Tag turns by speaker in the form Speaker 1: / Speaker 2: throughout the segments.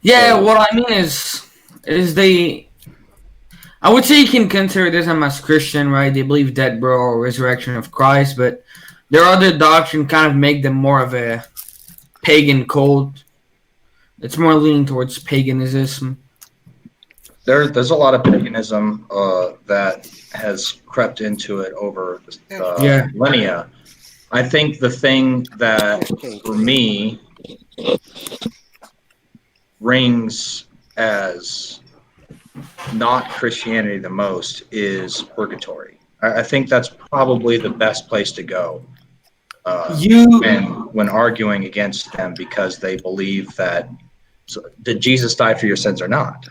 Speaker 1: Yeah,
Speaker 2: So,
Speaker 1: what I mean is they. I would say you can consider this as Christian, right? They believe death, burial, or resurrection of Christ, but their other doctrine kind of make them more of a pagan cult. It's more leaning towards paganism.
Speaker 2: there's a lot of paganism that has crept into it over the
Speaker 1: Yeah.
Speaker 2: millennia. I think the thing that for me rings as not Christianity the most is purgatory. I think that's probably the best place to go
Speaker 1: You
Speaker 2: when arguing against them because they believe that did Jesus die for your sins or not?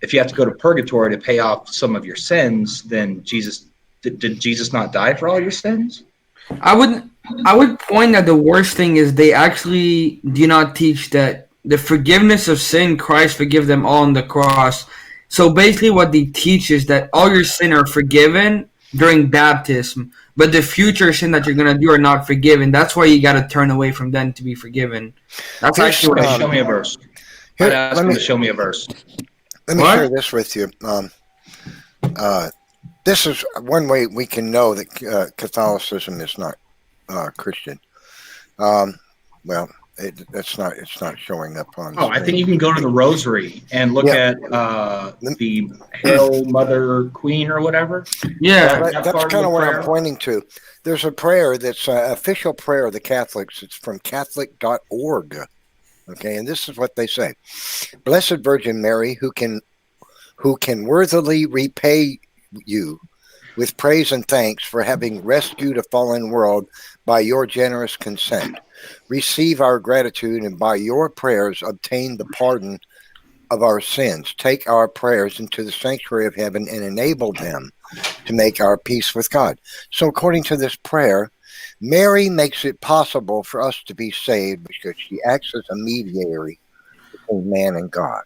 Speaker 2: If you have to go to purgatory to pay off some of your sins, then did Jesus not die for all your sins?
Speaker 1: I would I would point that the worst thing is they actually do not teach that the forgiveness of sin, Christ forgive them all on the cross. So basically what they teach is that all your sin are forgiven during baptism, but the future sin that you're gonna do are not forgiven. That's why you gotta turn away from them to be forgiven. That's
Speaker 3: Here's,
Speaker 1: actually what
Speaker 2: Okay, show me a verse. I'd
Speaker 3: here,
Speaker 2: ask him to show me a verse.
Speaker 3: let me share
Speaker 1: What?
Speaker 3: this with you. Uh, this is one way we can know that Catholicism is not Christian. Um, well, it's not. It's not showing up on
Speaker 2: Oh, I think
Speaker 3: screen.
Speaker 2: you can go to the Rosary and look
Speaker 3: Yeah.
Speaker 2: at the Hail Mother Queen or whatever.
Speaker 1: Yeah.
Speaker 2: That
Speaker 3: That's
Speaker 2: part of
Speaker 3: kind
Speaker 2: the
Speaker 3: of what
Speaker 2: prayer?
Speaker 3: I'm pointing to. There's a prayer that's an official prayer of the Catholics. It's from Catholic.org. Okay, and this is what they say: Blessed Virgin Mary, who can worthily repay you with praise and thanks for having rescued a fallen world by your generous consent. Receive our gratitude and by your prayers obtain the pardon of our sins. Take our prayers into the sanctuary of heaven and enable them to make our peace with God. So, according to this prayer, Mary makes it possible for us to be saved because she acts as a mediator between man and God.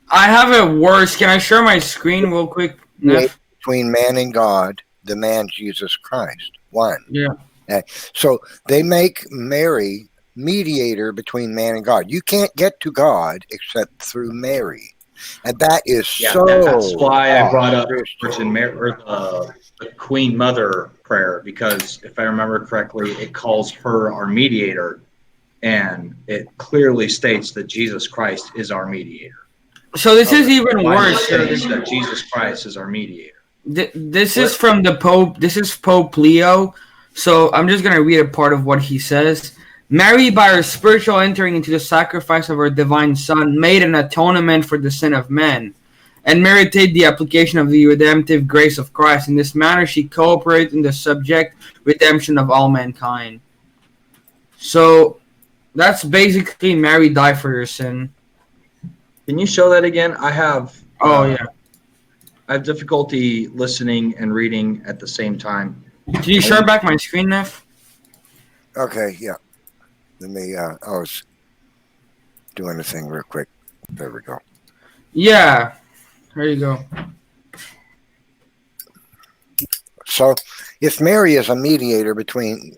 Speaker 1: I have it worse. Can I share my screen real quick, Neff?
Speaker 3: Between man and God, the man Jesus Christ. One.
Speaker 1: Yeah.
Speaker 3: Okay. So they make Mary mediator between man and God. You can't get to God except through Mary. And that is
Speaker 2: That's why I brought up
Speaker 3: Christian.
Speaker 2: Virgin Mary or the Queen Mother prayer because if I remember correctly, it calls her our mediator, and it clearly states that Jesus Christ is our mediator.
Speaker 1: So this is even
Speaker 2: Why
Speaker 1: worse.
Speaker 2: states that Jesus Christ is our mediator.
Speaker 1: This is from the Pope. This is Pope Leo. So I'm just going to read a part of what he says. Mary, by her spiritual entering into the sacrifice of her divine Son, made an atonement for the sin of men, and merited the application of the redemptive grace of Christ. In this manner, she cooperated in the subject redemption of all mankind. So that's basically Mary died for your sin.
Speaker 2: Can you show that again? I have difficulty listening and reading at the same time.
Speaker 1: Can you share back my screen, Neff?
Speaker 3: Okay, yeah. Let me, I was doing the thing real quick. There we go.
Speaker 1: Yeah. There you go.
Speaker 3: So if Mary is a mediator between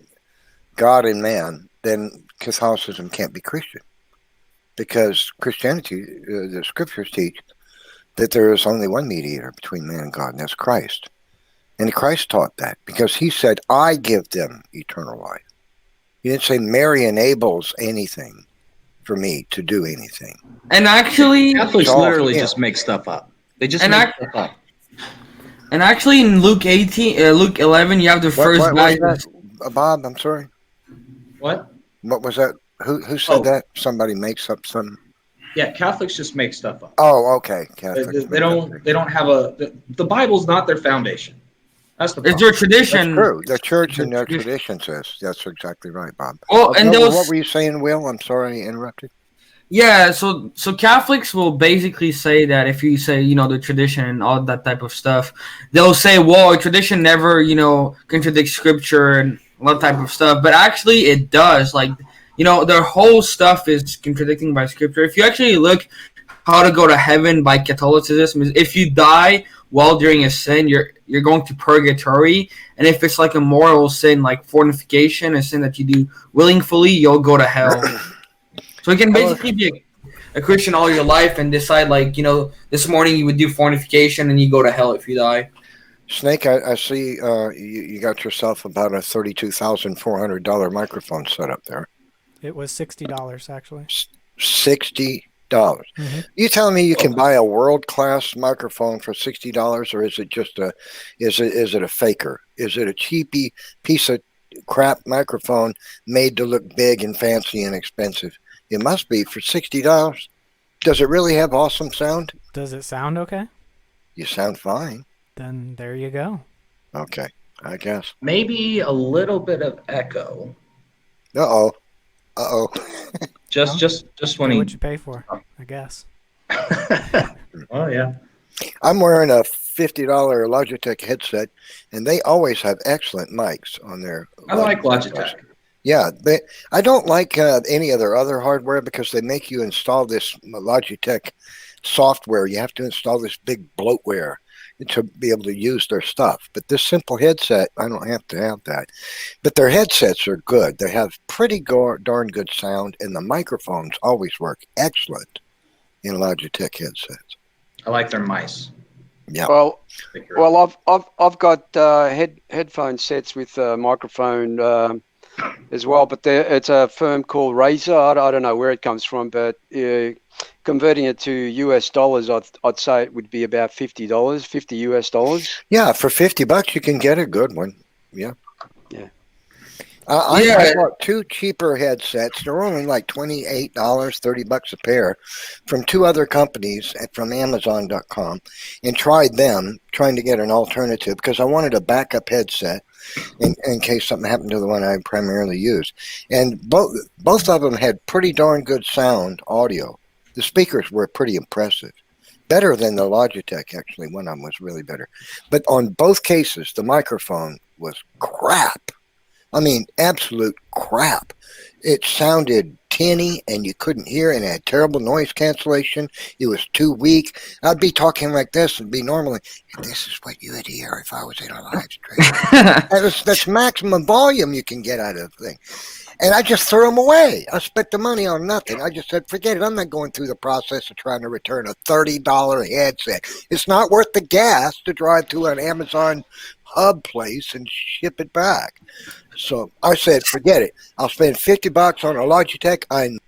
Speaker 3: God and man, then Catholicism can't be Christian. Because Christianity, the scriptures teach that there is only one mediator between man and God, and that's Christ. And Christ taught that because he said, I give them eternal life. He didn't say Mary enables anything for me to do anything.
Speaker 1: And actually,
Speaker 2: Catholics literally just make stuff up. They just make stuff up.
Speaker 1: And actually, in Luke 11, you have the first
Speaker 3: what was that? Bob, I'm sorry.
Speaker 2: What?
Speaker 3: What was that? Who said that? Somebody makes up some.
Speaker 2: Yeah, Catholics just make stuff up.
Speaker 3: Oh, okay. Catholics
Speaker 2: They don't have the Bible's not their foundation. That's the problem.
Speaker 1: It's their tradition.
Speaker 3: That's true. The church and their tradition says that's exactly right, Bob.
Speaker 1: Well, and
Speaker 3: what were you saying, Will? I'm sorry I interrupted.
Speaker 1: Yeah, so Catholics will basically say that if you say, the tradition and all that type of stuff, they'll say, well, a tradition never, contradicts scripture and all that type of stuff. But actually it does. Like, their whole stuff is contradicting by scripture. If you actually look how to go to heaven by Catholicism, is if you die while doing a sin, you're going to purgatory. And if it's like a mortal sin, like fornication, a sin that you do willingly, you'll go to hell. So it can basically be a Christian all your life and decide like, you know, this morning you would do fornication and you go to hell if you die.
Speaker 3: Snake, I see you got yourself about a $32,400 microphone set up there.
Speaker 4: It was $60 actually.
Speaker 3: $60.
Speaker 4: Mm-hmm.
Speaker 3: You telling me you can buy a world-class microphone for $60, or is it just is it a faker? Is it a cheapy piece of crap microphone made to look big and fancy and expensive? It must be for $60. Does it really have awesome sound?
Speaker 4: Does it sound okay?
Speaker 3: You sound fine.
Speaker 4: Then there you go.
Speaker 3: Okay, I guess.
Speaker 2: Maybe a little bit of echo.
Speaker 3: Uh-oh.
Speaker 2: Just when
Speaker 4: Pay
Speaker 2: he.
Speaker 4: what you pay for, I guess.
Speaker 2: Oh yeah.
Speaker 3: I'm wearing a $50 Logitech headset, and they always have excellent mics on their.
Speaker 2: I like Logitech.
Speaker 3: Yeah, I don't like any of their other hardware because they make you install this Logitech software. You have to install this big bloatware to be able to use their stuff. But this simple headset, I don't have to have that. But their headsets are good. They have pretty darn good sound, and the microphones always work excellent in Logitech headsets.
Speaker 2: I like their mice.
Speaker 3: Yeah.
Speaker 5: Well, I've got headphone sets with a microphone as well, but it's a firm called Razer. I don't know where it comes from, but converting it to US dollars, I'd say it would be about $50, $50 US.
Speaker 3: Yeah, for $50 you can get a good one. Yeah.
Speaker 5: Yeah.
Speaker 3: I bought two cheaper headsets. They're only like $28, $30 a pair, from two other companies from Amazon.com, and tried them, trying to get an alternative because I wanted a backup headset in case something happened to the one I primarily used. And both of them had pretty darn good sound audio. The speakers were pretty impressive. Better than the Logitech, actually. One of them was really better. But on both cases, the microphone was crap. I mean, absolute crap. It sounded tinny and you couldn't hear, and it had terrible noise cancellation. It was too weak. I'd be talking like this and be normally, and this is what you would hear if I was in a live stream. That's maximum volume you can get out of the thing. And I just threw them away. I spent the money on nothing. I just said, forget it. I'm not going through the process of trying to return a $30 headset. It's not worth the gas to drive to an Amazon hub place and ship it back. So I said, forget it. I'll spend $50 on a Logitech.
Speaker 1: I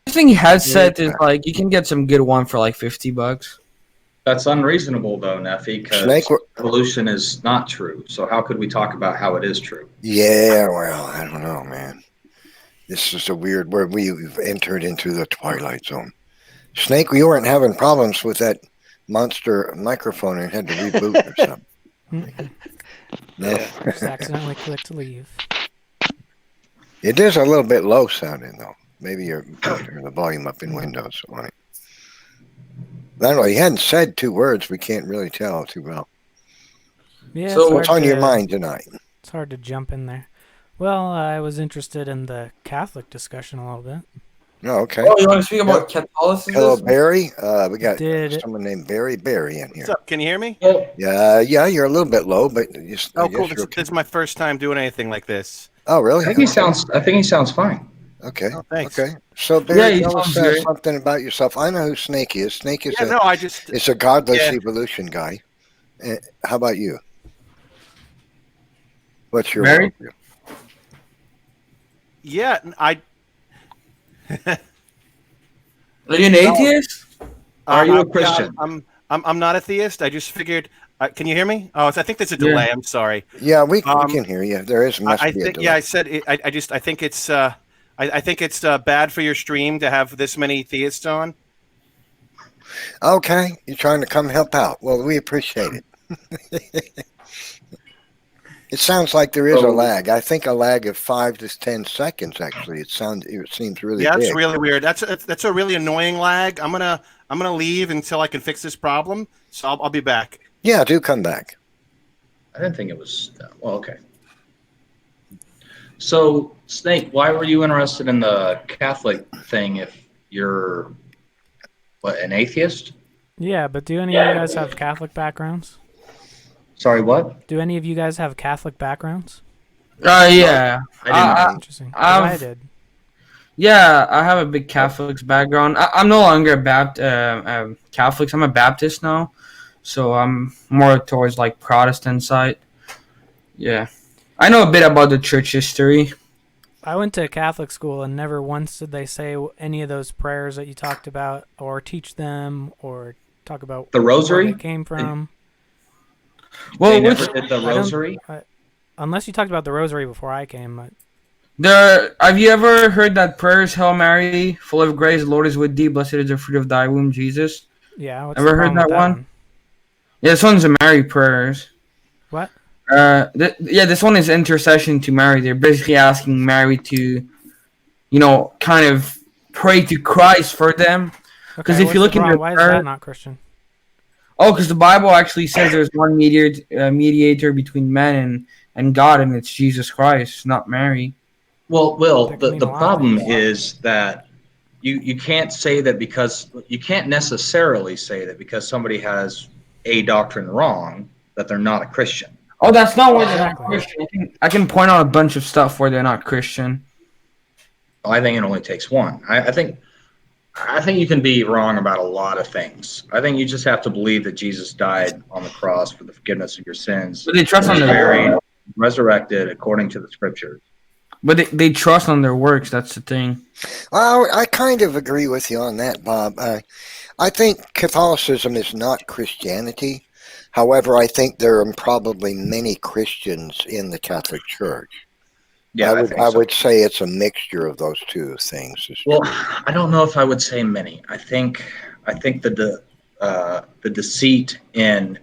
Speaker 1: think headset is like you can get some good one for like $50.
Speaker 2: That's unreasonable though, Nephy, because evolution is not true. So how could we talk about how it is true?
Speaker 3: Yeah, well, I don't know, man. This is a weird word. We've entered into the twilight zone. Snake, we weren't having problems with that monster microphone and had to reboot or something. No.
Speaker 4: Just accidentally clicked leave.
Speaker 3: It is a little bit low sounding though. Maybe you're turning the volume up in Windows on it. I don't know. He hadn't said two words. We can't really tell too well.
Speaker 4: Yeah.
Speaker 1: So
Speaker 3: what's on your mind tonight?
Speaker 4: It's hard to jump in there. Well, I was interested in the Catholic discussion a little bit.
Speaker 3: Oh, okay.
Speaker 1: Oh, you want to speak about Catholicism?
Speaker 3: Hello, Barry. We got
Speaker 4: Someone
Speaker 3: named Barry in here.
Speaker 6: What's up? Can you hear me?
Speaker 3: Yeah, you're a little bit low, but
Speaker 6: oh, cool. This is my first time doing anything like this.
Speaker 3: Oh, really?
Speaker 2: I think he sounds fine.
Speaker 3: Okay.
Speaker 6: Oh, thanks.
Speaker 3: Okay. So, Barry,
Speaker 1: Yeah,
Speaker 3: tell us something about yourself. I know who Snake is. Snake is it's a godless evolution guy. How about you? What's your
Speaker 1: Barry?
Speaker 3: worldview?
Speaker 6: Yeah,
Speaker 1: Are you an atheist?
Speaker 2: Are you a Christian?
Speaker 6: I'm not a theist. I just figured. Can you hear me? Oh, I think there's a delay.
Speaker 1: Yeah.
Speaker 6: I'm sorry.
Speaker 3: Yeah, we can hear you. There must be a delay.
Speaker 6: Yeah, I said. I think it's. I think it's bad for your stream to have this many theists on.
Speaker 3: Okay, you're trying to come help out. Well, we appreciate it. It sounds like there is a
Speaker 2: So-
Speaker 3: lag. I think a lag of 5 to 10 seconds. Actually, it seems really
Speaker 6: Yeah, that's
Speaker 3: big.
Speaker 6: really weird. That's a really annoying lag. I'm gonna leave until I can fix this problem. So I'll be back.
Speaker 3: Yeah, do come back.
Speaker 2: I didn't think it was. Well, okay. So, Snake, why were you interested in the Catholic thing if you're, what, an atheist?
Speaker 4: Yeah, but do any of you guys have Catholic backgrounds?
Speaker 2: Sorry, what?
Speaker 4: Do any of you guys have Catholic backgrounds?
Speaker 1: Yeah.
Speaker 2: I didn't.
Speaker 4: Interesting. 'Cause I did.
Speaker 1: Yeah, I have a big Catholics background. I'm no longer a Catholic. I'm a Baptist now, so I'm more towards like Protestant side. Yeah, I know a bit about the church history.
Speaker 4: I went to Catholic school, and never once did they say any of those prayers that you talked about, or teach them, or talk about
Speaker 2: The
Speaker 4: where
Speaker 2: rosary?
Speaker 4: they came from.
Speaker 1: Well,
Speaker 2: They
Speaker 1: which
Speaker 2: never did the
Speaker 4: I don't-
Speaker 2: rosary.
Speaker 4: Unless you talked about the rosary before I came.
Speaker 1: have you ever heard that prayers, Hail Mary, full of grace, the Lord is with thee, blessed is the fruit of thy womb, Jesus?
Speaker 4: Yeah, what's
Speaker 1: Ever
Speaker 4: the
Speaker 1: heard
Speaker 4: problem with
Speaker 1: that one? Yeah, this one's a Mary prayers.
Speaker 4: What?
Speaker 1: This one is intercession to Mary. They're basically asking Mary to, kind of pray to Christ for them. Because
Speaker 4: Okay,
Speaker 1: if you look in the
Speaker 4: why is
Speaker 1: prayer,
Speaker 4: that not Christian?
Speaker 1: oh, because the Bible actually says there's one mediator between men and God, and it's Jesus Christ, not Mary.
Speaker 2: Well, Will,
Speaker 4: That could
Speaker 2: the
Speaker 4: mean a lot of
Speaker 2: problem
Speaker 4: things.
Speaker 2: is that you can't say that because you can't necessarily say that because somebody has a doctrine wrong that they're not a Christian.
Speaker 1: Oh, that's not why they're not
Speaker 4: Exactly.
Speaker 1: Christian. I can point out a bunch of stuff where they're not Christian.
Speaker 2: I think it only takes one. I think you can be wrong about a lot of things. I think you just have to believe that Jesus died on the cross for the forgiveness of your sins,
Speaker 1: But they trust on
Speaker 2: was
Speaker 1: their
Speaker 2: buried, resurrected according to the scriptures.
Speaker 1: But they trust on their works. That's the thing.
Speaker 3: Well, I kind of agree with you on that, Bob. I think Catholicism is not Christianity. However, I think there are probably many Christians in the Catholic Church.
Speaker 2: Yeah,
Speaker 3: I
Speaker 2: think so.
Speaker 3: would say it's a mixture of those two things.
Speaker 2: Well, I don't know if I would say many. I think the deceit in,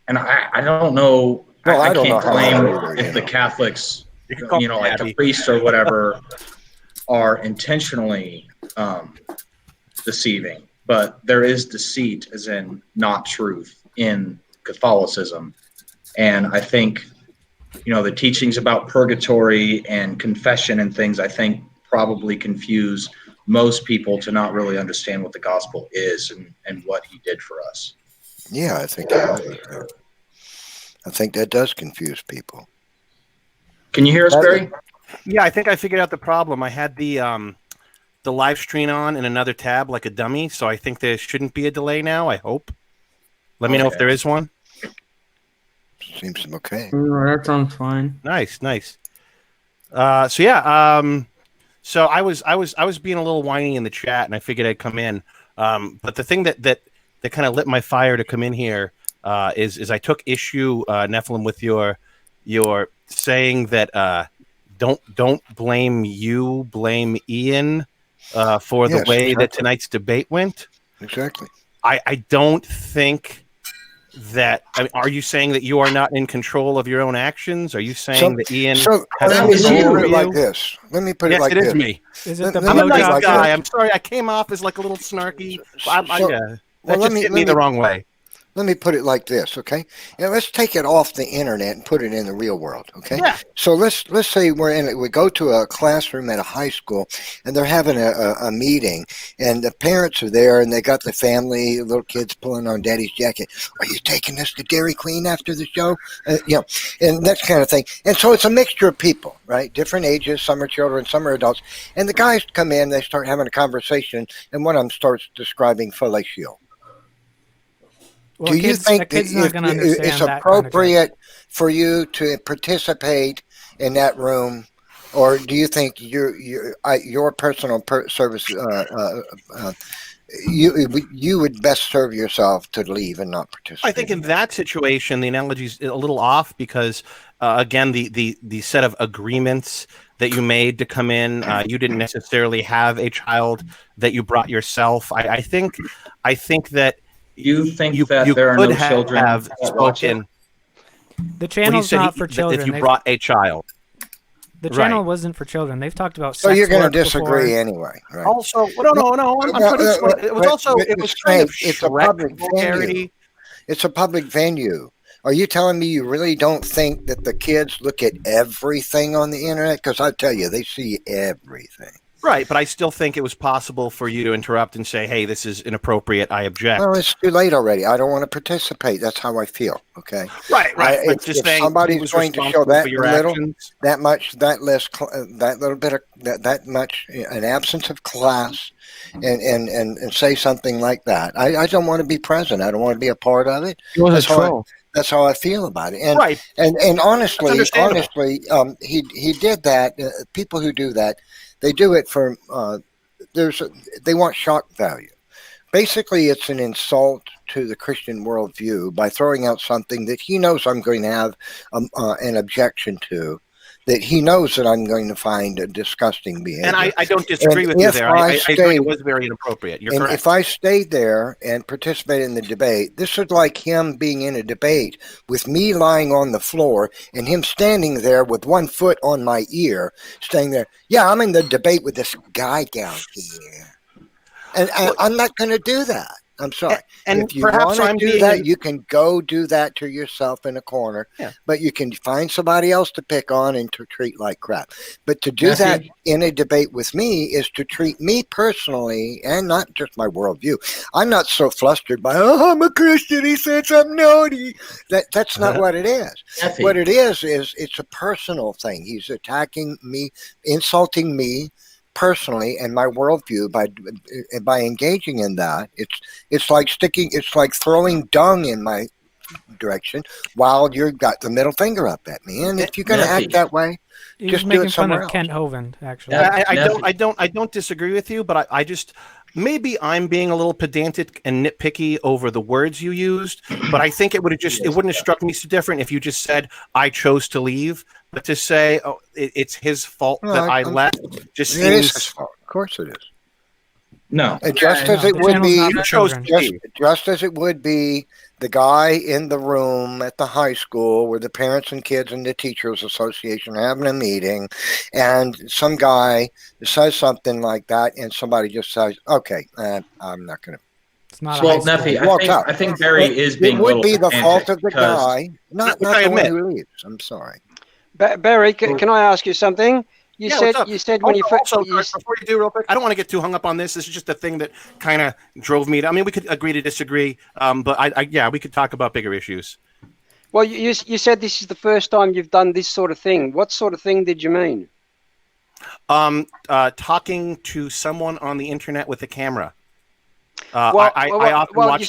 Speaker 2: and I don't know.
Speaker 3: Well, I don't
Speaker 2: can't
Speaker 3: know how
Speaker 2: claim
Speaker 3: either,
Speaker 2: if the Catholics,
Speaker 6: You can call me
Speaker 2: like the
Speaker 6: Abby.
Speaker 2: priests or whatever, are intentionally deceiving. But there is deceit, as in not truth, in Catholicism, and I think the teachings about purgatory and confession and things, I think probably confuse most people to not really understand what the gospel is and what he did for us.
Speaker 3: Yeah, I think you're right there. I think that does confuse people.
Speaker 2: Can you hear us, Barry?
Speaker 6: Yeah, I think I figured out the problem. I had the live stream on in another tab like a dummy, so I think there shouldn't be a delay now. I hope. Let me know if
Speaker 2: Okay.
Speaker 6: there is one.
Speaker 3: Seems okay.
Speaker 1: That sounds fine.
Speaker 6: Nice. So yeah, so I was being a little whiny in the chat, and I figured I'd come in. But the thing that kind of lit my fire to come in here is I took issue, Nephilim, with your saying that don't blame you, blame Ian for the
Speaker 3: Yes,
Speaker 6: way that
Speaker 3: exactly.
Speaker 6: tonight's debate went.
Speaker 3: Exactly.
Speaker 6: I don't think that. I mean, are you saying that you are not in control of your own actions? Are you saying that Ian
Speaker 3: So
Speaker 6: has
Speaker 3: let me
Speaker 6: control
Speaker 3: put
Speaker 6: over
Speaker 3: it like
Speaker 6: you?
Speaker 3: this. Let me put it
Speaker 6: Yes,
Speaker 3: like
Speaker 6: it is
Speaker 3: this.
Speaker 6: me.
Speaker 4: Is it the
Speaker 3: Let
Speaker 6: I'm a
Speaker 3: me
Speaker 6: nice
Speaker 3: like
Speaker 6: guy.
Speaker 3: this.
Speaker 6: I'm sorry. I came off as like a little snarky. That
Speaker 3: Well,
Speaker 6: just hit me the wrong way.
Speaker 3: Let me put it like this, okay? And let's take it off the internet and put it in the real world, okay?
Speaker 6: Yeah.
Speaker 3: So let's say we go to a classroom at a high school and they're having a meeting and the parents are there and they got the family, little kids pulling on daddy's jacket. Are you taking us to Dairy Queen after the show? And that kind of thing. And so it's a mixture of people, right? Different ages. Some are children, some are adults. And the guys come in, they start having a conversation, and one of them starts describing fellatio.
Speaker 4: Well,
Speaker 3: Do you think
Speaker 4: a kid's
Speaker 3: that
Speaker 4: not
Speaker 3: if
Speaker 4: going to understand
Speaker 3: it's
Speaker 4: that kind of
Speaker 3: appropriate for you to participate in that room, or do you think your personal service you would best serve yourself to leave and not participate?
Speaker 6: I think in that situation, the analogy is a little off because, again, the set of agreements that you made to come in, you didn't necessarily have a child that you brought yourself. I think that
Speaker 2: You think
Speaker 6: you
Speaker 2: that there are
Speaker 6: could
Speaker 2: no children
Speaker 6: have
Speaker 2: that watch it?
Speaker 6: spoken.
Speaker 4: The
Speaker 6: Well, he
Speaker 4: channel's
Speaker 6: said
Speaker 4: not for
Speaker 6: that
Speaker 4: children.
Speaker 6: if you brought a child.
Speaker 4: The channel
Speaker 6: Right.
Speaker 4: wasn't for children. They've talked about
Speaker 3: So
Speaker 4: sex
Speaker 3: you're going
Speaker 4: work
Speaker 3: to disagree
Speaker 4: before.
Speaker 3: anyway, right?
Speaker 6: Also, no. I'm trying to explain. It was also it was kind of
Speaker 3: it's a
Speaker 6: Shrek
Speaker 3: public
Speaker 6: vulgarity.
Speaker 3: venue. It's a public venue. Are you telling me you really don't think that the kids look at everything on the internet? Because I tell you, they see everything.
Speaker 6: Right, but I still think it was possible for you to interrupt and say, "Hey, this is inappropriate. I object."
Speaker 3: Well, it's too late already. I don't want to participate. That's how I feel. Okay.
Speaker 6: Right. But
Speaker 3: If,
Speaker 6: just
Speaker 3: if
Speaker 6: saying
Speaker 3: somebody's
Speaker 6: was
Speaker 3: going to show
Speaker 6: responsible
Speaker 3: that
Speaker 6: for your
Speaker 3: little,
Speaker 6: actions.
Speaker 3: that much, that less, that little bit of that much, an absence of class, and say something like that, I don't want to be present. I don't want to be a part of it.
Speaker 1: He was
Speaker 3: That's
Speaker 1: a
Speaker 3: how
Speaker 1: troll.
Speaker 3: That's how I feel about it. And
Speaker 6: Right.
Speaker 3: and honestly,
Speaker 6: understandable.
Speaker 3: he did that. People who do that, they do it for they want shock value. Basically, it's an insult to the Christian worldview by throwing out something that he knows I'm going to have an objection to, that he knows that I'm going to find a disgusting behavior.
Speaker 6: And I don't disagree with you there. I agree it was very inappropriate. You're correct.
Speaker 3: If I stayed there and participated in the debate, this is like him being in a debate with me lying on the floor and him standing there with one foot on my ear, staying there. Yeah, I'm in the debate with this guy down here. And I'm not going to do that. I'm sorry.
Speaker 6: And
Speaker 3: if you
Speaker 6: perhaps
Speaker 3: want
Speaker 6: I'm
Speaker 3: to do
Speaker 6: being
Speaker 3: that, you can go do that to yourself in a corner.
Speaker 6: Yeah.
Speaker 3: But you can find somebody else to pick on and to treat like crap. But to do that in a debate with me is to treat me personally and not just my worldview. I'm not so flustered by, oh, I'm a Christian. He said I'm naughty. That's not what it is.
Speaker 2: Nephy.
Speaker 3: What it is it's a personal thing. He's attacking me, insulting me personally and my worldview by engaging in that. It's like throwing dung in my direction while you've got the middle finger up at me. And if you're going to act that way,
Speaker 4: He
Speaker 3: just
Speaker 4: was
Speaker 3: do
Speaker 4: making
Speaker 3: it
Speaker 4: fun
Speaker 3: somewhere
Speaker 4: of
Speaker 3: else.
Speaker 4: Kent Hovind, actually.
Speaker 2: Yeah.
Speaker 6: I don't disagree with you, but I just maybe I'm being a little pedantic and nitpicky over the words you used, but I think it wouldn't have struck me so different if you just said I chose to leave. But to say it's his fault that I left just
Speaker 3: It is his
Speaker 6: seems.
Speaker 3: fault. Of course it is.
Speaker 2: No.
Speaker 3: And just as it
Speaker 4: the
Speaker 3: would
Speaker 4: channel's
Speaker 3: be,
Speaker 4: not for children.
Speaker 3: just as it would be the guy in the room at the high school where the parents and kids and the teachers association are having a meeting, and some guy says something like that, and somebody just says, "Okay, I'm not going to."
Speaker 4: It's not a
Speaker 2: Well,
Speaker 4: high school.
Speaker 2: Nephy, I think Barry is being
Speaker 3: It
Speaker 2: a
Speaker 3: would
Speaker 2: little
Speaker 3: be the fault of the
Speaker 2: because-
Speaker 3: guy, not
Speaker 6: Which I
Speaker 3: the one
Speaker 6: admit.
Speaker 3: who leaves. I'm sorry.
Speaker 5: Barry, can I ask you something? You
Speaker 6: what's up?
Speaker 5: said when you first.
Speaker 6: Also, before you do, real quick, I don't want to get too hung up on this. This is just a thing that kind of drove me to. I mean, we could agree to disagree, but we could talk about bigger issues.
Speaker 5: Well, you said this is the first time you've done this sort of thing. What sort of thing did you mean?
Speaker 6: Talking to someone on the internet with a camera. I often watch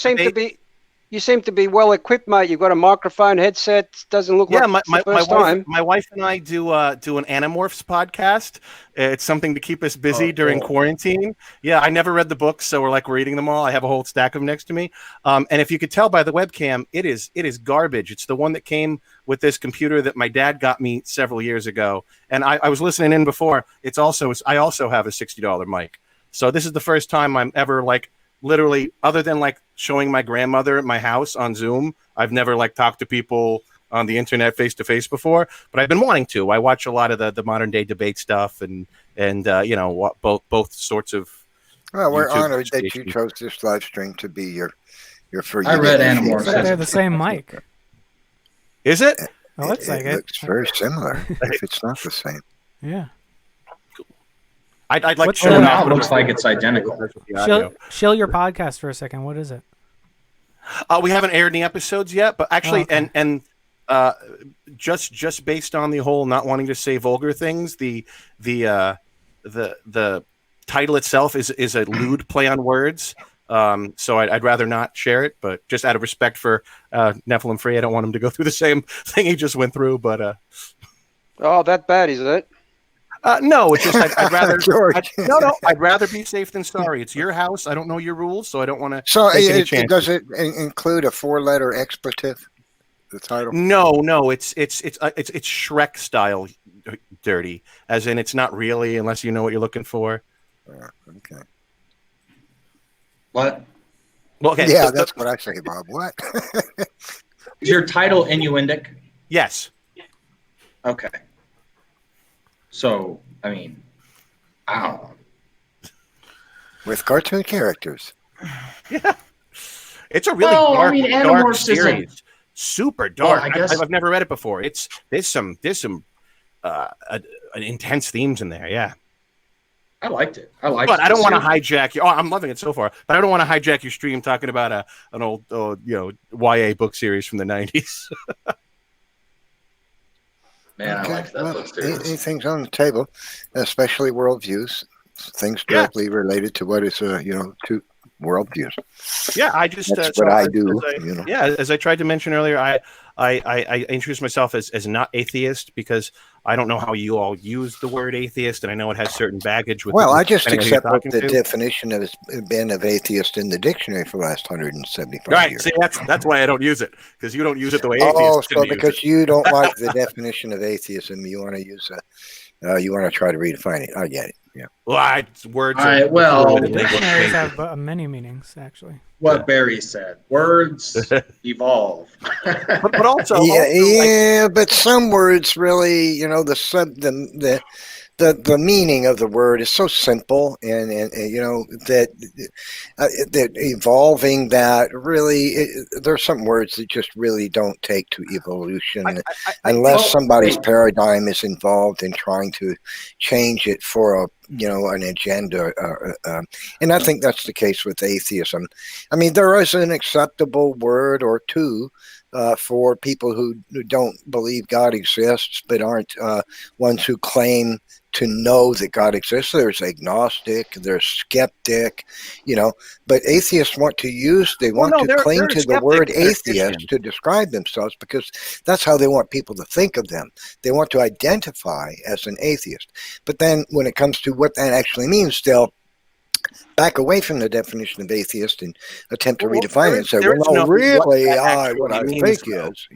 Speaker 5: you seem to be well equipped, mate. You've got a microphone, headset. Doesn't look like it's the first time.
Speaker 6: My wife and I do an Animorphs podcast. It's something to keep us busy during quarantine. Yeah, I never read the books, so we're reading them all. I have a whole stack of them next to me. And if you could tell by the webcam, it is garbage. It's the one that came with this computer that my dad got me several years ago. And I was listening in before. I also have a $60 mic. So this is the first time I'm ever literally, other than showing my grandmother at my house on Zoom, I've never talked to people on the internet face to face before, but I've been wanting to. I watch a lot of the modern day debate stuff and both sorts of.
Speaker 3: Well, we're
Speaker 6: YouTube
Speaker 3: honored that you
Speaker 6: stations.
Speaker 3: chose this live stream to be your for.
Speaker 2: I read
Speaker 4: It's
Speaker 2: Animorphs.
Speaker 4: like they're the same mic.
Speaker 6: Is it?
Speaker 4: It looks like it.
Speaker 3: Looks very similar. If it's not the same.
Speaker 4: Yeah.
Speaker 6: I'd like
Speaker 4: What's
Speaker 6: to
Speaker 4: the-
Speaker 6: show
Speaker 2: now
Speaker 6: it
Speaker 2: it looks like it's identical.
Speaker 4: Shill your podcast for a second. What is it?
Speaker 6: We haven't aired any episodes yet, but actually,
Speaker 4: okay.
Speaker 6: and just based on the whole not wanting to say vulgar things, the title itself is a lewd play on words. So I'd rather not share it, but just out of respect for Nephilim Free, I don't want him to go through the same thing he just went through. But
Speaker 5: Oh, that bad, is it?
Speaker 6: no, it's just I'd rather
Speaker 3: George.
Speaker 6: I'd rather be safe than sorry. It's your house. I don't know your rules, so I don't want to.
Speaker 3: So
Speaker 6: take any chances.
Speaker 3: does it include a 4-letter expletive? The title?
Speaker 6: No, it's Shrek style dirty, as in it's not really unless you know what you're looking for.
Speaker 3: Okay.
Speaker 2: What?
Speaker 6: Well, okay.
Speaker 3: Yeah, that's what I say, Bob. What?
Speaker 2: Is your title innuendic?
Speaker 6: Yes.
Speaker 2: Okay. So, I mean, I don't know.
Speaker 3: With cartoon characters.
Speaker 6: Yeah. It's a really dark
Speaker 2: Animorphs isn't-
Speaker 6: series. Super dark.
Speaker 2: Well, I guess-
Speaker 6: I've never read it before. There's some intense themes in there. Yeah.
Speaker 2: I liked it. I liked
Speaker 6: But
Speaker 2: it.
Speaker 6: I don't want to hijack you. Oh, I'm loving it so far. But I don't want to hijack your stream talking about an old YA book series from the 90s.
Speaker 2: Man, I like that book series.
Speaker 3: Anything's on the table, especially worldviews, things directly related to what is to worldviews.
Speaker 6: Yeah, I just
Speaker 3: That's what I do.
Speaker 6: Yeah, as I tried to mention earlier, I introduced myself as not atheist because I don't know how you all use the word atheist, and I know it has certain baggage. With
Speaker 3: I just accept what the
Speaker 6: to.
Speaker 3: definition has been of atheist in the dictionary for the last 175
Speaker 6: right,
Speaker 3: years.
Speaker 6: see, that's why I don't use it, because you don't use it the way
Speaker 3: Oh,
Speaker 6: atheists
Speaker 3: so because you don't like the definition of atheism, you want to use you want to try to redefine it. I get it. Yeah.
Speaker 6: Well, words.
Speaker 2: All right, well,
Speaker 4: The dictionaries have many meanings, actually.
Speaker 2: What Barry said. Words evolve.
Speaker 6: but also,
Speaker 3: but some words really, the meaning of the word is so simple, and that evolving, that really there's some words that just really don't take to evolution unless somebody's paradigm is involved in trying to change it for an agenda, and I think that's the case with atheism. I mean, there is an acceptable word or two for people who don't believe God exists, but aren't ones who claim to know that God exists. There's agnostic, there's skeptic, but atheists want to cling to the word atheist to describe themselves, because that's how they want people to think of them. They want to identify as an atheist. But then when it comes to what that actually means, they'll back away from the definition of atheist and attempt to redefine it and say, what I think is,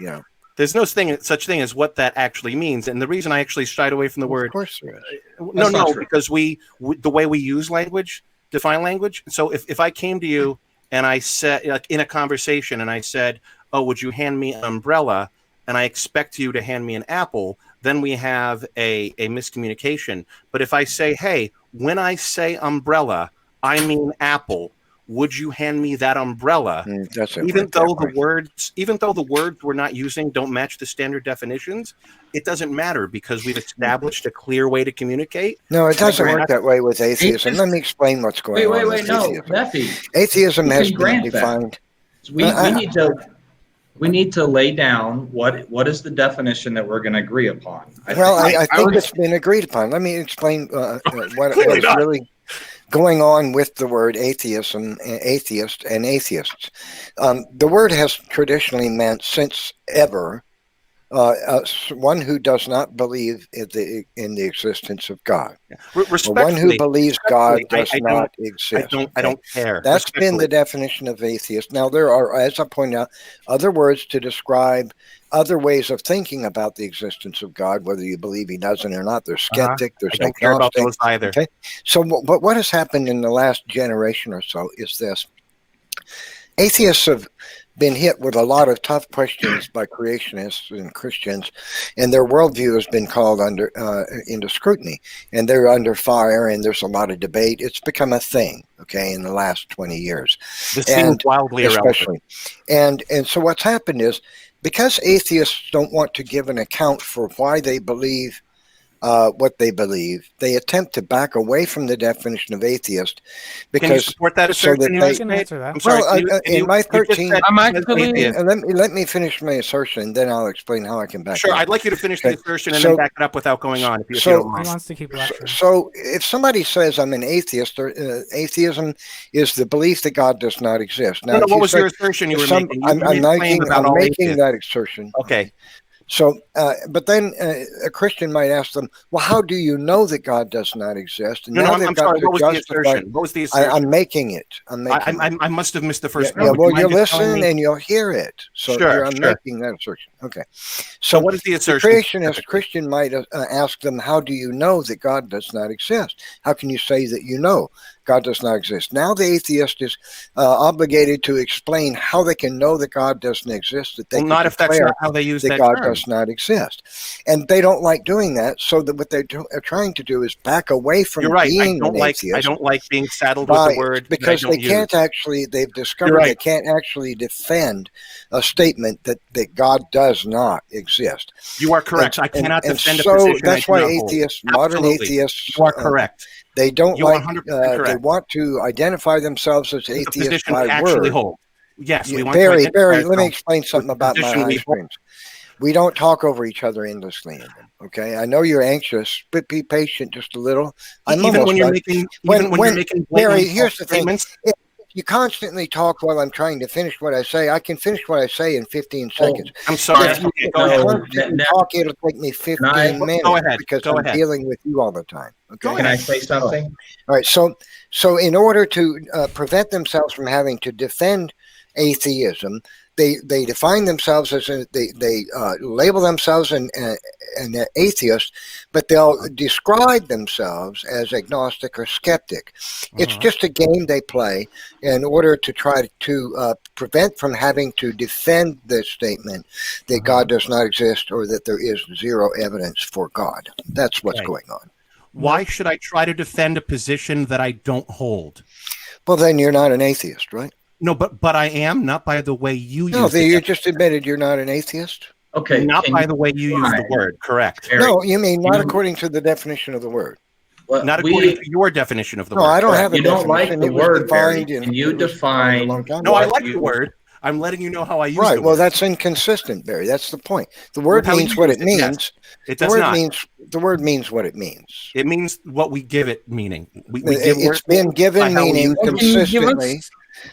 Speaker 6: There's no such thing as what that actually means, and the reason I actually shied away from the word.
Speaker 3: Of course there is.
Speaker 6: Because the way we use language, define language. So if I came to you and I said, like, in a conversation, and I said, "Oh, would you hand me an umbrella?" and I expect you to hand me an apple, then we have a miscommunication. But if I say, "Hey, when I say umbrella, I mean apple," would you hand me that umbrella? Even though the words we're not using don't match the standard definitions, it doesn't matter, because we've established a clear way to communicate.
Speaker 3: No, it doesn't work that way with atheism. Let me explain what's going on.
Speaker 2: Wait, no, Nephy.
Speaker 3: Atheism has been defined.
Speaker 2: We need to lay down what is the definition that we're going to agree upon. I think
Speaker 3: it's been agreed upon. Let me explain what is really going on with the word atheism, atheist, and atheists. The word has traditionally meant, since ever, one who does not believe in the existence of God. Or one who believes God does not exist.
Speaker 6: I don't care.
Speaker 3: That's been the definition of atheist. Now, there are, as I pointed out, other words to describe other ways of thinking about the existence of God, whether you believe he doesn't or not. There's skeptic, there's agnostic. I don't care about those either. Okay? So what has happened in the last generation or so is this. Atheists have been hit with a lot of tough questions by creationists and Christians, and their worldview has been called into scrutiny, and they're under fire, and there's a lot of debate. It's become a thing, in the last 20 years.
Speaker 6: This seems wildly irrelevant.
Speaker 3: And so what's happened is, because atheists don't want to give an account for why they believe what they believe, they attempt to back away from the definition of atheist. Because,
Speaker 6: can you support that assertion?
Speaker 4: I can answer that.
Speaker 6: I'm sorry.
Speaker 3: In my 13,
Speaker 1: let
Speaker 3: me finish my assertion, and then I'll explain how I can back it
Speaker 6: up.
Speaker 3: up.
Speaker 6: I'd like you to finish the assertion and then back it up without going on. If you don't mind.
Speaker 4: He wants to keep lecturing.
Speaker 3: So if somebody says I'm an atheist, or atheism is the belief that God does not exist. Now,
Speaker 6: what was your assertion you were making?
Speaker 3: I'm making that assertion.
Speaker 6: Okay.
Speaker 3: So, but then a Christian might ask them, well, how do you know that God does not exist? And
Speaker 6: I'm sorry. What was the assertion?
Speaker 3: I'm making it.
Speaker 6: I must have missed the first one.
Speaker 3: Yeah, well, you listen and you'll hear it. So I'm making that assertion. Okay. So
Speaker 6: what is the assertion?
Speaker 3: The creationist Christian might ask them, how do you know that God does not exist? How can you say that you know God does not exist. Now the atheist is obligated to explain how they can know that God doesn't exist, that they
Speaker 6: Well, not
Speaker 3: can
Speaker 6: if that's
Speaker 3: declare
Speaker 6: not how they use
Speaker 3: that
Speaker 6: that
Speaker 3: God
Speaker 6: term.
Speaker 3: does not exist. And they don't like doing that, so that what they're trying to do is back away from
Speaker 6: You're right.
Speaker 3: being an atheist.
Speaker 6: I don't like being saddled with the word
Speaker 3: Because
Speaker 6: that I
Speaker 3: they
Speaker 6: don't
Speaker 3: can't
Speaker 6: use.
Speaker 3: actually, they've discovered
Speaker 6: You're right.
Speaker 3: they can't actually defend a statement that God does not exist.
Speaker 6: You are correct. I cannot defend a
Speaker 3: so
Speaker 6: position
Speaker 3: that's
Speaker 6: I
Speaker 3: why
Speaker 6: do not hold.
Speaker 3: atheists, modern
Speaker 6: Absolutely.
Speaker 3: atheists,
Speaker 6: You are correct.
Speaker 3: they don't
Speaker 6: You are
Speaker 3: like,
Speaker 6: 100%
Speaker 3: they
Speaker 6: correct.
Speaker 3: want to identify themselves as
Speaker 6: The
Speaker 3: atheists
Speaker 6: position
Speaker 3: by
Speaker 6: we actually
Speaker 3: word.
Speaker 6: hold. Yes, we want
Speaker 3: Barry,
Speaker 6: to identify
Speaker 3: let me
Speaker 6: ourselves
Speaker 3: explain something
Speaker 6: with the
Speaker 3: about my
Speaker 6: position we
Speaker 3: ice
Speaker 6: hold.
Speaker 3: creams. We don't talk over each other endlessly in them. Okay, I know you're anxious, but be patient just a little. I'm
Speaker 6: Even
Speaker 3: almost
Speaker 6: when you're
Speaker 3: done.
Speaker 6: making, even when you're making
Speaker 3: Barry,
Speaker 6: blatant
Speaker 3: here's the thing:
Speaker 6: statements.
Speaker 3: if you constantly talk while I'm trying to finish what I say, I can finish what I say in 15 seconds.
Speaker 6: I'm sorry.
Speaker 3: If you
Speaker 6: Go ahead.
Speaker 3: constantly talk, it'll take me 15 minutes
Speaker 6: Go ahead.
Speaker 3: because
Speaker 6: Go
Speaker 3: I'm
Speaker 6: ahead.
Speaker 3: dealing with you all the time. Okay.
Speaker 2: Can I say something?
Speaker 3: All right. So in order to prevent themselves from having to defend atheism, they define themselves as they label themselves an atheist, but they'll describe themselves as agnostic or skeptic. It's just a game they play in order to try to prevent from having to defend the statement that God does not exist or that there is zero evidence for God. That's what's going on.
Speaker 6: Why should I try to defend a position that I don't hold?
Speaker 3: Well, then you're not an atheist, right?
Speaker 6: No, but I am, not by the way you use it.
Speaker 3: No, you just admitted you're not an atheist.
Speaker 2: Okay.
Speaker 6: Not by the way you use the word, correct.
Speaker 3: No, you mean not according to the definition of the word.
Speaker 2: Well,
Speaker 6: Not according to your definition of the word.
Speaker 3: No, I don't have a
Speaker 2: You don't like
Speaker 3: definition.
Speaker 2: the
Speaker 3: It was
Speaker 2: word, Barry.
Speaker 3: defined
Speaker 2: Can you define?
Speaker 3: a long time
Speaker 6: No, I
Speaker 3: ago.
Speaker 6: like the word. I'm letting you know how I use
Speaker 3: Right.
Speaker 6: the
Speaker 3: Well,
Speaker 6: word.
Speaker 3: that's inconsistent, Barry. That's the point. The word
Speaker 6: How
Speaker 3: means
Speaker 6: you
Speaker 3: what
Speaker 6: use
Speaker 3: it
Speaker 6: it,
Speaker 3: means.
Speaker 6: yes. It
Speaker 3: The
Speaker 6: does
Speaker 3: word
Speaker 6: not.
Speaker 3: means what it means.
Speaker 6: It means what we give it meaning. We give
Speaker 3: It's been given meaning consistently.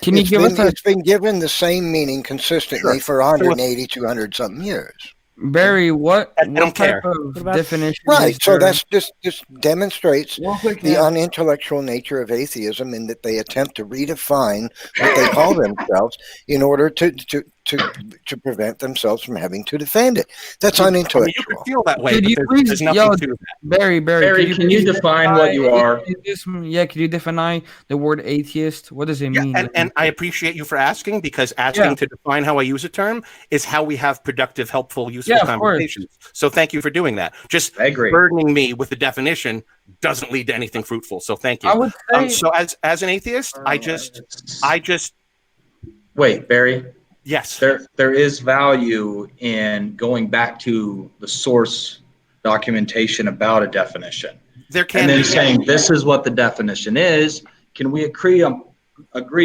Speaker 1: Can you give us
Speaker 3: It's been given the same meaning consistently for 180, 200 something years.
Speaker 1: Barry, what
Speaker 6: don't
Speaker 1: type
Speaker 6: care.
Speaker 1: of definition
Speaker 3: Right.
Speaker 1: is
Speaker 3: So
Speaker 1: there?
Speaker 3: that's just demonstrates
Speaker 1: Real quick,
Speaker 3: the
Speaker 1: yeah.
Speaker 3: unintellectual nature of atheism in that they attempt to redefine what they call themselves in order to prevent themselves from having to defend it. That's
Speaker 6: You could
Speaker 3: unintellectual.
Speaker 6: feel that way,
Speaker 1: Could
Speaker 6: but
Speaker 1: you
Speaker 6: there's
Speaker 1: please,
Speaker 6: nothing to that.
Speaker 1: Barry,
Speaker 2: Barry, can you
Speaker 1: please
Speaker 2: define what you are?
Speaker 1: atheism? Yeah, could you define the word atheist? What does it
Speaker 6: Yeah,
Speaker 1: mean?
Speaker 6: and I appreciate you for asking, because asking to define how I use a term is how we have productive, helpful, useful
Speaker 1: of course.
Speaker 6: conversations. So thank you for doing that. Just
Speaker 2: I agree.
Speaker 6: burdening me with the definition doesn't lead to anything fruitful. So thank you.
Speaker 1: I would say,
Speaker 6: So as an atheist, I just
Speaker 2: Wait, Barry.
Speaker 6: yes.
Speaker 2: There is value in going back to the source documentation about a definition.
Speaker 6: There can
Speaker 2: And then
Speaker 6: be
Speaker 2: saying this is what the definition is. Can we agree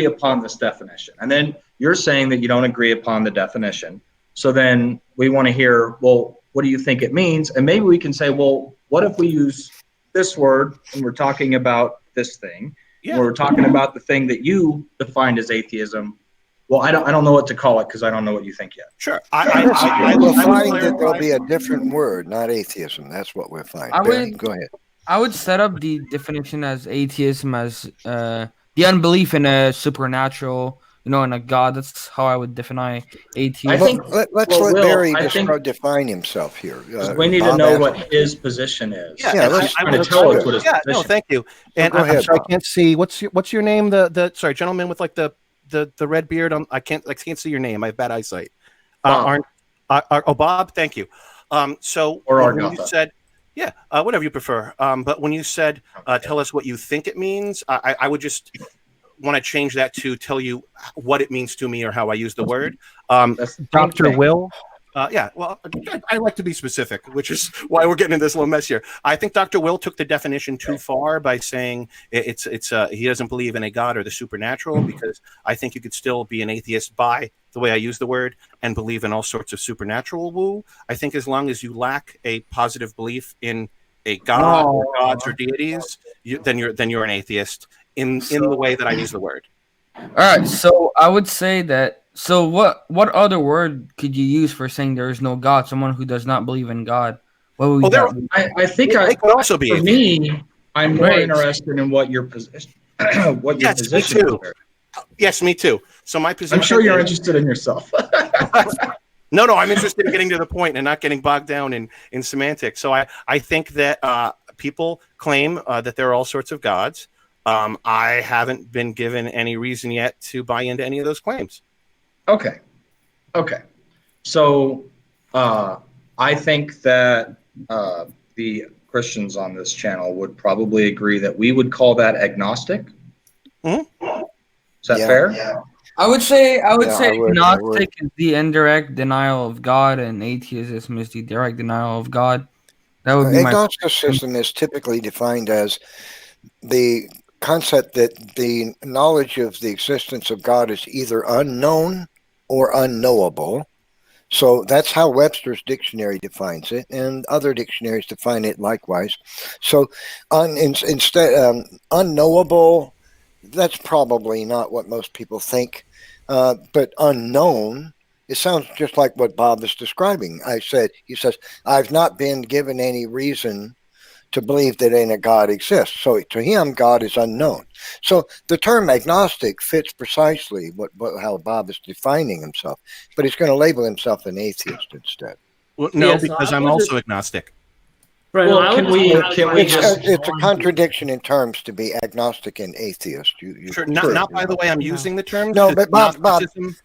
Speaker 2: upon this definition? And then you're saying that you don't agree upon the definition. So then we want to hear, well, what do you think it means? And maybe we can say, well, what if we use this word and we're talking about this thing?
Speaker 6: Yeah.
Speaker 2: And we're talking about the thing that you defined as atheism. Well, I don't know what to call it because I don't know what you think yet.
Speaker 6: Sure.
Speaker 3: We'll find that there'll be a different word, not atheism. That's what we'll find. Barry, go ahead.
Speaker 1: I would set up the definition as atheism as the unbelief in a supernatural, in a God. That's how I would define atheism.
Speaker 2: I think
Speaker 3: let's let Barry define himself here.
Speaker 2: We need to know what his position is.
Speaker 3: Yeah,
Speaker 2: let's try to tell us what his position.
Speaker 6: No, thank you. And
Speaker 3: go ahead,
Speaker 6: I'm sorry,
Speaker 3: Bob.
Speaker 6: I can't see. What's your name? The sorry, gentleman with like the red beard. I can't see your name. I have bad eyesight.
Speaker 2: Bob.
Speaker 6: Bob. Thank you. So
Speaker 2: Or
Speaker 6: when you said, whatever you prefer. But when you said, tell us what you think it means, I would just want to change that to tell you what it means to me or how I use the word. Dr. Will. Well, I like to be specific, which is why we're getting in this little mess here. I think Dr. Will took the definition too far by saying it's he doesn't believe in a God or the supernatural, because I think you could still be an atheist by the way I use the word and believe in all sorts of supernatural woo. I think as long as you lack a positive belief in a God or gods or deities, then you're an atheist in the way that I use the word.
Speaker 1: All right, so I would say that. So what other word could you use for saying there is no God? Someone who does not believe in God. What would that be?
Speaker 2: I think
Speaker 6: they could also be.
Speaker 2: For me, I'm more interested in what your position.
Speaker 6: Yes, me too. Yes, me too. So my position.
Speaker 2: I'm sure you're interested in yourself.
Speaker 6: No, I'm interested in getting to the point and not getting bogged down in semantics. So I think that people claim that there are all sorts of gods. I haven't been given any reason yet to buy into any of those claims.
Speaker 2: Okay. So I think that the Christians on this channel would probably agree that we would call that agnostic.
Speaker 6: Mhm.
Speaker 2: Is that
Speaker 3: Yeah.
Speaker 2: fair?
Speaker 3: Yeah.
Speaker 1: I would say
Speaker 3: I would.
Speaker 1: agnostic is the indirect denial of God, and atheism is the direct denial of God. That would be my.
Speaker 3: Agnosticism is typically defined as the concept that the knowledge of the existence of God is either unknown or unknowable. So that's how Webster's dictionary defines it, and other dictionaries define it likewise. So instead, unknowable, that's probably not what most people think, but unknown, it sounds just like what Bob is describing. He says, I've not been given any reason to believe that any God exists. So to him, God is unknown. So the term agnostic fits precisely how Bob is defining himself, but he's going to label himself an atheist instead.
Speaker 6: Well, no,
Speaker 7: Yeah, so
Speaker 6: because
Speaker 7: I
Speaker 6: I'm
Speaker 7: was
Speaker 6: also
Speaker 7: just-
Speaker 6: agnostic.
Speaker 7: Right.
Speaker 2: Well,
Speaker 7: no, I would
Speaker 2: can we just-
Speaker 3: It's a contradiction in terms to be agnostic and atheist.
Speaker 6: Sure, not by the way I'm using the terms.
Speaker 3: No, but Bob,
Speaker 6: Gnosticism-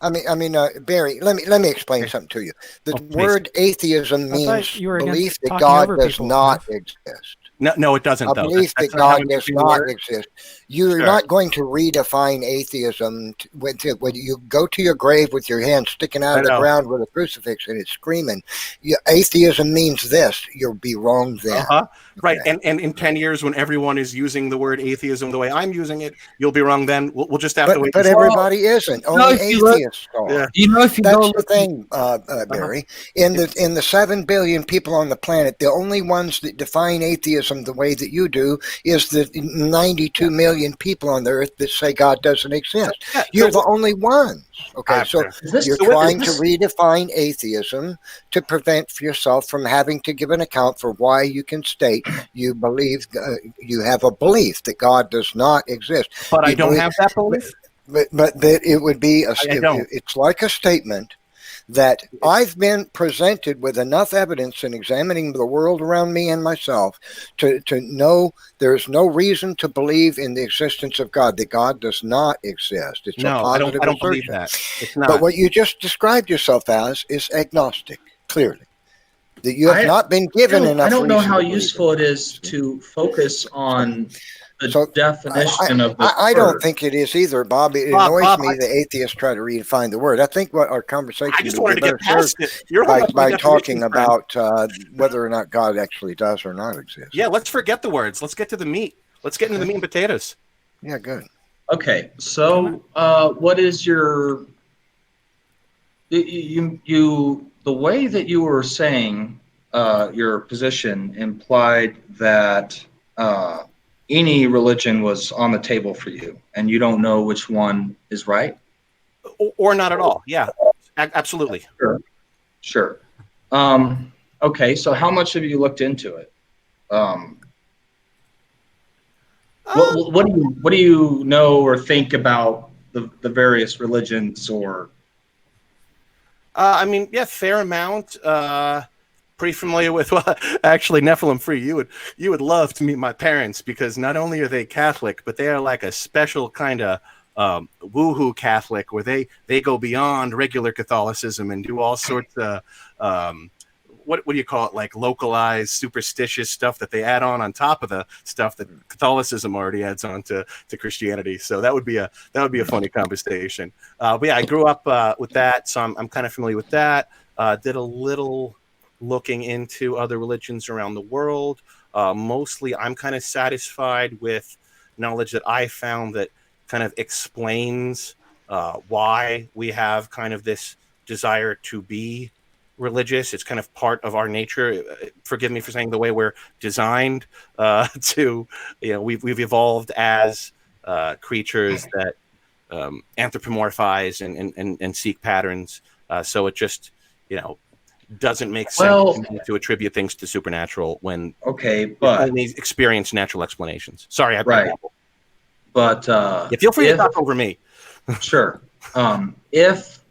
Speaker 3: Barry, let me explain something to you. The
Speaker 6: Oh, please.
Speaker 3: word atheism
Speaker 4: I thought
Speaker 3: means
Speaker 4: you were against
Speaker 3: belief that
Speaker 4: talking
Speaker 3: God
Speaker 4: over
Speaker 3: does
Speaker 4: people.
Speaker 3: not exist.
Speaker 6: No, it doesn't.
Speaker 3: A
Speaker 6: Though.
Speaker 3: belief
Speaker 6: That's
Speaker 3: that
Speaker 6: not how
Speaker 3: God
Speaker 6: I'm
Speaker 3: does
Speaker 6: using the
Speaker 3: not
Speaker 6: word.
Speaker 3: exist. You're
Speaker 6: Sure.
Speaker 3: not going to redefine atheism when you go to your grave with your hand sticking out
Speaker 6: I
Speaker 3: of the
Speaker 6: know.
Speaker 3: ground with a crucifix and it's screaming. Atheism means this. You'll be wrong then.
Speaker 6: Uh-huh. Right.
Speaker 3: Okay.
Speaker 6: And in 10 years, when everyone is using the word atheism the way I'm using it, you'll be wrong then. We'll just have to wait.
Speaker 3: But
Speaker 6: and see.
Speaker 3: everybody isn't. Only
Speaker 1: if you look-
Speaker 3: atheists are.
Speaker 6: Yeah.
Speaker 1: You know, if you
Speaker 3: That's
Speaker 1: go
Speaker 3: the
Speaker 1: look,
Speaker 3: thing, Barry. In the 7 billion people on the planet, the only ones that define atheism the way that you do is the 92 million people on the earth that say God doesn't exist.
Speaker 6: Yeah,
Speaker 3: You're
Speaker 6: so-
Speaker 3: the only ones. Okay, so
Speaker 2: Is this-
Speaker 3: you're
Speaker 2: so what-
Speaker 3: trying
Speaker 2: is
Speaker 3: to
Speaker 2: this-
Speaker 3: redefine atheism to prevent yourself from having to give an account for why you can state you believe you have a belief that God does not exist.
Speaker 6: But I
Speaker 3: You
Speaker 6: don't
Speaker 3: believe-
Speaker 6: have that belief.
Speaker 3: But that it would be
Speaker 6: I don't.
Speaker 3: it's like a statement that I've been presented with enough evidence in examining the world around me and myself to know there's no reason to believe in the existence of God, that God does not exist. It's a
Speaker 6: No, I
Speaker 3: positive
Speaker 6: don't believe
Speaker 3: assertion.
Speaker 6: that. It's not.
Speaker 3: But what you just described yourself as is agnostic, clearly. That you have not been given enough
Speaker 2: I don't know
Speaker 3: reason
Speaker 2: how
Speaker 3: to believe
Speaker 2: useful
Speaker 3: in
Speaker 2: it is to focus on the
Speaker 3: So,
Speaker 2: definition of the
Speaker 3: I don't
Speaker 2: word.
Speaker 3: think it is either, Bob. It
Speaker 6: Bob,
Speaker 3: annoys me
Speaker 6: I-
Speaker 3: that atheists try to redefine the word. I think what our conversation
Speaker 6: I just
Speaker 3: would
Speaker 6: wanted
Speaker 3: be
Speaker 6: to get
Speaker 3: better
Speaker 6: past
Speaker 3: served
Speaker 6: it. You're hung up on
Speaker 3: by
Speaker 6: definitions,
Speaker 3: talking
Speaker 6: friend.
Speaker 3: about whether or not God actually does or not exist.
Speaker 6: Yeah, let's forget the words. Let's get to the meat. Let's get into the meat and potatoes.
Speaker 3: Yeah, good.
Speaker 2: Okay, so what is your you the way that you were saying your position implied that any religion was on the table for you, and you don't know which one is right?
Speaker 6: Or not at all. Yeah, absolutely.
Speaker 2: Sure. Okay, so how much have you looked into it? What do you know or think about the various religions or?
Speaker 6: I mean, yeah, fair amount. Pretty familiar with. Well, actually, Nephilim Free, you would love to meet my parents, because not only are they Catholic, but they are like a special kind of woohoo Catholic, where they go beyond regular Catholicism and do all sorts of what do you call it, like localized superstitious stuff that they add on top of the stuff that Catholicism already adds on to Christianity. So that would be a funny conversation. But yeah, I grew up with that, so I'm kind of familiar with that. Did a little looking into other religions around the world. Mostly I'm kind of satisfied with knowledge that I found that kind of explains why we have kind of this desire to be religious. It's kind of part of our nature. Forgive me for saying the way we're designed to, we've evolved as creatures that anthropomorphize and seek patterns. So it just, doesn't make sense to attribute things to supernatural when
Speaker 2: but
Speaker 6: only experience natural explanations. Sorry,
Speaker 2: right. But
Speaker 6: feel free to talk over me.
Speaker 2: Sure. If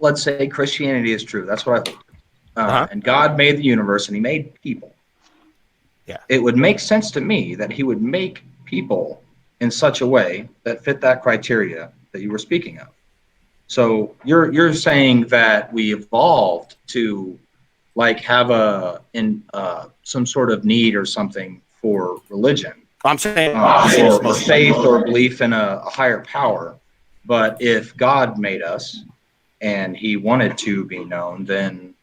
Speaker 2: let's say Christianity is true, that's what I believe, and God made the universe and He made people. it would make sense to me that he would make people in such a way that fit that criteria that you were speaking of. So you're saying that we evolved to like have some sort of need or something for religion,
Speaker 6: I'm saying
Speaker 2: or faith or belief in a higher power. But if God made us and he wanted to be known, then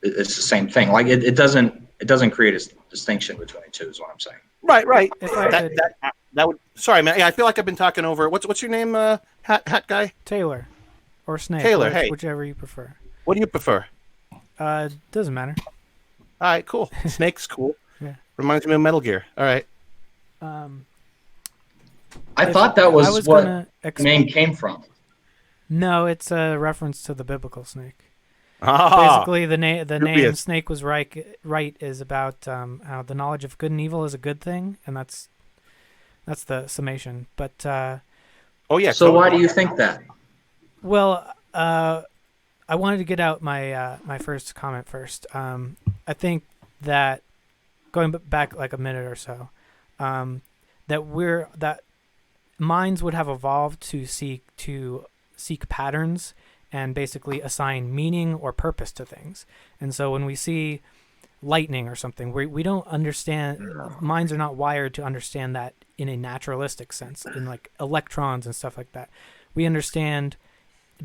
Speaker 2: it's the same thing. Like it doesn't create a distinction between the two is what I'm saying.
Speaker 6: Right.
Speaker 4: If I could,
Speaker 6: That would. Sorry, man. Yeah, I feel like I've been talking over. What's your name, hat guy?
Speaker 4: Taylor or Snake.
Speaker 6: Taylor, hey.
Speaker 4: Whichever you prefer.
Speaker 6: What do you prefer?
Speaker 4: Doesn't matter.
Speaker 6: All right, cool. Snake's cool.
Speaker 4: Yeah.
Speaker 6: Reminds me of Metal Gear. All right.
Speaker 2: I thought that was what
Speaker 4: gonna
Speaker 2: the name came from.
Speaker 4: No, it's a reference to the biblical snake.
Speaker 6: Ah,
Speaker 4: Basically, the name
Speaker 6: dubious.
Speaker 4: "Snake was right" is about how the knowledge of good and evil is a good thing, and that's the summation. But
Speaker 6: oh yeah.
Speaker 2: So why do you think that?
Speaker 4: well, I wanted to get out my my first comment first. I think that going back like a minute or so, that minds would have evolved to seek patterns and basically assign meaning or purpose to things. And so when we see lightning or something, we don't understand, minds are not wired to understand that in a naturalistic sense, in like electrons and stuff like that. We understand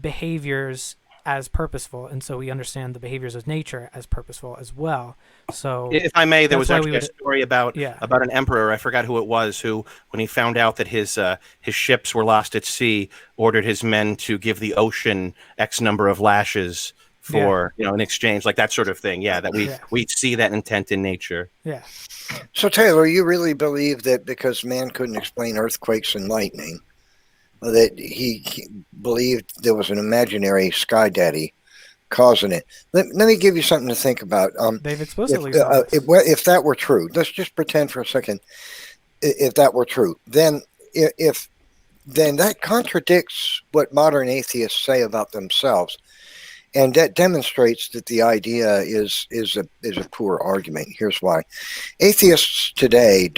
Speaker 4: behaviors as purposeful, and so we understand the behaviors of nature as purposeful as well. So
Speaker 6: if I may, there was
Speaker 4: that's why
Speaker 6: actually a story about an emperor. I forgot who it was who, when he found out that his ships were lost at sea, ordered his men to give the ocean X number of lashes for in exchange, like that sort of thing. Yeah, that we see that intent in nature.
Speaker 4: Yeah.
Speaker 3: So Taylor, you really believe that because man couldn't explain earthquakes and lightning, that he believed there was an imaginary sky daddy causing it? Let me give you something to think about.
Speaker 4: They've explicitly
Speaker 3: if that were true, let's just pretend for a second. If that were true, then then that contradicts what modern atheists say about themselves, and that demonstrates that the idea is a poor argument. Here's why: atheists today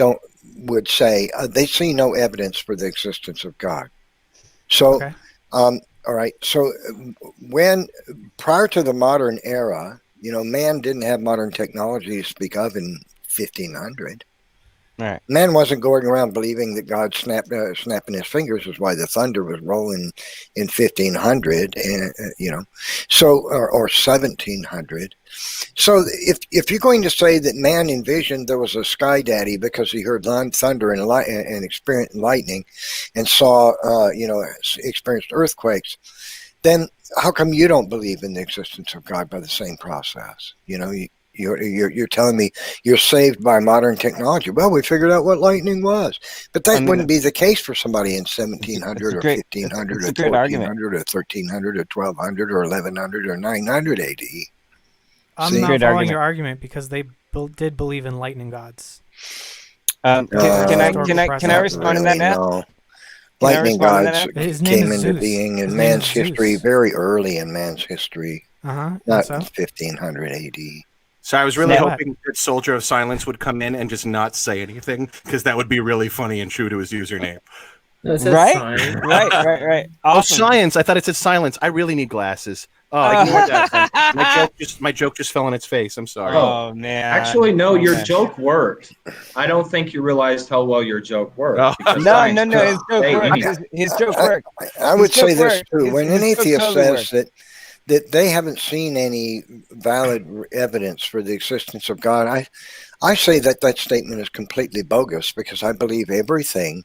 Speaker 3: would say they see no evidence for the existence of God. So, all right. So, when prior to the modern era, man didn't have modern technology to speak of in 1500.
Speaker 6: Right.
Speaker 3: Man wasn't going around believing that God snapping his fingers was why the thunder was rolling in 1500, and so or 1700. So if you're going to say that man envisioned there was a sky daddy because he heard thunder and experienced lightning, and saw experienced earthquakes, then how come you don't believe in the existence of God by the same process? You're telling me you're saved by modern technology. Well, we figured out what lightning was, but that wouldn't be the case for somebody in 1700 or 1500 or 1400 or 1300 or 1200 or 1100 or 900 AD.
Speaker 4: I'm not following your argument because they did believe in lightning gods.
Speaker 7: Can I respond to that now?
Speaker 3: No. Lightning gods came into being in man's history very early in man's history, not 1500 AD.
Speaker 6: So I was really hoping that Soldier of Silence would come in and just not say anything, because that would be really funny and true to his username.
Speaker 7: Right. Awesome.
Speaker 6: Oh, science! I thought it said silence. I really need glasses. Oh, ignore that. My joke just fell on its face. I'm sorry.
Speaker 7: Oh man.
Speaker 2: Actually, no. Your joke worked. I don't think you realized how well your joke worked.
Speaker 7: No. His joke worked.
Speaker 3: I would say this too. When an atheist says that they haven't seen any valid evidence for the existence of God, I say that statement is completely bogus, because I believe everything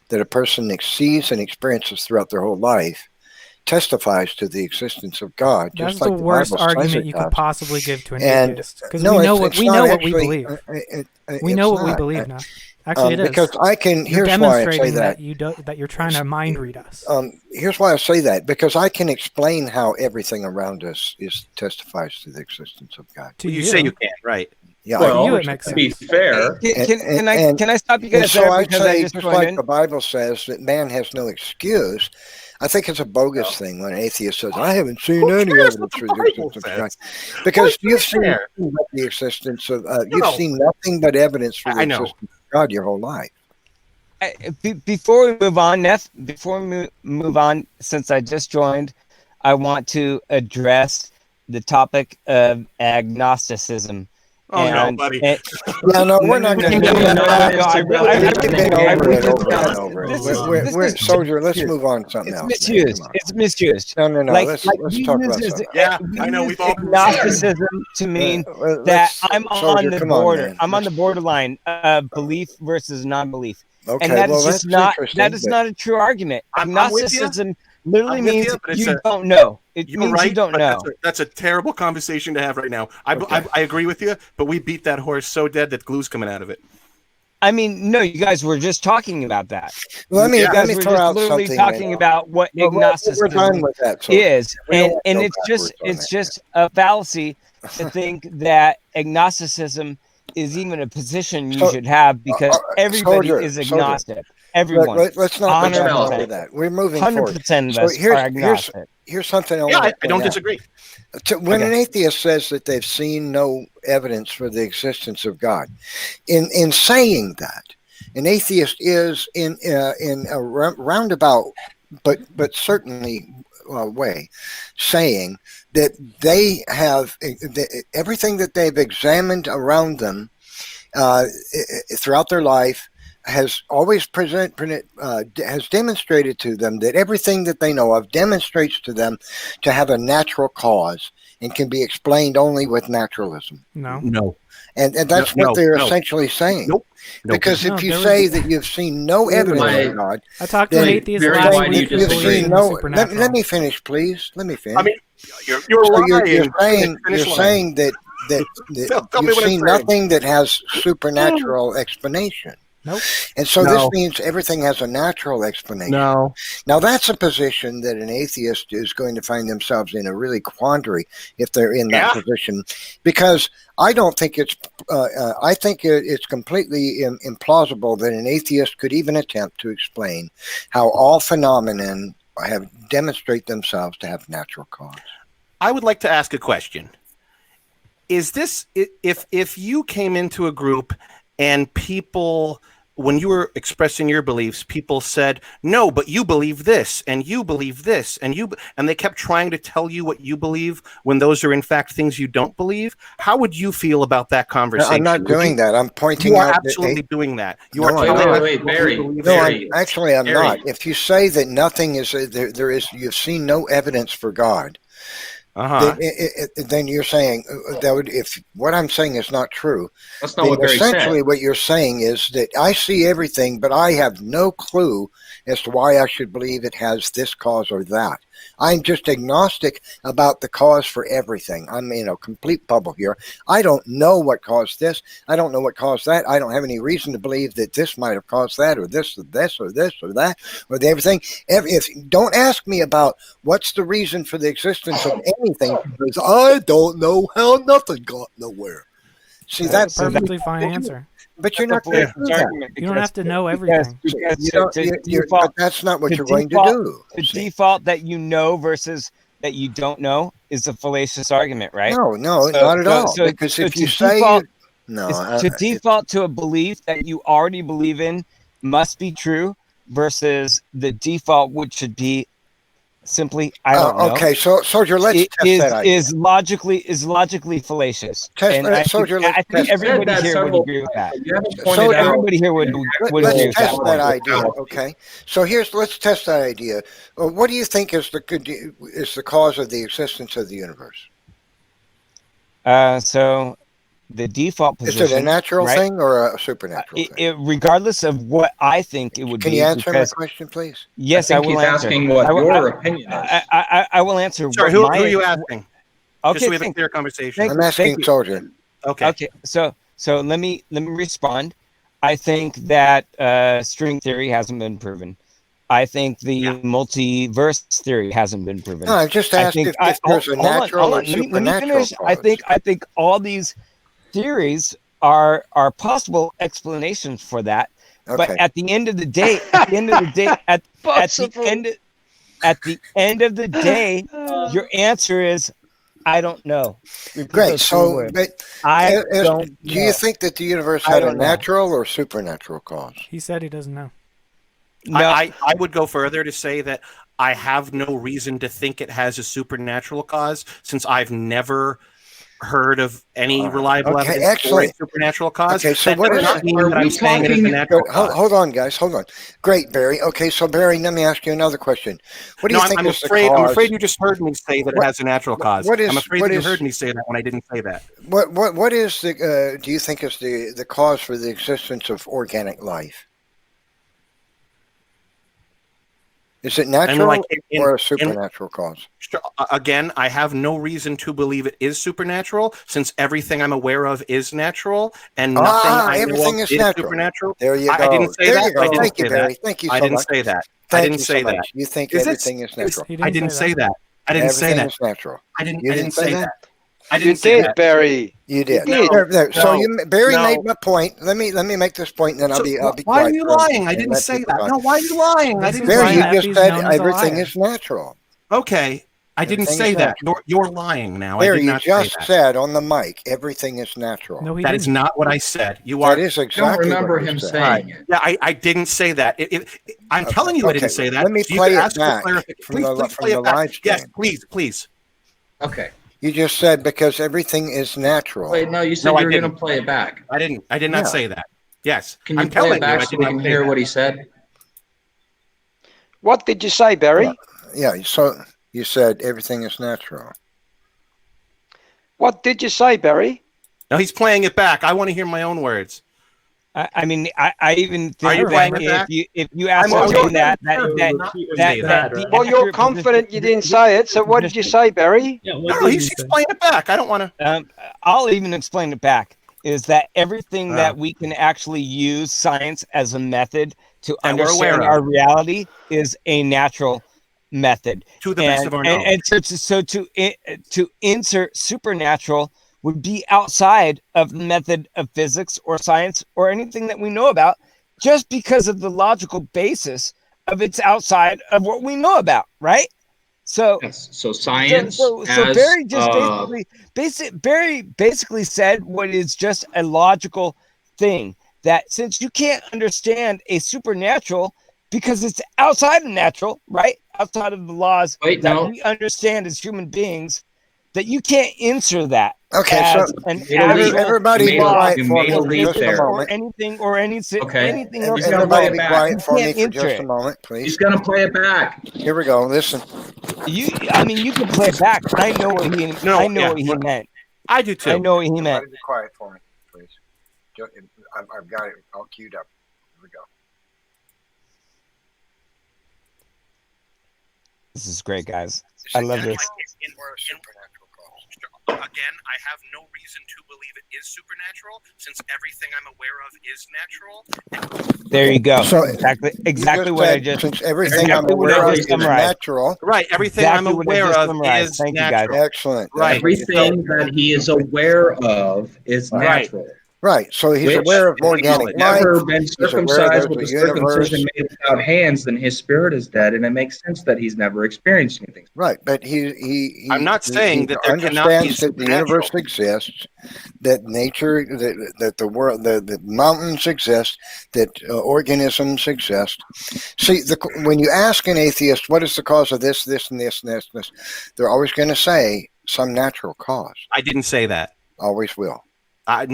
Speaker 3: that a person sees and experiences throughout their whole life testifies to the existence of God.
Speaker 4: That's
Speaker 3: just like
Speaker 4: the worst argument you could possibly give to an atheist, because we know what we believe. We know what we believe now. Actually, it is.
Speaker 3: Because here's why I say that.
Speaker 4: That you're trying to mind read us.
Speaker 3: Here's why I say that, because I can explain how everything around us testifies to the existence of God.
Speaker 6: You say you can, right?
Speaker 3: Yeah.
Speaker 5: Well,
Speaker 4: For you, it makes
Speaker 2: to be
Speaker 4: sense.
Speaker 2: fair,
Speaker 5: Can I stop you guys
Speaker 3: so
Speaker 5: there
Speaker 3: I
Speaker 5: because
Speaker 3: say,
Speaker 5: I just
Speaker 3: just
Speaker 5: joined
Speaker 3: like
Speaker 5: in?
Speaker 3: the Bible says that man has no excuse, I think it's a bogus thing when an atheist says, I haven't seen any evidence for the existence of God. Because you've seen nothing but the existence of, you've seen nothing but evidence for the existence of God your whole life.
Speaker 7: Before we move on, before we move on, since I just joined, I want to address the topic of agnosticism.
Speaker 6: Oh, no, buddy.
Speaker 3: No, we're not going to do
Speaker 7: that.
Speaker 3: Soldier, let's move on to something else.
Speaker 7: It's misused.
Speaker 3: No. Let's talk about something.
Speaker 6: Yeah, I know. We've all
Speaker 7: agnosticism to mean that I'm on the border. I'm on the borderline of belief versus non-belief.
Speaker 3: Okay,
Speaker 7: and that is
Speaker 3: that's
Speaker 7: just not
Speaker 3: interesting,
Speaker 7: not a true argument. Agnosticism literally means you don't know. It means
Speaker 6: right,
Speaker 7: you don't know.
Speaker 6: That's a terrible conversation to have right now. I agree with you, but we beat that horse so dead that glue's coming out of it.
Speaker 7: I mean, no, you guys were just talking about that.
Speaker 3: Let me
Speaker 7: throw out something. Talking about what agnosticism is, and it's just a fallacy to think that agnosticism is even a position you should have, because everybody is agnostic. Everyone.
Speaker 3: Let's not go that. We're moving
Speaker 7: 100% of us are agnostic.
Speaker 3: Here's something
Speaker 6: I don't disagree.
Speaker 3: When an atheist says that they've seen no evidence for the existence of God, in saying that, an atheist is in a roundabout but certainly way saying that they have everything that they've examined around them throughout their life has always has demonstrated to them that everything that they know of demonstrates to them to have a natural cause and can be explained only with naturalism.
Speaker 4: No.
Speaker 3: And that's what they're essentially saying.
Speaker 6: Nope.
Speaker 3: Because if you say that you've seen no evidence of God,
Speaker 4: I talked to an atheist last week who believes in the supernatural.
Speaker 3: Let me finish, please. Let me finish.
Speaker 6: I mean, you're
Speaker 3: saying that you've seen nothing that has supernatural explanation.
Speaker 4: Nope.
Speaker 3: And so this means everything has a natural explanation.
Speaker 6: No.
Speaker 3: Now that's a position that an atheist is going to find themselves in a really quandary if they're in that position, because I don't think it's. I think it's completely implausible that an atheist could even attempt to explain how all phenomenon demonstrate themselves to have natural cause.
Speaker 6: I would like to ask a question. Is this if you came into a group and people, when you were expressing your beliefs, people said, no, but you believe this, and you believe this, and they kept trying to tell you what you believe when those are in fact things you don't believe, how would you feel about that conversation?
Speaker 3: I'm not doing that. I'm pointing out.
Speaker 6: You are absolutely doing that. You are
Speaker 2: wait, Barry.
Speaker 3: I'm not. If you say that nothing is, you've seen no evidence for God, then you're saying if what I'm saying is not true,
Speaker 2: that's not what Barry said.
Speaker 3: Essentially what you're saying is that I see everything, but I have no clue as to why I should believe it has this cause or that. I'm just agnostic about the cause for everything. I'm in a complete bubble here. I don't know what caused this. I don't know what caused that. I don't have any reason to believe that this might have caused that, or this, or this, or this, or that, or everything. Don't ask me about what's the reason for the existence of anything, because I don't know how nothing got nowhere. See, that's
Speaker 4: a perfectly fine answer.
Speaker 3: But you're not going to do that.
Speaker 4: You don't have to know everything.
Speaker 3: But that's not what you're going to do.
Speaker 7: The default that you know versus that you don't know is a fallacious argument, right?
Speaker 3: No, not at all. Because if you say
Speaker 7: to default to a belief that you already believe in must be true versus the default, which should be simply I don't know.
Speaker 3: Okay, so Soldier, let's test that idea.
Speaker 7: Is logically fallacious. I think everybody here would agree with that. Everybody here would agree with
Speaker 3: that idea. Okay, so let's test that idea. What do you think is the cause of the existence of the universe?
Speaker 7: So the default position.
Speaker 3: Is it a natural thing or a supernatural thing?
Speaker 7: Regardless of what I think it would be.
Speaker 3: Can you answer my question, please?
Speaker 7: Yes, I will
Speaker 2: he's
Speaker 7: answer.
Speaker 2: Asking what your opinion is.
Speaker 7: I will answer.
Speaker 6: Sorry, who are you asking?
Speaker 7: Okay,
Speaker 6: just so we have a clear conversation.
Speaker 3: I'm asking Soldier.
Speaker 7: Okay. So let me respond. I think that string theory hasn't been proven. I think the multiverse theory hasn't been proven.
Speaker 3: No, I just asked if there's a natural or supernatural cause.
Speaker 7: I think all these theories are possible explanations for that.
Speaker 3: Okay.
Speaker 7: But at the end of the day, at the end of the day, your answer is, I don't know. Repeat
Speaker 3: Great.
Speaker 7: those three
Speaker 3: So,
Speaker 7: words.
Speaker 3: but
Speaker 7: I don't
Speaker 3: do you
Speaker 7: know.
Speaker 3: think that the universe
Speaker 7: I
Speaker 3: had a
Speaker 7: don't know.
Speaker 3: natural or supernatural cause?
Speaker 4: He said he doesn't know.
Speaker 7: No.
Speaker 6: I would go further to say that I have no reason to think it has a supernatural cause, since I've never heard of any reliable
Speaker 3: Okay,
Speaker 6: evidence for a
Speaker 3: excellent.
Speaker 6: supernatural cause.
Speaker 3: Okay, so
Speaker 6: That
Speaker 3: what
Speaker 6: does
Speaker 3: is
Speaker 6: not
Speaker 3: it?
Speaker 6: mean
Speaker 2: Are
Speaker 6: that
Speaker 2: we
Speaker 6: I'm saying it is a
Speaker 2: talking-
Speaker 6: natural cause.
Speaker 3: Hold on, guys. Hold on. Great, Barry. Okay, so Barry, let me ask you another question. What do you think
Speaker 6: I'm
Speaker 3: is
Speaker 6: afraid.
Speaker 3: the cause?
Speaker 6: I'm afraid you just heard me say that it has a natural cause. I'm afraid that you heard me say that when I didn't say that.
Speaker 3: What is the? Do you think is the cause for the existence of organic life? Is it natural or a supernatural cause?
Speaker 6: Again, I have no reason to believe it is supernatural, since everything I'm aware of is natural, and nothing I know
Speaker 3: everything
Speaker 6: of
Speaker 3: is natural.
Speaker 6: supernatural.
Speaker 3: There you go.
Speaker 6: I didn't say
Speaker 3: there
Speaker 6: that.
Speaker 3: You go.
Speaker 6: I didn't
Speaker 3: Thank
Speaker 6: say
Speaker 3: you, Barry.
Speaker 6: that.
Speaker 3: Thank you so
Speaker 6: I didn't
Speaker 3: much.
Speaker 6: say that.
Speaker 3: Thank
Speaker 6: I didn't
Speaker 3: you
Speaker 6: say
Speaker 3: so
Speaker 6: that.
Speaker 3: much. You think
Speaker 6: Is
Speaker 3: everything is natural?
Speaker 6: I didn't say that. I didn't say
Speaker 3: Everything
Speaker 6: that.
Speaker 3: is natural.
Speaker 6: I didn't.
Speaker 3: You
Speaker 6: I didn't say that. I
Speaker 5: You
Speaker 6: didn't say
Speaker 5: did,
Speaker 6: that.
Speaker 5: Barry.
Speaker 3: You did.
Speaker 5: You did.
Speaker 3: There. So Barry
Speaker 6: no.
Speaker 3: made my point. Let me make this point, and then I'll be quiet.
Speaker 6: Why are you lying? I
Speaker 3: and
Speaker 6: didn't
Speaker 3: let
Speaker 6: say
Speaker 3: people
Speaker 6: that.
Speaker 3: talk.
Speaker 6: No, why are you lying? I didn't
Speaker 3: Barry,
Speaker 6: say
Speaker 3: you
Speaker 6: that.
Speaker 3: just said
Speaker 4: known as a
Speaker 3: everything
Speaker 4: liar.
Speaker 3: is natural.
Speaker 6: Okay, I didn't
Speaker 3: Everything
Speaker 6: say
Speaker 3: is
Speaker 6: that.
Speaker 3: natural.
Speaker 6: You're lying now.
Speaker 3: Barry,
Speaker 6: I did
Speaker 3: you
Speaker 6: not
Speaker 3: just
Speaker 6: say that.
Speaker 3: said on the mic, everything is natural.
Speaker 4: No, he
Speaker 6: That
Speaker 4: didn't.
Speaker 6: is not what I said. You are.
Speaker 3: That is
Speaker 2: I
Speaker 3: exactly
Speaker 2: don't remember
Speaker 3: what you
Speaker 2: him
Speaker 3: said.
Speaker 2: saying it.
Speaker 6: Yeah, I didn't say that. I'm telling you, I didn't say that.
Speaker 3: Let me
Speaker 6: So you
Speaker 3: play
Speaker 6: could
Speaker 3: it
Speaker 6: ask for
Speaker 3: back
Speaker 6: clarification.
Speaker 3: from
Speaker 6: Please
Speaker 3: the
Speaker 6: play it back.
Speaker 3: live stream.
Speaker 6: Yes, please.
Speaker 2: Okay.
Speaker 3: You just said because everything is natural.
Speaker 2: Wait, no, you said
Speaker 6: No, I
Speaker 2: you were going to
Speaker 6: didn't.
Speaker 2: play it back.
Speaker 6: I didn't. I did not
Speaker 3: Yeah.
Speaker 6: say that. Yes,
Speaker 2: Can you
Speaker 6: I'm
Speaker 2: play
Speaker 6: telling
Speaker 2: it back
Speaker 6: you, I
Speaker 2: so
Speaker 6: did
Speaker 2: we
Speaker 6: not
Speaker 2: can
Speaker 6: say
Speaker 2: hear
Speaker 6: that.
Speaker 2: what he said?
Speaker 5: What did you say, Barry?
Speaker 3: Yeah. So you said everything is natural.
Speaker 5: What did you say, Barry?
Speaker 6: No, he's playing it back. I want to hear my own words.
Speaker 7: I mean, I even
Speaker 6: Are
Speaker 7: think
Speaker 6: you playing
Speaker 7: that
Speaker 6: it back?
Speaker 7: if you ask
Speaker 6: I'm
Speaker 7: someone
Speaker 6: not
Speaker 7: that the
Speaker 5: Well, you're
Speaker 7: accurate
Speaker 5: confident you
Speaker 7: position-
Speaker 5: didn't say it, so what did you say, Barry?
Speaker 8: Yeah,
Speaker 6: No, he's playing it back. I don't want to.
Speaker 7: I'll even explain it back. Is that everything
Speaker 6: Ah.
Speaker 7: that we can actually use science as a method to
Speaker 6: That we're aware
Speaker 7: understand
Speaker 6: of.
Speaker 7: our reality is a natural method.
Speaker 6: To the best of our knowledge.
Speaker 7: And so to insert supernatural would be outside of the method of physics or science or anything that we know about, just because of the logical basis of it's outside of what we know about, right? So
Speaker 2: Yes. So science
Speaker 7: so
Speaker 2: as
Speaker 7: Barry just Barry basically said what is just a logical thing, that since you can't understand a supernatural because it's outside of natural, right? Outside of the laws that we understand as human beings, that you can't answer that.
Speaker 3: Okay,
Speaker 7: as
Speaker 3: so
Speaker 7: an
Speaker 3: everybody be quiet for me for just a
Speaker 7: or
Speaker 3: moment.
Speaker 7: anything
Speaker 2: Okay.
Speaker 7: anything
Speaker 2: He's
Speaker 7: else.
Speaker 2: gonna play
Speaker 3: Everybody
Speaker 2: it
Speaker 3: be
Speaker 2: back.
Speaker 3: quiet for me
Speaker 7: can't
Speaker 3: for
Speaker 7: enter
Speaker 3: just
Speaker 7: it.
Speaker 3: a moment, please.
Speaker 2: He's going to play it back.
Speaker 3: Here we go. Listen.
Speaker 7: I mean, you can play it back. I know what he what he meant.
Speaker 6: I do too.
Speaker 7: I know what he meant.
Speaker 3: Everybody be quiet for me, please. I've got it all queued up. Here we go.
Speaker 7: This is great, guys. I love this.
Speaker 6: Again, I have no reason to believe it is supernatural, since everything I'm aware of is natural.
Speaker 7: There you go.
Speaker 3: So
Speaker 7: exactly what I just.
Speaker 3: Since everything
Speaker 7: exactly
Speaker 3: I'm
Speaker 7: what I
Speaker 3: aware of
Speaker 7: just
Speaker 3: is
Speaker 7: summarized.
Speaker 3: natural.
Speaker 6: Right. Everything
Speaker 7: Exactly
Speaker 6: I'm
Speaker 7: what I
Speaker 6: aware
Speaker 7: just
Speaker 6: of
Speaker 7: summarized.
Speaker 6: is
Speaker 7: Thank you, guys.
Speaker 6: natural.
Speaker 3: Excellent.
Speaker 6: Right.
Speaker 2: Everything that he is aware of is natural.
Speaker 3: Right. So he's
Speaker 2: Which
Speaker 3: aware of
Speaker 2: if
Speaker 3: organic
Speaker 2: he's
Speaker 3: life.
Speaker 2: never been
Speaker 3: He's aware
Speaker 2: circumcised with
Speaker 3: there's
Speaker 2: the
Speaker 3: a universe.
Speaker 2: circumcision made without hands, then his spirit is dead, and it makes sense that he's never experienced anything.
Speaker 3: Right, but he
Speaker 6: I'm not saying that there cannot be
Speaker 3: understands that the universe exists, that nature, that the world, the mountains exist, that organisms exist. See, when you ask an atheist, what is the cause of this, this, and this, and this, and this, they're always going to say some natural cause.
Speaker 6: I didn't say that.
Speaker 3: Always will.
Speaker 6: I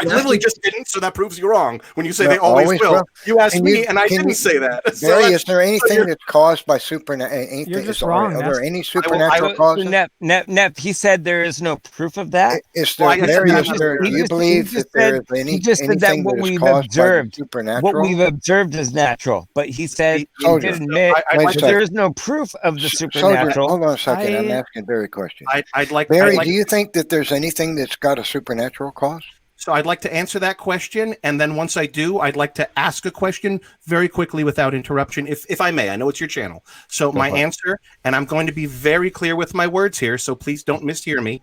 Speaker 6: literally just didn't, so that proves you wrong. When you say
Speaker 3: No,
Speaker 6: they always will.
Speaker 3: will.
Speaker 6: You asked
Speaker 3: Can
Speaker 6: me,
Speaker 3: you-
Speaker 6: and I
Speaker 3: can
Speaker 6: didn't
Speaker 3: you-
Speaker 6: say that.
Speaker 3: Barry, is there anything that's caused by supernatural?
Speaker 4: You're just wrong.
Speaker 3: Are there any supernatural causes?
Speaker 7: Nep, he said there is no proof of that.
Speaker 3: Is there,
Speaker 6: Well, I
Speaker 3: Barry,
Speaker 6: just-
Speaker 3: is there, do you believe that there is
Speaker 7: he just said that
Speaker 3: anything
Speaker 7: what
Speaker 3: that is
Speaker 7: we've
Speaker 3: caused
Speaker 7: observed,
Speaker 3: by the supernatural?
Speaker 7: what we've observed is natural. But he said he
Speaker 3: Soldier,
Speaker 7: did admit
Speaker 6: I'd like
Speaker 7: that
Speaker 3: to-
Speaker 7: there is no proof of the
Speaker 3: Soldier,
Speaker 7: supernatural.
Speaker 3: hold on a second. I'm
Speaker 4: I-
Speaker 3: asking Barry a question.
Speaker 6: I'd like
Speaker 3: Barry,
Speaker 6: I'd like-
Speaker 3: do you think that there's anything that's got a supernatural cause?
Speaker 6: So I'd like to answer that question, and then once I do, I'd like to ask a question very quickly without interruption, if I may. I know it's your channel. So my answer, and I'm going to be very clear with my words here, so please don't mishear me.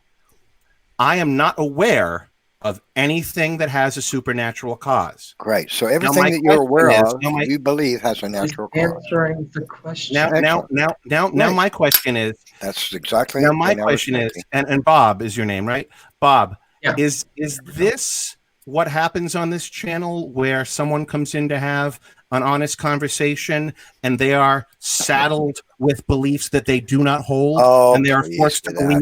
Speaker 6: I am not aware of anything that has a supernatural cause.
Speaker 3: Great. So everything that you're aware of, you believe has a natural cause.
Speaker 2: Answering the question.
Speaker 6: Now, my question is.
Speaker 3: That's exactly.
Speaker 6: Now, my question is, and Bob is your name, right? Bob,
Speaker 2: yeah.
Speaker 6: Is this what happens on this channel, where someone comes in to have an honest conversation and they are saddled with beliefs that they do not hold, and they are forced to believe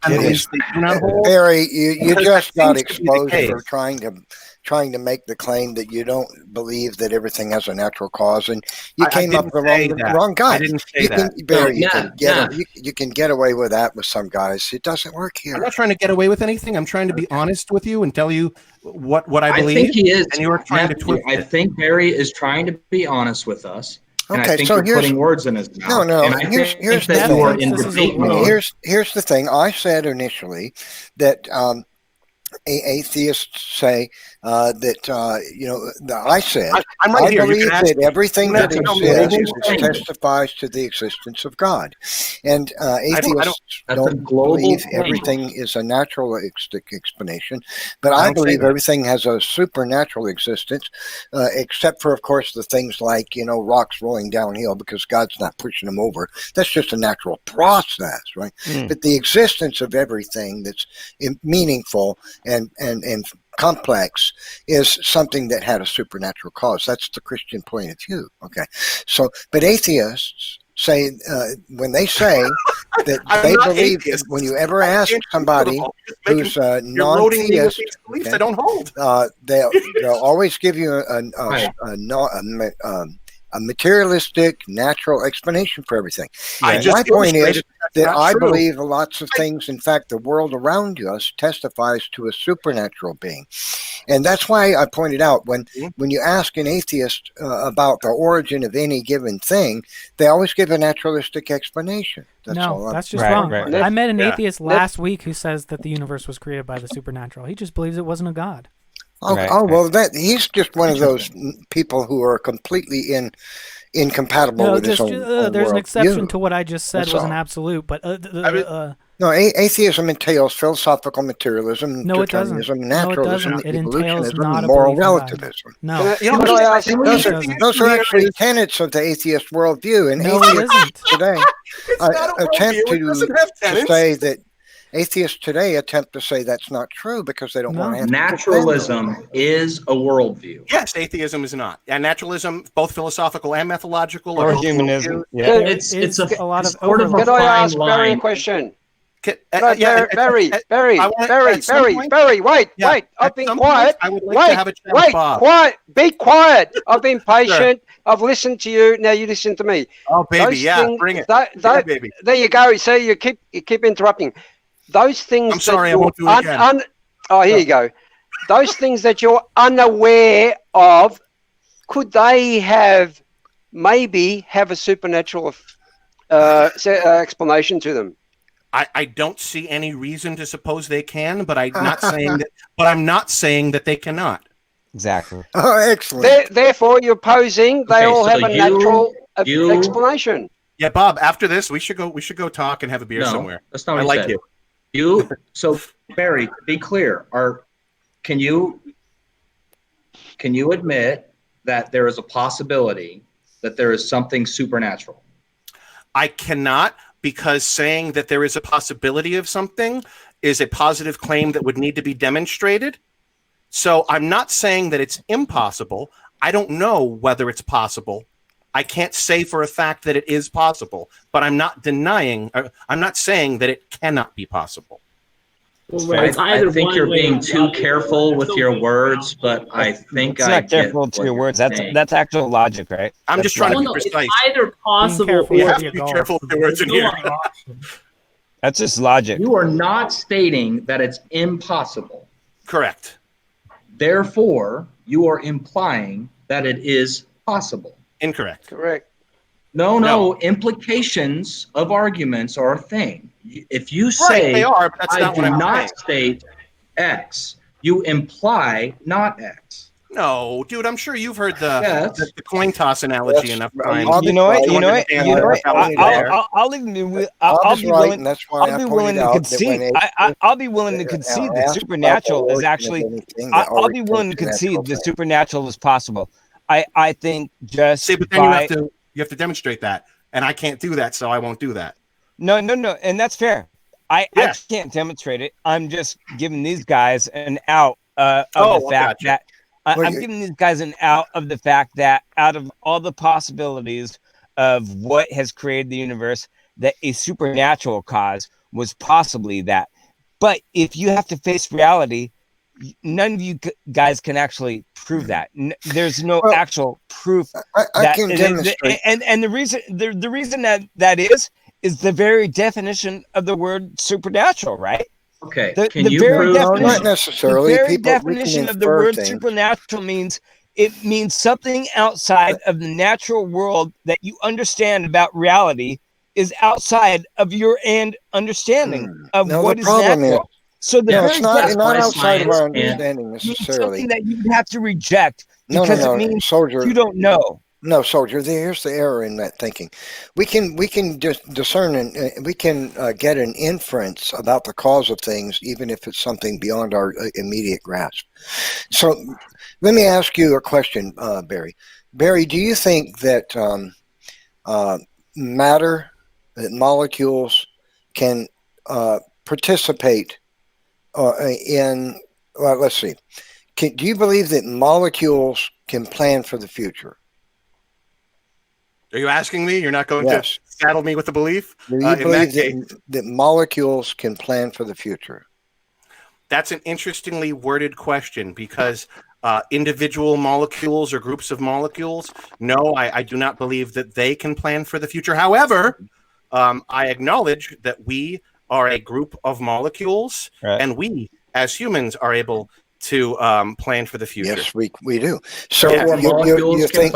Speaker 6: beliefs they do not hold?
Speaker 3: Barry, you just got exposed for trying to make the claim that you don't believe that everything has a natural cause, and you came up with the wrong guy.
Speaker 6: I didn't say that.
Speaker 3: Barry, you can get away with that with some guys. It doesn't work here.
Speaker 6: I'm not trying to get away with anything. I'm trying to be honest with you and tell you what I believe.
Speaker 2: I think he is.
Speaker 6: And you are trying to twist it.
Speaker 2: I think Barry is trying to be honest with us. And
Speaker 3: okay,
Speaker 2: I think
Speaker 3: so
Speaker 2: you're putting words in his mouth.
Speaker 3: No.
Speaker 2: And here's the thing.
Speaker 3: Here's the thing. I said initially that atheists say that I said
Speaker 6: I'm right here.
Speaker 3: believe that everything that exists testifies to the existence of God, and atheists don't believe everything is a natural explanation, but I believe everything has a supernatural existence, except for, of course, the things like rocks rolling downhill because God's not pushing them over. That's just a natural process, right? But the existence of everything that's meaningful and complex is something that had a supernatural cause. That's the Christian point of view. Okay, so but atheists say when they say that they believe, when you ever ask somebody who's non-theist,
Speaker 6: beliefs I don't hold,
Speaker 3: they'll always give you a materialistic, natural explanation for everything. My point is that I believe lots of things. In fact, the world around us testifies to a supernatural being. And that's why I pointed out when you ask an atheist about the origin of any given thing, they always give a naturalistic explanation.
Speaker 4: That's just wrong. Right. I met an atheist last week who says that the universe was created by the supernatural. He just believes it wasn't a god.
Speaker 3: He's just one of those people who are completely incompatible with his own
Speaker 4: there's an exception to what I just said. It was an absolute, but
Speaker 3: atheism entails philosophical materialism, determinism, naturalism, evolutionism, and moral relativism. Those are actually tenets of the atheist worldview, and atheists today attempt to say that. Atheists today attempt to say that's not true because they don't want to have
Speaker 2: naturalism is a worldview.
Speaker 6: Yes, atheism is not. And naturalism, both philosophical and methodological,
Speaker 7: or humanism.
Speaker 2: It's a lot of sort of a
Speaker 5: Can I ask
Speaker 2: fine
Speaker 5: Barry a
Speaker 2: line.
Speaker 5: question?
Speaker 6: Barry,
Speaker 5: wait. I've been quiet.
Speaker 6: I would like to have a chat with Bob.
Speaker 5: Quiet. Be quiet. I've been patient. Sure. I've listened to you. Now you listen to me.
Speaker 6: Oh, baby, bring it.
Speaker 5: Baby. There you go. So you keep interrupting. Those things.
Speaker 6: I'm sorry, I won't do it again.
Speaker 5: Here you go. Those things that you're unaware of, could they maybe have a supernatural explanation to them?
Speaker 6: I don't see any reason to suppose they can, but I'm not saying that. But I'm not saying that they cannot.
Speaker 7: Exactly.
Speaker 3: Oh, excellent.
Speaker 5: Therefore, you're posing they all have a natural explanation.
Speaker 6: Yeah, Bob. After this, we should go talk and have a beer somewhere.
Speaker 2: That's not what I like you. So Barry, to be clear, can you admit that there is a possibility that there is something supernatural?
Speaker 6: I cannot, because saying that there is a possibility of something is a positive claim that would need to be demonstrated. So I'm not saying that it's impossible. I don't know whether it's possible. I can't say for a fact that it is possible, but I'm not saying that it cannot be possible.
Speaker 2: Well, I think you're being too careful with your words, but I think
Speaker 7: it's not careful to your words. That's actual logic, right?
Speaker 6: I'm just trying to be precise.
Speaker 8: It's either possible or
Speaker 6: you have to be careful with your words in here.
Speaker 7: That's just logic.
Speaker 2: You are not stating that it's impossible.
Speaker 6: Correct.
Speaker 2: Therefore, you are implying that it is possible.
Speaker 6: Incorrect.
Speaker 5: Correct.
Speaker 2: No. Implications of arguments are a thing. If you say,
Speaker 6: they are, but that's
Speaker 2: I do not state X, you imply not X.
Speaker 6: No, dude, I'm sure you've heard
Speaker 2: Yeah,
Speaker 6: the coin toss analogy enough times.
Speaker 3: Bob is right.
Speaker 7: I'll even
Speaker 3: Bob is
Speaker 7: be
Speaker 3: right,
Speaker 7: willing.
Speaker 3: and that's why
Speaker 7: I'll
Speaker 3: I
Speaker 7: be
Speaker 3: pointed
Speaker 7: willing to
Speaker 3: out that
Speaker 7: concede.
Speaker 3: when
Speaker 7: I'll be willing to concede that supernatural is actually. I'll be willing to concede the supernatural is possible. I think just
Speaker 6: see, but then you have to demonstrate that, and I can't do that, so I won't do that.
Speaker 7: No, and that's fair. I can't demonstrate it. I'm just giving these guys an out of the fact that I'm giving these guys an out of the fact that out of all the possibilities of what has created the universe, that a supernatural cause was possibly that. But if you have to face reality, none of you guys can actually prove that. There's no actual proof.
Speaker 3: I can demonstrate.
Speaker 7: And the reason that is the very definition of the word supernatural, right?
Speaker 2: Okay.
Speaker 3: Can you prove? No, not necessarily.
Speaker 7: The very definition of the word supernatural means something outside of the natural world that you understand about reality is outside of your understanding of what is natural. So it's
Speaker 3: not outside of our understanding necessarily.
Speaker 7: Something that you have to reject because it means Soldier, you don't know.
Speaker 3: No, Soldier. Here's the error in that thinking. We can discern and we can get an inference about the cause of things, even if it's something beyond our immediate grasp. So, let me ask you a question, Barry. Barry, do you think that matter, that molecules can participate in? Well, let's see. Do you believe that molecules can plan for the future?
Speaker 6: Are you asking me? You're not going to saddle me with the belief?
Speaker 3: Do you believe that molecules can plan for the future?
Speaker 6: That's an interestingly worded question because individual molecules or groups of molecules, no, I do not believe that they can plan for the future. However, I acknowledge that we are a group of molecules, and we, as humans, are able to plan for the future.
Speaker 3: Yes, we do. So you think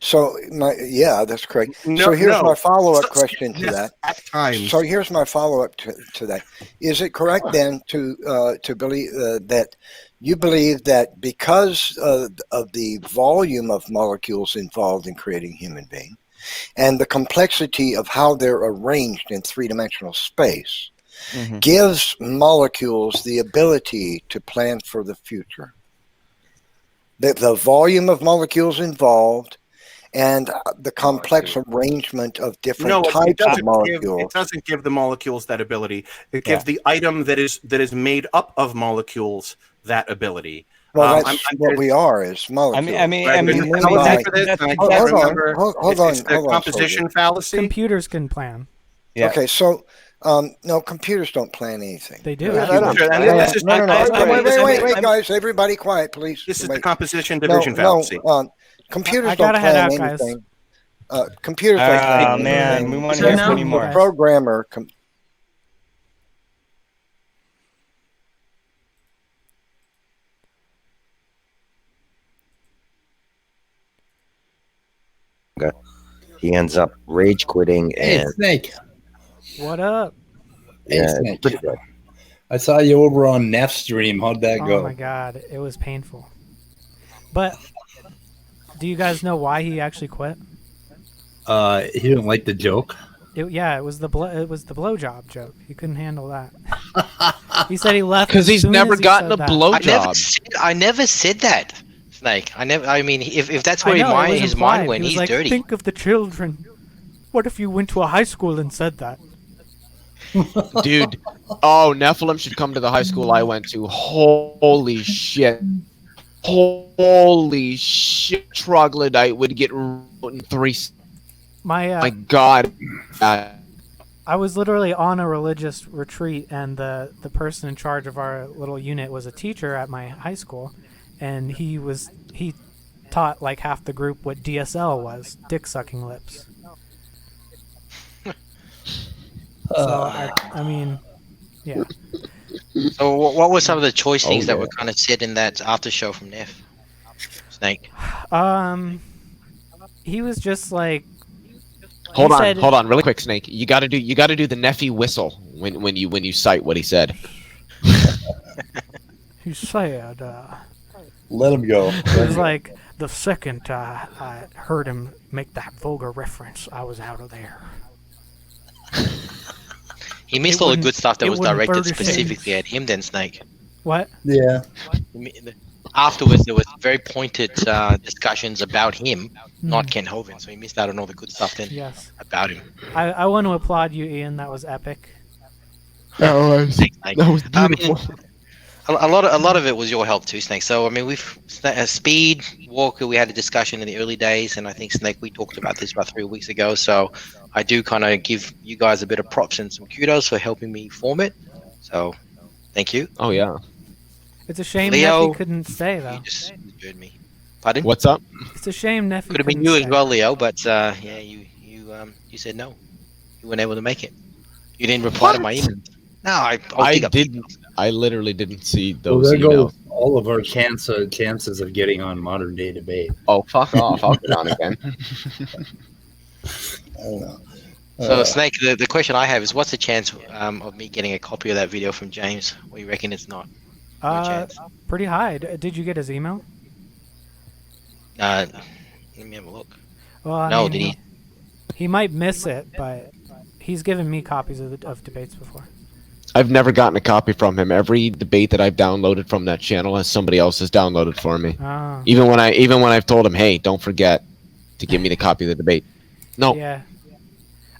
Speaker 3: so? That's correct. So here's my follow-up question to that. So here's my follow-up to that. Is it correct then to believe that you believe that because of the volume of molecules involved in creating human being and the complexity of how they're arranged in three-dimensional space gives molecules the ability to plan for the future? That the volume of molecules involved and the complex arrangement of different types of molecules.
Speaker 6: It doesn't give the molecules that ability. It gives the item that is made up of molecules that ability.
Speaker 3: Well, that's what we are as molecules. Hold on.
Speaker 6: Composition fallacy.
Speaker 4: Computers can plan.
Speaker 3: Yeah. Okay, so no, computers don't plan anything.
Speaker 4: They do.
Speaker 3: No. Wait, guys, everybody quiet, please.
Speaker 6: This is the composition division fallacy.
Speaker 3: Computers don't plan anything. Computers don't plan anything.
Speaker 7: Man, we want to hear any more.
Speaker 3: Programmer.
Speaker 8: He ends up rage quitting and
Speaker 9: Snake.
Speaker 4: What up?
Speaker 8: Yeah,
Speaker 9: Snake.
Speaker 8: pretty good.
Speaker 9: I saw you over on Neph's stream. How'd that go?
Speaker 4: Oh my god, it was painful. But do you guys know why he actually quit?
Speaker 9: He didn't like the joke.
Speaker 4: It was the blowjob joke. He couldn't handle that. He said he left
Speaker 10: because he's never gotten a blowjob.
Speaker 11: I never said that, Snake. I mean, if that's where his mind went, he's
Speaker 4: like,
Speaker 11: dirty.
Speaker 4: Think of the children. What if you went to a high school and said that?
Speaker 10: Dude, Nephilim should come to the high school I went to. Holy shit. Troglodyte would get in 3. My God.
Speaker 4: I was literally on a religious retreat, and the person in charge of our little unit was a teacher at my high school, and he taught like half the group what DSL was, dick sucking lips. So I mean, yeah.
Speaker 11: So what were some of the choice things that were kind of said in that after show from Neph? Snake.
Speaker 4: He was just like.
Speaker 10: Hold on, really quick, Snake. You got to do the Nephi whistle when you cite what he said.
Speaker 4: He said,
Speaker 9: Let him go.
Speaker 4: It was like the second I heard him make that vulgar reference, I was out of there.
Speaker 11: He missed all the good stuff that was directed specifically at him. Then Snake.
Speaker 4: What?
Speaker 9: Yeah.
Speaker 11: Afterwards, there was very pointed discussions about him, not Ken Hovind. So he missed out on all the good stuff then about him.
Speaker 4: I want to applaud you, Ian. That was epic.
Speaker 10: That was beautiful.
Speaker 11: A lot of it was your help too, Snake. So I mean, we've Speed Walker. We had a discussion in the early days, and I think Snake, we talked about this about 3 weeks ago. So I do kind of give you guys a bit of props and some kudos for helping me form it. So thank you.
Speaker 10: Oh yeah.
Speaker 4: It's a shame
Speaker 11: Leo,
Speaker 4: Nephi couldn't stay though.
Speaker 11: You just heard me. Pardon?
Speaker 10: What's up?
Speaker 4: It's a shame Nephi
Speaker 11: could have been you as well, Leo. But yeah, you said no. You weren't able to make it. You didn't reply to my email. No,
Speaker 10: I didn't. I literally didn't see those.
Speaker 9: Well, there
Speaker 10: emails.
Speaker 9: goes all of our chances of getting on modern day debate.
Speaker 10: Oh, fuck off! I'll get on again.
Speaker 9: I don't know.
Speaker 11: So Snake, the question I have is, what's the chance of me getting a copy of that video from James? What do you reckon? It's not. No chance.
Speaker 4: Pretty high. Did you get his email?
Speaker 11: Let me have a look.
Speaker 4: Well,
Speaker 11: no, did he?
Speaker 4: He might miss it, but he's given me copies of debates before.
Speaker 10: I've never gotten a copy from him. Every debate that I've downloaded from that channel has somebody else has downloaded for me.
Speaker 4: Oh.
Speaker 10: Even when I've told him, hey, don't forget to give me the copy of the debate. No.
Speaker 4: Yeah.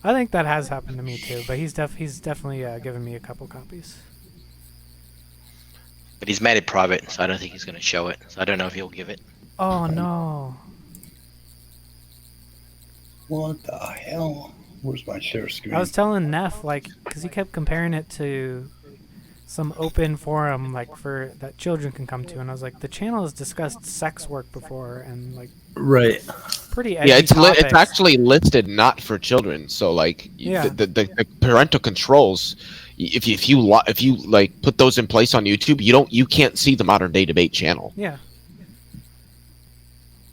Speaker 4: I think that has happened to me too, but he's definitely given me a couple copies.
Speaker 11: But he's made it private, so I don't think he's going to show it. So I don't know if he'll give it.
Speaker 4: Oh no!
Speaker 9: What the hell? Where's my share screen?
Speaker 4: I was telling Neff, like, because he kept comparing it to some open forum, like, for that children can come to, and I was like, the channel has discussed sex work before, and like,
Speaker 9: right,
Speaker 4: pretty edgy
Speaker 10: yeah, it's
Speaker 4: topics.
Speaker 10: actually listed not for children, so like,
Speaker 4: yeah.
Speaker 10: the parental controls. If you like put those in place on YouTube, you can't see the modern day debate channel.
Speaker 4: Yeah.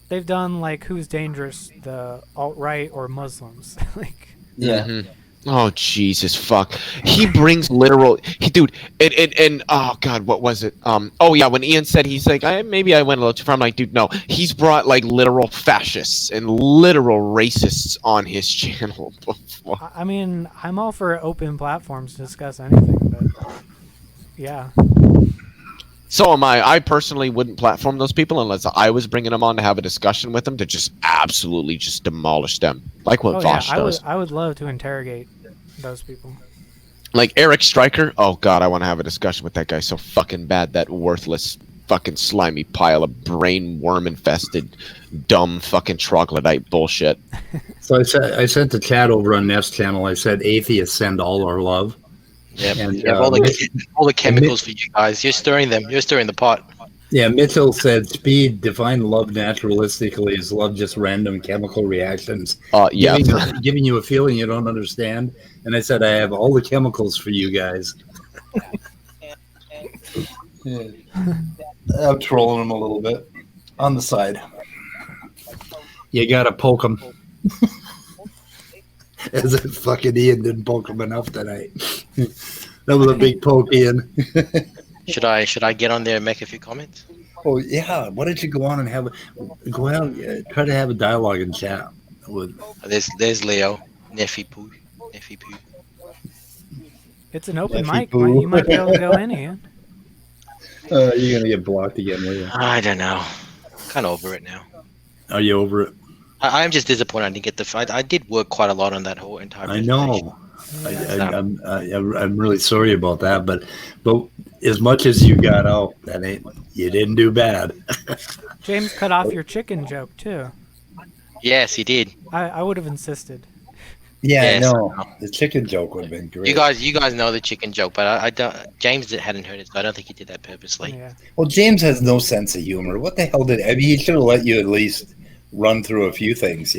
Speaker 4: They've done like Who's Dangerous, the alt-right or Muslims. Like.
Speaker 9: Yeah.
Speaker 10: Mm-hmm. Oh Jesus fuck! He brings literal. Dude, and oh god, what was it? Oh yeah, when Ian said he's like, maybe I went a little too far. I'm like, dude, no, he's brought like literal fascists and literal racists on his channel before.
Speaker 4: I mean, I'm all for open platforms to discuss anything, but yeah.
Speaker 10: So am I. I personally wouldn't platform those people unless I was bringing them on to have a discussion with them to just absolutely just demolish them, like what Vosh does.
Speaker 4: I would love to interrogate those people.
Speaker 10: Like Eric Stryker. Oh god, I want to have a discussion with that guy so fucking bad. That worthless fucking slimy pile of brain worm infested, dumb fucking troglodyte bullshit.
Speaker 9: So I sent the chat over on Neff's channel. I said atheists send all our love.
Speaker 11: Yeah, and all the chemicals for you guys. You're stirring them. You're stirring the pot.
Speaker 9: Yeah, Mitchell said, Speed, define love naturalistically. Is love just random chemical reactions?
Speaker 10: Yeah.
Speaker 9: Giving you a feeling you don't understand. And I said, I have all the chemicals for you guys. Yeah. I'm trolling him a little bit. On the side. You gotta poke him. As if fucking Ian didn't poke him enough tonight. That was a big poke, Ian.
Speaker 11: Should I get on there and make a few comments?
Speaker 9: Oh yeah, why don't you go on and try to have a dialogue and chat with.
Speaker 11: There's Leo, Nephy Poo.
Speaker 4: It's an open mic. You might be able to go in, Ian.
Speaker 9: You're gonna get blocked again, will you?
Speaker 11: I don't know. Kind of over it now.
Speaker 9: Are you over it?
Speaker 11: I'm just disappointed I didn't get the fight. I did work quite a lot on that whole entire presentation.
Speaker 9: I know. I'm really sorry about that, but as much as you got out, you didn't do bad.
Speaker 4: James cut off your chicken joke too.
Speaker 11: Yes, he did.
Speaker 4: I would have insisted.
Speaker 9: Yeah, yes, no, the chicken joke would have been great.
Speaker 11: You guys know the chicken joke, but I don't. James hadn't heard it, so I don't think he did that purposely.
Speaker 4: Yeah.
Speaker 9: Well, James has no sense of humor. What the hell he should have let you at least run through a few things,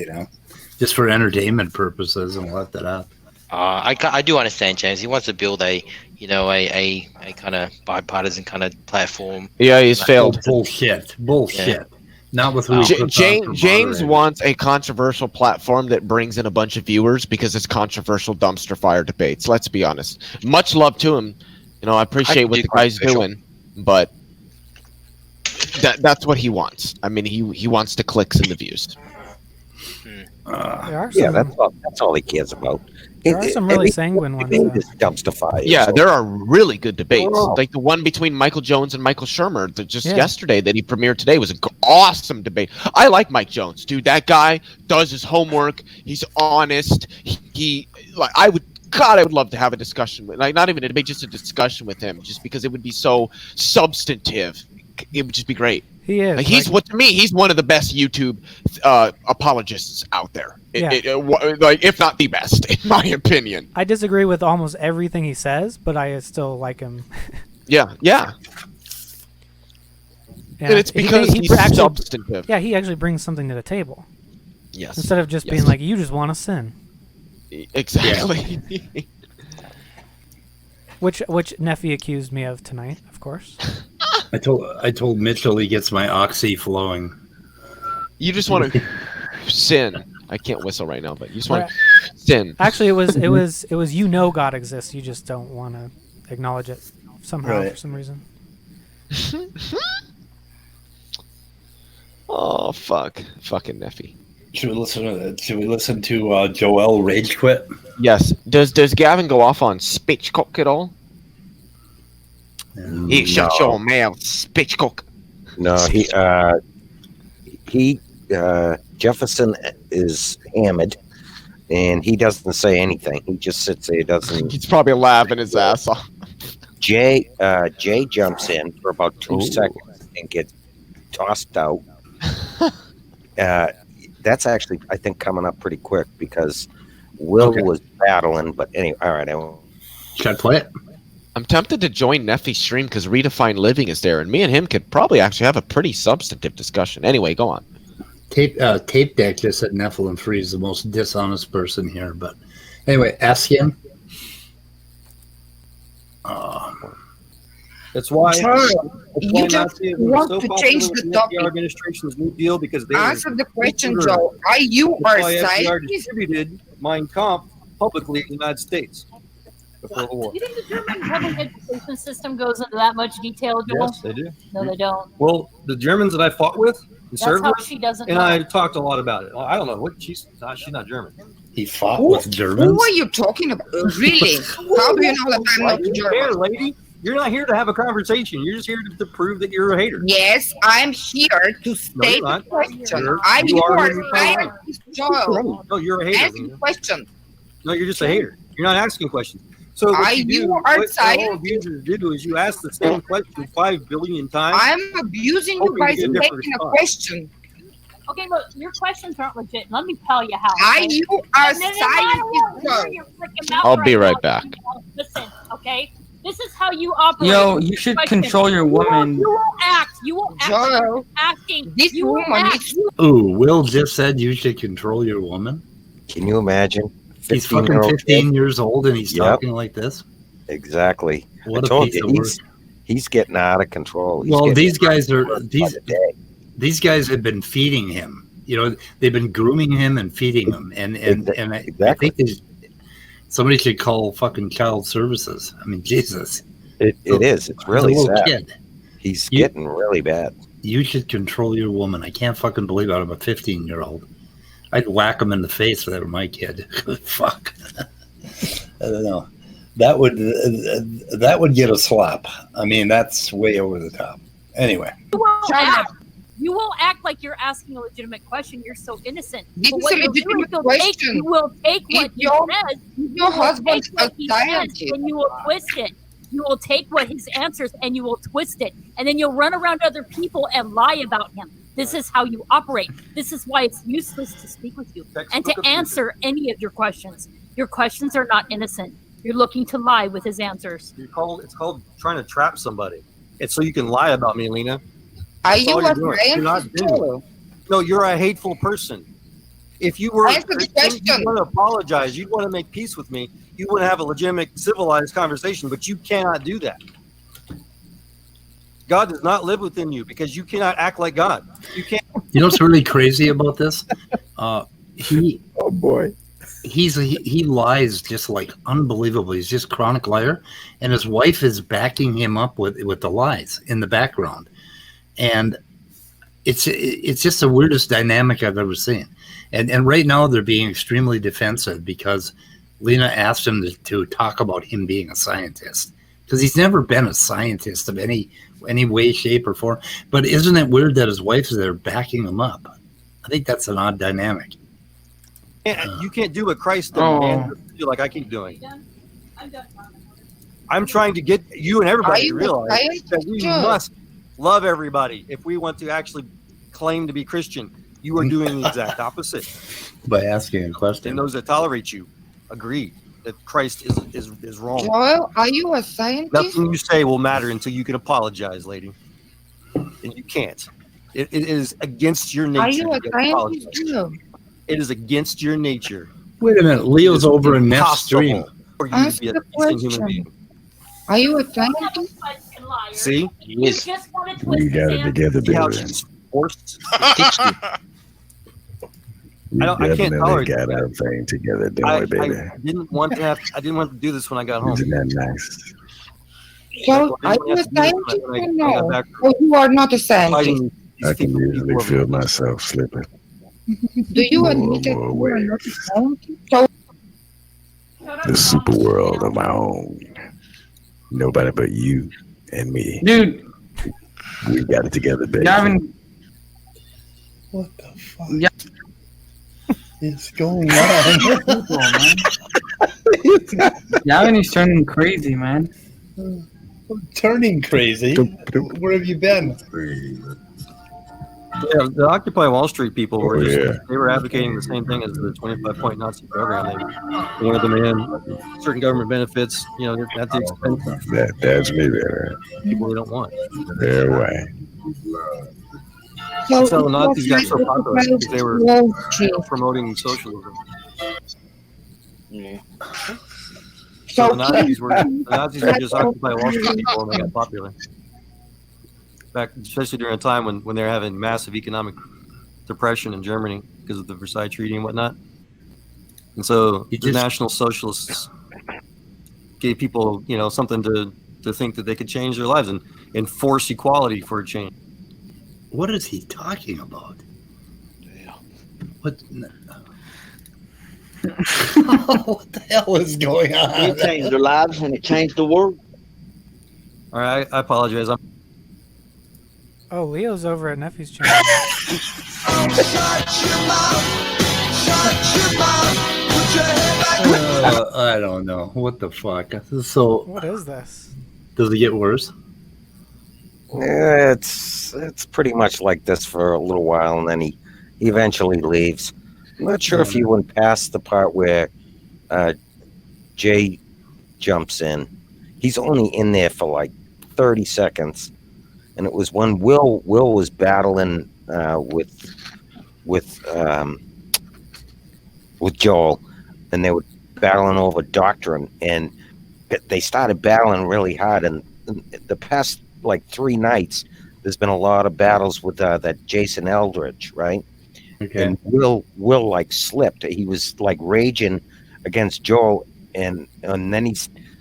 Speaker 9: just for entertainment purposes and let that up.
Speaker 11: I do understand James. He wants to build a kind of bipartisan kind of platform.
Speaker 10: Yeah, he's failed.
Speaker 9: Bullshit.
Speaker 11: Yeah.
Speaker 9: Not with who
Speaker 10: James wants a controversial platform that brings in a bunch of viewers because it's controversial dumpster fire debates. Let's be honest. Much love to him. I appreciate what the guy's doing, but that's what he wants. I mean, he wants the clicks and the views.
Speaker 8: Yeah, that's all he cares about.
Speaker 4: There are some really sanguine ones.
Speaker 10: Yeah, there are really good debates. Like the one between Michael Jones and Michael Shermer yesterday that he premiered today was an awesome debate. I like Mike Jones, dude. That guy does his homework. He's honest. He like I would love to have a discussion with, like, not even a debate, just a discussion with him, just because it would be so substantive. It would just be great.
Speaker 4: He is.
Speaker 10: Like, to me, he's one of the best YouTube apologists out there.
Speaker 4: Yeah.
Speaker 10: Like, if not the best, in my opinion.
Speaker 4: I disagree with almost everything he says, but I still like him.
Speaker 10: Yeah. And it's because he's actually substantive.
Speaker 4: Yeah, he actually brings something to the table.
Speaker 10: Yes.
Speaker 4: Instead of just being like, you just want to sin.
Speaker 10: Exactly.
Speaker 4: Yeah. Which Nephy accused me of tonight, of course.
Speaker 9: I told Mitchell he gets my oxy flowing.
Speaker 10: You just want to sin. I can't whistle right now, but you just want to sin.
Speaker 4: Actually, it was God exists. You just don't want to acknowledge it somehow for some reason.
Speaker 10: Oh fuck, fucking Nephy.
Speaker 9: Should we listen to Joel rage quit?
Speaker 10: Yes. Does Gavin go off on Spitchcock at all? He shut your mouth, Spitchcock.
Speaker 8: No, he Jefferson is hammered, and he doesn't say anything. He just sits there.
Speaker 10: He's probably laughing his ass off.
Speaker 8: Jay jumps in for about 2 seconds and gets tossed out. That's actually, I think, coming up pretty quick because Will was battling. But anyway, all right.
Speaker 9: Should I play it?
Speaker 10: I'm tempted to join Nephy's stream because Redefined Living is there, and me and him could probably actually have a pretty substantive discussion. Anyway, go on.
Speaker 9: Tape Deck just said Nephilim Free is the most dishonest person here. But anyway, ask him.
Speaker 12: That's why
Speaker 13: you just want to change the topic.
Speaker 12: The administration's new deal because they
Speaker 13: answer the question, Joe. Are you our side?
Speaker 12: Distributed Mein Kampf publicly in the United States before the war.
Speaker 14: Do you think the German public education system goes into that much detail, Joel?
Speaker 12: Yes, they do.
Speaker 14: No, they don't.
Speaker 12: Well, the Germans that I fought with,
Speaker 14: That's how she doesn't
Speaker 12: and
Speaker 14: know.
Speaker 12: I talked a lot about it. I don't know what she's not German.
Speaker 9: He fought with Germans.
Speaker 13: Who are you talking about? Really? How do you know that I'm not German?
Speaker 12: Fair, lady. You're not here to have a conversation. You're just here to prove that you're a hater.
Speaker 13: Yes, I'm here to state the question. Are you our scientist, Joel?
Speaker 12: No, you're a hater.
Speaker 13: Ask the question.
Speaker 12: No, you're just a hater. You're not asking questions. So
Speaker 13: Are you our scientist?
Speaker 12: All abusers do is you ask the same question 5 billion times.
Speaker 13: I'm abusing you by making a question.
Speaker 14: Okay, look, your questions aren't legit. Let me tell you how.
Speaker 13: Are you our scientist, Joel?
Speaker 10: I'll be right back.
Speaker 14: Listen, okay? This is how you operate.
Speaker 1: Yo, you should control your woman.
Speaker 14: You will act. You will act.
Speaker 13: Joel,
Speaker 14: asking.
Speaker 13: this
Speaker 14: You will
Speaker 13: woman
Speaker 14: act.
Speaker 13: is.
Speaker 9: Ooh, Will just said you should control your woman.
Speaker 8: Can you imagine?
Speaker 9: He's fucking 15 years old and he's talking like this.
Speaker 8: Exactly.
Speaker 9: What
Speaker 8: I told you, he's getting out of control.
Speaker 9: These guys have been feeding him. You know, they've been grooming him and feeding him, and I think somebody should call fucking child services. I mean, Jesus.
Speaker 8: It is. It's really sad.
Speaker 9: Kid.
Speaker 8: He's getting really bad.
Speaker 9: You should control your woman. I can't fucking believe I'm a 15-year-old. I'd whack him in the face if that were my kid. Fuck. I don't know. That would get a slap. I mean, that's way over the top. Anyway.
Speaker 14: You will act like you're asking a legitimate question. You're so innocent.
Speaker 13: This
Speaker 14: But
Speaker 13: is
Speaker 14: what
Speaker 13: a
Speaker 14: you'll do
Speaker 13: legitimate
Speaker 14: is
Speaker 13: question.
Speaker 14: you will take what he says.
Speaker 13: Your husband's a scientist.
Speaker 14: And you will twist it. You will take what his answers and you will twist it. And then you'll run around other people and lie about him. This is how you operate. This is why it's useless to speak with you and to answer any of your questions. Your questions are not innocent. You're looking to lie with his answers.
Speaker 12: It's called trying to trap somebody. It's so you can lie about me, Lena.
Speaker 13: Are
Speaker 12: That's
Speaker 13: you
Speaker 12: all
Speaker 13: a
Speaker 12: you're doing. You're not
Speaker 13: scientist,
Speaker 12: doing it.
Speaker 13: Joel?
Speaker 12: No, you're a hateful person. If you were,
Speaker 13: Answer the question.
Speaker 12: you'd want to apologize. You'd want to make peace with me. You want to have a legitimate, civilized conversation, but you cannot do that. God does not live within you because you cannot act like God. You can't.
Speaker 9: You know what's really crazy about this? He lies just like unbelievably. He's just a chronic liar, and his wife is backing him up with the lies in the background. and it's just the weirdest dynamic I've ever seen. And right now they're being extremely defensive because Lena asked him to talk about him being a scientist, because he's never been a scientist of any way, shape, or form. But isn't it weird that his wife's there backing him up? I think that's an odd dynamic.
Speaker 12: You can't do what Christ did, man. You like I keep doing. I'm trying to get you and everybody to realize that we must love everybody if we want to actually claim to be Christian. You are doing the exact opposite.
Speaker 9: By asking a question.
Speaker 12: And those that tolerate you agree that Christ is wrong.
Speaker 13: Joel, are you a scientist?
Speaker 12: Nothing you say will matter until you can apologize, lady. And you can't. It is against your nature.
Speaker 13: Are you a
Speaker 12: to
Speaker 13: scientist?
Speaker 12: apologize. It is against your nature.
Speaker 9: Wait a minute. Leo's over in Neph's stream.
Speaker 12: For you
Speaker 13: Ask
Speaker 12: to be a
Speaker 13: the
Speaker 12: decent human
Speaker 13: question.
Speaker 12: being.
Speaker 13: Are you a scientist?
Speaker 12: See?
Speaker 14: You just want to twist
Speaker 15: We got it together,
Speaker 12: See how
Speaker 15: baby.
Speaker 12: she's forced?
Speaker 15: We
Speaker 12: I can't
Speaker 15: definitely
Speaker 12: tolerate
Speaker 15: got
Speaker 12: that.
Speaker 15: our thing together, don't
Speaker 12: I
Speaker 15: we, baby?
Speaker 12: didn't want to do this when I got home.
Speaker 15: Isn't that nice?
Speaker 13: So, are you a scientist or no? Or you are not a scientist?
Speaker 15: I can usually feel myself slipping.
Speaker 13: Do you admit that you are not a scientist? So,
Speaker 15: The super world of my own. Nobody but you and me.
Speaker 1: Dude.
Speaker 15: We got it together, baby.
Speaker 1: Gavin.
Speaker 9: What the fuck?
Speaker 1: Yeah.
Speaker 9: It's going on.
Speaker 1: Gavin is turning crazy, man.
Speaker 9: Turning crazy? Where have you been?
Speaker 12: Yeah, the Occupy Wall Street people were
Speaker 15: yeah.
Speaker 12: they were advocating the same thing as the 25-point Nazi program. They wanted to demand certain government benefits, at the expense of
Speaker 15: That's me there.
Speaker 12: people they don't want.
Speaker 15: Yeah, right.
Speaker 13: so
Speaker 12: So the Nazis got so popular because they were
Speaker 13: Wall Street.
Speaker 12: promoting socialism.
Speaker 13: So,
Speaker 12: the Nazis were just Occupy Wall Street people and they got popular. Back, especially during a time when they were having massive economic depression in Germany because of the Versailles Treaty and whatnot. And so the National Socialists gave people, something to think that they could change their lives and force equality for a change.
Speaker 9: What is he talking about? What? What the hell is going on?
Speaker 16: It changed their lives and it changed the world.
Speaker 12: All right, I apologize.
Speaker 4: Oh, Leo's over at Nephy's channel.
Speaker 9: I don't know. What the fuck? So,
Speaker 4: What is this?
Speaker 9: does it get worse?
Speaker 8: It's pretty much like this for a little while, and then he eventually leaves. I'm not sure if you went past the part where Jay jumps in. He's only in there for like 30 seconds, and it was when Will was battling with Joel, and they were battling over doctrine, and they started battling really hard. And the past like 3 nights, there's been a lot of battles with that Jason Eldridge, right?
Speaker 9: Okay.
Speaker 8: And Will like slipped. He was like raging against Joel, and then he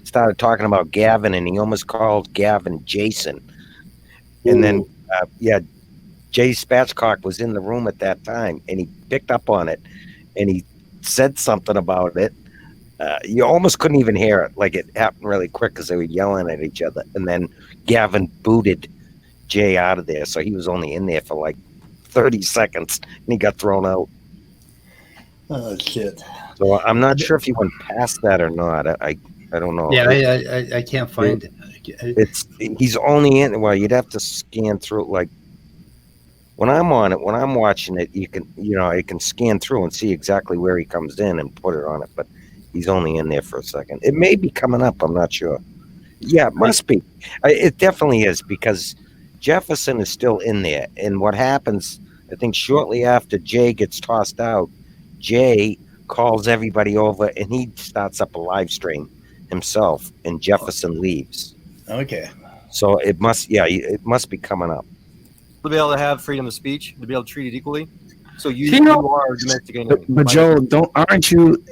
Speaker 8: started talking about Gavin, and he almost called Gavin Jason. And then Jay Spatchcock was in the room at that time, and he picked up on it, and he said something about it. You almost couldn't even hear it. Like, it happened really quick because they were yelling at each other. And then Gavin booted Jay out of there, so he was only in there for like 30 seconds, and he got thrown out.
Speaker 9: Oh shit!
Speaker 8: So I'm not sure if he went past that or not. I don't know.
Speaker 9: Yeah, I can't find it.
Speaker 8: He's only in. Well, you'd have to scan through. Like, when I'm on it, when I'm watching it, you can scan through and see exactly where he comes in and put it on it. But he's only in there for a second. It may be coming up. I'm not sure. Yeah, it must be. It definitely is, because Jefferson is still in there. And what happens, I think, shortly after Jay gets tossed out, Jay calls everybody over and he starts up a live stream himself, and Jefferson leaves.
Speaker 9: Okay.
Speaker 8: So it must be coming up.
Speaker 12: To be able to have freedom of speech, to be able to treat it equally. So you are a domestic enemy.
Speaker 15: But Joel, aren't you?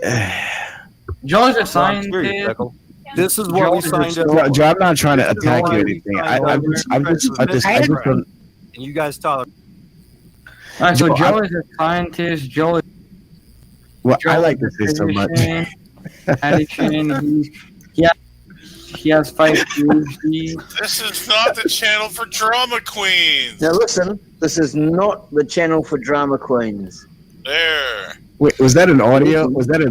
Speaker 1: Joel's a scientist.
Speaker 12: This is what we signed up for.
Speaker 15: Joe, I'm not trying to attack you or anything.
Speaker 12: and you guys tolerate.
Speaker 1: All right, so Joe is a scientist. Joe is.
Speaker 15: Well,
Speaker 1: Joe
Speaker 15: I like this thing so much.
Speaker 1: Addiction. He has 5 PhDs.
Speaker 17: This is not the channel for drama queens.
Speaker 16: Now listen, this is not the channel for drama queens.
Speaker 17: There.
Speaker 15: Wait, was that an audio? Was that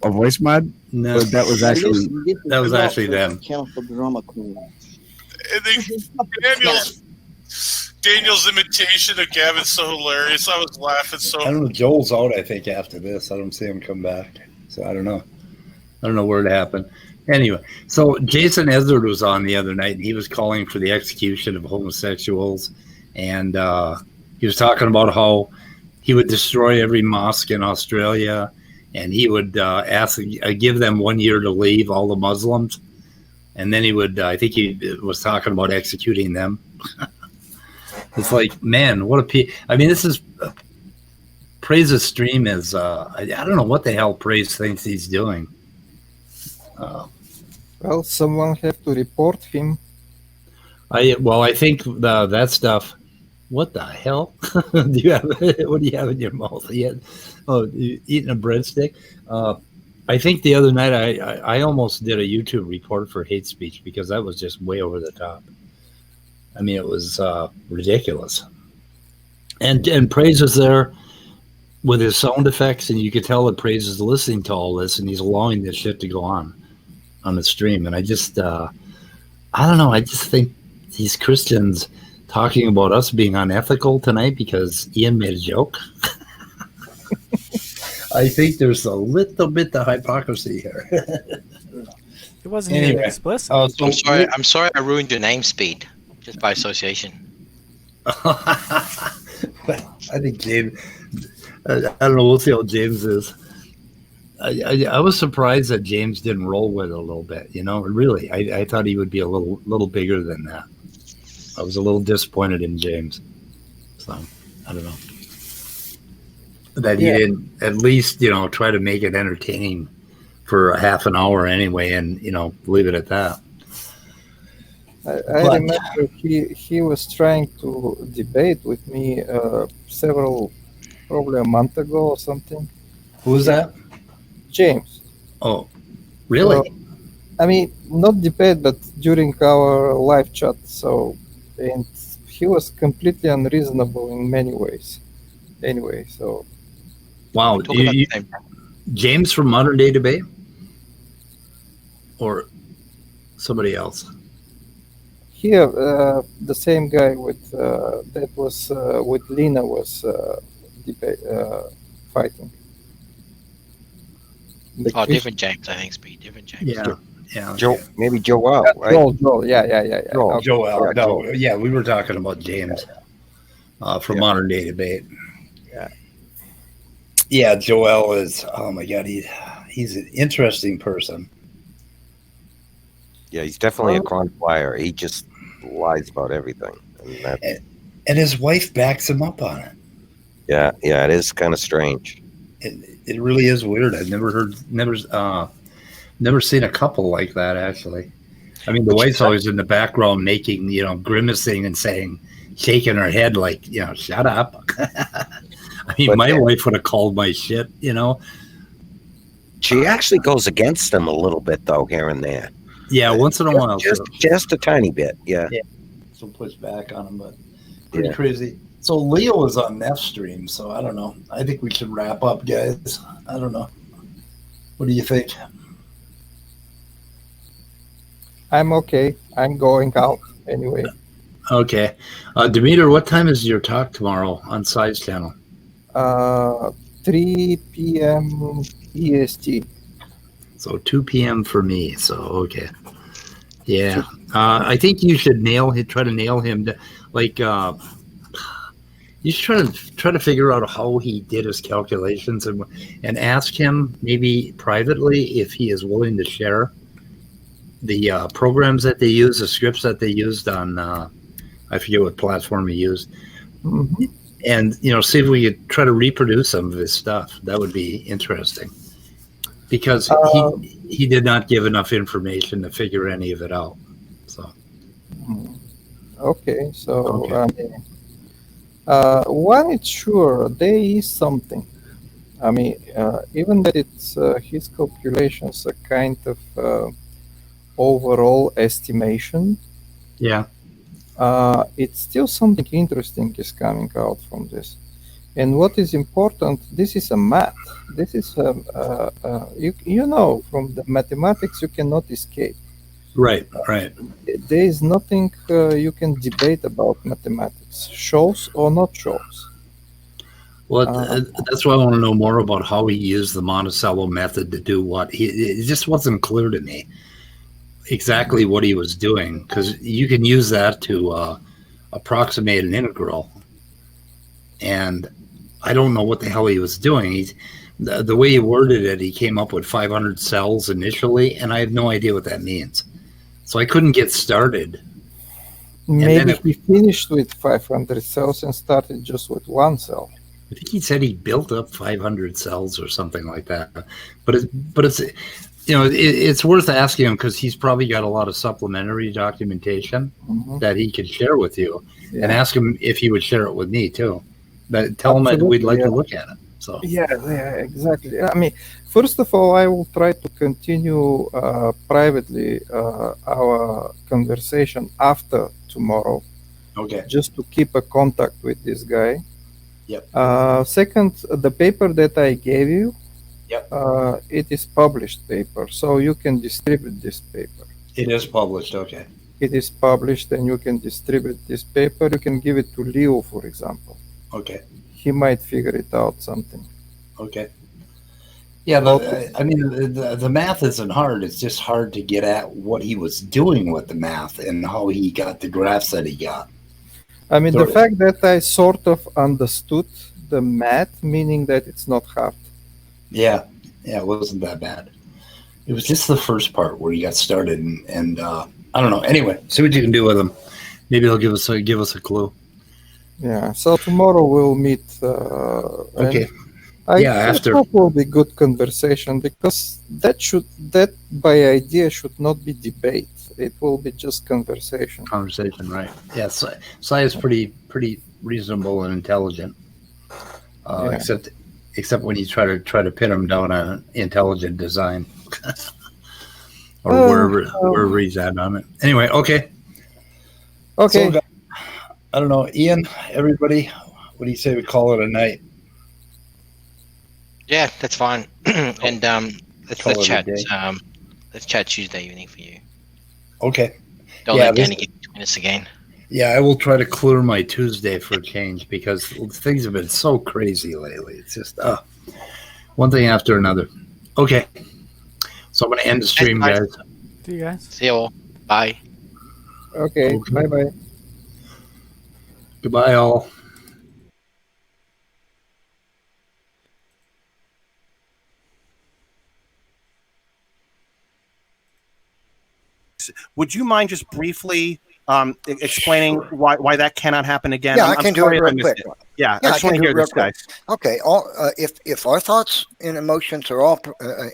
Speaker 15: a voice mod?
Speaker 9: No,
Speaker 15: Or that was actually
Speaker 9: them.
Speaker 16: Channel for drama queens.
Speaker 17: And then Daniel's imitation of Gavin's so hilarious. I was laughing so.
Speaker 9: I don't know. Joel's out, I think, after this. I don't see him come back. So I don't know. I don't know where it happened. Anyway, so Jason Ezard was on the other night, and he was calling for the execution of homosexuals. And he was talking about how he would destroy every mosque in Australia, and he would give them 1 year to leave, all the Muslims. And then he would, I think he was talking about executing them. It's like, man, what a I mean, this is Praise's stream is, I don't know what the hell Praise thinks he's doing.
Speaker 18: Well, someone have to report him.
Speaker 9: I think that stuff. What the hell? What do you have in your mouth? You eating a breadstick? I think the other night I almost did a YouTube report for hate speech because that was just way over the top. I mean, it was ridiculous. And Praise is there with his sound effects, and you could tell that Praise is listening to all this, and he's allowing this shit to go on the stream. And I just, I don't know. I just think these Christians talking about us being unethical tonight because Ian made a joke. I think there's a little bit of hypocrisy here.
Speaker 4: It wasn't even explicit.
Speaker 11: I'm sorry I ruined your name, Speed, just by association.
Speaker 9: I think James, I don't know, we'll see how James is. I was surprised that James didn't roll with it a little bit, you know, really. I thought he would be a little bigger than that. I was a little disappointed in James. So, I don't know. That he didn't at least, you know, try to make it entertaining for a half an hour anyway and, you know, leave it at that.
Speaker 18: I remember he was trying to debate with me probably a month ago or something.
Speaker 9: Who was that?
Speaker 18: James.
Speaker 9: Oh, really?
Speaker 18: I mean, not debate, but during our live chat. And he was completely unreasonable in many ways. Anyway, so.
Speaker 9: Wow. James from Modern Day Debate? Or somebody else?
Speaker 18: Here, the same guy with that was with Lena was fighting.
Speaker 11: Different James, I think. Speed, different James.
Speaker 8: Yeah. Maybe Joel, right?
Speaker 18: Joel, yeah.
Speaker 9: Joel. No, yeah, we were talking about James from Modern Day Debate. Yeah, Joel is. Oh my God, he's an interesting person.
Speaker 8: Yeah, he's definitely a con flyer. He just lies about everything,
Speaker 9: and his wife backs him up on it.
Speaker 8: Yeah, it is kind of strange.
Speaker 9: It really is weird. I've never seen a couple like that, actually. I mean, the wife's always in the background making, you know, grimacing and shaking her head like, you know, shut up. I mean, my wife would have called my shit, you know.
Speaker 8: She actually goes against him a little bit, though, here and there.
Speaker 9: Yeah, once in a while.
Speaker 8: Just a tiny bit, yeah.
Speaker 9: So push back on him, but pretty crazy. So Leo is on Neph's stream, so I don't know. I think we should wrap up, guys. I don't know. What do you think?
Speaker 18: I'm okay. I'm going out anyway.
Speaker 9: Okay. Demeter, what time is your talk tomorrow on Side's channel?
Speaker 18: 3 p.m. EST.
Speaker 9: So 2 p.m. for me. So, okay. Yeah. I think you should try to nail him. You should try to figure out how he did his calculations and ask him maybe privately if he is willing to share the programs that they use, the scripts that they used on, I forget what platform he used.
Speaker 18: Mm-hmm.
Speaker 9: And, you know, see if we could try to reproduce some of his stuff. That would be interesting. Because he did not give enough information to figure any of it out. So.
Speaker 18: Okay. So, One is sure, there is something. I mean, even that it's his calculations a kind of overall estimation.
Speaker 9: Yeah.
Speaker 18: It's still something interesting is coming out from this. And what is important, this is a math. This is, you know, from the mathematics you cannot escape.
Speaker 9: Right, right.
Speaker 18: There is nothing you can debate about mathematics, shows or not shows.
Speaker 9: Well, that's why I want to know more about how he used the Monticello method to do what. It just wasn't clear to me exactly what he was doing, because you can use that to approximate an integral. And I don't know what the hell he was doing. The way he worded it, he came up with 500 cells initially, and I have no idea what that means. So I couldn't get started.
Speaker 18: Maybe he finished with 500 cells and started just with one cell.
Speaker 9: I think he said he built up 500 cells or something like that. But it's you know, it's worth asking him, because he's probably got a lot of supplementary documentation that he could share with you, and ask him if he would share it with me too. But tell him that we'd like to look at it. So
Speaker 18: yeah, exactly. I mean, first of all, I will try to continue privately our conversation after tomorrow.
Speaker 9: Okay.
Speaker 18: Just to keep a contact with this guy.
Speaker 9: Yep.
Speaker 18: Second, the paper that I gave you,
Speaker 9: yep.
Speaker 18: It is published paper, so you can distribute this paper.
Speaker 9: It is published, okay.
Speaker 18: It is published, and you can distribute this paper. You can give it to Leo, for example.
Speaker 9: Okay.
Speaker 18: He might figure it out something.
Speaker 9: Okay. Yeah, I mean, the math isn't hard. It's just hard to get at what he was doing with the math and how he got the graphs that he got.
Speaker 18: I mean, the fact that I sort of understood the math, meaning that it's not hard.
Speaker 9: Yeah, it wasn't that bad. It was just the first part where he got started, and I don't know. Anyway, see what you can do with him. Maybe he'll give us a clue.
Speaker 18: Yeah. So tomorrow we'll meet.
Speaker 9: Okay.
Speaker 18: After hope will be good conversation, because that by idea should not be debate. It will be just conversation.
Speaker 9: Conversation, right? Yeah. Sai is pretty reasonable and intelligent. Except when you try to pin him down on intelligent design, or wherever he's at on it. Anyway, okay.
Speaker 18: Okay.
Speaker 9: So, I don't know, Ian. Everybody, what do you say we call it a night?
Speaker 11: Yeah, that's fine. And let's chat. Let's chat Tuesday evening for you.
Speaker 9: Okay.
Speaker 11: Don't let Danny get between us again.
Speaker 9: Yeah, I will try to clear my Tuesday for a change, because things have been so crazy lately. It's just one thing after another. Okay. So I'm going to end the stream, guys.
Speaker 4: See you guys.
Speaker 11: See you all. Bye.
Speaker 18: Okay. Bye-bye.
Speaker 9: Goodbye, all.
Speaker 6: Would you mind just briefly explaining why that cannot happen again?
Speaker 3: Yeah, I can do it real quick.
Speaker 6: Yeah, I just want to hear this, guys.
Speaker 3: Okay, if our thoughts and emotions are all,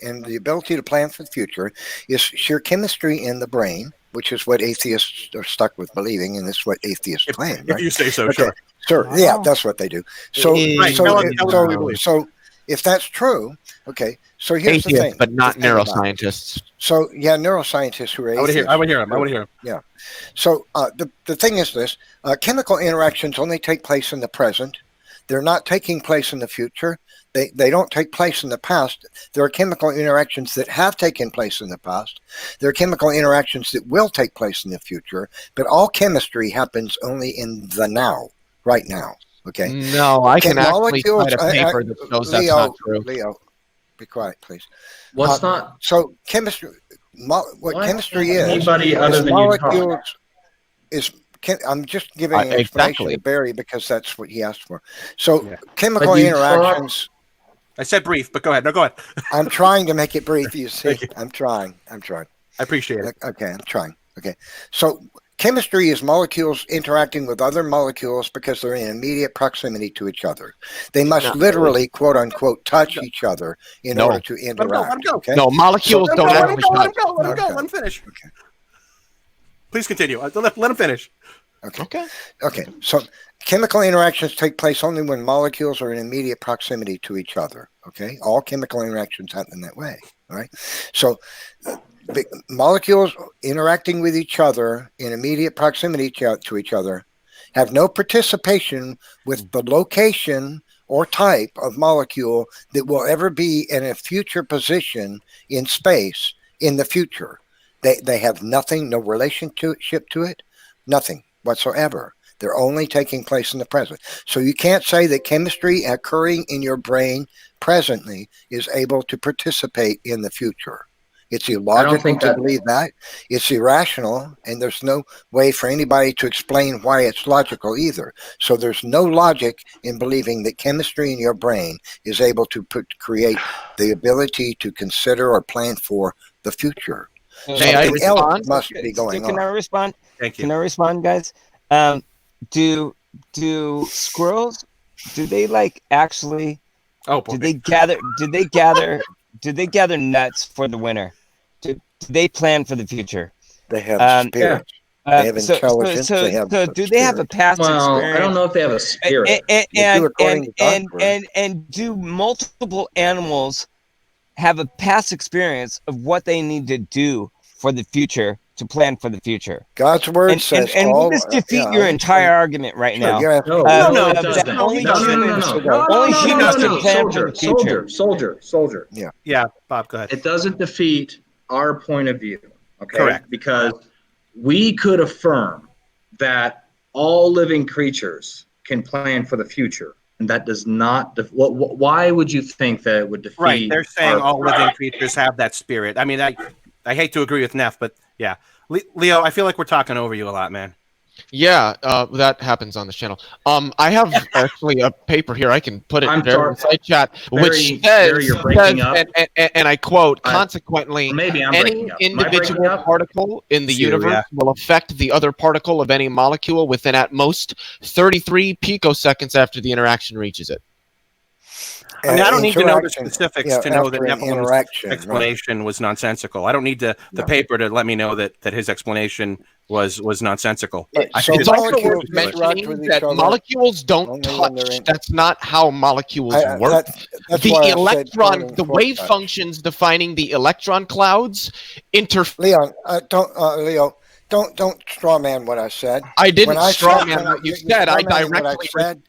Speaker 3: and the ability to plan for the future is sheer chemistry in the brain, which is what atheists are stuck with believing, and this is what atheists claim.
Speaker 6: If you say so, sure.
Speaker 3: Sure, yeah, that's what they do. So if that's true, okay, so here's the thing.
Speaker 10: But not neuroscientists.
Speaker 3: So, yeah, neuroscientists who are atheists.
Speaker 6: I would hear him.
Speaker 3: Yeah. So the thing is this, chemical interactions only take place in the present. They're not taking place in the future. They don't take place in the past. There are chemical interactions that have taken place in the past. There are chemical interactions that will take place in the future. But all chemistry happens only in the now, right now. Okay.
Speaker 10: No, I can actually find a paper that shows that's not true.
Speaker 3: Leo, be quiet, please.
Speaker 2: What's not?
Speaker 3: So chemistry, what chemistry is,
Speaker 2: anybody other than
Speaker 3: molecules is. I'm just giving an explanation to Barry because that's what he asked for. So chemical interactions.
Speaker 6: I said brief, but go ahead. No, go ahead.
Speaker 3: I'm trying to make it brief. You see, I'm trying.
Speaker 6: I appreciate it.
Speaker 3: Okay, I'm trying. Okay, so chemistry is molecules interacting with other molecules because they're in immediate proximity to each other. They must literally, quote unquote, touch each other in order to interact.
Speaker 6: Let him go.
Speaker 3: Okay?
Speaker 10: No, molecules don't actually touch.
Speaker 6: Let him go. Let him finish. Okay. Please continue. Let him finish.
Speaker 3: Okay. So Chemical interactions take place only when molecules are in immediate proximity to each other. Okay, all chemical interactions happen that way. All right, so the molecules interacting with each other in immediate proximity to each other have no participation with the location or type of molecule that will ever be in a future position in space in the future. They have nothing, no relationship to it, nothing whatsoever. They're only taking place in the present. So you can't say that chemistry occurring in your brain presently is able to participate in the future. It's illogical to believe that. It's irrational, and there's no way for anybody to explain why it's logical either. So there's no logic in believing that chemistry in your brain is able to create the ability to consider or plan for the future. Something else must be going on.
Speaker 7: Can I respond?
Speaker 6: Thank you.
Speaker 7: Can I respond, guys? Do squirrels, do they like actually do they gather nuts for the winter? Do they plan for the future?
Speaker 3: They have spirits. They have intelligence.
Speaker 7: So do they have a past experience?
Speaker 2: I don't know if they have a spirit.
Speaker 7: And do multiple animals have a past experience of what they need to do for the future, to plan for the future?
Speaker 3: God's word says,
Speaker 7: and will this defeat your entire argument right now?
Speaker 2: No, it doesn't.
Speaker 7: Only humans can plan for the future.
Speaker 2: Soldier.
Speaker 6: Yeah, Bob, go ahead.
Speaker 2: It doesn't defeat our point of view. Okay.
Speaker 6: Correct.
Speaker 2: Because we could affirm that all living creatures can plan for the future. And that does not. Why would you think that it would defeat?
Speaker 6: Right, they're saying all living creatures have that spirit. I mean, I hate to agree with Neff, but yeah, Leo, I feel like we're talking over you a lot, man.
Speaker 10: Yeah, that happens on this channel. I have actually a paper here. I can put it in the side chat, which says,
Speaker 2: you're breaking up.
Speaker 10: And I quote, consequently,
Speaker 2: maybe I'm
Speaker 10: any
Speaker 2: breaking up.
Speaker 10: individual particle in the universe will affect the other particle of any molecule within at most 33 picoseconds after the interaction reaches it.
Speaker 6: I mean, I don't need to know the specifics to know that Nephilim's explanation was nonsensical. I don't need the paper to let me know that his explanation was nonsensical.
Speaker 10: It's also worth mentioning that molecules don't touch. That's not how molecules work. The electron, the wave functions defining the electron clouds
Speaker 3: Leon, don't straw man what I said.
Speaker 10: I didn't straw man what you said. I directly
Speaker 3: said.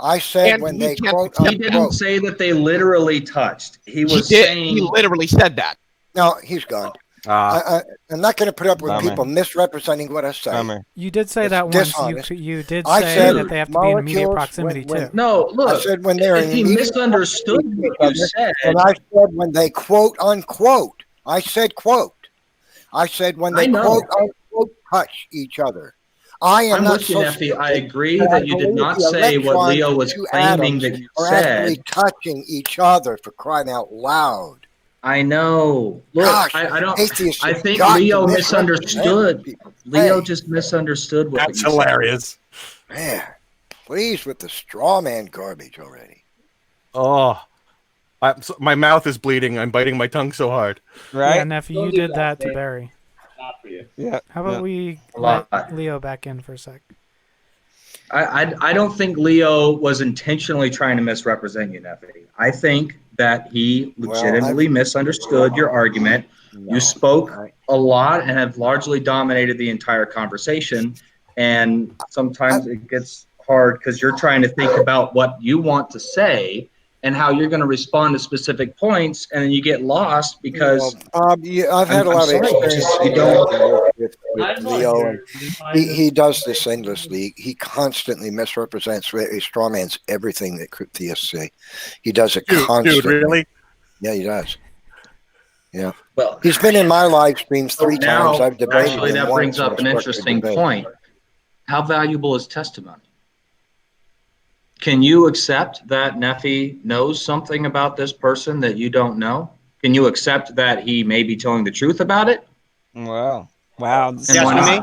Speaker 3: I said when they quote.
Speaker 2: He didn't say that they literally touched. He saying
Speaker 10: he literally said that.
Speaker 3: No, he's gone. I'm not going to put up with people misrepresenting what I say.
Speaker 4: You did say that once. You did say that they have to be in immediate proximity too.
Speaker 2: No, look.
Speaker 3: I said when they're in
Speaker 2: he misunderstood what you said.
Speaker 3: And I said when they quote unquote. I said quote. I said when they quote unquote touch each other. I'm not
Speaker 2: with you, Nephi. I agree that you did not say what Leo was claiming that you said.
Speaker 3: Actually touching each other, for crying out loud.
Speaker 2: I know. Look,
Speaker 3: Gosh,
Speaker 2: I don't.
Speaker 3: atheists
Speaker 2: I think
Speaker 3: got
Speaker 2: Leo
Speaker 3: to
Speaker 2: misunderstood. Leo just misunderstood what
Speaker 6: That's hilarious.
Speaker 3: Man, please with the straw man garbage already.
Speaker 6: Oh, my mouth is bleeding. I'm biting my tongue so hard.
Speaker 7: Right?
Speaker 4: Yeah, nephew, you did that to Barry.
Speaker 7: Yeah.
Speaker 4: How about we let Leo back in for a sec?
Speaker 2: I don't think Leo was intentionally trying to misrepresent you, Nephi. I think that he legitimately misunderstood your argument. You spoke a lot and have largely dominated the entire conversation. And sometimes it gets hard because you're trying to think about what you want to say and how you're going to respond to specific points, and then you get lost because
Speaker 3: I've had a lot of experience with Leo. And he does this endlessly. He constantly misrepresents, he strawmans everything that theists say. He does it constantly.
Speaker 6: Dude, really?
Speaker 3: Yeah, he does. Yeah. Well, he's been in my live streams 3 times. I've debated.
Speaker 2: Actually, that brings up an interesting point. How valuable is testimony? Can you accept that Nephi knows something about this person that you don't know? Can you accept that he may be telling the truth about it?
Speaker 7: Wow.
Speaker 6: Yes, me?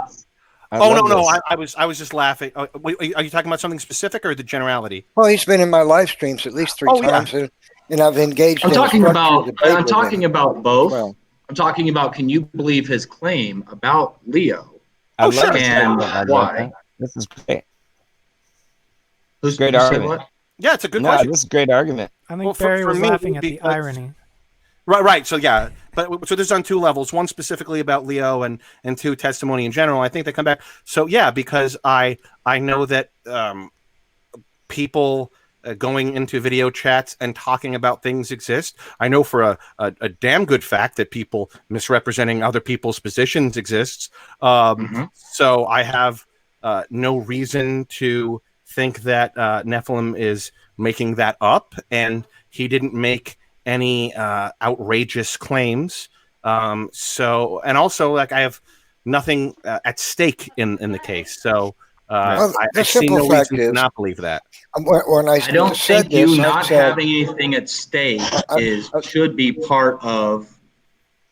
Speaker 6: No. I was just laughing. Are you talking about something specific or the generality?
Speaker 3: Well, he's been in my live streams at least 3 times, and I've engaged.
Speaker 2: I'm talking about both. Well, I'm talking about, can you believe his claim about Leo?
Speaker 7: Sure.
Speaker 2: And why?
Speaker 7: This is great. Great argument.
Speaker 6: Yeah, it's a good
Speaker 7: No,
Speaker 6: question.
Speaker 7: this is a great argument.
Speaker 4: I think Barry was laughing at the irony.
Speaker 6: Right. So yeah, so this is on two levels. One specifically about Leo, and two testimony in general. I think they come back. So yeah, because I know that people going into video chats and talking about things exist. I know for a damn good fact that people misrepresenting other people's positions exists. So I have no reason to think that Nephilim is making that up, and he didn't make any outrageous claims. So, and also, like, I have nothing at stake in the case. So I see no reason to not believe that.
Speaker 3: When
Speaker 2: I don't think you not having anything at stake should be part of,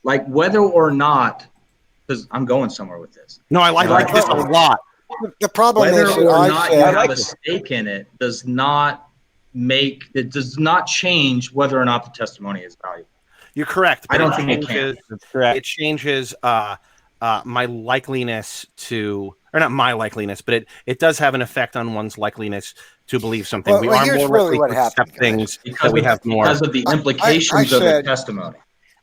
Speaker 2: like, whether or not, because I'm going somewhere with this.
Speaker 6: No, I like this a lot.
Speaker 3: The problem
Speaker 2: whether
Speaker 3: is
Speaker 2: or
Speaker 3: I
Speaker 2: not
Speaker 3: said,
Speaker 2: you have a stake in it does not change whether or not the testimony is valuable.
Speaker 6: You're correct.
Speaker 2: I don't think it can.
Speaker 6: It changes my likeliness to, or not my likeliness, but it does have an effect on one's likeliness to believe something.
Speaker 3: Well,
Speaker 6: we are
Speaker 3: here's
Speaker 6: more
Speaker 3: really
Speaker 6: likely
Speaker 3: what
Speaker 6: to
Speaker 3: happened,
Speaker 6: accept things
Speaker 2: Because
Speaker 6: that we
Speaker 2: of-
Speaker 6: have more.
Speaker 2: because of the implications of the testimony.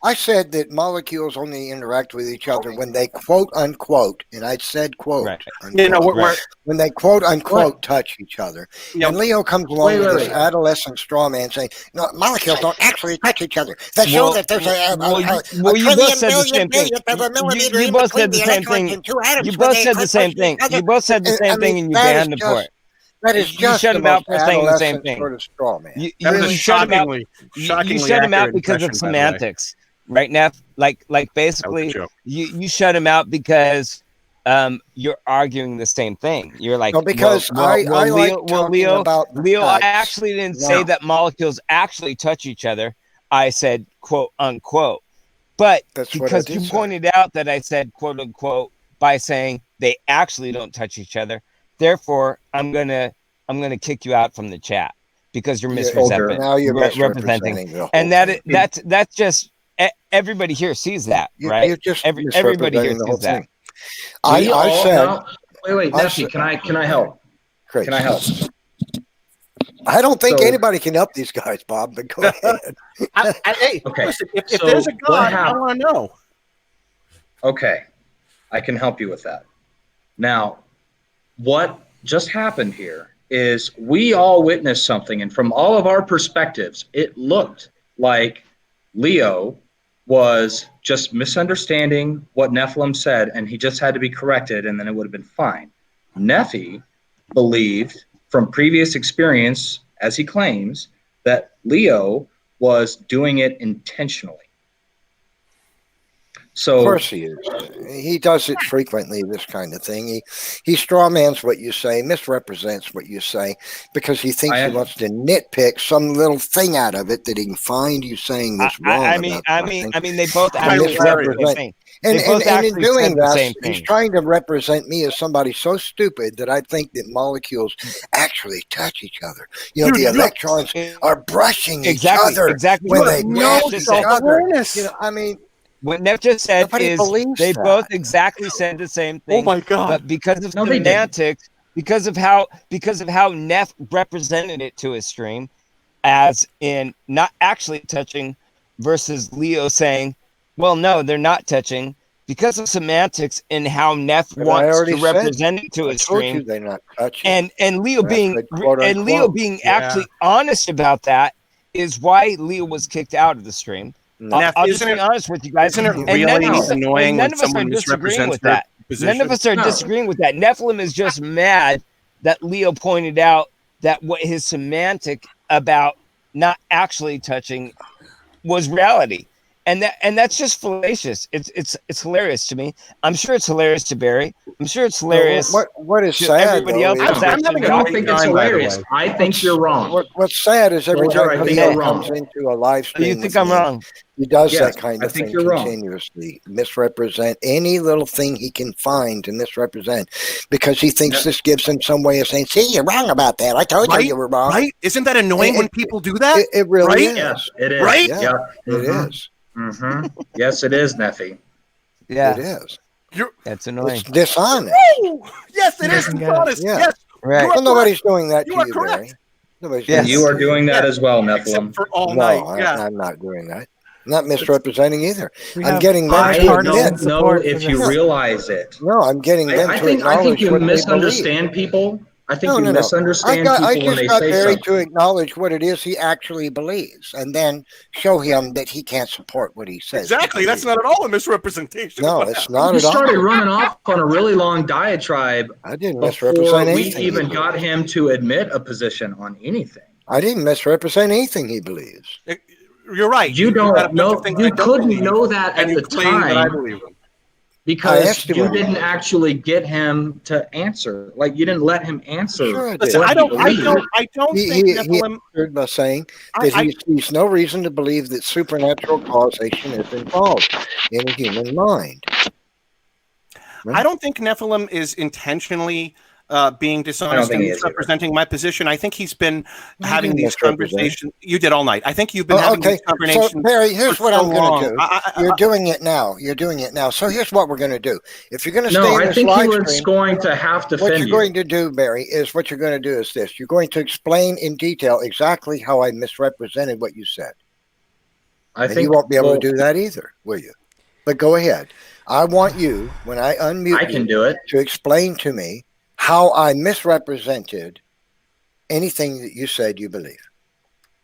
Speaker 3: I said that molecules only interact with each other when they quote unquote, and I said quote unquote,
Speaker 6: Yeah, no, we're-
Speaker 3: when they quote unquote touch each other. And Leo comes along with this adolescent straw man saying, "No, molecules don't actually touch each other. They show that there's a
Speaker 7: you both said the same thing. You both said the same thing. You both said the same thing. You both said the same thing, and you banned him for it.
Speaker 3: That is
Speaker 7: You
Speaker 3: just
Speaker 7: shut
Speaker 3: the
Speaker 7: him out
Speaker 3: most
Speaker 7: for saying the same
Speaker 3: adolescent
Speaker 7: thing.
Speaker 3: sort of straw man.
Speaker 7: You
Speaker 6: That
Speaker 7: shut him out.
Speaker 6: shockingly
Speaker 7: You shut him out
Speaker 6: accurate
Speaker 7: because of
Speaker 6: impression, by the way.
Speaker 7: semantics, right, Neff? Like basically,
Speaker 6: joke.
Speaker 7: you shut him out because you're arguing the same thing. You're like,
Speaker 3: No, because I like talking about the
Speaker 7: Leo. I
Speaker 3: touch.
Speaker 7: actually didn't say
Speaker 3: No.
Speaker 7: that molecules actually touch each other. I said quote unquote, but
Speaker 3: That's what I
Speaker 7: because
Speaker 3: did
Speaker 7: you
Speaker 3: say.
Speaker 7: pointed out that I said quote unquote by saying they actually don't touch each other, therefore I'm gonna kick you out from the chat because you're misrepresenting.
Speaker 3: Now you're misrepresenting the whole
Speaker 7: And
Speaker 3: thing.
Speaker 7: that's just everybody here sees that, right?
Speaker 3: You're just
Speaker 7: Everybody here
Speaker 3: misrepresenting the whole
Speaker 7: sees that.
Speaker 3: thing. I said,
Speaker 2: wait, Nephi, can I help?
Speaker 3: Chris.
Speaker 2: Can I help?
Speaker 3: I don't think
Speaker 2: So-
Speaker 3: anybody can help these guys, Bob, but go ahead.
Speaker 6: Hey,
Speaker 2: Okay.
Speaker 6: listen, if
Speaker 2: So
Speaker 6: there's a
Speaker 2: what
Speaker 6: God, I
Speaker 2: happened-
Speaker 6: want to know.
Speaker 2: Okay, I can help you with that. Now, what just happened here is we all witnessed something, and from all of our perspectives, it looked like Leo was just misunderstanding what Nephilim said, and he just had to be corrected, and then it would have been fine. Nephi believed from previous experience, as he claims, that Leo was doing it intentionally. So,
Speaker 3: Of course he is. He does it frequently, this kind of thing. He strawmans what you say, misrepresents what you say, because he thinks he wants to nitpick some little thing out of it that he can find you saying that's wrong.
Speaker 7: I mean, they both actually said the same thing.
Speaker 3: And
Speaker 7: They both
Speaker 3: in
Speaker 7: actually
Speaker 3: doing
Speaker 7: said the
Speaker 3: that,
Speaker 7: same
Speaker 3: he's
Speaker 7: thing.
Speaker 3: trying to represent me as somebody so stupid that I think that molecules actually touch each other. You know,
Speaker 7: Dude,
Speaker 3: the
Speaker 7: look.
Speaker 3: electrons are brushing
Speaker 7: Exactly,
Speaker 3: each other
Speaker 7: exactly
Speaker 3: when
Speaker 7: what
Speaker 3: they
Speaker 7: Neff
Speaker 3: pass
Speaker 7: just
Speaker 3: each
Speaker 7: said.
Speaker 3: other. You know, I mean,
Speaker 7: What Neff just said
Speaker 3: Nobody
Speaker 7: is
Speaker 3: believes
Speaker 7: they
Speaker 3: that.
Speaker 7: both exactly said the same thing.
Speaker 6: Oh my God.
Speaker 7: But because of
Speaker 2: No, they didn't.
Speaker 7: semantics, because of how Neff represented it to his stream, as in not actually touching, versus Leo saying, "Well, no, they're not touching." Because of semantics and how Neff
Speaker 3: But I
Speaker 7: wants
Speaker 3: already
Speaker 7: to
Speaker 3: said-
Speaker 7: represent it to
Speaker 3: I
Speaker 7: his
Speaker 3: told
Speaker 7: stream,
Speaker 3: you they're not touching.
Speaker 7: and Leo
Speaker 3: And I
Speaker 7: being
Speaker 3: said, quote,
Speaker 7: and Leo
Speaker 3: unquote.
Speaker 7: being
Speaker 6: Yeah.
Speaker 7: actually honest about that is why Leo was kicked out of the stream.
Speaker 3: No.
Speaker 6: Neff,
Speaker 7: I'll just
Speaker 6: isn't
Speaker 7: be
Speaker 6: it-
Speaker 7: honest with you guys.
Speaker 6: Isn't it
Speaker 7: And
Speaker 6: really
Speaker 7: none of us-
Speaker 6: annoying
Speaker 7: and
Speaker 6: when
Speaker 7: none of us are
Speaker 6: someone
Speaker 7: disagreeing
Speaker 6: misrepresents
Speaker 7: with
Speaker 6: their
Speaker 7: that.
Speaker 6: position?
Speaker 7: None of us are
Speaker 2: No.
Speaker 7: disagreeing with that. Nephilim is just mad that Leo pointed out that what his semantic about not actually touching was reality. And that's just fallacious. It's hilarious to me. I'm sure it's hilarious to Barry. I'm sure it's hilarious.
Speaker 3: What is
Speaker 7: to
Speaker 3: sad,
Speaker 7: everybody
Speaker 3: though,
Speaker 7: else.
Speaker 3: is-
Speaker 7: that's
Speaker 2: I
Speaker 7: actually
Speaker 2: don't
Speaker 7: not-
Speaker 2: think it's
Speaker 6: time, by the
Speaker 2: hilarious.
Speaker 6: way.
Speaker 2: I think you're wrong.
Speaker 3: What's sad is every
Speaker 2: Soldier, I
Speaker 3: time
Speaker 2: think
Speaker 3: Leo
Speaker 2: you're wrong.
Speaker 3: comes into a live stream,
Speaker 7: You think
Speaker 3: with
Speaker 7: I'm
Speaker 3: me,
Speaker 7: wrong?
Speaker 3: He does
Speaker 2: Yes,
Speaker 3: that kind
Speaker 2: I
Speaker 3: of
Speaker 2: think
Speaker 3: thing
Speaker 2: you're wrong.
Speaker 3: continuously, misrepresent any little thing he can find to misrepresent, because he thinks
Speaker 2: Yeah.
Speaker 3: this gives him some way of saying, "See, you're wrong about that. I told you
Speaker 6: Right?
Speaker 3: you were wrong."
Speaker 6: Right? Isn't that annoying when people do that?
Speaker 3: It really
Speaker 6: Right?
Speaker 3: is.
Speaker 2: Yes, it is.
Speaker 6: Right?
Speaker 2: Yeah,
Speaker 3: It is.
Speaker 2: Mm-hmm. Yes, it is, Nephi.
Speaker 7: Yeah,
Speaker 3: It is.
Speaker 7: that's annoying.
Speaker 3: It's dishonest.
Speaker 6: Woo! Yes, it is.
Speaker 4: Doesn't
Speaker 6: It's
Speaker 4: get it.
Speaker 6: honest.
Speaker 3: Yeah.
Speaker 6: Yes.
Speaker 16: Right.
Speaker 3: Well, nobody's doing that
Speaker 6: You
Speaker 3: to
Speaker 6: are
Speaker 3: you,
Speaker 6: correct.
Speaker 3: Barry. Nobody's
Speaker 2: And
Speaker 3: doing
Speaker 2: you
Speaker 3: that
Speaker 2: are
Speaker 3: to
Speaker 2: doing that
Speaker 6: Yeah.
Speaker 2: as well, Nephilim.
Speaker 6: Except for all
Speaker 3: No,
Speaker 6: night. Yeah.
Speaker 3: I'm not doing that. I'm not misrepresenting either.
Speaker 4: We
Speaker 3: I'm
Speaker 4: have
Speaker 3: getting them
Speaker 4: five
Speaker 3: to
Speaker 4: partisan
Speaker 3: admit.
Speaker 2: don't know
Speaker 4: support for
Speaker 2: if you
Speaker 4: this.
Speaker 2: realize it.
Speaker 3: No, I'm getting them
Speaker 2: I
Speaker 3: to
Speaker 2: think
Speaker 3: acknowledge
Speaker 2: you
Speaker 3: what they believe.
Speaker 2: misunderstand people. I think
Speaker 3: No,
Speaker 2: you
Speaker 3: no, no.
Speaker 2: misunderstand
Speaker 3: I
Speaker 2: people when
Speaker 3: just
Speaker 2: they
Speaker 3: got
Speaker 2: say
Speaker 3: Barry
Speaker 2: something.
Speaker 3: to acknowledge what it is he actually believes, and then show him that he can't support what he says. he
Speaker 6: Exactly. That's
Speaker 3: believes.
Speaker 6: not at all a misrepresentation.
Speaker 3: No,
Speaker 6: of what
Speaker 3: it's
Speaker 6: happened.
Speaker 3: not
Speaker 2: You
Speaker 3: at all.
Speaker 2: started running off on a really long diatribe
Speaker 3: I didn't
Speaker 2: before
Speaker 3: misrepresent
Speaker 2: we
Speaker 3: anything.
Speaker 2: even got him to admit a position on anything.
Speaker 3: I didn't misrepresent anything he believes.
Speaker 6: You're right.
Speaker 2: You
Speaker 6: got a
Speaker 2: don't
Speaker 6: bunch
Speaker 2: know.
Speaker 6: of things
Speaker 2: You
Speaker 6: I don't
Speaker 2: couldn't
Speaker 6: believe,
Speaker 2: know that
Speaker 6: and
Speaker 2: at
Speaker 6: you
Speaker 2: the
Speaker 6: claim that I
Speaker 2: time
Speaker 6: believe them.
Speaker 2: because
Speaker 3: asked him
Speaker 2: you
Speaker 3: what he
Speaker 2: didn't
Speaker 3: believed.
Speaker 2: actually get him to answer. Like you didn't let him answer.
Speaker 3: Sure, I did.
Speaker 6: Listen,
Speaker 2: what
Speaker 6: I
Speaker 2: he
Speaker 6: don't
Speaker 3: He
Speaker 6: think Nephilim.
Speaker 3: answered by saying that he sees no reason to believe that supernatural causation is involved in a human mind.
Speaker 6: I don't think Nephilim is intentionally being dishonest
Speaker 2: think
Speaker 6: and
Speaker 2: he is either.
Speaker 6: misrepresenting my position. I think he's been having
Speaker 3: didn't
Speaker 6: these
Speaker 3: misrepresent.
Speaker 6: conversations. You did all night. I think you've been having
Speaker 3: Okay,
Speaker 6: these
Speaker 3: so
Speaker 6: conversations.
Speaker 3: Barry, here's
Speaker 6: for
Speaker 3: what
Speaker 6: so
Speaker 3: I'm going
Speaker 6: long.
Speaker 3: to do. You're doing it now. You're doing it now. So here's what we're going to do. If you're going to
Speaker 2: No,
Speaker 3: stay in
Speaker 2: I
Speaker 3: this
Speaker 2: think
Speaker 3: live
Speaker 2: he was
Speaker 3: stream,
Speaker 2: going to have to
Speaker 3: what
Speaker 2: defend
Speaker 3: you're
Speaker 2: you.
Speaker 3: going to do, Barry, is what you're going to do is this. You're going to explain in detail exactly how I misrepresented what you said.
Speaker 2: I
Speaker 3: And
Speaker 2: think
Speaker 3: you won't be able
Speaker 2: well,
Speaker 3: to do that either, will you? But go ahead. I want you, when I unmute
Speaker 2: I can
Speaker 3: you,
Speaker 2: do it.
Speaker 3: to explain to me how I misrepresented anything that you said you believe.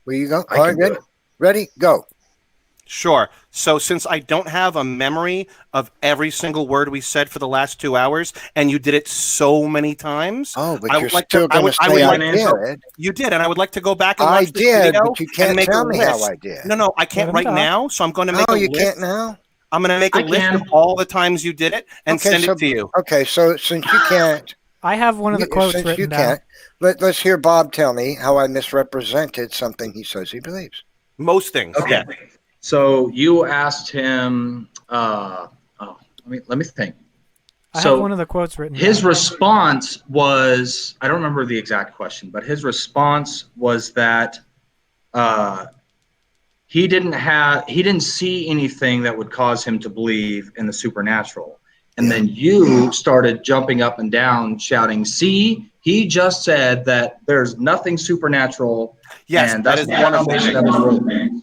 Speaker 3: Will you go?
Speaker 2: I
Speaker 3: All right,
Speaker 2: can do
Speaker 3: ready?
Speaker 2: it.
Speaker 3: Ready? Go.
Speaker 6: Sure. So since I don't have a memory of every single word we said for the last 2 hours, and you did it so many times,
Speaker 3: Oh, but
Speaker 6: I
Speaker 3: you're
Speaker 6: would like
Speaker 3: still
Speaker 6: to. I
Speaker 3: going
Speaker 6: would,
Speaker 3: to
Speaker 6: I would
Speaker 3: say I
Speaker 6: like
Speaker 3: did.
Speaker 6: You did, and I would like to go back and watch
Speaker 3: I
Speaker 6: this
Speaker 3: did,
Speaker 6: video
Speaker 3: but you can't
Speaker 6: and make
Speaker 3: tell
Speaker 6: a
Speaker 3: me
Speaker 6: list.
Speaker 3: how I did.
Speaker 6: No, I can't
Speaker 4: Let him
Speaker 6: right
Speaker 4: talk.
Speaker 6: now. So I'm going to make
Speaker 3: Oh,
Speaker 6: a
Speaker 3: you
Speaker 6: list.
Speaker 3: can't now?
Speaker 6: I'm going to make a
Speaker 2: I
Speaker 6: list
Speaker 2: can.
Speaker 6: of all the times you did it and
Speaker 3: Okay,
Speaker 6: send
Speaker 3: so
Speaker 6: it to you.
Speaker 3: okay, so since you can't,
Speaker 4: I have one of the quotes
Speaker 3: since
Speaker 4: written
Speaker 3: you
Speaker 4: down.
Speaker 3: can't, let's hear Bob tell me how I misrepresented something he says he believes.
Speaker 6: Most things.
Speaker 2: Okay.
Speaker 6: Yeah.
Speaker 2: So you asked him. Let me think.
Speaker 4: I
Speaker 2: So
Speaker 4: have one of the quotes written
Speaker 2: his
Speaker 4: down.
Speaker 2: response was, I don't remember the exact question, but his response was that he didn't see anything that would cause him to believe in the supernatural. And then you started jumping up and down shouting, "See, he just said that there's nothing supernatural."
Speaker 6: Yes,
Speaker 2: and
Speaker 6: that
Speaker 2: that's
Speaker 6: is
Speaker 2: the
Speaker 6: one of
Speaker 2: foundation
Speaker 6: the
Speaker 2: of his
Speaker 6: things.
Speaker 2: religion.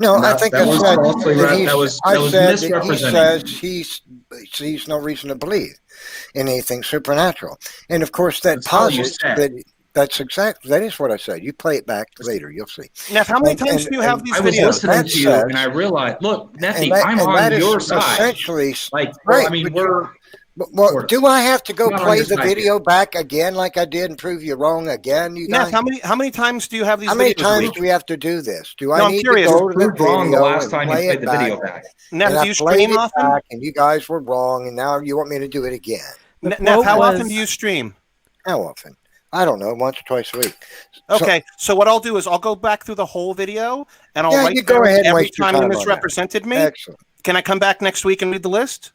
Speaker 3: No,
Speaker 2: And
Speaker 3: I
Speaker 2: that-
Speaker 3: think
Speaker 2: that
Speaker 3: I
Speaker 2: was
Speaker 3: said
Speaker 2: falsely
Speaker 3: that
Speaker 2: re-
Speaker 3: he's,
Speaker 2: that was
Speaker 3: I said that he
Speaker 2: misrepresenting.
Speaker 3: says he sees no reason to believe in anything supernatural. And of course that
Speaker 2: That's how you
Speaker 3: posits
Speaker 2: said.
Speaker 3: that is what I said. You play it back later, you'll see.
Speaker 6: Neff, how many
Speaker 3: And-
Speaker 6: times
Speaker 3: and-
Speaker 6: do you have
Speaker 3: and
Speaker 6: these
Speaker 2: I was
Speaker 6: videos?
Speaker 2: listening
Speaker 3: That
Speaker 2: to you,
Speaker 3: says-
Speaker 2: and I realized, look, Nephi,
Speaker 3: and that,
Speaker 2: I'm
Speaker 3: and
Speaker 2: on
Speaker 3: that is
Speaker 2: your side.
Speaker 3: essentially
Speaker 2: Like,
Speaker 3: right.
Speaker 2: I mean,
Speaker 3: but
Speaker 2: we're
Speaker 3: well,
Speaker 2: sort of
Speaker 3: do I have to go
Speaker 2: not on
Speaker 3: play
Speaker 2: your
Speaker 3: the
Speaker 2: side
Speaker 3: video back again like I did and prove you wrong again, you
Speaker 6: Neff,
Speaker 3: guys?
Speaker 6: how many times do you have these
Speaker 3: How many
Speaker 6: videos a
Speaker 3: times
Speaker 6: week?
Speaker 3: do we have to do this? Do
Speaker 6: No,
Speaker 3: I
Speaker 6: I'm
Speaker 3: need
Speaker 6: curious.
Speaker 3: to go to the
Speaker 2: proved wrong the
Speaker 3: video
Speaker 2: last
Speaker 3: and
Speaker 2: time you
Speaker 3: play
Speaker 2: played
Speaker 3: it
Speaker 2: the
Speaker 3: back?
Speaker 2: video back.
Speaker 6: Neff,
Speaker 3: And
Speaker 6: do
Speaker 3: I
Speaker 6: you
Speaker 3: played
Speaker 6: stream
Speaker 3: it
Speaker 6: often?
Speaker 3: back, and you guys were wrong, and now you want me to do it again.
Speaker 4: The
Speaker 6: Neff,
Speaker 4: quote
Speaker 6: how often
Speaker 4: was-
Speaker 6: do you stream?
Speaker 3: How often? I don't know, once or twice a week.
Speaker 6: Okay, so what I'll do is I'll go back through the whole video and I'll
Speaker 3: Yeah,
Speaker 6: write
Speaker 3: you go
Speaker 6: down
Speaker 3: ahead and
Speaker 6: every
Speaker 3: waste your
Speaker 6: time you
Speaker 3: time on that.
Speaker 6: misrepresented me.
Speaker 3: Excellent.
Speaker 6: Can I come back next week and read the list?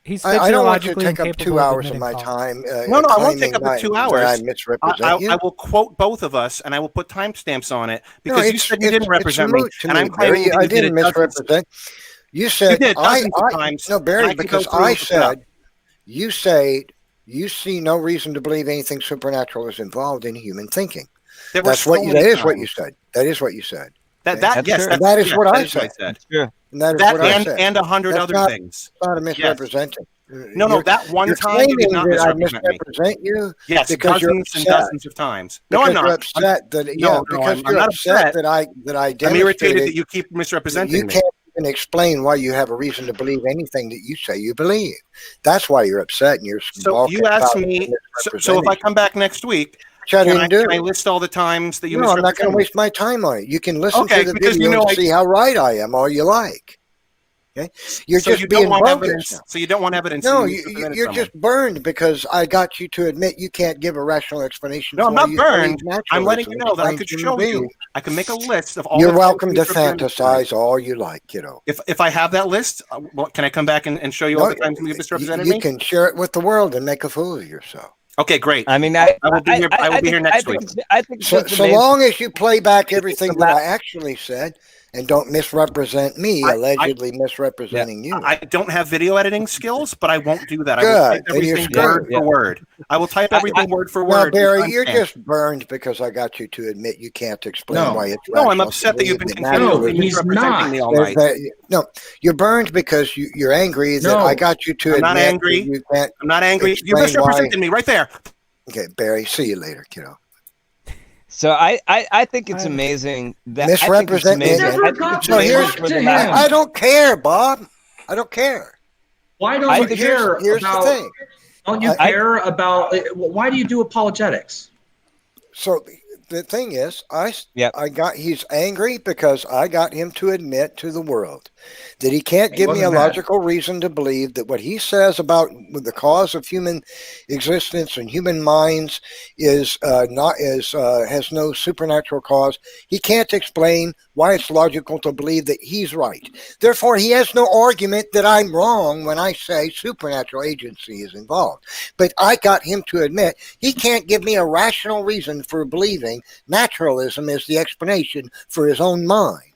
Speaker 4: He's
Speaker 3: I don't want you to
Speaker 4: physiologically
Speaker 3: take up
Speaker 4: incapable
Speaker 3: 2
Speaker 4: of
Speaker 3: hours of
Speaker 4: admitting
Speaker 3: my
Speaker 4: fault.
Speaker 3: time.
Speaker 6: No, I won't take
Speaker 3: claiming
Speaker 6: up the 2 hours.
Speaker 3: that I misrepresent you.
Speaker 6: I will quote both of us and I will put timestamps on it because you
Speaker 3: it's-
Speaker 6: said you
Speaker 3: it's-
Speaker 6: didn't represent
Speaker 3: it's
Speaker 6: me,
Speaker 3: moot to
Speaker 6: and
Speaker 3: me,
Speaker 6: I'm claiming
Speaker 3: Barry.
Speaker 6: that
Speaker 3: I
Speaker 6: you did
Speaker 3: didn't
Speaker 6: it dozens.
Speaker 3: misrepresent. You said
Speaker 6: You did dozens of times.
Speaker 3: No,
Speaker 6: and
Speaker 3: Barry,
Speaker 6: I can go
Speaker 3: because
Speaker 6: through and
Speaker 3: I
Speaker 6: look it up.
Speaker 3: said you say you see no reason to believe anything supernatural is involved in human thinking.
Speaker 6: There were
Speaker 3: That's
Speaker 6: so
Speaker 3: what you.
Speaker 6: many
Speaker 3: That is what you
Speaker 6: times.
Speaker 3: said. That is what you said.
Speaker 6: That
Speaker 3: Okay?
Speaker 6: yes,
Speaker 3: And
Speaker 6: that's,
Speaker 3: that is
Speaker 6: yes,
Speaker 3: what
Speaker 6: that
Speaker 3: I
Speaker 6: is what
Speaker 3: said.
Speaker 6: Sure.
Speaker 3: And that is
Speaker 6: That
Speaker 3: what I said.
Speaker 6: and 100
Speaker 3: That's
Speaker 6: other
Speaker 3: not,
Speaker 6: things.
Speaker 3: Not a misrepresenting.
Speaker 6: No, that one
Speaker 3: you're
Speaker 6: time you did
Speaker 3: claiming
Speaker 6: not
Speaker 3: that I
Speaker 6: misrepresent me.
Speaker 3: misrepresent you.
Speaker 6: Yes,
Speaker 3: because you're
Speaker 6: dozens and
Speaker 3: upset.
Speaker 6: dozens of times. No,
Speaker 3: Because
Speaker 6: I'm not.
Speaker 3: You're upset that because
Speaker 6: I'm
Speaker 3: you're
Speaker 6: not
Speaker 3: upset
Speaker 6: upset.
Speaker 3: that I
Speaker 6: I'm irritated
Speaker 3: demonstrated
Speaker 6: that you keep misrepresenting
Speaker 3: you
Speaker 6: me.
Speaker 3: can't even explain why you have a reason to believe anything that you say you believe. That's why you're upset and you're
Speaker 6: So
Speaker 3: balking
Speaker 6: you asked
Speaker 3: about
Speaker 6: me. So if I
Speaker 3: misrepresenting.
Speaker 6: come back next week,
Speaker 3: Which I didn't do.
Speaker 6: can I list all the times that you
Speaker 3: No, I'm not going
Speaker 6: misrepresented
Speaker 3: to
Speaker 6: me?
Speaker 3: waste my time on it. You can listen
Speaker 6: Okay,
Speaker 3: to the
Speaker 6: because
Speaker 3: video
Speaker 6: you know
Speaker 3: and
Speaker 6: I-
Speaker 3: see how right I am all you like. Okay, you're
Speaker 6: So
Speaker 3: just
Speaker 6: you
Speaker 3: being
Speaker 6: don't want
Speaker 3: bogus
Speaker 6: evidence.
Speaker 3: now.
Speaker 6: So you don't want evidence.
Speaker 3: No,
Speaker 6: that
Speaker 3: you,
Speaker 6: misrepresented
Speaker 3: you're
Speaker 6: someone.
Speaker 3: just burned because I got you to admit you can't give a rational explanation.
Speaker 6: No,
Speaker 3: for
Speaker 6: I'm
Speaker 3: why
Speaker 6: not
Speaker 3: you believe
Speaker 6: burned. I'm letting
Speaker 3: naturalism
Speaker 6: you know that I
Speaker 3: explains
Speaker 6: could
Speaker 3: human
Speaker 6: show you.
Speaker 3: beings.
Speaker 6: I can make a list of all.
Speaker 3: You're
Speaker 6: the
Speaker 3: welcome to
Speaker 6: times you misrepresented me.
Speaker 3: fantasize all you like, kiddo.
Speaker 6: If I have that list, can I come back and show you all the times you misrepresented
Speaker 3: you
Speaker 6: me?
Speaker 3: can share it with the world and make a fool of yourself.
Speaker 6: Okay, great.
Speaker 7: I mean,
Speaker 6: I will be here. I will be here next week.
Speaker 7: I think
Speaker 3: So long as you play back everything that I actually said and don't misrepresent me, allegedly misrepresenting you.
Speaker 6: I don't have video editing skills, but I won't do that.
Speaker 3: Good.
Speaker 6: I will type
Speaker 3: And you're
Speaker 6: everything word for word. I will type everything word for
Speaker 3: Well,
Speaker 6: word.
Speaker 3: Barry, you're just burned because I got you to admit you can't explain why it's
Speaker 6: No, I'm
Speaker 3: rational
Speaker 6: upset
Speaker 3: to
Speaker 6: that you've
Speaker 3: believe
Speaker 6: been
Speaker 3: that
Speaker 6: continually
Speaker 3: naturalism-
Speaker 6: misrepresenting me all night.
Speaker 3: No, you're burned because you're angry that I got you to
Speaker 6: I'm
Speaker 3: admit
Speaker 6: not angry.
Speaker 3: that you can't.
Speaker 6: I'm not angry. You
Speaker 3: explain
Speaker 6: misrepresented me right there.
Speaker 3: Okay, Barry, see you later, kiddo.
Speaker 7: So I think it's amazing that
Speaker 3: Misrepresent me. So here's, I don't care, Bob. I don't care.
Speaker 2: Why don't you care
Speaker 3: here's
Speaker 2: about?
Speaker 3: the thing.
Speaker 2: Don't you care about? Why do you do apologetics?
Speaker 3: So the thing is, he's angry because I got him to admit to the world that he can't give me a logical reason to believe that what he says about the cause of human existence and human minds is has no supernatural cause. He can't explain why it's logical to believe that he's right. Therefore, he has no argument that I'm wrong when I say supernatural agency is involved. But I got him to admit he can't give me a rational reason for believing naturalism is the explanation for his own mind.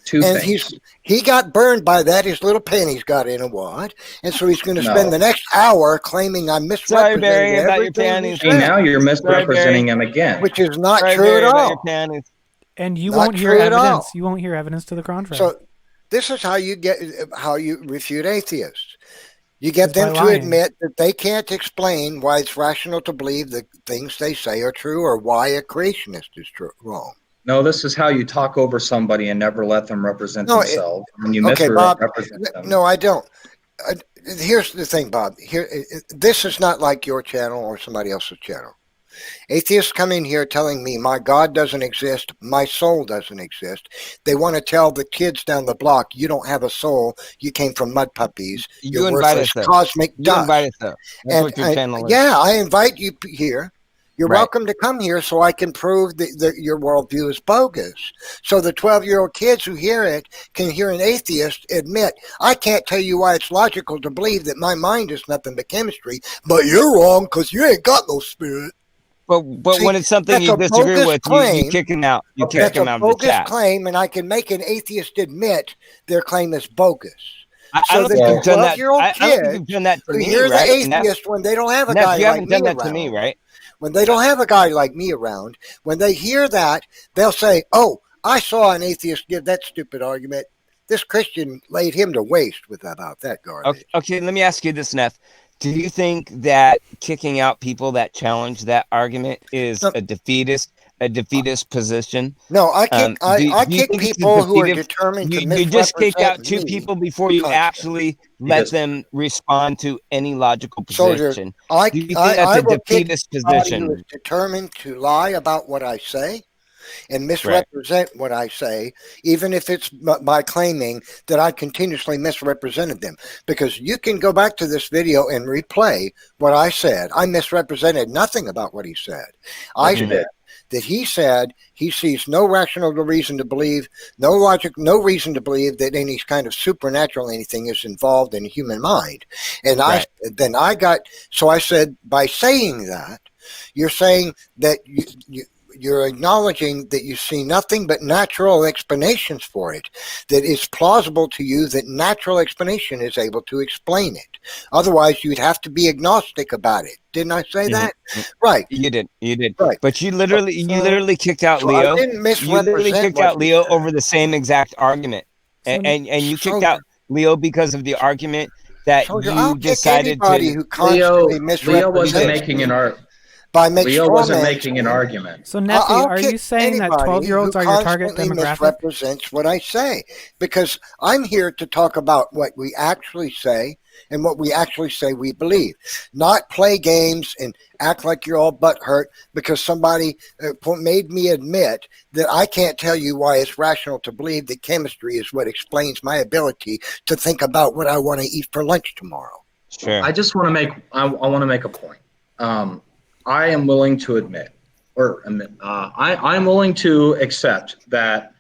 Speaker 2: Two things.
Speaker 3: He got burned by that. His little panties got in a wad, and so he's going to spend the next hour claiming I misrepresented everything he said.
Speaker 2: Now you're misrepresenting him again,
Speaker 3: which is not true at all.
Speaker 4: And you
Speaker 3: Not
Speaker 4: won't hear
Speaker 3: true at all.
Speaker 4: evidence. You won't hear evidence to the contrary.
Speaker 3: So this is how you refute atheists. You get them
Speaker 4: by
Speaker 3: to
Speaker 4: lying.
Speaker 3: admit that they can't explain why it's rational to believe the things they say are true, or why a creationist is wrong.
Speaker 2: No, this is how you talk over somebody and never let them represent themselves. When you
Speaker 3: Okay, Bob.
Speaker 2: misrepresent them.
Speaker 3: No, I don't. Here's the thing, Bob. This is not like your channel or somebody else's channel. Atheists come in here telling me my God doesn't exist, my soul doesn't exist. They want to tell the kids down the block, you don't have a soul, you came from mud puppies, you're worthless cosmic dust.
Speaker 7: You invite us though. That's what your channel is.
Speaker 3: Yeah, I invite you here. You're welcome to come here so I can prove that your worldview is bogus. So the 12-year-old kids who hear it can hear an atheist admit, I can't tell you why it's logical to believe that my mind is nothing but chemistry, but you're wrong because you ain't got no spirit.
Speaker 7: But
Speaker 3: See,
Speaker 7: when it's something you
Speaker 3: that's a
Speaker 7: disagree
Speaker 3: bogus
Speaker 7: with,
Speaker 3: claim.
Speaker 7: you kick him out. You kick
Speaker 3: That's
Speaker 7: him
Speaker 3: a
Speaker 7: out of the
Speaker 3: bogus
Speaker 7: chat.
Speaker 3: claim, and I can make an atheist admit their claim is bogus.
Speaker 7: I
Speaker 3: So
Speaker 7: don't
Speaker 3: that
Speaker 7: think
Speaker 3: the
Speaker 7: you've done that.
Speaker 3: 12-year-old
Speaker 7: I don't think
Speaker 3: kids
Speaker 7: you've done that to
Speaker 3: who
Speaker 7: me,
Speaker 3: hear the
Speaker 7: right? And
Speaker 3: atheist when they don't have a
Speaker 7: Neff,
Speaker 3: guy
Speaker 7: you
Speaker 3: like
Speaker 7: haven't
Speaker 3: me
Speaker 7: done that
Speaker 3: around.
Speaker 7: to me, right?
Speaker 3: When they don't have a guy like me around, when they hear that, they'll say, oh, I saw an atheist give that stupid argument. This Christian laid him to waste about that garbage.
Speaker 7: Okay, let me ask you this, Neff. Do you think that kicking out people that challenge that argument is a defeatist position?
Speaker 3: No, I kick I
Speaker 7: do you
Speaker 3: kick
Speaker 7: think it's a
Speaker 3: people who are
Speaker 7: defeative-
Speaker 3: determined to
Speaker 7: You just kicked out
Speaker 3: misrepresent
Speaker 7: two
Speaker 3: me
Speaker 7: people before you actually let them respond to any logical
Speaker 3: Soldier,
Speaker 7: position.
Speaker 3: I
Speaker 7: Do you think that's a
Speaker 3: will kick
Speaker 7: defeatist
Speaker 3: somebody who
Speaker 7: position?
Speaker 3: is determined to lie about what I say and misrepresent what I say, even if it's by claiming that I continuously misrepresented them. Because you can go back to this video and replay what I said. I misrepresented nothing about what he said. I said that he said he sees no rational reason to believe, no logic, no reason to believe that any kind of supernatural anything is involved in the human mind. And I said, by saying that, you're saying that you're acknowledging that you see nothing but natural explanations for it, that it's plausible to you that natural explanation is able to explain it. Otherwise, you'd have to be agnostic about it. Didn't I say that? Right.
Speaker 7: You did.
Speaker 3: Right.
Speaker 7: But you literally kicked out
Speaker 3: So I
Speaker 7: Leo.
Speaker 3: didn't
Speaker 7: You
Speaker 3: misrepresent
Speaker 7: literally kicked
Speaker 3: what
Speaker 7: out
Speaker 3: you
Speaker 7: Leo
Speaker 3: said.
Speaker 7: over the same exact argument. And you kicked out Leo because of the argument that
Speaker 3: Soldier, I'll
Speaker 7: you
Speaker 3: kick
Speaker 7: decided
Speaker 3: anybody
Speaker 7: to.
Speaker 3: who constantly
Speaker 2: Leo wasn't making an argument. Leo wasn't making an argument.
Speaker 4: So, Nephi,
Speaker 3: I'll
Speaker 4: are you
Speaker 3: kick
Speaker 4: saying that
Speaker 3: anybody
Speaker 4: 12-year-olds
Speaker 3: who
Speaker 4: are your target
Speaker 3: constantly
Speaker 4: demographic?
Speaker 3: misrepresents what I say, because I'm here to talk about what we actually say and what we actually say we believe, not play games and act like you're all butthurt because somebody made me admit that I can't tell you why it's rational to believe that chemistry is what explains my ability to think about what I want to eat for lunch tomorrow.
Speaker 7: Sure.
Speaker 2: I just want to make I want to make a point. I am willing to admit, I'm willing to accept that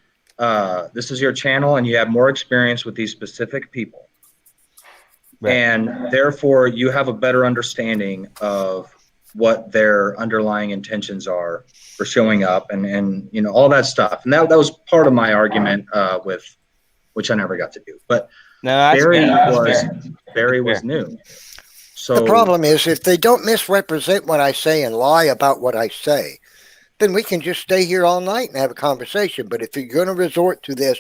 Speaker 2: this is your channel and you have more experience with these specific people. Right. And therefore, you have a better understanding of what their underlying intentions are for showing up, and you know, all that stuff. And that was part of my argument with, which I never got to do. But Barry was new. So
Speaker 3: the problem is, if they don't misrepresent what I say and lie about what I say, then we can just stay here all night and have a conversation. But if you're going to resort to this,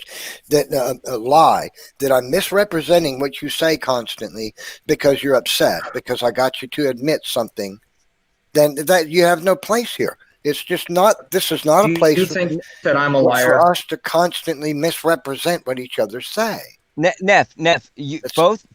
Speaker 3: that a lie, that I'm misrepresenting what you say constantly because you're upset, because I got you to admit something, then that you have no place here. It's just not. This is not a place.
Speaker 2: Do you think that I'm a liar?
Speaker 3: For us to constantly misrepresent what each other say.
Speaker 7: Neff, you,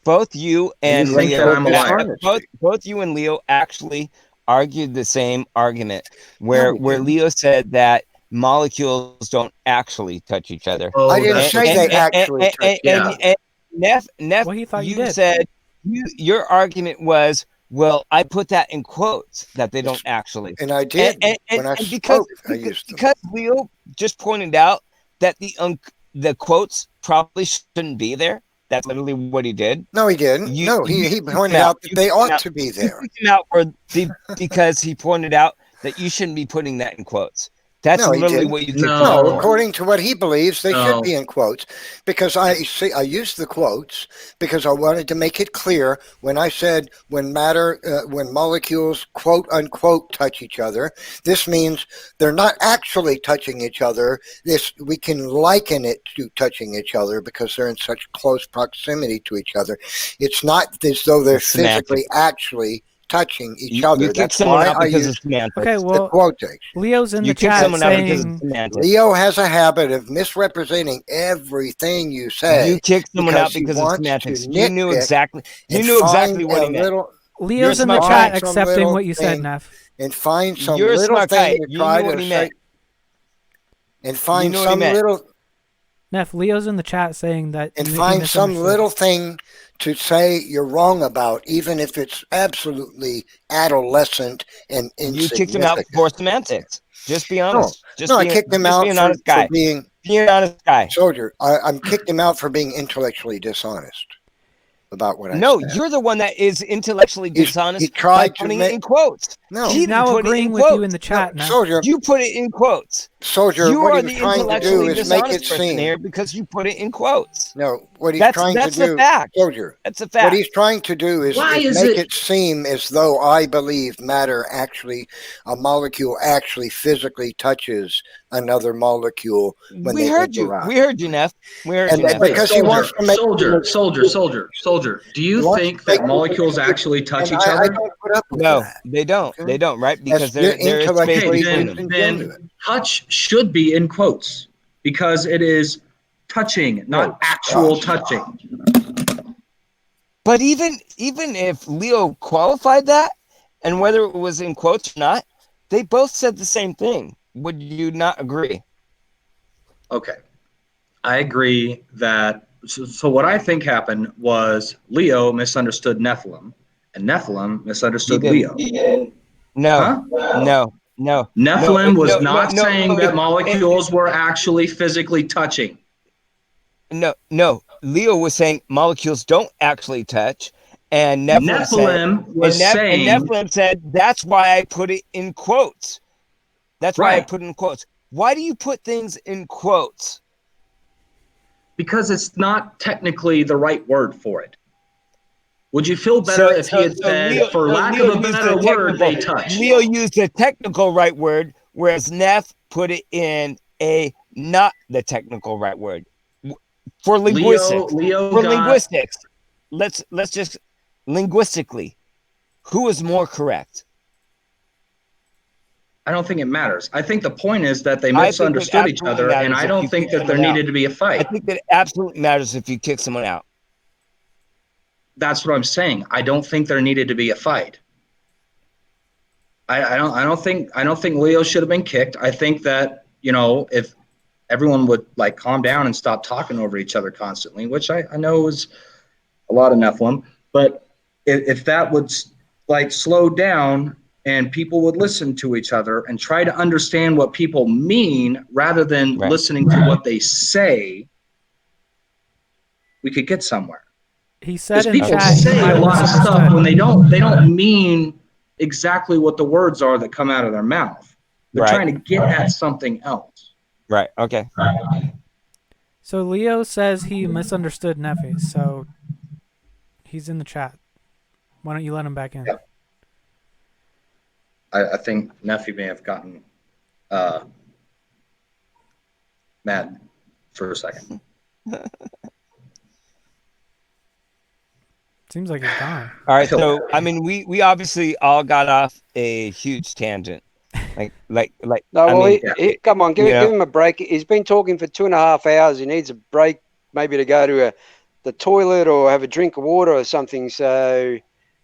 Speaker 7: both you and
Speaker 2: you think
Speaker 7: Leo,
Speaker 2: that I'm a liar?
Speaker 7: both you and Leo actually argued the same argument, where Leo said that molecules don't actually touch each other.
Speaker 3: Oh, I didn't say they actually touch.
Speaker 7: And Neff,
Speaker 4: well, he thought
Speaker 7: you said your argument was, well, I put that in quotes that they don't actually,
Speaker 3: and I did.
Speaker 7: And because Leo just pointed out that the quotes probably shouldn't be there. That's literally what he did.
Speaker 3: No, he didn't. He pointed out that they ought to be there.
Speaker 7: Because he pointed out that you shouldn't be putting that in quotes. That's literally what you think.
Speaker 3: No, according to what he believes, they should be in quotes. Because I used the quotes because I wanted to make it clear when I said when molecules quote unquote touch each other, this means they're not actually touching each other. We can liken it to touching each other because they're in such close proximity to each other. It's not as though they're physically actually touching each other. That's why I use the quotation.
Speaker 4: Leo's in the chat saying
Speaker 3: Leo has a habit of misrepresenting everything you say.
Speaker 7: You kicked someone out because of semantics. You knew exactly what he meant.
Speaker 4: Leo's in the chat accepting what you said, Neff.
Speaker 3: And find some little thing to try to say. And find some little.
Speaker 4: Neff, Leo's in the chat saying that.
Speaker 3: And find some little thing to say you're wrong about, even if it's absolutely adolescent and insignificant.
Speaker 7: You kicked him out for semantics. Just be honest.
Speaker 3: I kicked him out for being
Speaker 7: an honest guy.
Speaker 3: Soldier, I'm kicked him out for being intellectually dishonest about what I said.
Speaker 7: You're the one that is intellectually dishonest.
Speaker 3: He tried to
Speaker 7: putting it in quotes.
Speaker 3: No,
Speaker 4: he's now agreeing with you in the chat. Now.
Speaker 3: Soldier,
Speaker 7: you put it in quotes.
Speaker 3: Soldier, what he's trying to do is make it seem
Speaker 7: here because you put it in quotes.
Speaker 3: No, what he's trying to do, Soldier.
Speaker 7: That's a fact.
Speaker 3: What he's trying to do is make it seem as though I believe a molecule actually physically touches another molecule when
Speaker 7: we heard you. We heard you, Neff. We heard you, Neff.
Speaker 3: Because he wants to make
Speaker 2: Soldier. Do you think that molecules actually touch each other?
Speaker 3: I don't put up with that.
Speaker 7: They don't. They don't, right? Because they're
Speaker 2: then touch should be in quotes because it is touching, not actual touching.
Speaker 7: But even if Leo qualified that, and whether it was in quotes or not, they both said the same thing. Would you not agree?
Speaker 2: Okay. I agree that. So what I think happened was Leo misunderstood Nephilim, and Nephilim misunderstood Leo.
Speaker 7: No.
Speaker 2: Nephilim was not saying that molecules were actually physically touching.
Speaker 7: No. Leo was saying molecules don't actually touch, and Nephilim said that's why I put it in quotes. That's why I put it in quotes. Why do you put things in quotes?
Speaker 2: Because it's not technically the right word for it. Would you feel better if he had said, for lack of a better word, they touch?
Speaker 7: Leo used the technical right word, whereas Neff put it in a not the technical right word. For linguistics. Linguistics. Let's just linguistically. Who is more correct?
Speaker 2: I don't think it matters. I think the point is that they misunderstood each other, and I don't think that there needed to be a fight.
Speaker 7: I think that it absolutely matters if you kick someone out.
Speaker 2: That's what I'm saying. I don't think there needed to be a fight. I don't think Leo should have been kicked. I think that, if everyone would calm down and stop talking over each other constantly, which I know is a lot of Nephilim, but if that would slow down and people would listen to each other and try to understand what people mean rather than listening to what they say, we could get somewhere.
Speaker 4: He said in
Speaker 2: people
Speaker 4: chat,
Speaker 2: say a lot of stuff when they don't mean exactly what the words are that come out of their mouth. They're
Speaker 7: Right.
Speaker 2: trying to get at something else.
Speaker 7: Right. Okay.
Speaker 4: So Leo says he misunderstood Nephi, so he's in the chat. Why don't you let him back in?
Speaker 2: Yeah. I think Nephi may have gotten mad for a second.
Speaker 4: Seems like he's gone.
Speaker 7: All right. So I mean, we obviously all got off a huge tangent. Like.
Speaker 5: No,
Speaker 7: I
Speaker 5: well,
Speaker 7: mean,
Speaker 5: come on, give
Speaker 7: you know,
Speaker 5: him a break. He's been talking for 2.5 hours. He needs a break, maybe to go to the toilet or have a drink of water or something. So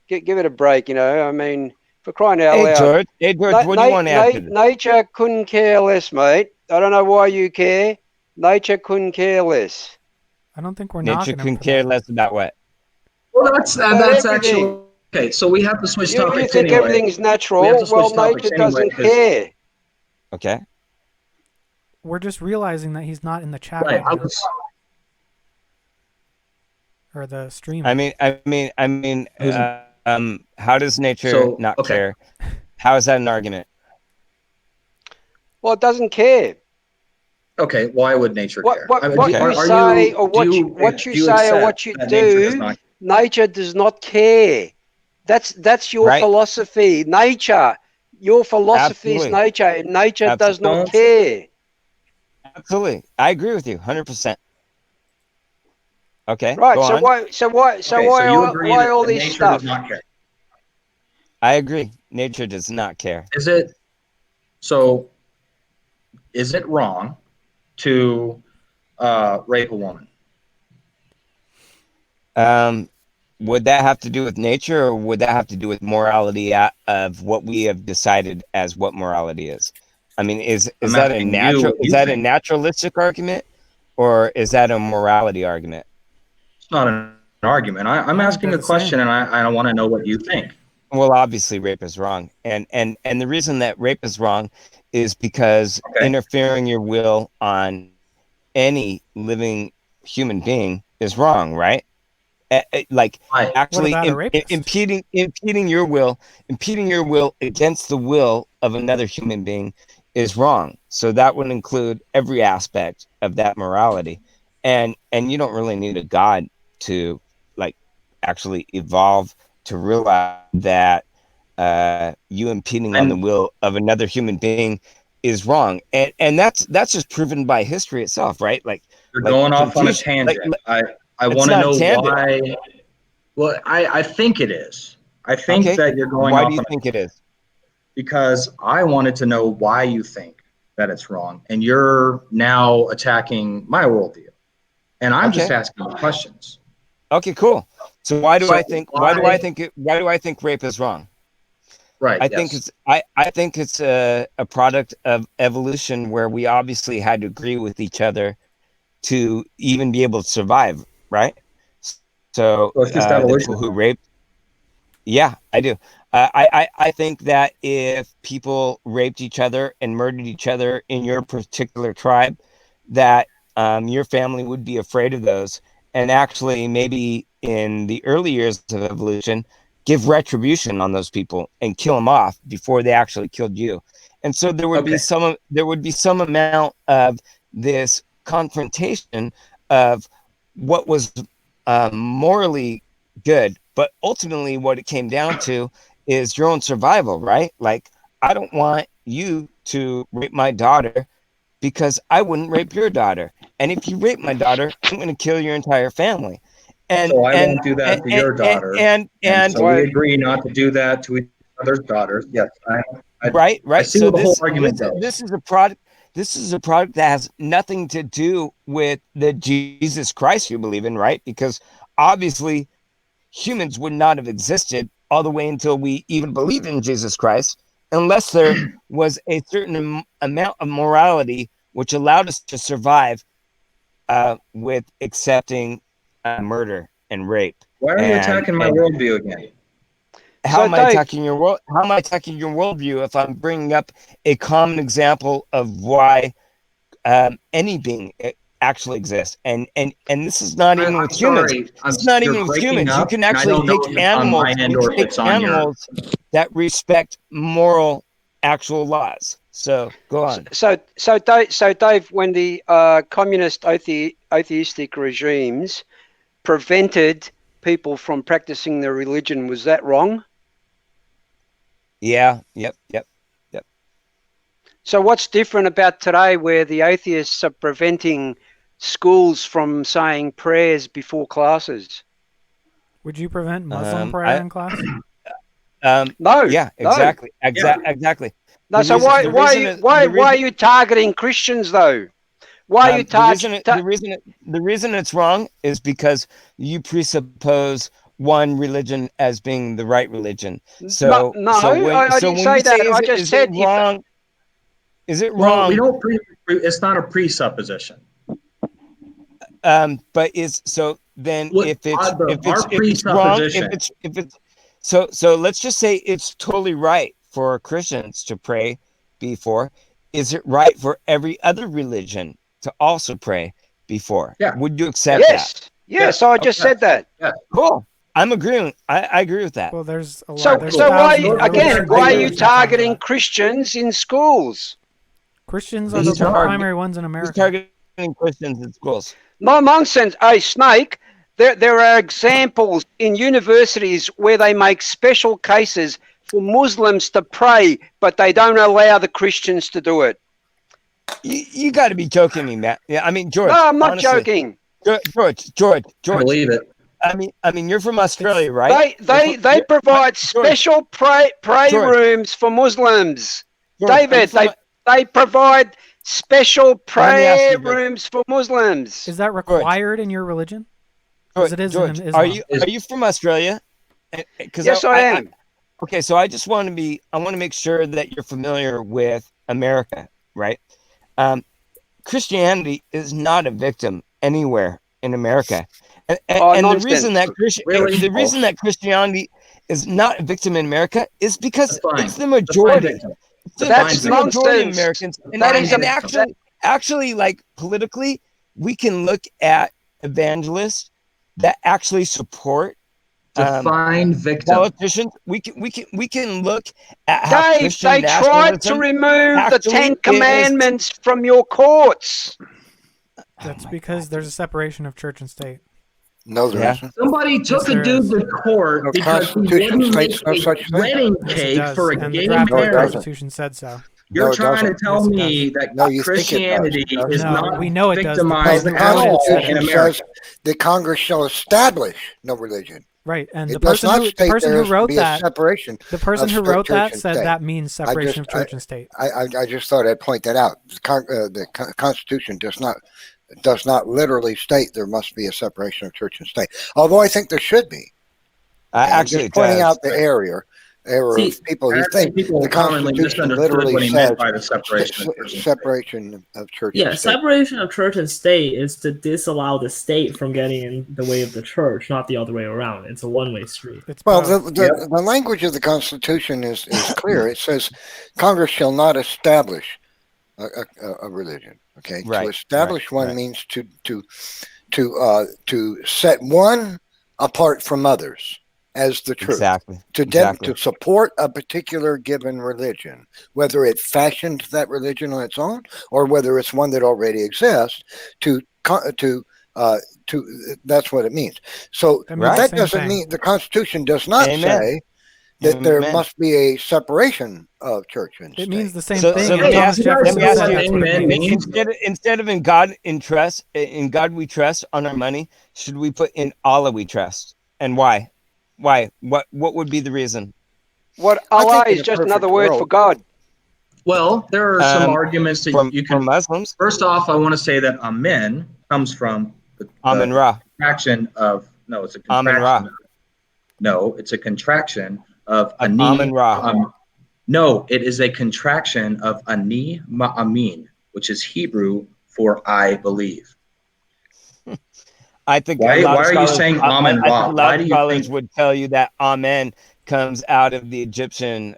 Speaker 5: give it a break. I mean, for crying out loud.
Speaker 7: Hey George, what do you want to add to this?
Speaker 5: Nature couldn't care less, mate. I don't know why you care. Nature couldn't care less.
Speaker 4: I don't think we're
Speaker 7: Nature
Speaker 4: knocking him
Speaker 7: couldn't
Speaker 4: for
Speaker 7: care
Speaker 4: that.
Speaker 7: less about what.
Speaker 2: Well, that's
Speaker 5: everything.
Speaker 2: actually okay. So we have to switch
Speaker 5: You
Speaker 2: topics
Speaker 5: think
Speaker 2: anyway.
Speaker 5: everything's natural?
Speaker 2: We have to switch
Speaker 5: Well,
Speaker 2: topics
Speaker 5: nature
Speaker 2: anyway,
Speaker 5: doesn't
Speaker 2: 'cause-
Speaker 5: care.
Speaker 7: Okay.
Speaker 4: We're just realizing that he's not in the chat
Speaker 2: Right.
Speaker 4: right now. Or the stream.
Speaker 7: I mean, how does nature
Speaker 2: So,
Speaker 7: not
Speaker 2: okay.
Speaker 7: care? How is that an argument?
Speaker 5: Well, it doesn't care.
Speaker 2: Okay, why would nature care?
Speaker 5: What you say or what you say or what you do, nature does not care. That's your
Speaker 7: Right.
Speaker 5: philosophy. Nature. Your philosophy is
Speaker 7: Absolutely.
Speaker 5: nature. Nature does
Speaker 7: Absolutely.
Speaker 5: not care.
Speaker 7: Absolutely, I agree with you, 100%. Okay.
Speaker 5: Right.
Speaker 7: Go on.
Speaker 5: Why all this
Speaker 2: nature
Speaker 5: stuff?
Speaker 2: does not care.
Speaker 7: I agree. Nature does not care.
Speaker 2: Is it wrong to rape a woman?
Speaker 7: Would that have to do with nature, or would that have to do with morality of what we have decided as what morality is? I mean, is that a naturalistic argument, or is that a morality argument?
Speaker 2: It's not an argument. I'm asking a question, and I want to know what you think.
Speaker 7: Well, obviously, rape is wrong, and the reason that rape is wrong is because interfering your will on any living human being is wrong, right? Like actually impeding your will against the will of another human being is wrong. So that would include every aspect of that morality, and you don't really need a god to like actually evolve to realize that you impeding on the will of another human being is wrong, and that's just proven by history itself, right? Like
Speaker 2: you're going off on a tangent. I want to know why. Well, I think it is. I think that you're going off.
Speaker 7: Why do you think it is?
Speaker 2: Because I wanted to know why you think that it's wrong, and you're now attacking my worldview, and I'm just asking you questions.
Speaker 7: Okay, cool. So why do I think rape is wrong?
Speaker 2: Right.
Speaker 7: I think it's a product of evolution where we obviously had to agree with each other to even be able to survive, right? So
Speaker 2: it's just
Speaker 7: the
Speaker 2: evolution.
Speaker 7: people who raped, yeah, I do. I think that if people raped each other and murdered each other in your particular tribe, that your family would be afraid of those, and actually maybe in the early years of evolution, give retribution on those people and kill them off before they actually killed you. And so there would be some amount of this confrontation of what was morally good, but ultimately what it came down to is your own survival, right? Like, I don't want you to rape my daughter because I wouldn't rape your daughter, and if you rape my daughter, I'm going to kill your entire family. And
Speaker 2: so I won't do that to your daughter. And so we agree not to do that to each other's daughters. Yes,
Speaker 7: right.
Speaker 2: I see
Speaker 7: So
Speaker 2: the whole argument.
Speaker 7: This is a product. This is a product that has nothing to do with the Jesus Christ you believe in, right? Because obviously, humans would not have existed all the way until we even believed in Jesus Christ, unless there was a certain amount of morality which allowed us to survive with accepting murder and rape.
Speaker 2: Why are you attacking my worldview again?
Speaker 7: How am I attacking your world? How am I attacking your worldview if I'm bringing up a common example of why any being, actually exist, and this is not even with
Speaker 2: sorry,
Speaker 7: humans. It's not
Speaker 2: you're
Speaker 7: even with
Speaker 2: breaking
Speaker 7: humans. You
Speaker 2: up,
Speaker 7: can
Speaker 2: and I
Speaker 7: actually
Speaker 2: don't know
Speaker 7: take
Speaker 2: if it's on my
Speaker 7: animals.
Speaker 2: end
Speaker 7: You
Speaker 2: or
Speaker 7: can
Speaker 2: if it's
Speaker 7: take
Speaker 2: on your.
Speaker 7: animals that respect moral, actual laws. So go on.
Speaker 5: So Dave, when the communist atheistic regimes prevented people from practicing their religion, was that wrong?
Speaker 7: Yeah. Yep.
Speaker 5: So what's different about today, where the atheists are preventing schools from saying prayers before classes?
Speaker 4: Would you prevent Muslim prayer in class?
Speaker 5: No.
Speaker 7: Yeah. Exactly. Exactly.
Speaker 5: No. So why are you targeting Christians though? Why are you targeting?
Speaker 7: The reason it's wrong is because you presuppose one religion as being the right religion. So
Speaker 5: I didn't say that. I just said
Speaker 7: wrong. Is it
Speaker 2: Well,
Speaker 7: wrong?
Speaker 2: we don't. It's not a presupposition.
Speaker 7: But is so then if it's wrong, if it's so let's just say it's totally right for Christians to pray before. Is it right for every other religion to also pray before?
Speaker 2: Yeah.
Speaker 7: Would you accept that?
Speaker 5: Yes. I just said that.
Speaker 2: Yeah.
Speaker 7: Cool. I'm agreeing. I agree with that.
Speaker 4: Well, there's a lot.
Speaker 5: So why are you
Speaker 4: religions
Speaker 5: targeting Christians in schools?
Speaker 4: Christians are the primary ones in America.
Speaker 7: Targeting Christians in schools.
Speaker 5: No nonsense. Hey, Snake, there are examples in universities where they make special cases for Muslims to pray, but they don't allow the Christians to do it.
Speaker 7: You got to be joking me, Matt. Yeah, I mean, George.
Speaker 5: No, I'm not
Speaker 7: honestly,
Speaker 5: joking.
Speaker 7: George.
Speaker 2: I believe it.
Speaker 7: I mean, you're from Australia, right?
Speaker 5: They provide special pray rooms for Muslims. David, they provide special prayer rooms for Muslims.
Speaker 4: Is that required in your religion? As it is
Speaker 7: George,
Speaker 4: in Islam.
Speaker 7: are you from Australia?
Speaker 5: Yes, I am.
Speaker 7: Okay, so I just want to make sure that you're familiar with America, right? Christianity is not a victim anywhere in America, and the reason that Christianity is not a victim in America is because it's the majority. That's the majority of Americans, and actually, like politically, we can look at evangelists that actually support
Speaker 2: define victim
Speaker 7: politicians. We can look at how
Speaker 5: Dave,
Speaker 7: Christian
Speaker 5: they tried to remove the 10 commandments from your courts.
Speaker 4: That's because there's a separation of church and state.
Speaker 3: No, there isn't.
Speaker 2: Somebody took a dude to court because he wouldn't make a wedding cake for a gay marriage.
Speaker 4: The Constitution said so.
Speaker 2: You're trying to tell me that Christianity is not victimized at all in America.
Speaker 3: The Congress shall establish no religion.
Speaker 4: Right, and
Speaker 3: it
Speaker 4: the person who wrote that
Speaker 3: separation.
Speaker 4: The person who wrote that said that means separation of church and state.
Speaker 3: I just thought I'd point that out. The Constitution does not literally state there must be a separation of church and state. Although I think there should be.
Speaker 7: Actually,
Speaker 3: just pointing out the error of people who think the Constitution literally says by the separation of church and state.
Speaker 19: Separation of church and state is to disallow the state from getting in the way of the church, not the other way around. It's a one-way street.
Speaker 3: Well, the language of the Constitution is clear. It says Congress shall not establish a religion. Okay, to establish one means to set one apart from others as the truth.
Speaker 7: Exactly.
Speaker 3: To support a particular given religion, whether it fashioned that religion on its own or whether it's one that already exists. That's what it means. So that doesn't mean the Constitution does not say that there must be a separation of church and state.
Speaker 4: It means the same
Speaker 7: thing.
Speaker 4: So
Speaker 7: let me ask you, instead of in God we trust on our money, should we put in Allah we trust? And why? Why? What would be the reason?
Speaker 5: What Allah is just another word for God.
Speaker 2: Well, there are some arguments that you can.
Speaker 7: Muslims.
Speaker 2: First off, I want to say that Amen comes from the
Speaker 7: Amen Ra.
Speaker 2: Contraction of it's a contraction.
Speaker 7: Amen Ra.
Speaker 2: No, it's a contraction of Ani.
Speaker 7: Amen Ra.
Speaker 2: No, it is a contraction of Ani Ma'amin, which is Hebrew for I believe.
Speaker 7: I think
Speaker 2: why are you saying Amen Ra?
Speaker 7: A lot of scholars would tell you that Amen comes out of the Egyptian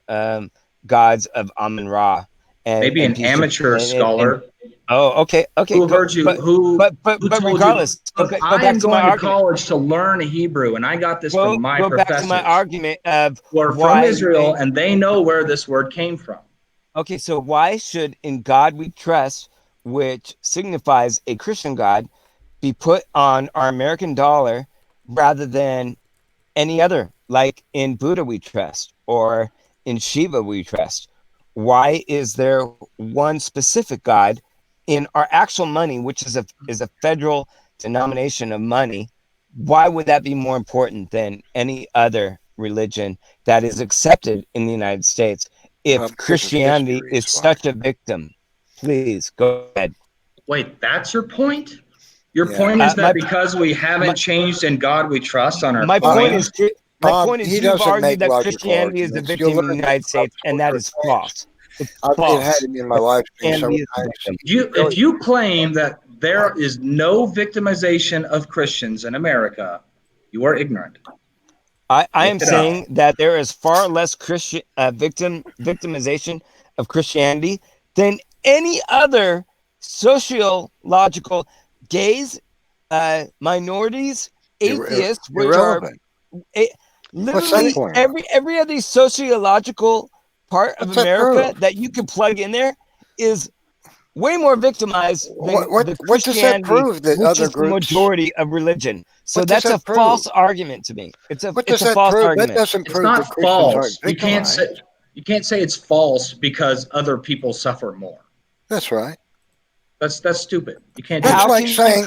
Speaker 7: gods of Amen Ra.
Speaker 2: Maybe an amateur scholar
Speaker 7: Oh, okay.
Speaker 2: Who heard you?
Speaker 7: But
Speaker 2: who told
Speaker 7: regardless,
Speaker 2: you?
Speaker 7: go
Speaker 2: I
Speaker 7: back
Speaker 2: am
Speaker 7: to my
Speaker 2: going to
Speaker 7: argument.
Speaker 2: college to learn Hebrew, and I got this from my
Speaker 7: Go
Speaker 2: professors.
Speaker 7: back to my argument of
Speaker 2: who are from Israel, and they know where this word came from.
Speaker 7: Okay, so why should "In God We Trust," which signifies a Christian God, be put on our American dollar rather than any other, like in Buddha we trust or in Shiva we trust? Why is there one specific God in our actual money, which is a federal denomination of money? Why would that be more important than any other religion that is accepted in the United States? If Christianity is such a victim, please go ahead.
Speaker 2: Wait, that's your point? Your point is that because we haven't changed "In God We Trust" on our
Speaker 7: My point is
Speaker 3: he
Speaker 7: you've
Speaker 3: doesn't
Speaker 7: argued
Speaker 3: make
Speaker 7: that
Speaker 3: logical
Speaker 7: Christianity is a
Speaker 3: arguments.
Speaker 7: victim
Speaker 3: You'll
Speaker 7: in the United States, and that is false. It's
Speaker 3: I've
Speaker 7: false.
Speaker 3: had him in my life several times.
Speaker 2: If you claim that there is no victimization of Christians in America, you are ignorant.
Speaker 7: I am saying that there is far less Christian victimization of Christianity than any other sociological gays, minorities, atheists, which are literally every other sociological part of America that you can plug in there is way more victimized than the Christianity,
Speaker 3: what does that prove that
Speaker 7: which
Speaker 3: other
Speaker 7: is the
Speaker 3: groups?
Speaker 7: majority of religion. So
Speaker 3: What does
Speaker 7: that's a
Speaker 3: that prove?
Speaker 7: false argument to me. It's a
Speaker 3: What does
Speaker 7: it's a
Speaker 3: that
Speaker 7: false
Speaker 3: prove?
Speaker 7: argument.
Speaker 3: That doesn't
Speaker 2: It's
Speaker 3: prove
Speaker 2: not
Speaker 3: that Christians
Speaker 2: false.
Speaker 3: aren't
Speaker 2: You can't say it's false because other people suffer more.
Speaker 3: That's right.
Speaker 2: That's stupid. You can't.
Speaker 3: That's like saying,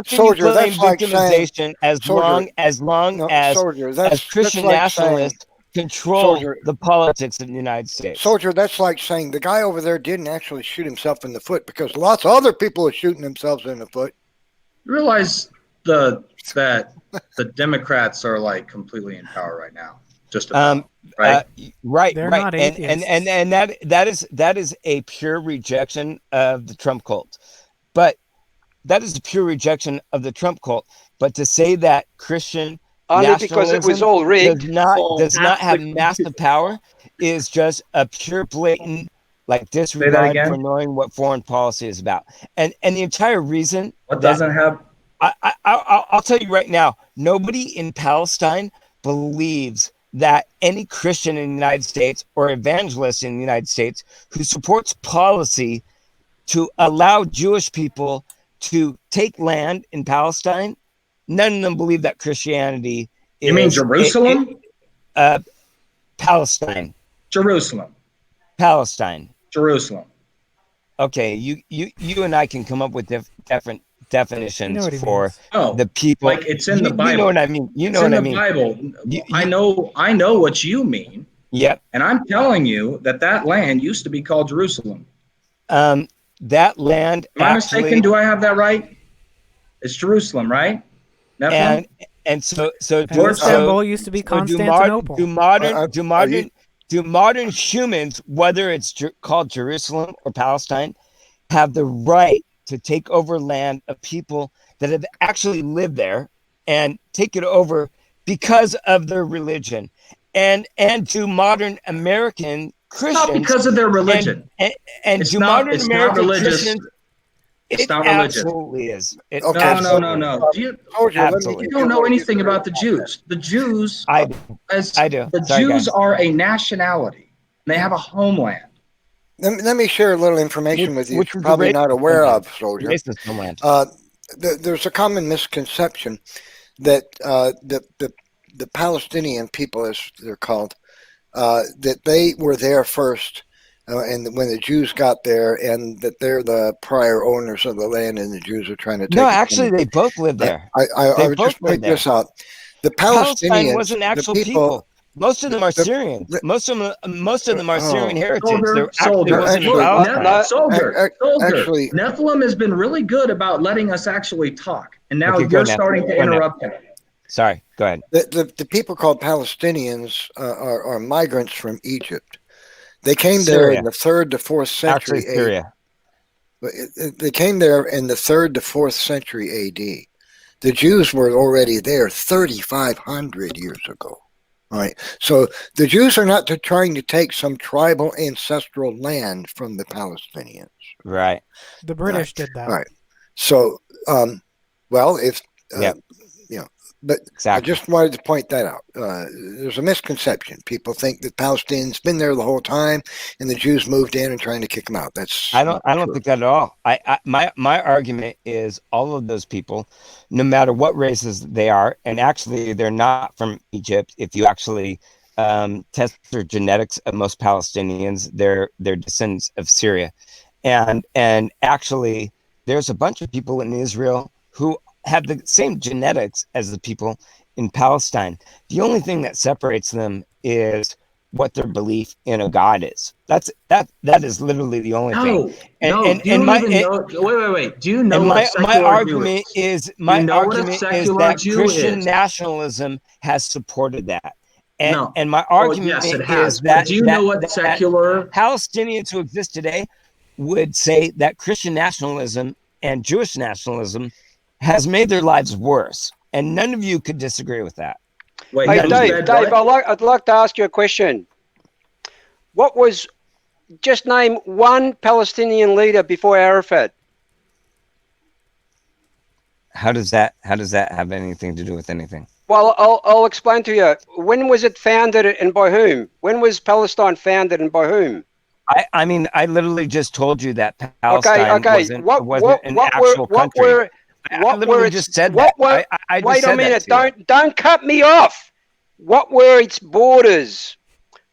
Speaker 3: soldier. That's like
Speaker 7: victimization as long as Christian nationalists control the politics of the United States.
Speaker 3: Soldier, that's like saying the guy over there didn't actually shoot himself in the foot because lots of other people are shooting themselves in the foot.
Speaker 2: You realize that the Democrats are like completely in power right now. Just about, right?
Speaker 7: Right.
Speaker 4: They're not atheists.
Speaker 7: And that is a pure rejection of the Trump cult. But that is a pure rejection of the Trump cult. But to say that Christian
Speaker 5: only because it was all rigged
Speaker 7: does not have massive power is just a pure blatant disregard for knowing what foreign policy is about. And the entire reason I'll tell you right now, nobody in Palestine believes that any Christian in the United States or evangelist in the United States who supports policy to allow Jewish people to take land in Palestine, none of them believe that Christianity is...
Speaker 2: You mean Jerusalem?
Speaker 7: Palestine.
Speaker 2: Jerusalem.
Speaker 7: Palestine.
Speaker 2: Jerusalem.
Speaker 7: Okay, you and I can come up with different definitions for
Speaker 2: Oh,
Speaker 7: the people.
Speaker 2: like it's in the Bible.
Speaker 7: You know what I mean. You know
Speaker 2: it's
Speaker 7: what
Speaker 2: in
Speaker 7: I
Speaker 2: the
Speaker 7: mean.
Speaker 2: Bible. I know what you mean.
Speaker 7: Yep.
Speaker 2: And I'm telling you that land used to be called Jerusalem.
Speaker 7: That land.
Speaker 2: Am I mistaken? Do I have that right? It's Jerusalem, right?
Speaker 7: And so
Speaker 4: Istanbul used to be Constantinople.
Speaker 7: Do modern humans, whether it's called Jerusalem or Palestine, have the right to take over land of people that have actually lived there and take it over because of their religion? And do modern American Christians,
Speaker 2: not because of their religion,
Speaker 7: and do modern American Christians?
Speaker 2: It's not religious.
Speaker 7: Absolutely is. It
Speaker 2: No. You don't know anything about the Jews. The Jews,
Speaker 7: I do.
Speaker 2: The Jews are a nationality. They have a homeland.
Speaker 3: Let me share a little information with you you're probably not aware of, soldier. There's a common misconception that the Palestinian people, as they're called, that they were there first, and when the Jews got there, and that they're the prior owners of the land, and the Jews are trying to take.
Speaker 7: No, actually, they both lived there.
Speaker 3: I would just point this out. The Palestinians
Speaker 7: wasn't actual people. Most of them are Syrians. Most of them are Syrian heretics.
Speaker 2: Soldier. Nephilim has been really good about letting us actually talk, and now you're starting to interrupt him.
Speaker 7: Sorry, go ahead.
Speaker 3: The people called Palestinians are migrants from Egypt. They came there in the 3rd to 4th century.
Speaker 7: Actually, Syria.
Speaker 3: They came there in the 3rd to 4th century AD. The Jews were already there 3,500 years ago. All right. So the Jews are not trying to take some tribal ancestral land from the Palestinians.
Speaker 7: Right.
Speaker 4: The British did that.
Speaker 3: All right. So, well, if
Speaker 7: Yeah.
Speaker 3: you know, but
Speaker 7: Exactly.
Speaker 3: I just wanted to point that out. There's a misconception. People think that Palestinians been there the whole time, and the Jews moved in and trying to kick them out. That's
Speaker 7: I don't think that at all. My argument is all of those people, no matter what races they are, and actually they're not from Egypt. If you actually test their genetics of most Palestinians, they're descendants of Syria, and actually there's a bunch of people in Israel who have the same genetics as the people in Palestine. The only thing that separates them is what their belief in a God is. That is literally the only thing.
Speaker 2: Wait. Do you know what a
Speaker 7: my
Speaker 2: secular
Speaker 7: argument
Speaker 2: Jew
Speaker 7: is that
Speaker 2: Jew
Speaker 7: Christian
Speaker 2: is?
Speaker 7: nationalism has supported that.
Speaker 2: No.
Speaker 7: And my argument
Speaker 2: yes, it has.
Speaker 7: is
Speaker 2: But
Speaker 7: that
Speaker 2: do you know what secular
Speaker 7: Palestinians who exist today would say that Christian nationalism and Jewish nationalism has made their lives worse, and none of you could disagree with that.
Speaker 2: Wait,
Speaker 5: hey, Dave, I'd like to ask you a question. Just name one Palestinian leader before Arafat.
Speaker 7: How does that have anything to do with anything?
Speaker 5: Well, I'll explain to you. When was it founded and by whom? When was Palestine founded and by whom?
Speaker 7: I mean, I literally just told you that Palestine wasn't an actual country. I just said that. I just
Speaker 5: wait
Speaker 7: said
Speaker 5: a minute!
Speaker 7: That
Speaker 5: Don't cut me off. What were its borders?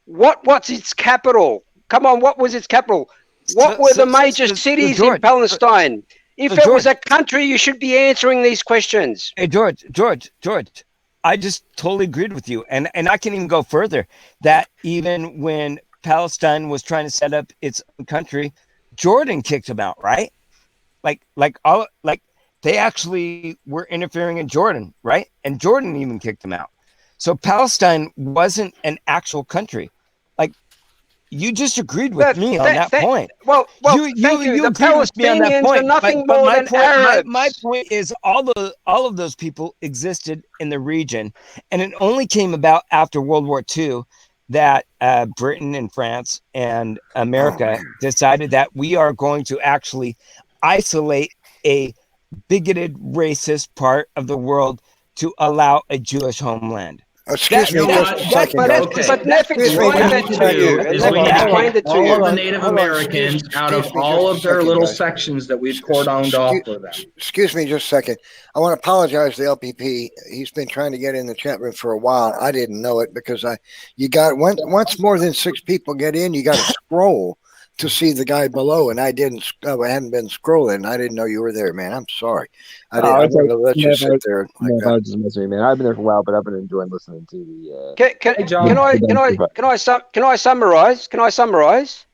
Speaker 5: What's its capital? Come on, what was its capital? What were the major cities in Palestine? If it was a country, you should be answering these questions.
Speaker 7: Hey, George, I just totally agreed with you, and I can even go further. That even when Palestine was trying to set up its own country, Jordan kicked them out, right? They actually were interfering in Jordan, right? And Jordan even kicked them out. So Palestine wasn't an actual country. Like, you just agreed with me on that point.
Speaker 5: Well,
Speaker 7: you
Speaker 5: thank you. The
Speaker 7: agreed with me on that
Speaker 5: Palestinians
Speaker 7: point.
Speaker 5: are nothing
Speaker 7: But
Speaker 5: more
Speaker 7: my
Speaker 5: than
Speaker 7: point,
Speaker 5: Arabs.
Speaker 7: my point is all of those people existed in the region, and it only came about after World War II that Britain and France and America decided that we are going to actually isolate a bigoted, racist part of the world to allow a Jewish homeland.
Speaker 3: Excuse me,
Speaker 5: But Nephy explained that to you.
Speaker 2: All of the Native Americans out of all of their little sections that we've cordoned off for them.
Speaker 3: Excuse me just a second. I want to apologize to LPP. He's been trying to get in the chat room for a while. I didn't know it because once more than 6 people get in, you got to scroll to see the guy below, and I hadn't been scrolling. I didn't know you were there, man. I'm sorry. I wanted to let you sit there.
Speaker 20: I was just messing with you, man. I've been there for a while, but I've been enjoying listening to the.
Speaker 5: Can I summarize? Can I summarize?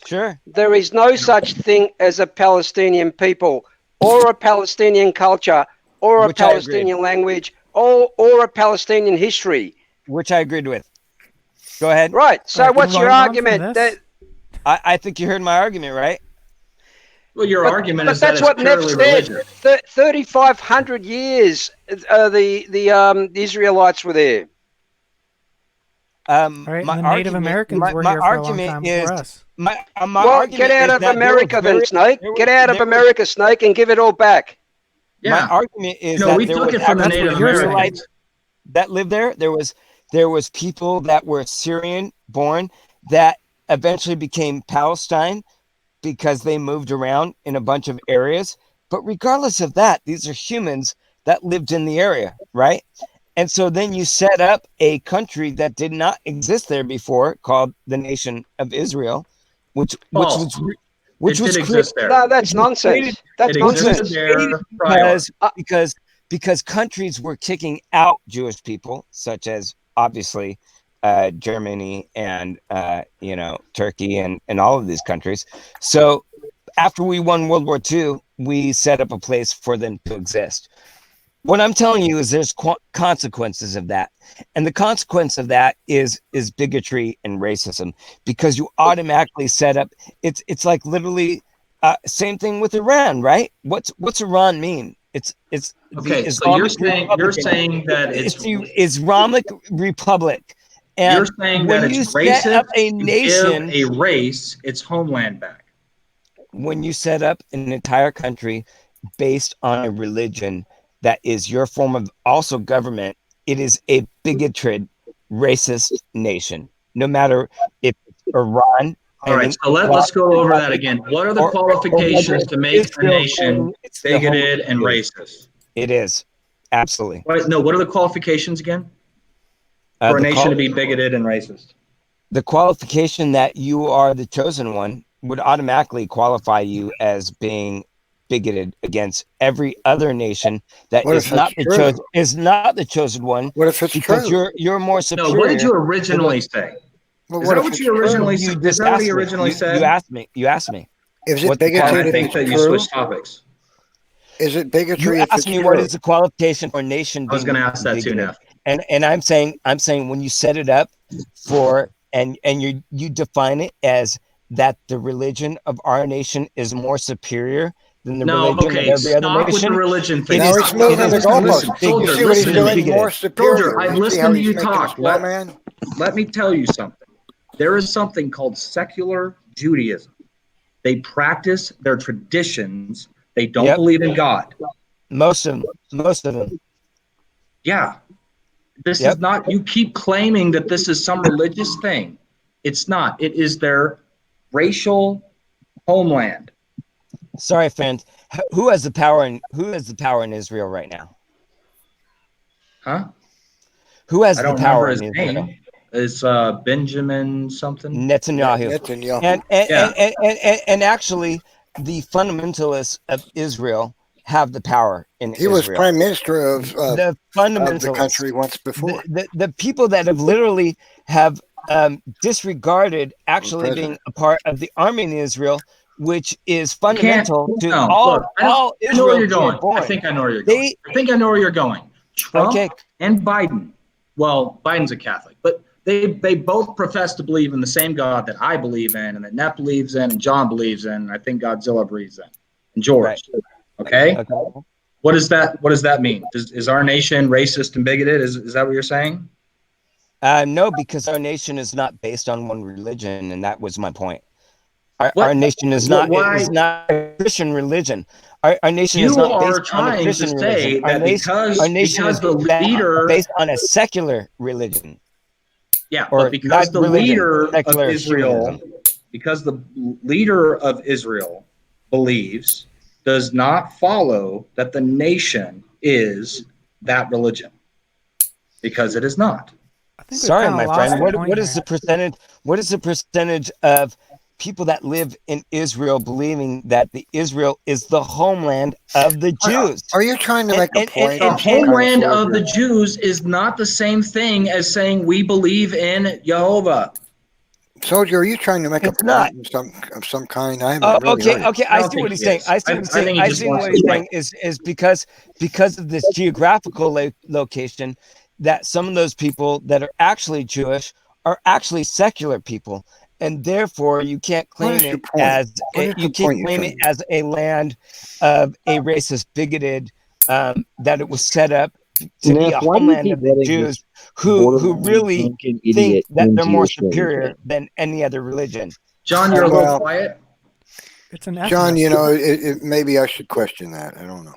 Speaker 7: Sure.
Speaker 5: There is no such thing as a Palestinian people, or a Palestinian culture, or a Palestinian language, or a Palestinian history.
Speaker 7: Which I agreed with. Go ahead.
Speaker 5: Right. So what's your argument?
Speaker 7: I think you heard my argument, right?
Speaker 2: Well, your argument is
Speaker 5: that's
Speaker 2: that
Speaker 5: what Neph said. 3,500 years, the Israelites were there.
Speaker 4: Right, the Native Americans were here for a long time before us.
Speaker 5: Get out of America then, Snake. Get out of America, Snake, and give it all back.
Speaker 7: Yeah. My argument is that
Speaker 2: we took it from the Native Americans
Speaker 7: that lived there. There was people that were Syrian born that eventually became Palestine because they moved around in a bunch of areas. But regardless of that, these are humans that lived in the area, right? And so then you set up a country that did not exist there before called the Nation of Israel, which was
Speaker 2: exist there.
Speaker 5: No, that's nonsense. That's nonsense.
Speaker 7: Because countries were kicking out Jewish people, such as obviously Germany and Turkey and all of these countries. So after we won World War II, we set up a place for them to exist. What I'm telling you is there's consequences of that. And the consequence of that is bigotry and racism, because you automatically set up, it's like literally same thing with Iran, right? What's Iran mean? It's
Speaker 2: okay. So you're saying that
Speaker 7: it's the Islamic Republic And
Speaker 2: you're saying that
Speaker 7: when you
Speaker 2: it's
Speaker 7: set
Speaker 2: racist
Speaker 7: up a
Speaker 2: to
Speaker 7: nation,
Speaker 2: give a race its homeland back.
Speaker 7: when you set up an entire country based on a religion that is your form of also government, it is a bigoted, racist nation. No matter if it's Iran.
Speaker 2: All right, so let's go over that again. What are the qualifications to make a nation bigoted and racist?
Speaker 7: It is. Absolutely.
Speaker 2: No, what are the qualifications again? For a nation to be bigoted and racist?
Speaker 7: The qualification that you are the chosen one would automatically qualify you as being bigoted against every other nation that is not the chosen one.
Speaker 3: What if it's
Speaker 7: because
Speaker 3: true?
Speaker 7: you're more superior.
Speaker 2: No, what did you originally say?
Speaker 3: Well,
Speaker 2: Is that what you originally said? Is that what you originally said?
Speaker 7: You asked me.
Speaker 3: Is it bigoted?
Speaker 2: I think that you switched topics.
Speaker 3: Is it bigotry?
Speaker 7: You asked me what is the qualification for a nation?
Speaker 2: I was going to ask that too, Neff.
Speaker 7: And I'm saying when you set it up for and you define it as that the religion of our nation is more superior than the religion of every other nation.
Speaker 2: With the religion thing.
Speaker 3: Now he's moving the goalposts.
Speaker 2: Soldier,
Speaker 3: You see what he's doing? More superior.
Speaker 2: Soldier, I'm listening to you talk. Let me tell you something. There is something called secular Judaism. They practice their traditions. They don't believe in God.
Speaker 7: Most of them.
Speaker 2: Yeah. This is not, you keep claiming that this is some religious thing. It's not. It is their racial homeland.
Speaker 7: Sorry, friend. Who has the power in Israel right now?
Speaker 2: Huh?
Speaker 7: Who has
Speaker 2: I
Speaker 7: the
Speaker 2: don't
Speaker 7: power
Speaker 2: remember
Speaker 7: in
Speaker 2: his
Speaker 7: Israel?
Speaker 2: name. It's Benjamin something.
Speaker 7: Netanyahu. And actually, the fundamentalists of Israel have the power in Israel.
Speaker 3: He was prime minister of
Speaker 7: the fundamentalists
Speaker 3: of the country once before.
Speaker 7: The people that have literally have disregarded actually being a part of the army in Israel, which is fundamental to all Israel.
Speaker 2: I know where you're going. I think I know where you're going. I think I know where you're going. Trump and Biden. Well, Biden's a Catholic, but they both profess to believe in the same God that I believe in, and that Neff believes in, and John believes in, and I think Godzilla believes in, and George. Right. Okay? What does that mean? Is our nation racist and bigoted? Is that what you're saying?
Speaker 7: No, because our nation is not based on one religion, and that was my point. Our nation is not a Christian religion. Our nation is not based on a Christian religion. Our nation is based on a secular religion.
Speaker 2: Yeah, but because the leader of Israel, because the leader of Israel believes, does not follow that the nation is that religion, because it is not.
Speaker 7: Sorry, my friend. What is the percentage? What is the percentage of people that live in Israel believing that the Israel is the homeland of the Jews?
Speaker 3: Are you trying to make a point?
Speaker 2: The homeland of the Jews is not the same thing as saying we believe in Jehovah.
Speaker 3: Soldier, are you trying to make a point of some kind? I haven't really heard it.
Speaker 7: Okay. I see what he's saying. I see what he's saying is because of this geographical location, that some of those people that are actually Jewish are actually secular people, and therefore you can't claim it as a land of a racist, bigoted, that it was set up to be a homeland of the Jews who really think that they're more superior than any other religion.
Speaker 2: John, you're a little quiet.
Speaker 4: It's an
Speaker 3: John, maybe I should question that. I don't know.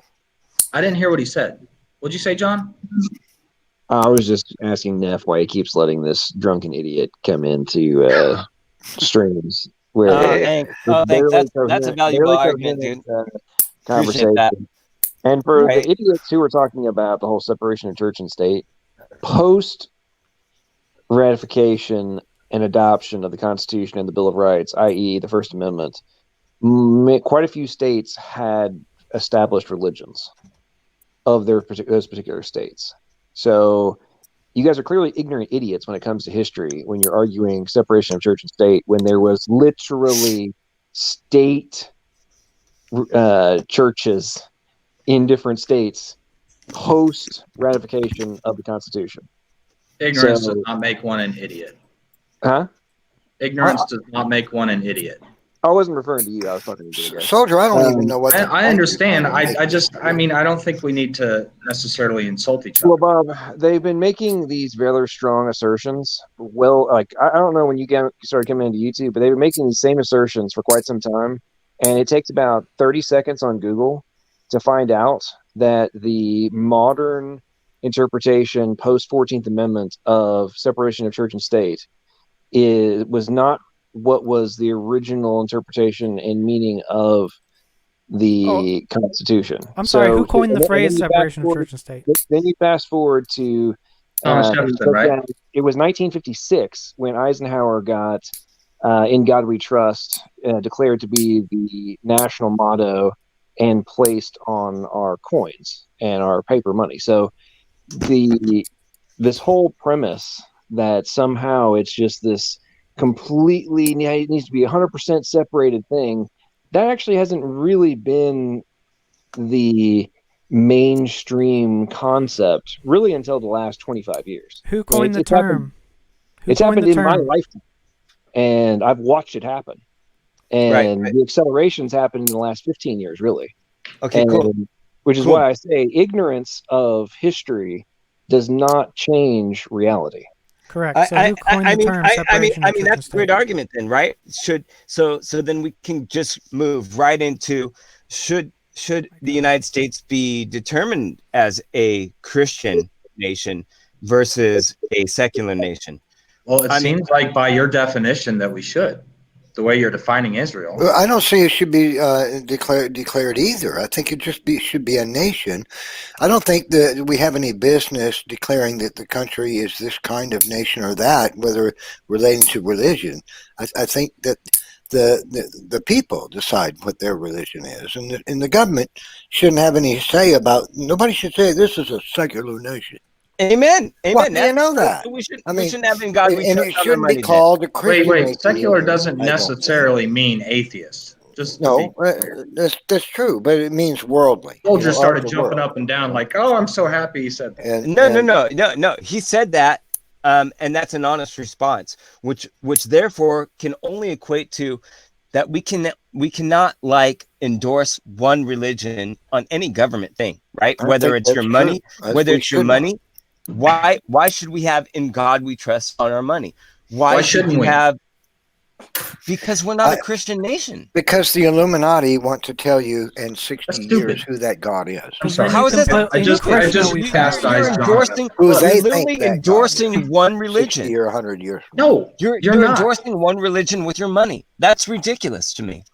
Speaker 2: I didn't hear what he said. What'd you say, John?
Speaker 20: I was just asking Neff why he keeps letting this drunken idiot come into streams.
Speaker 7: Thanks. That's a valuable argument, dude.
Speaker 20: Conversation. And for the idiots who were talking about the whole separation of church and state, post ratification and adoption of the Constitution and the Bill of Rights, i.e., the First Amendment, quite a few states had established religions of those particular states. So you guys are clearly ignorant idiots when it comes to history when you're arguing separation of church and state, when there was literally state churches in different states post ratification of the Constitution.
Speaker 2: Ignorance does not make one an idiot.
Speaker 20: Huh?
Speaker 2: Ignorance does not make one an idiot.
Speaker 20: I wasn't referring to you. I was talking to you guys.
Speaker 3: Soldier, I don't even know what.
Speaker 2: I understand. I mean, I don't think we need to necessarily insult each other.
Speaker 20: Well, Bob, they've been making these rather strong assertions. Well, like I don't know when you started coming into YouTube, but they've been making these same assertions for quite some time, and it takes about 30 seconds on Google to find out that the modern interpretation post 14th Amendment of separation of church and state was not what was the original interpretation and meaning of the Constitution.
Speaker 4: I'm sorry, who coined the phrase separation of church and state?
Speaker 20: Then you fast forward to
Speaker 2: Thomas Jefferson, right?
Speaker 20: It was 1956 when Eisenhower got "In God We Trust" declared to be the national motto and placed on our coins and our paper money. So this whole premise that somehow it's just this completely, it needs to be 100% separated thing, that actually hasn't really been the mainstream concept really until the last 25 years.
Speaker 4: Who coined the term?
Speaker 20: It's happened in my lifetime, and I've watched it happen. And the acceleration's happened in the last 15 years, really.
Speaker 7: Okay, cool.
Speaker 20: Which is why I say ignorance of history does not change reality.
Speaker 4: Correct. So who coined the term separation of church and
Speaker 7: that's a
Speaker 4: state?
Speaker 7: great argument then, right? So then we can just move right into should the United States be determined as a Christian nation versus a secular nation?
Speaker 2: Well, it seems like by your definition that we should, the way you're defining Israel.
Speaker 3: Well, I don't see it should be declared either. I think it should be a nation. I don't think that we have any business declaring that the country is this kind of nation or that, whether relating to religion. I think that the people decide what their religion is, and the government shouldn't have any say about. Nobody should say this is a secular nation.
Speaker 7: Amen.
Speaker 3: Well, you know that.
Speaker 7: We shouldn't have in God.
Speaker 3: And it shouldn't be called a Christian.
Speaker 2: Wait. Secular doesn't necessarily mean atheist.
Speaker 3: That's true, but it means worldly.
Speaker 2: Soldier started jumping up and down like, "Oh, I'm so happy he said that."
Speaker 7: No. He said that, and that's an honest response, which therefore can only equate to that we cannot like endorse one religion on any government thing, right? Whether it's your money, Why should we have "In God We Trust" on our money? Why shouldn't we have? Because we're not a Christian nation.
Speaker 3: Because the Illuminati want to tell you in 60 years who that God is.
Speaker 2: I'm sorry.
Speaker 7: How is that?
Speaker 2: I just chastised John.
Speaker 7: You're literally endorsing one religion.
Speaker 3: 60 or 100 years.
Speaker 2: No,
Speaker 7: you're endorsing one religion with your money. That's ridiculous to me.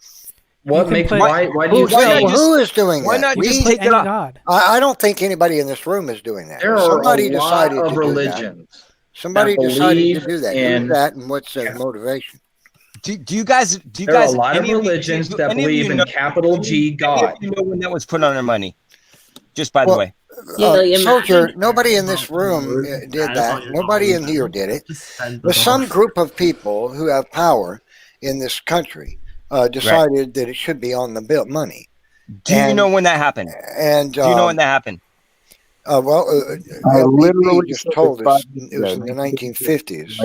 Speaker 2: What makes why do you say
Speaker 3: who is doing that?
Speaker 7: Why not just take it off?
Speaker 3: I don't think anybody in this room is doing that.
Speaker 2: There are a lot of religions.
Speaker 3: Somebody decided to do that. Who's that, and what's their motivation?
Speaker 7: Do you guys?
Speaker 2: There are a lot of religions that believe in capital G God.
Speaker 7: You know when that was put on their money? Just by the way.
Speaker 3: Soldier, nobody in this room did that. Nobody in here did it. But some group of people who have power in this country decided that it should be on the money.
Speaker 7: Do you know when that happened?
Speaker 3: And
Speaker 7: do you know when that happened?
Speaker 3: I literally just told us it was in the 1950s.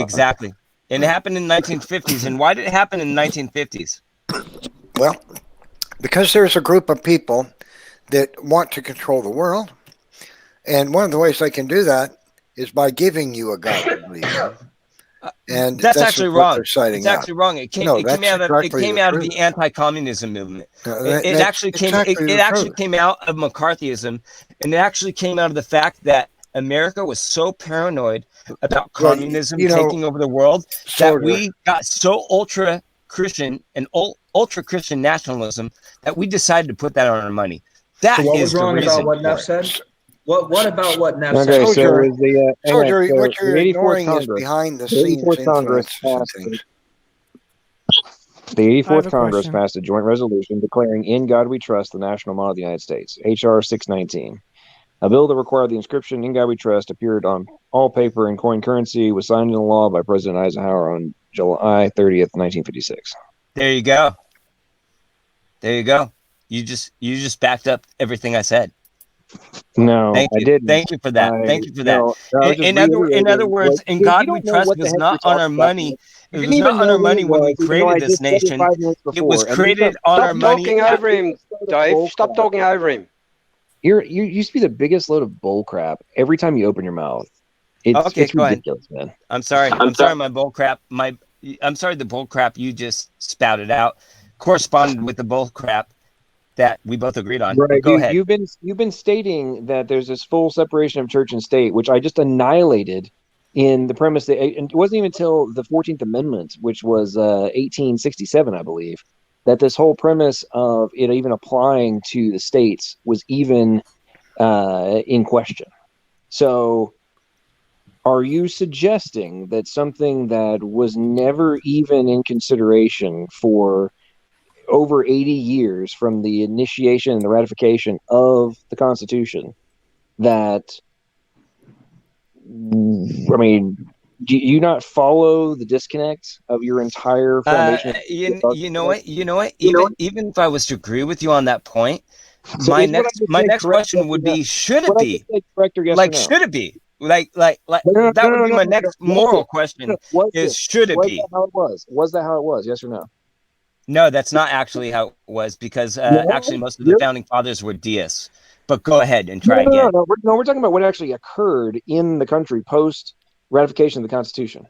Speaker 7: Exactly. It happened in the 1950s. And why did it happen in the 1950s?
Speaker 3: Well, because there's a group of people that want to control the world. And one of the ways they can do that is by giving you a God to believe in. And
Speaker 7: that's actually wrong. It's
Speaker 3: actually
Speaker 7: wrong. It came out of the anti-communism movement. It actually came out of McCarthyism, and it actually came out of the fact that America was so paranoid about communism taking over the world that we got so ultra Christian and ultra Christian nationalism that we decided to put that on our money. That
Speaker 2: what
Speaker 7: is
Speaker 2: was wrong
Speaker 7: the reason
Speaker 2: about what Neff said? What about what Neff
Speaker 3: said?
Speaker 20: Soldier,
Speaker 3: what you're ignoring is behind the scenes influence.
Speaker 20: The 84th Congress passed a joint resolution declaring "In God We Trust" the national motto of the United States, H.R. 619. A bill that required the inscription "In God We Trust" appeared on all paper and coin currency, was signed into law by President Eisenhower on July 30th, 1956.
Speaker 7: There you go. You just backed up everything I said.
Speaker 20: No,
Speaker 7: Thank
Speaker 20: I
Speaker 7: you.
Speaker 20: didn't.
Speaker 7: Thank you for that. Thank you for that.
Speaker 20: No, I was just
Speaker 7: In other
Speaker 20: reiterating
Speaker 7: words,
Speaker 20: what-
Speaker 7: in
Speaker 20: Dude,
Speaker 7: God
Speaker 20: you
Speaker 7: we
Speaker 20: don't know
Speaker 7: trust
Speaker 20: what the
Speaker 7: was
Speaker 20: heck
Speaker 7: not
Speaker 20: you're
Speaker 7: on our
Speaker 20: talking about,
Speaker 7: money.
Speaker 20: man.
Speaker 7: It
Speaker 20: You
Speaker 7: was
Speaker 20: didn't even
Speaker 7: not on
Speaker 20: know
Speaker 7: our
Speaker 20: who
Speaker 7: money
Speaker 20: he
Speaker 7: when we
Speaker 20: was, even though I
Speaker 7: created this
Speaker 20: just said it
Speaker 7: nation.
Speaker 20: 5 minutes
Speaker 7: It was
Speaker 20: before. And
Speaker 7: created on our
Speaker 5: Stop
Speaker 7: money.
Speaker 5: talking over him, Dave. Stop talking over him.
Speaker 20: You used to be the biggest load of bull crap every time you open your mouth. It's
Speaker 7: Go ahead.
Speaker 20: ridiculous, man.
Speaker 7: I'm sorry. I'm sorry. My bull crap. I'm sorry. The bull crap you just spouted out corresponded with the bull crap that we both agreed on. But
Speaker 20: Right.
Speaker 7: go ahead.
Speaker 20: You've been stating that there's this full separation of church and state, which I just annihilated in the premise that and it wasn't even until the 14th Amendment, which was 1867, I believe, that this whole premise of it even applying to the states was even in question. So are you suggesting that something that was never even in consideration for over 80 years from the initiation and the ratification of the Constitution, that, I mean, do you not follow the disconnect of your entire foundation?
Speaker 7: You know what? Even if I was to agree with you on that point,
Speaker 20: So
Speaker 7: my
Speaker 20: is what I
Speaker 7: next
Speaker 20: just said correct,
Speaker 7: question
Speaker 20: yes or
Speaker 7: would
Speaker 20: no?
Speaker 7: be: should
Speaker 20: What
Speaker 7: it
Speaker 20: I
Speaker 7: be?
Speaker 20: just said correct or yes
Speaker 7: Like,
Speaker 20: or no?
Speaker 7: should it be? Like
Speaker 20: No,
Speaker 7: that would be my
Speaker 20: no.
Speaker 7: next
Speaker 20: Was
Speaker 7: moral
Speaker 20: it?
Speaker 7: question:
Speaker 20: Was
Speaker 7: is
Speaker 20: it?
Speaker 7: should it
Speaker 20: Was
Speaker 7: be?
Speaker 20: that how it was? Was that how it was? Yes or no?
Speaker 7: No, that's not actually how it was, because actually
Speaker 20: No,
Speaker 7: most of the founding fathers were deists. But go ahead and try
Speaker 20: no.
Speaker 7: again.
Speaker 20: We're talking about what actually occurred in the country post ratification of the Constitution.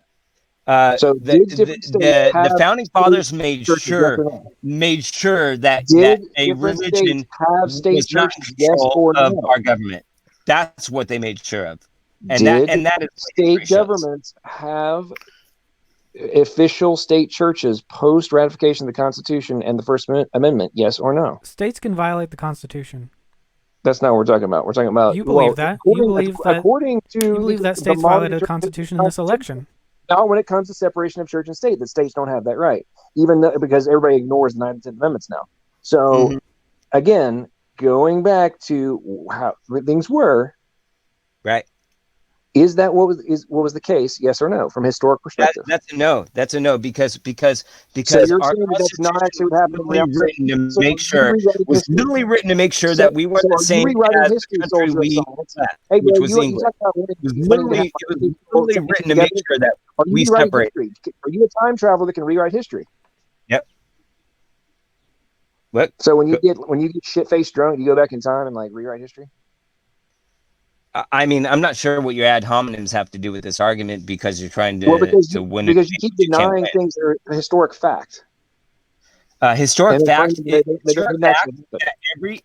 Speaker 20: So did different states have
Speaker 7: The founding fathers made
Speaker 20: churches, yes or
Speaker 7: sure that
Speaker 20: Did
Speaker 7: a
Speaker 20: different states
Speaker 7: religion
Speaker 20: have state
Speaker 7: was not in
Speaker 20: churches, yes
Speaker 7: control
Speaker 20: or
Speaker 7: of
Speaker 20: no?
Speaker 7: our government. That's what they made sure of, and
Speaker 20: Did
Speaker 7: that is what
Speaker 20: state
Speaker 7: history shows.
Speaker 20: governments have official state churches post ratification of the Constitution and the First Amendment? Yes or no?
Speaker 4: States can violate the Constitution.
Speaker 20: That's not what we're talking about. We're talking about
Speaker 4: You believe that? You believe that states violated the Constitution in this election?
Speaker 20: Not when it comes to separation of church and state. That states don't have that right, even though, because everybody ignores the 9th and 10th Amendments now. So again, going back to how things were,
Speaker 7: right?
Speaker 20: Is that what was the case? Yes or no, from historic perspective?
Speaker 7: That's a no. That's a no because
Speaker 20: So you're
Speaker 7: our
Speaker 20: saying that's not actually what happened.
Speaker 7: written to
Speaker 20: So
Speaker 7: make sure was literally written to make sure that we weren't the same as the country we
Speaker 20: Hey,
Speaker 7: which
Speaker 20: bro,
Speaker 7: was
Speaker 20: you
Speaker 7: England.
Speaker 20: talk about
Speaker 7: It was literally written to make sure that
Speaker 20: Are you
Speaker 7: we
Speaker 20: rewriting
Speaker 7: separate.
Speaker 20: history? Are you a time traveler that can rewrite history?
Speaker 7: Yep. What?
Speaker 20: So when you get shit faced drunk, you go back in time and like rewrite history?
Speaker 7: I mean, I'm not sure what your ad hominems have to do with this argument, because you're trying to win.
Speaker 20: Because you keep denying things that are a historic fact.
Speaker 7: Historic fact.
Speaker 20: That
Speaker 7: Every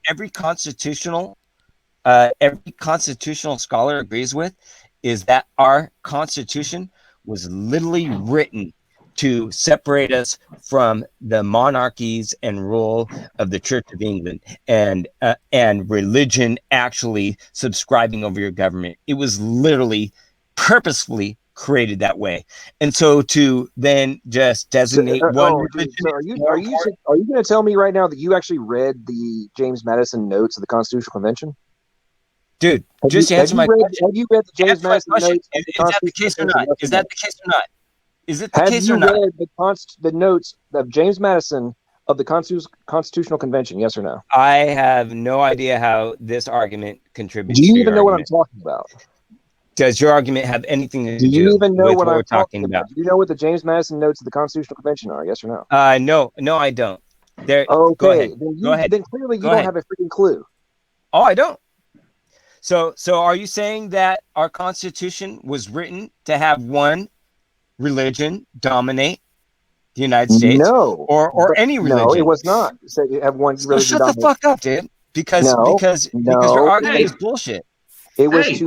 Speaker 7: constitutional scholar agrees with is that our Constitution was literally written to separate us from the monarchies and rule of the Church of England and religion actually subscribing over your government. It was literally purposefully created that way. And so to then just designate religion.
Speaker 20: So are you going to tell me right now that you actually read the James Madison notes of the Constitutional Convention?
Speaker 7: Dude, just answer my question.
Speaker 20: Have you read the James Madison notes?
Speaker 7: Is that the case or not? Is that the case or not? Is it the case or not?
Speaker 20: Have you read the notes of James Madison of the Constitutional Convention? Yes or no?
Speaker 7: I have no idea how this argument contributes.
Speaker 20: Do you even know what I'm talking about?
Speaker 7: Does your argument have anything to do?
Speaker 20: Do you even know
Speaker 7: with
Speaker 20: what
Speaker 7: we're
Speaker 20: I'm talking about? Do you know what the James Madison notes of the Constitutional Convention are? Yes or no?
Speaker 7: No, I don't. There.
Speaker 20: Okay,
Speaker 7: go ahead.
Speaker 20: Go ahead. Then clearly you don't have a freaking clue.
Speaker 7: Oh, I don't. So are you saying that our Constitution was written to have one religion dominate the United States?
Speaker 20: No.
Speaker 7: Or any religion?
Speaker 20: No, it was not. It said you have one religion
Speaker 7: dominate. Shut the fuck up, dude. Because your argument is bullshit.
Speaker 20: It was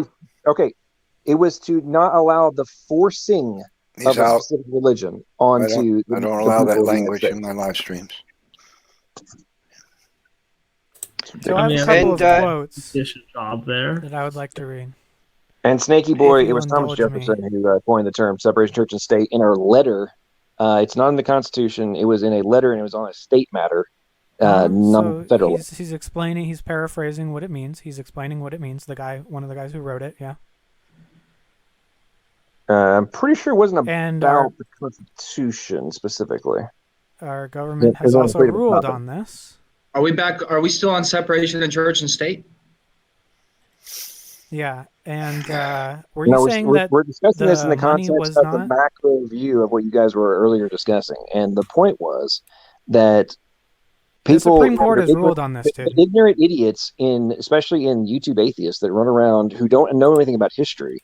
Speaker 20: it was to not allow the forcing of a specific religion onto.
Speaker 3: I don't allow that language in my live streams.
Speaker 4: So I have a couple of quotes that I would like to read.
Speaker 20: And Snaky Boy,
Speaker 4: If
Speaker 20: it was
Speaker 4: you'll
Speaker 20: Thomas
Speaker 4: indulge me.
Speaker 20: Jefferson who coined the term separation of church and state in a letter. It's not in the Constitution. It was in a letter, and it was on a state matter, not federal.
Speaker 4: He's explaining. He's paraphrasing what it means. He's explaining what it means. One of the guys who wrote it. Yeah.
Speaker 20: I'm pretty sure it wasn't
Speaker 4: And
Speaker 20: about the Constitution specifically.
Speaker 4: Our government has also ruled on this.
Speaker 2: Are we back? Are we still on separation of church and state?
Speaker 4: Yeah, and were you saying that
Speaker 20: we're discussing this in the
Speaker 4: money
Speaker 20: context
Speaker 4: was
Speaker 20: of the
Speaker 4: not?
Speaker 20: macro view of what you guys were earlier discussing, and the point was that
Speaker 4: The Supreme
Speaker 20: people,
Speaker 4: Court has ruled on this, dude.
Speaker 20: ignorant idiots, especially in YouTube atheists that run around who don't know anything about history,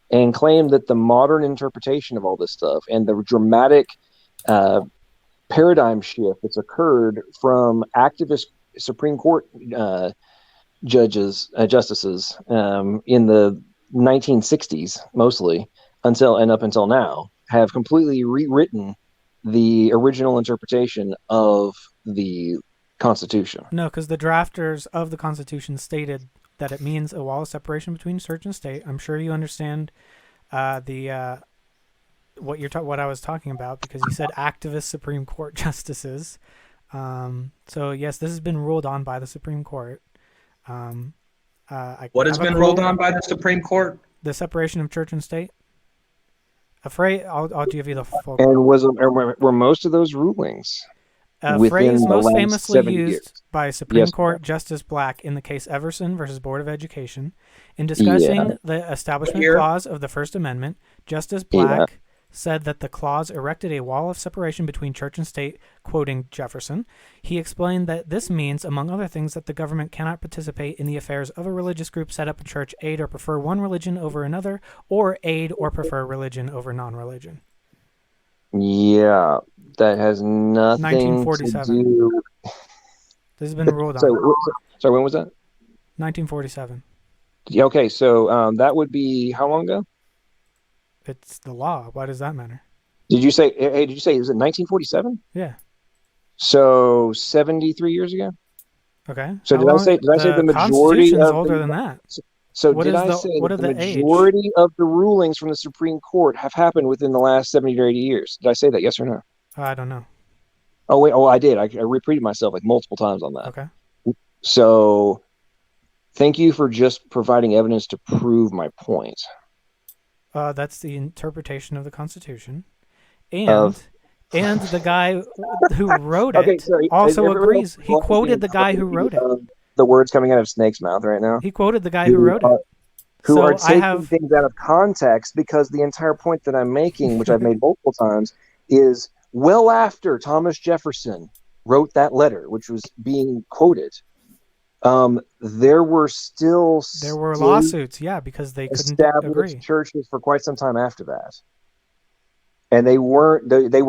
Speaker 20: and claim that the modern interpretation of all this stuff and the dramatic paradigm shift that's occurred from activist Supreme Court justices in the 1960s, mostly up until now, have completely rewritten the original interpretation of the Constitution.
Speaker 4: No, because the drafters of the Constitution stated that it means a wall of separation between church and state. I'm sure you understand what I was talking about, because you said activist Supreme Court justices. So yes, this has been ruled on by the Supreme Court.
Speaker 2: What has been ruled on by the Supreme Court?
Speaker 4: The separation of church and state. I'll give you the full.
Speaker 20: And were most of those rulings
Speaker 4: A phrase most famously used
Speaker 20: years?
Speaker 4: by Supreme
Speaker 20: Yes,
Speaker 4: Court Justice Black in the case Everson versus Board of Education, in discussing the Establishment Clause of the First Amendment, Justice Black said that the clause erected a wall of separation between church and state, quoting Jefferson. He explained that this means, among other things, that the government cannot participate in the affairs of a religious group, set up a church, aid or prefer one religion over another, or aid or prefer religion over non-religion.
Speaker 20: Yeah, that has nothing
Speaker 4: 1947.
Speaker 20: to do.
Speaker 4: This has been ruled on.
Speaker 20: So when was that?
Speaker 4: 1947.
Speaker 20: Yeah, okay, so that would be how long ago?
Speaker 4: It's the law. Why does that matter?
Speaker 20: Did you say? Hey, did you say is it 1947?
Speaker 4: Yeah.
Speaker 20: So 73 years ago.
Speaker 4: Okay.
Speaker 20: So did I say the majority
Speaker 4: Constitution's
Speaker 20: of
Speaker 4: older than that?
Speaker 20: So
Speaker 4: What
Speaker 20: did
Speaker 4: is
Speaker 20: I
Speaker 4: the-
Speaker 20: say
Speaker 4: what
Speaker 20: that
Speaker 4: are
Speaker 20: the
Speaker 4: the age?
Speaker 20: majority of the rulings from the Supreme Court have happened within the last 70 or 80 years? Did I say that? Yes or no?
Speaker 4: I don't know.
Speaker 20: Oh wait, I did. I repeated myself like multiple times on that.
Speaker 4: Okay.
Speaker 20: So thank you for just providing evidence to prove my point.
Speaker 4: That's the interpretation of the Constitution, and the guy who wrote it
Speaker 20: Okay, so
Speaker 4: also
Speaker 20: everyone
Speaker 4: agrees.
Speaker 20: else-
Speaker 4: He quoted the guy who wrote it.
Speaker 20: The words coming out of Snake's mouth right now.
Speaker 4: He quoted the guy who wrote it.
Speaker 20: Who
Speaker 4: So
Speaker 20: are
Speaker 4: I
Speaker 20: taking
Speaker 4: have-
Speaker 20: things out of context, because the entire point that I'm making, which I've made multiple times, is well after Thomas Jefferson wrote that letter, which was being quoted, there were still
Speaker 4: lawsuits, yeah, because they couldn't agree.
Speaker 20: established churches for quite some time after that, and they were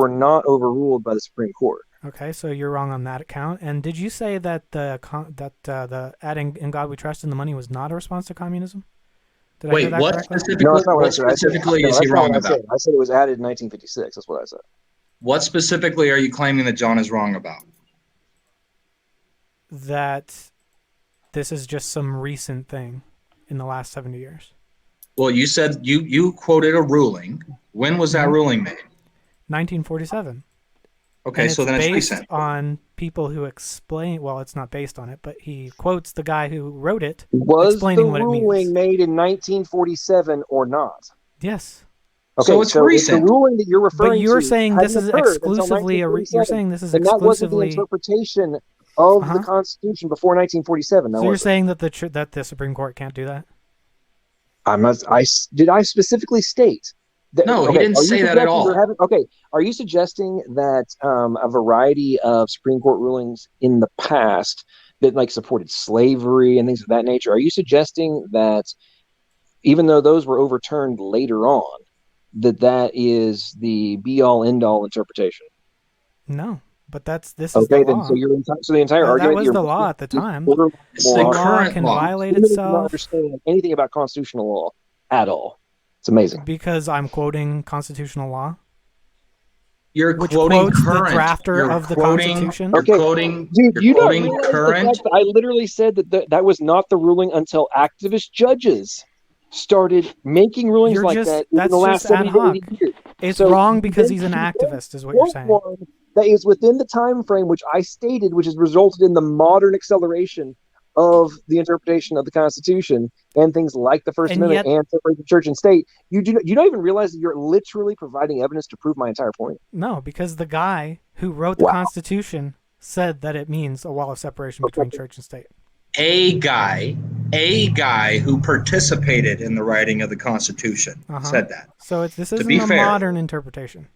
Speaker 20: not overruled by the Supreme Court.
Speaker 4: Okay, so you're wrong on that account. And did you say that the adding "In God We Trust" in the money was not a response to communism? Did I hear that correctly?
Speaker 20: No, that's not what I
Speaker 2: what
Speaker 20: said. I said-
Speaker 2: specifically
Speaker 20: no,
Speaker 2: is he
Speaker 20: that's not
Speaker 2: wrong
Speaker 20: what I
Speaker 2: about?
Speaker 20: said. I said it was added in 1956. That's what I said.
Speaker 2: What specifically are you claiming that John is wrong about?
Speaker 4: That this is just some recent thing in the last 70 years.
Speaker 2: Well, you said you quoted a ruling. When was that ruling made?
Speaker 4: 1947.
Speaker 2: Okay,
Speaker 4: And
Speaker 2: so then it's
Speaker 4: based
Speaker 2: recent.
Speaker 4: on people who explain. Well, it's not based on it, but he quotes the guy who wrote it,
Speaker 20: Was the
Speaker 4: explaining what it means.
Speaker 20: ruling made in 1947 or not?
Speaker 4: Yes.
Speaker 20: Okay,
Speaker 2: So it's
Speaker 20: if
Speaker 2: recent.
Speaker 20: the ruling that you're referring
Speaker 4: But you're
Speaker 20: to
Speaker 4: saying this
Speaker 20: hadn't
Speaker 4: is
Speaker 20: occurred until
Speaker 4: exclusively you're
Speaker 20: 1947,
Speaker 4: saying this is
Speaker 20: then that wasn't the
Speaker 4: exclusively.
Speaker 20: interpretation of the Constitution before 1947.
Speaker 4: So you're saying that the Supreme Court can't do that?
Speaker 20: Did I specifically state that?
Speaker 2: No, he
Speaker 20: okay,
Speaker 2: didn't
Speaker 20: are you
Speaker 2: say that at
Speaker 20: suggesting
Speaker 2: all.
Speaker 20: okay, are you suggesting that a variety of Supreme Court rulings in the past that like supported slavery and things of that nature, are you suggesting that even though those were overturned later on, that is the be-all end-all interpretation?
Speaker 4: No, but this is
Speaker 20: Okay,
Speaker 4: the
Speaker 20: then
Speaker 4: law.
Speaker 20: so the entire argument
Speaker 4: that was
Speaker 20: you're
Speaker 4: the law
Speaker 20: making
Speaker 4: at the time.
Speaker 20: is
Speaker 2: It's the
Speaker 20: law
Speaker 2: current
Speaker 4: can
Speaker 2: law.
Speaker 4: violate
Speaker 20: You really do not
Speaker 4: itself
Speaker 20: understand anything about constitutional law at all. It's amazing.
Speaker 4: because I'm quoting constitutional law.
Speaker 2: You're
Speaker 4: Which
Speaker 2: quoting
Speaker 4: quotes the
Speaker 2: current.
Speaker 4: drafter
Speaker 2: You're
Speaker 4: of the
Speaker 2: quoting,
Speaker 4: Constitution?
Speaker 2: You're
Speaker 20: Okay,
Speaker 2: quoting.
Speaker 20: Dude,
Speaker 2: You're
Speaker 20: you don't
Speaker 2: quoting
Speaker 20: realize the
Speaker 2: current.
Speaker 20: fact that I literally said that was not the ruling until activist judges started making rulings
Speaker 4: You're
Speaker 20: like
Speaker 4: just
Speaker 20: that in
Speaker 4: that's
Speaker 20: the last
Speaker 4: just ad
Speaker 20: 70 to
Speaker 4: hoc.
Speaker 20: 80 years.
Speaker 4: It's
Speaker 20: So
Speaker 4: wrong because
Speaker 20: then
Speaker 4: he's an
Speaker 20: you
Speaker 4: activist, is what you're
Speaker 20: quote
Speaker 4: saying.
Speaker 20: one that is within the time frame which I stated, which has resulted in the modern acceleration of the interpretation of the Constitution and things like the First
Speaker 4: And
Speaker 20: Amendment
Speaker 4: yet-
Speaker 20: and separation of church and state. You don't even realize that you're literally providing evidence to prove my entire point.
Speaker 4: No, because the guy who wrote the Constitution said that it means a wall of separation between church and state.
Speaker 2: a guy who participated in the writing of the Constitution said that.
Speaker 4: So this
Speaker 2: To
Speaker 4: isn't
Speaker 2: be
Speaker 4: a
Speaker 2: fair,
Speaker 4: modern interpretation.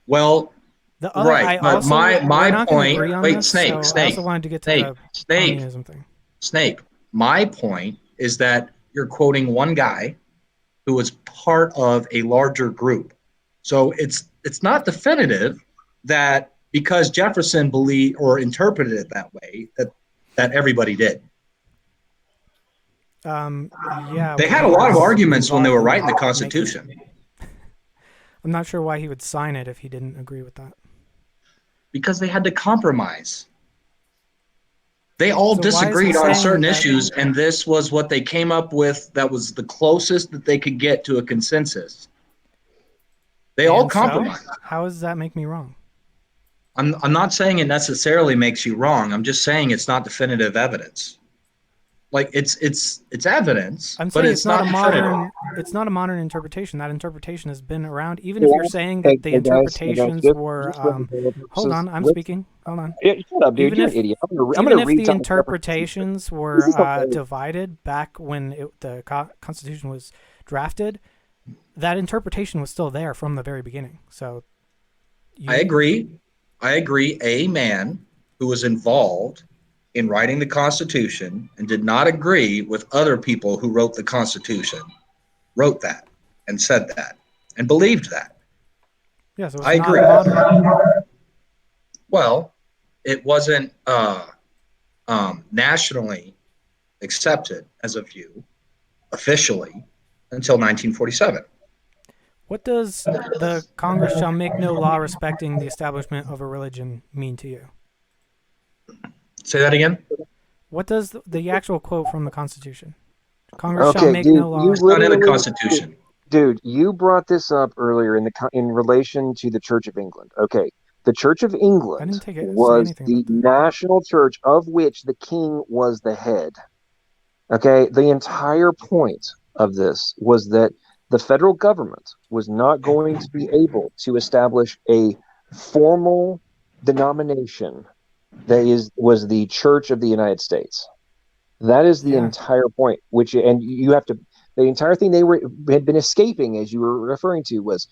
Speaker 2: well,
Speaker 4: The other,
Speaker 2: right, but
Speaker 4: we're
Speaker 2: my
Speaker 4: not going to agree
Speaker 2: point.
Speaker 4: on
Speaker 2: Wait,
Speaker 4: this,
Speaker 2: Snake,
Speaker 4: so I also wanted to get to the communism thing.
Speaker 2: Snake. My point is that you're quoting one guy who was part of a larger group. So it's not definitive that because Jefferson believed or interpreted it that way that everybody did.
Speaker 4: Yeah.
Speaker 2: They had a lot of arguments when they were writing the Constitution.
Speaker 4: I'm not sure why he would sign it if he didn't agree with that.
Speaker 2: Because they had to compromise. They all disagreed on certain issues, and this was what they came up with that was the closest that they could get to a consensus. They all compromised.
Speaker 4: So, how does that make me wrong?
Speaker 2: I'm not saying it necessarily makes you wrong. I'm just saying it's not definitive evidence. Like it's evidence,
Speaker 4: I'm
Speaker 2: but
Speaker 4: saying
Speaker 2: it's not
Speaker 4: a
Speaker 2: definitive.
Speaker 4: modern. It's not a modern interpretation. That interpretation has been around. Even if you're saying that the interpretations were. Hold on, I'm speaking. Hold on.
Speaker 20: Yeah, shut up, dude. You're an idiot. I'm gonna read
Speaker 4: the interpretations were divided back when the Constitution was drafted, that interpretation was still there from the very beginning. So.
Speaker 2: I agree. A man who was involved in writing the Constitution and did not agree with other people who wrote the Constitution wrote that and said that and believed that.
Speaker 4: Yeah, so
Speaker 2: I agree. Well, it wasn't nationally accepted as a view officially until 1947.
Speaker 4: What does the Congress shall make no law respecting the establishment of a religion mean to you?
Speaker 2: Say that again?
Speaker 4: What does the actual quote from the Constitution? Congress shall make no law.
Speaker 2: It's not in the Constitution.
Speaker 20: Dude, you brought this up earlier in relation to the Church of England. Okay, the Church of England was the national church of which the king was the head. Okay, the entire point of this was that the federal government was not going to be able to establish a formal denomination that was the Church of the United States. That is the entire point. The entire thing had been escaping, as you were referring to, was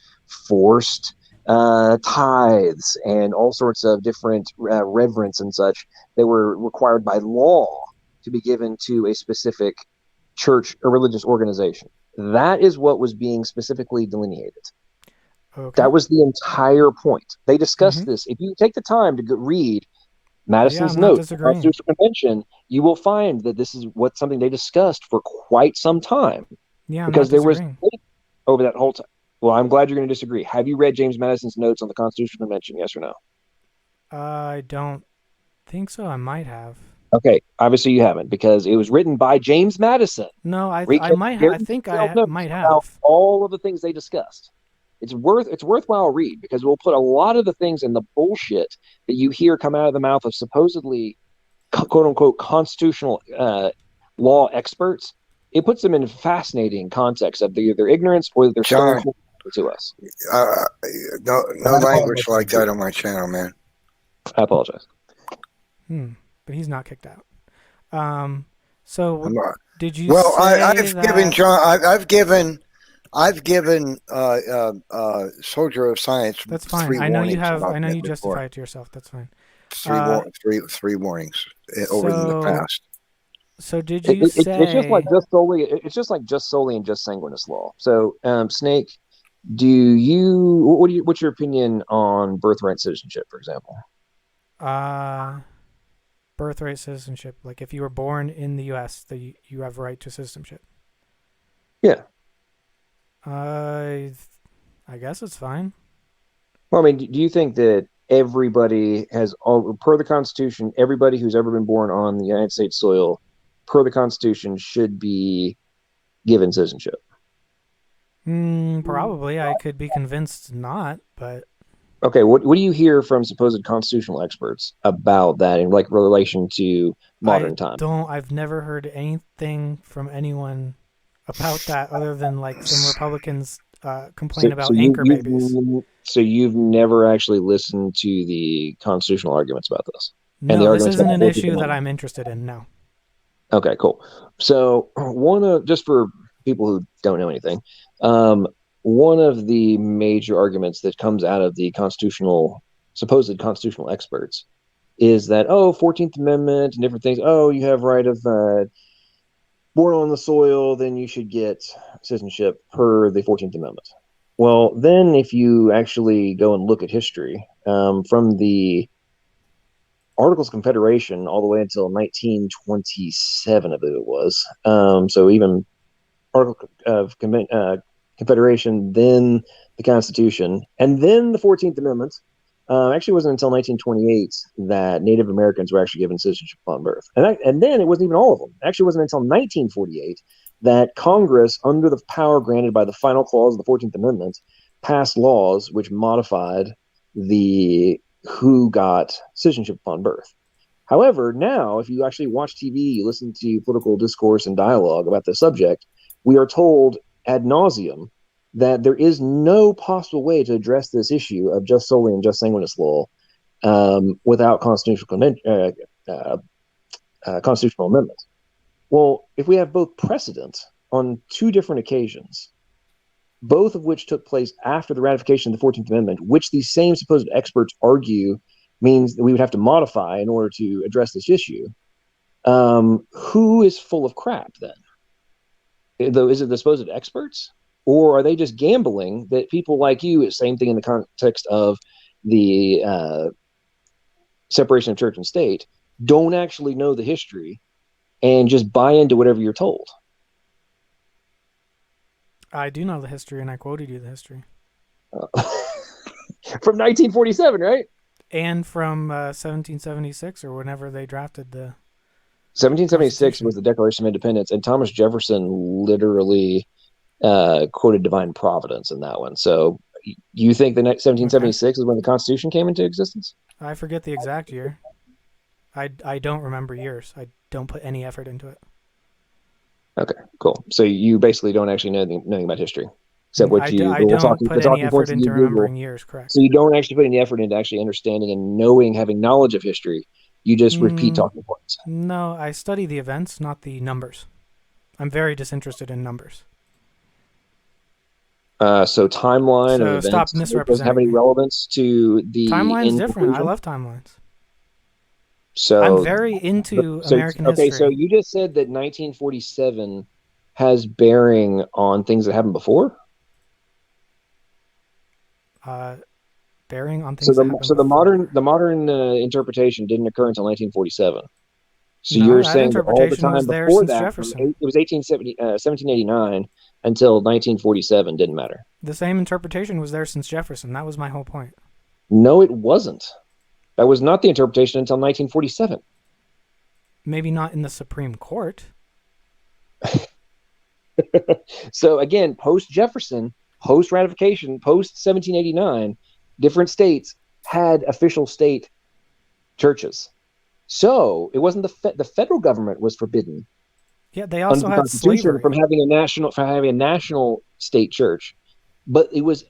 Speaker 20: forced tithes and all sorts of different reverence and such that were required by law to be given to a specific church or religious organization. That is what was being specifically delineated. Okay. That was the entire point. They discussed this. If you take the time to read Madison's notes, the Constitutional Convention, you will find that this is something they discussed for quite some time.
Speaker 4: Yeah,
Speaker 20: because there was over that whole time. Well, I'm glad you're going to disagree. Have you read James Madison's notes on the Constitutional Convention? Yes or no?
Speaker 4: I don't think so. I might have.
Speaker 20: Okay, obviously you haven't, because it was written by James Madison.
Speaker 4: No, I might have. I think I might have.
Speaker 20: All of the things they discussed. It's worthwhile read, because we'll put a lot of the things in the bullshit that you hear come out of the mouth of supposedly quote unquote constitutional law experts. It puts them in fascinating context of their ignorance or their
Speaker 3: John,
Speaker 20: to us.
Speaker 3: No language like that on my channel, man.
Speaker 20: I apologize.
Speaker 4: But he's not kicked out. So did you?
Speaker 3: Well,
Speaker 4: say
Speaker 3: I've given John. I've given Soldier of Science.
Speaker 4: That's fine. I know you have. I know you justify it to yourself. That's fine.
Speaker 3: Three warnings over the past.
Speaker 4: So did you say
Speaker 20: it's just like just solely? It's just like just solely and just sanguinis law. So, Snake, what's your opinion on birthright citizenship, for example?
Speaker 4: Birthright citizenship, like if you were born in the U.S., you have right to citizenship.
Speaker 20: Yeah.
Speaker 4: I guess it's fine.
Speaker 20: Well, I mean, do you think that everybody per the Constitution, everybody who's ever been born on the United States soil, per the Constitution, should be given citizenship?
Speaker 4: Probably. I could be convinced not, but...
Speaker 20: Okay, what do you hear from supposed constitutional experts about that in relation to modern time?
Speaker 4: I've never heard anything from anyone about that other than some Republicans complain about anchor babies.
Speaker 20: So you've never actually listened to the constitutional arguments about this?
Speaker 4: No, this isn't an issue that I'm interested in, no.
Speaker 20: Okay, cool. So just for people who don't know anything, one of the major arguments that comes out of the supposed constitutional experts is that, 14th Amendment and different things. Oh, you have right of born on the soil, then you should get citizenship per the 14th Amendment. Well, then if you actually go and look at history, from the Articles of Confederation all the way until 1927, I believe it was. So even Article of Confederation, then the Constitution, and then the 14th Amendment. Actually, it wasn't until 1928 that Native Americans were actually given citizenship upon birth. And then it wasn't even all of them. Actually, it wasn't until 1948 that Congress, under the power granted by the final clause of the 14th Amendment, passed laws which modified who got citizenship upon birth. However, now, if you actually watch TV, you listen to political discourse and dialogue about the subject, we are told ad nauseum that there is no possible way to address this issue of just solely and just sanguinis law without constitutional amendment. Well, if we have both precedent on two different occasions, both of which took place after the ratification of the 14th Amendment, which these same supposed experts argue means that we would have to modify in order to address this issue, who is full of crap then? Is it the supposed experts? Or are they just gambling that people like you, same thing in the context of the separation of church and state, don't actually know the history and just buy into whatever you're told?
Speaker 4: I do know the history, and I quoted you the history.
Speaker 20: From 1947, right?
Speaker 4: And from 1776, or whenever they drafted the...
Speaker 20: 1776 was the Declaration of Independence, and Thomas Jefferson literally quoted divine providence in that one. So you think the next 1776 is when the Constitution came into existence?
Speaker 4: I forget the exact year. I don't remember years. I don't put any effort into it.
Speaker 20: Okay, cool. So you basically don't actually know anything about history, except what
Speaker 4: I don't put any effort into remembering years. Correct.
Speaker 20: So you don't actually put any effort into actually understanding and knowing, having knowledge of history. You just repeat talking points.
Speaker 4: No, I study the events, not the numbers. I'm very disinterested in numbers.
Speaker 20: So timeline of events
Speaker 4: stop misrepresenting.
Speaker 20: Doesn't have any relevance to the
Speaker 4: timeline's different. I love timelines.
Speaker 20: So
Speaker 4: I'm very into American history.
Speaker 20: Okay, so you just said that 1947 has bearing on things that happened before.
Speaker 4: Bearing on things.
Speaker 20: So the modern interpretation didn't occur until 1947. So you're saying that all the time before that, it was 1789 until 1947 didn't matter.
Speaker 4: The same interpretation was there since Jefferson. That was my whole point.
Speaker 20: No, it wasn't. That was not the interpretation until 1947.
Speaker 4: Maybe not in the Supreme Court.
Speaker 20: So again, post-Jefferson, post-ratification, post-1789, different states had official state churches. So it wasn't the federal government was forbidden.
Speaker 4: Yeah, they also
Speaker 20: under the
Speaker 4: had
Speaker 20: Constitution
Speaker 4: slavery.
Speaker 20: from having a national state church, but it was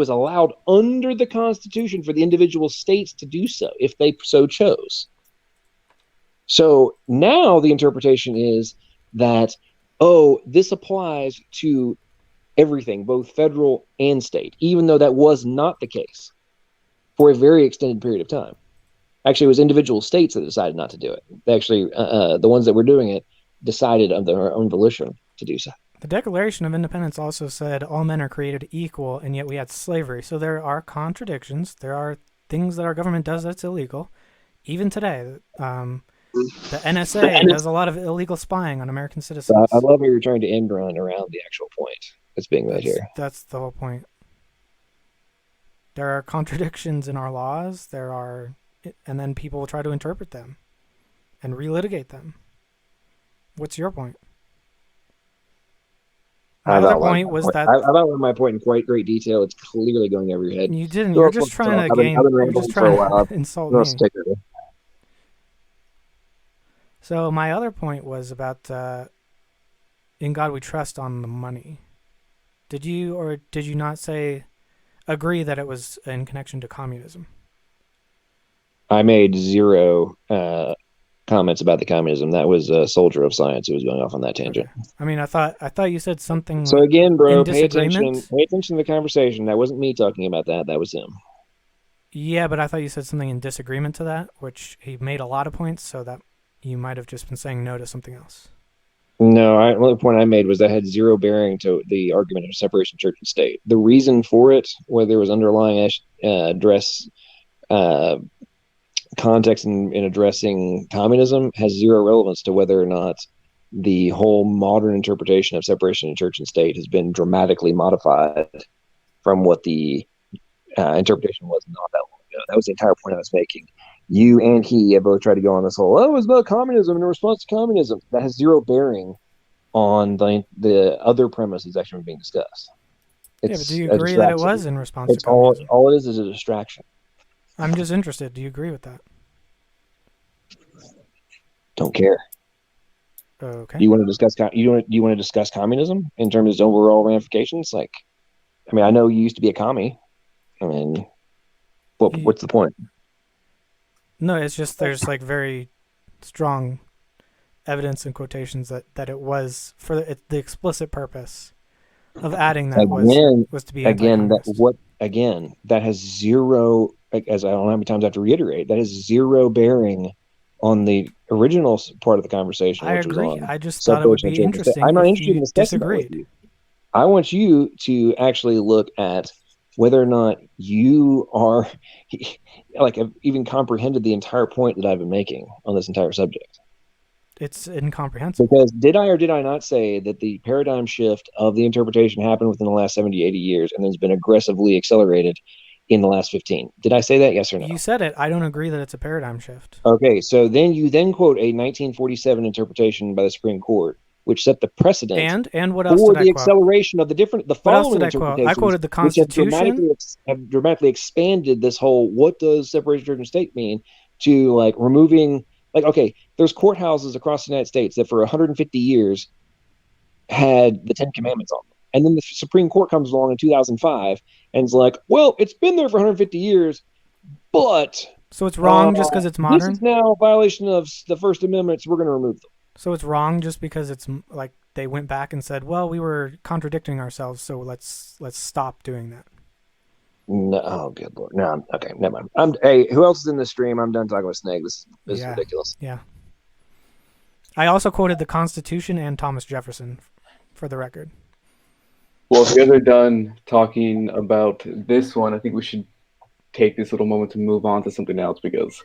Speaker 20: allowed under the Constitution for the individual states to do so if they so chose. So now the interpretation is that this applies to everything, both federal and state, even though that was not the case for a very extended period of time. Actually, it was individual states that decided not to do it. They actually, the ones that were doing it decided of their own volition to do so.
Speaker 4: The Declaration of Independence also said all men are created equal, and yet we had slavery. So there are contradictions. There are things that our government does that's illegal. Even today, the NSA does a lot of illegal spying on American citizens.
Speaker 20: I love how you're trying to end run around the actual point that's being made here.
Speaker 4: That's the whole point. There are contradictions in our laws. And then people will try to interpret them and relitigate them. What's your point? My other point was that
Speaker 20: I've outlined my point in quite great detail. It's clearly going over your head.
Speaker 4: You didn't. You're just trying to insult me. So my other point was about in God we trust on the money. Did you or did you not agree that it was in connection to communism?
Speaker 20: I made zero comments about the communism. That was a soldier of science who was going off on that tangent.
Speaker 4: I mean, I thought you said something.
Speaker 20: So again, bro,
Speaker 4: in
Speaker 20: pay attention.
Speaker 4: disagreement.
Speaker 20: Pay attention to the conversation. That wasn't me talking about that. That was him.
Speaker 4: Yeah, but I thought you said something in disagreement to that, which he made a lot of points, so that you might have just been saying no to something else.
Speaker 20: No, the only point I made was that had zero bearing to the argument of separation of church and state. The reason for it, whether there was underlying address context in addressing communism, has zero relevance to whether or not the whole modern interpretation of separation of church and state has been dramatically modified from what the interpretation was not that long ago. That was the entire point I was making. You and he have both tried to go on this whole, it was about communism and a response to communism. That has zero bearing on the other premise that's actually being discussed.
Speaker 4: Yeah, but do you agree that it was in response to
Speaker 20: communism? All it is a distraction.
Speaker 4: I'm just interested. Do you agree with that?
Speaker 20: Don't care.
Speaker 4: Okay.
Speaker 20: Do you want to discuss? Do you want to discuss communism in terms of its overall ramifications? Like, I mean, I know you used to be a commie. I mean, what's the point?
Speaker 4: No, it's just there's like very strong evidence and quotations that it was for the explicit purpose of adding that was to be
Speaker 20: that has zero, as I don't know how many times I have to reiterate, that has zero bearing on the original part of the conversation.
Speaker 4: I agree. I just thought it would be interesting.
Speaker 20: I'm not interested in discussing that with you. I want you to actually look at whether or not you are have even comprehended the entire point that I've been making on this entire subject.
Speaker 4: It's incomprehensible.
Speaker 20: Because did I or did I not say that the paradigm shift of the interpretation happened within the last 70, 80 years and has been aggressively accelerated in the last 15? Did I say that? Yes or no?
Speaker 4: You said it. I don't agree that it's a paradigm shift.
Speaker 20: Okay, so then you quote a 1947 interpretation by the Supreme Court, which set the precedent
Speaker 4: and what else
Speaker 20: for
Speaker 4: did I
Speaker 20: the
Speaker 4: quote?
Speaker 20: acceleration of the following interpretations.
Speaker 4: I quoted the Constitution.
Speaker 20: Which have dramatically expanded this whole what does separation of church and state mean to like removing okay, there's courthouses across the United States that for 150 years had the 10 Commandments on them. And then the Supreme Court comes along in 2005 and is like, well, it's been there for 150 years, but
Speaker 4: so it's wrong just because it's modern?
Speaker 20: This is now a violation of the First Amendment, so we're going to remove them.
Speaker 4: So it's wrong just because it's like they went back and said, well, we were contradicting ourselves, so let's stop doing that.
Speaker 20: No, oh, good Lord. No, okay, never mind. Hey, who else is in the stream? I'm done talking about Snake. This is ridiculous.
Speaker 4: Yeah. I also quoted the Constitution and Thomas Jefferson, for the record.
Speaker 21: Well, if you guys are done talking about this one, I think we should take this little moment to move on to something else because,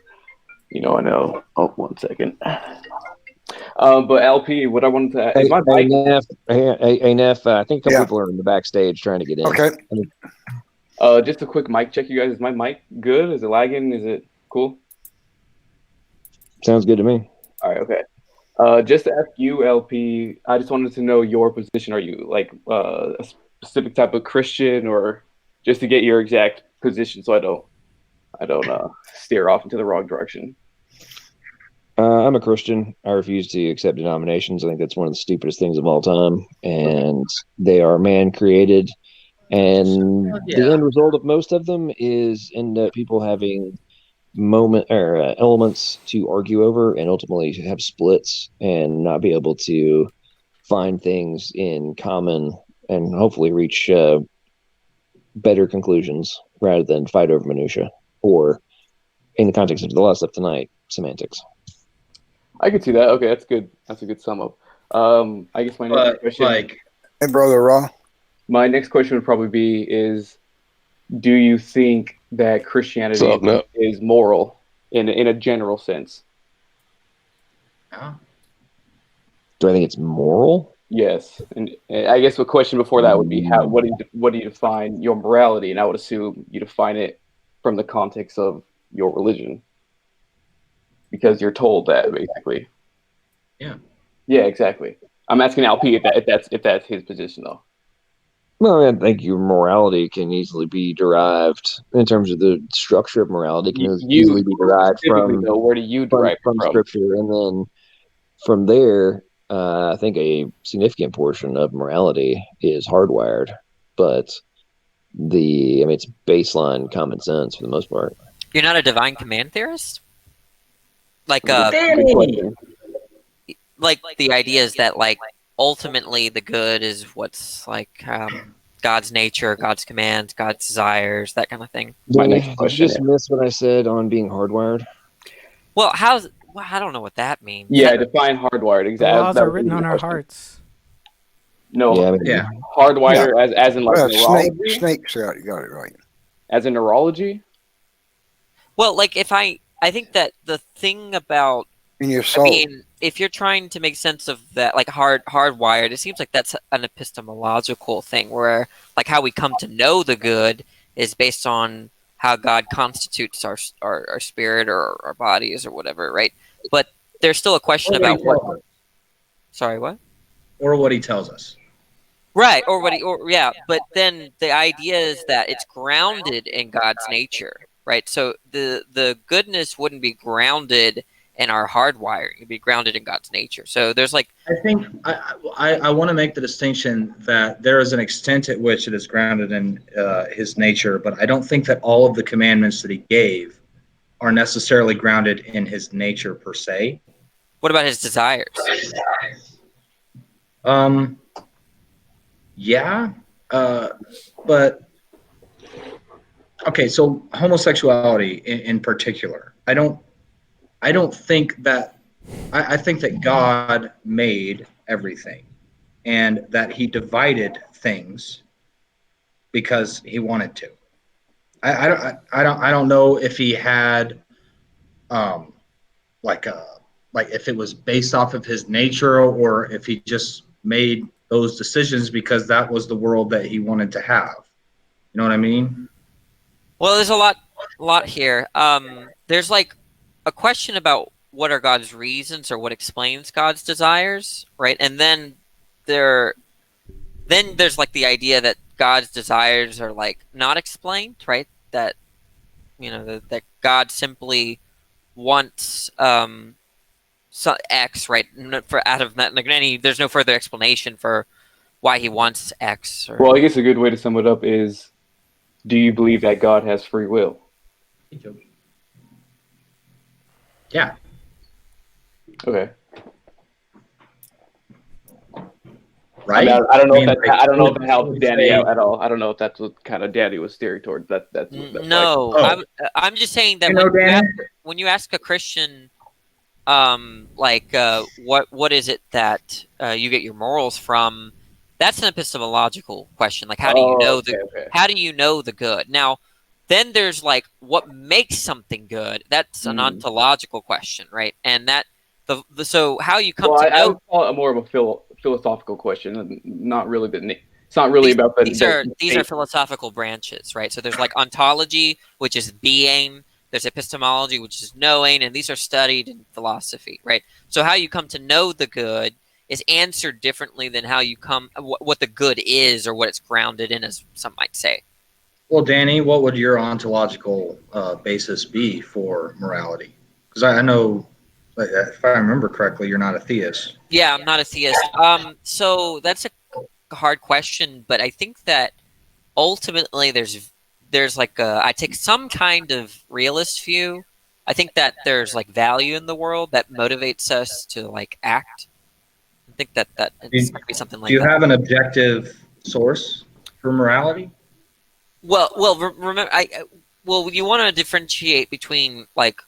Speaker 21: I know. Oh, 1 second. But LP, what I wanted to add is my mic.
Speaker 20: Hey, Neff, I think a couple people are in the backstage trying to get in.
Speaker 3: Okay.
Speaker 21: Just a quick mic check, you guys. Is my mic good? Is it lagging? Is it cool?
Speaker 20: Sounds good to me.
Speaker 21: All right, okay. Just to ask you, LP, I just wanted to know your position. Are you like a specific type of Christian, or just to get your exact position so I don't steer off into the wrong direction?
Speaker 20: I'm a Christian. I refuse to accept denominations. I think that's one of the stupidest things of all time, and they are man-created. And the end result of most of them is end up people having elements to argue over, and ultimately have splits and not be able to find things in common and hopefully reach better conclusions rather than fight over minutia or, in the context of the last stuff tonight, semantics.
Speaker 21: I could see that. Okay, that's good. That's a good sum up. I guess my next question.
Speaker 3: Hey, Brother Raw.
Speaker 21: My next question would probably be do you think that Christianity is moral in a general sense?
Speaker 20: Do I think it's moral?
Speaker 21: Yes. And I guess the question before that would be what do you define your morality? And I would assume you define it from the context of your religion. Because you're told that, basically.
Speaker 2: Yeah.
Speaker 21: Yeah, exactly. I'm asking LP if that's his position, though.
Speaker 20: Well, I think your morality can easily be derived in terms of the structure of morality. Can easily be derived from
Speaker 21: where do you derive
Speaker 20: from Scripture, and then from there, I think a significant portion of morality is hardwired. But it's baseline common sense for the most part.
Speaker 22: You're not a divine command theorist?
Speaker 14: like
Speaker 21: Good question.
Speaker 14: like the idea is that like ultimately the good is what's like God's nature, God's commands, God's desires, that kind of thing.
Speaker 20: Danny, did you just miss what I said on being hardwired?
Speaker 14: Well, I don't know what that means.
Speaker 21: Yeah, define hardwired
Speaker 4: The
Speaker 21: exactly.
Speaker 4: laws are written on our hearts.
Speaker 21: No,
Speaker 3: Yeah.
Speaker 21: hardwired as in like neurology.
Speaker 3: Snakes, yeah, you got it right.
Speaker 21: As in neurology.
Speaker 14: Well, like if I think that the thing about
Speaker 3: in your soul.
Speaker 14: I mean, if you're trying to make sense of that, like hardwired, it seems like that's an epistemological thing where, like, how we come to know the good is based on how God constitutes our spirit or our bodies or whatever, right? But there's still a question about what. Sorry, what?
Speaker 2: Or what he tells us.
Speaker 14: Right, yeah, but then the idea is that it's grounded in God's nature, right? So the goodness wouldn't be grounded in our hardwiring; it'd be grounded in God's nature. So there's like
Speaker 2: I think I want to make the distinction that there is an extent at which it is grounded in his nature, but I don't think that all of the commandments that he gave are necessarily grounded in his nature per se.
Speaker 14: What about his desires?
Speaker 2: Yeah, but okay. So homosexuality in particular, I don't think that. I think that God made everything, and that He divided things because He wanted to. I don't know if He had, like if it was based off of His nature or if He just made those decisions because that was the world that He wanted to have. You know what I mean?
Speaker 14: Well, there's a lot here. There's like a question about what are God's reasons or what explains God's desires, right? And then there's like the idea that God's desires are like not explained, right? That that God simply wants X, right? For out of that, like there's no further explanation for why He wants X.
Speaker 21: Well, I guess a good way to sum it up is, do you believe that God has free will?
Speaker 2: Yeah.
Speaker 21: Okay.
Speaker 2: Right.
Speaker 21: I don't know if that helps Danny out at all. I don't know if that's what kind of Danny was steering towards. That's
Speaker 14: no.
Speaker 21: like,
Speaker 14: I'm just saying that when you ask a Christian, what is it that you get your morals from? That's an epistemological question. Like, how do you know how do you know the good? Now, then there's like what makes something good. That's an ontological question, right? And that so how you come to know.
Speaker 21: I would call it more of a philosophical question, not really it's not really about the.
Speaker 14: These are philosophical branches, right? So there's like ontology, which is being. There's epistemology, which is knowing, and these are studied in philosophy, right? So how you come to know the good is answered differently than how you come what the good is or what it's grounded in, as some might say.
Speaker 2: Well, Danny, what would your ontological basis be for morality? Because I know, if I remember correctly, you're not a theist.
Speaker 14: Yeah, I'm not a theist. So that's a hard question, but I think that ultimately there's like I take some kind of realist view. I think that there's like value in the world that motivates us to like act. I think that it's going to be something like that.
Speaker 2: Do you have an objective source for morality?
Speaker 14: Well, remember, you want to differentiate between like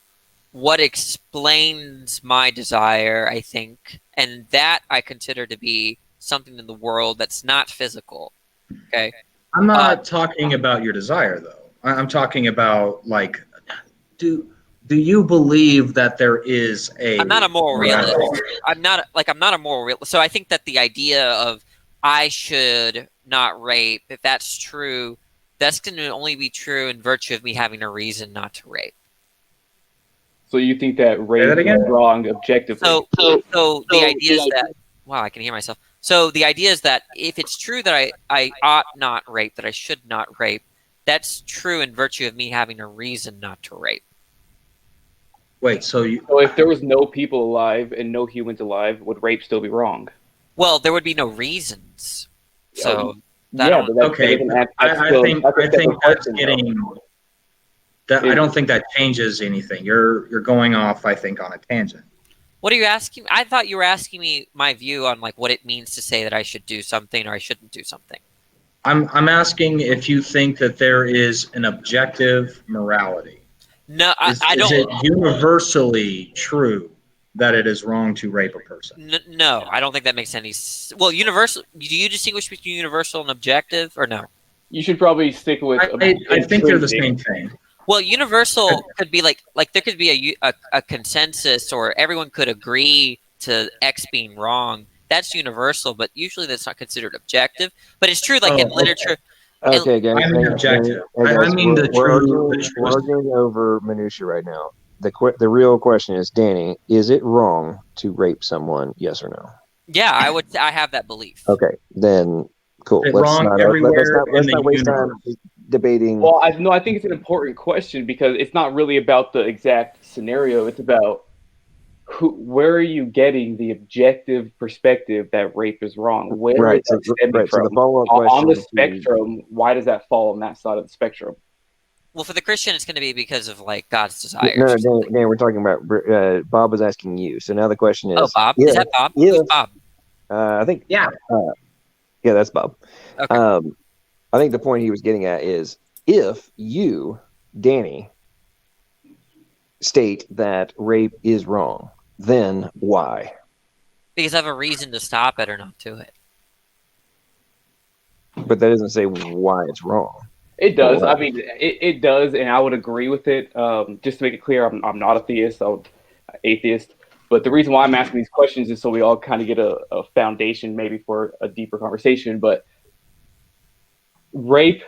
Speaker 14: what explains my desire, I think, and that I consider to be something in the world that's not physical. Okay.
Speaker 2: I'm not talking about your desire, though. I'm talking about like, do you believe that there is a?
Speaker 14: I'm not a moral realist. I'm not a moral realist. So I think that the idea of I should not rape, if that's true, that's going to only be true in virtue of me having a reason not to rape.
Speaker 21: So you think that rape is wrong objectively?
Speaker 14: So the idea is that wow, I can hear myself. So the idea is that if it's true that I ought not rape, that I should not rape, that's true in virtue of me having a reason not to rape.
Speaker 2: Wait, so
Speaker 21: if there was no people alive and no humans alive, would rape still be wrong?
Speaker 14: Well, there would be no reasons. So
Speaker 21: I think that's getting.
Speaker 2: I don't think that changes anything. You're going off, I think, on a tangent.
Speaker 14: What are you asking? I thought you were asking me my view on like what it means to say that I should do something or I shouldn't do something.
Speaker 2: I'm asking if you think that there is an objective morality.
Speaker 14: No, I don't.
Speaker 2: Is it universally true that it is wrong to rape a person?
Speaker 14: No, I don't think that makes any. Well, universal. Do you distinguish between universal and objective, or no?
Speaker 21: You should probably stick with.
Speaker 2: I think they're the same thing.
Speaker 14: Well, universal could be like there could be a consensus, or everyone could agree to X being wrong. That's universal, but usually that's not considered objective. But it's true, like in literature.
Speaker 20: Okay, guys.
Speaker 2: I mean objective.
Speaker 20: Guys,
Speaker 2: I mean the true.
Speaker 20: We're arguing over minutia right now. The real question is, Danny, is it wrong to rape someone? Yes or no?
Speaker 14: Yeah, I have that belief.
Speaker 20: Okay, then cool.
Speaker 2: It's wrong everywhere
Speaker 20: Let's
Speaker 2: in
Speaker 20: not
Speaker 2: the
Speaker 20: waste time debating.
Speaker 21: Well, I think it's an important question because it's not really about the exact scenario. It's about where are you getting the objective perspective that rape is wrong? Where is that stemming from?
Speaker 20: So the follow-up question
Speaker 21: on the spectrum, why does that fall on that side of the spectrum?
Speaker 14: Well, for the Christian, it's going to be because of like God's desires.
Speaker 20: No, Dan, we're talking about. Bob was asking you. So now the question is.
Speaker 14: Oh, Bob. Is that Bob? Who's Bob?
Speaker 20: I think.
Speaker 2: Yeah.
Speaker 20: Yeah, that's Bob.
Speaker 14: Okay.
Speaker 20: I think the point he was getting at is if you, Danny, state that rape is wrong, then why?
Speaker 14: Because I have a reason to stop it or not do it.
Speaker 20: But that doesn't say why it's wrong.
Speaker 21: It does. I mean, it does, and I would agree with it. Just to make it clear, I'm not a theist. I'm an atheist. But the reason why I'm asking these questions is so we all kind of get a foundation maybe for a deeper conversation. But rape,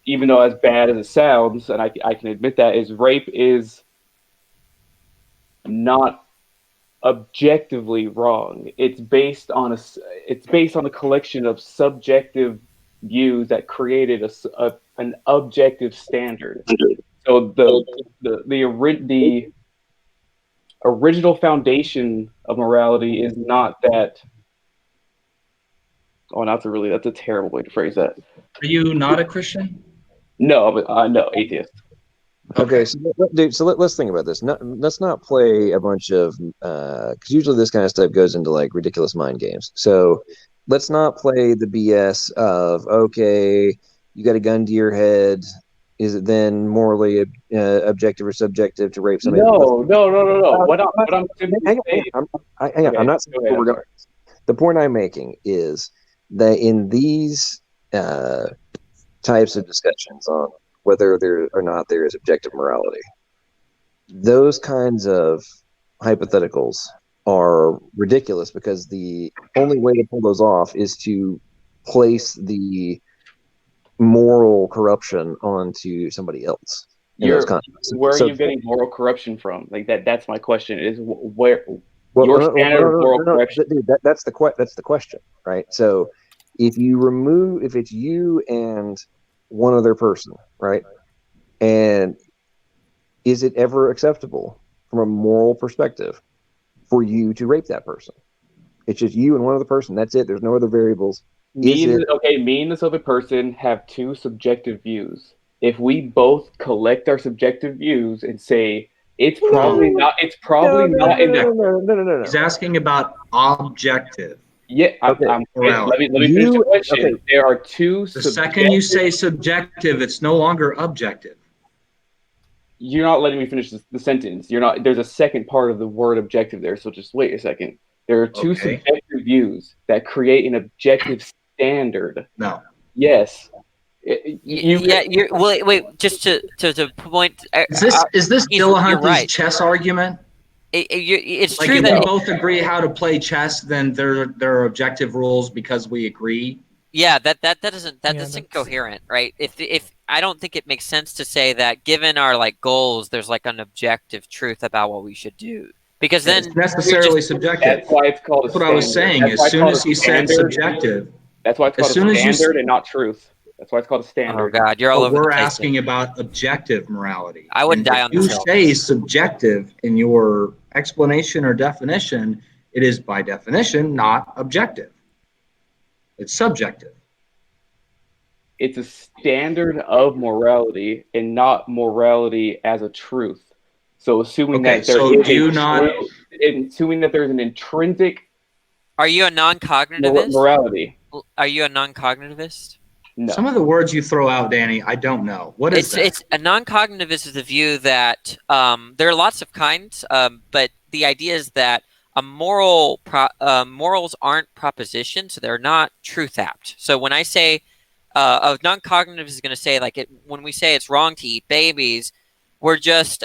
Speaker 21: even though as bad as it sounds, and I can admit that, is rape is not objectively wrong. It's based on a collection of subjective views that created an objective standard. So the original foundation of morality is not that. Oh, that's a terrible way to phrase that.
Speaker 2: Are you not a Christian?
Speaker 21: No, but no, atheist.
Speaker 20: Okay, so let's think about this. Let's not play a bunch of because usually this kind of stuff goes into like ridiculous mind games. So let's not play the BS of okay, you got a gun to your head. Is it then morally objective or subjective to rape somebody?
Speaker 21: No. What I'm
Speaker 20: hang on. I'm not saying where we're going. The point I'm making is that in these types of discussions on whether there or not there is objective morality, those kinds of hypotheticals are ridiculous because the only way to pull those off is to place the moral corruption onto somebody else.
Speaker 21: Where are you getting moral corruption from? Like that's my question. Is where your standard of moral corruption?
Speaker 20: Dude, that's the question, right? So if it's you and one other person, right? And is it ever acceptable from a moral perspective for you to rape that person? It's just you and one other person. That's it. There's no other variables.
Speaker 21: Me and this other person have two subjective views. If we both collect our subjective views and say it's probably not,
Speaker 2: No. He's asking about objective.
Speaker 21: Yeah,
Speaker 2: okay.
Speaker 21: Let me finish the question. Okay. There are two.
Speaker 2: The second you say subjective, it's no longer objective.
Speaker 21: You're not letting me finish the sentence. You're not. There's a second part of the word objective there. So just wait a second. There are two subjective views that create an objective standard.
Speaker 2: No.
Speaker 21: Yes.
Speaker 14: Wait. Just to point.
Speaker 2: Is this Dillahunty's chess argument?
Speaker 14: It's
Speaker 2: like
Speaker 14: true
Speaker 2: if
Speaker 14: that
Speaker 2: we both agree how to play chess, then there are objective rules because we agree.
Speaker 14: Yeah, that's incoherent, right? If I don't think it makes sense to say that given our like goals, there's like an objective truth about what we should do. Because then
Speaker 2: it's necessarily subjective.
Speaker 21: That's why it's called.
Speaker 2: That's what I was saying. As soon as he said subjective,
Speaker 21: that's why it's called a standard and not truth. That's why it's called a standard.
Speaker 14: Oh God, you're all over the place.
Speaker 2: We're asking about objective morality.
Speaker 14: I wouldn't die on this hill.
Speaker 2: If you say subjective in your explanation or definition, it is by definition not objective. It's subjective.
Speaker 21: it's a standard of morality and not morality as a truth. So assuming
Speaker 2: Okay,
Speaker 21: that there
Speaker 2: so
Speaker 21: is
Speaker 2: do you
Speaker 21: a
Speaker 2: not-
Speaker 21: truth, assuming that there's an intrinsic
Speaker 14: Are you a non-cognitivist?
Speaker 21: morality.
Speaker 14: Are you a non-cognitivist?
Speaker 21: No.
Speaker 2: Some of the words you throw out, Danny, I don't know. What is that?
Speaker 14: It's a non-cognitivist is the view that there are lots of kinds, but the idea is that a morals aren't propositions; so they're not truth apt. So when I say a non-cognitivist is going to say when we say it's wrong to eat babies, we're just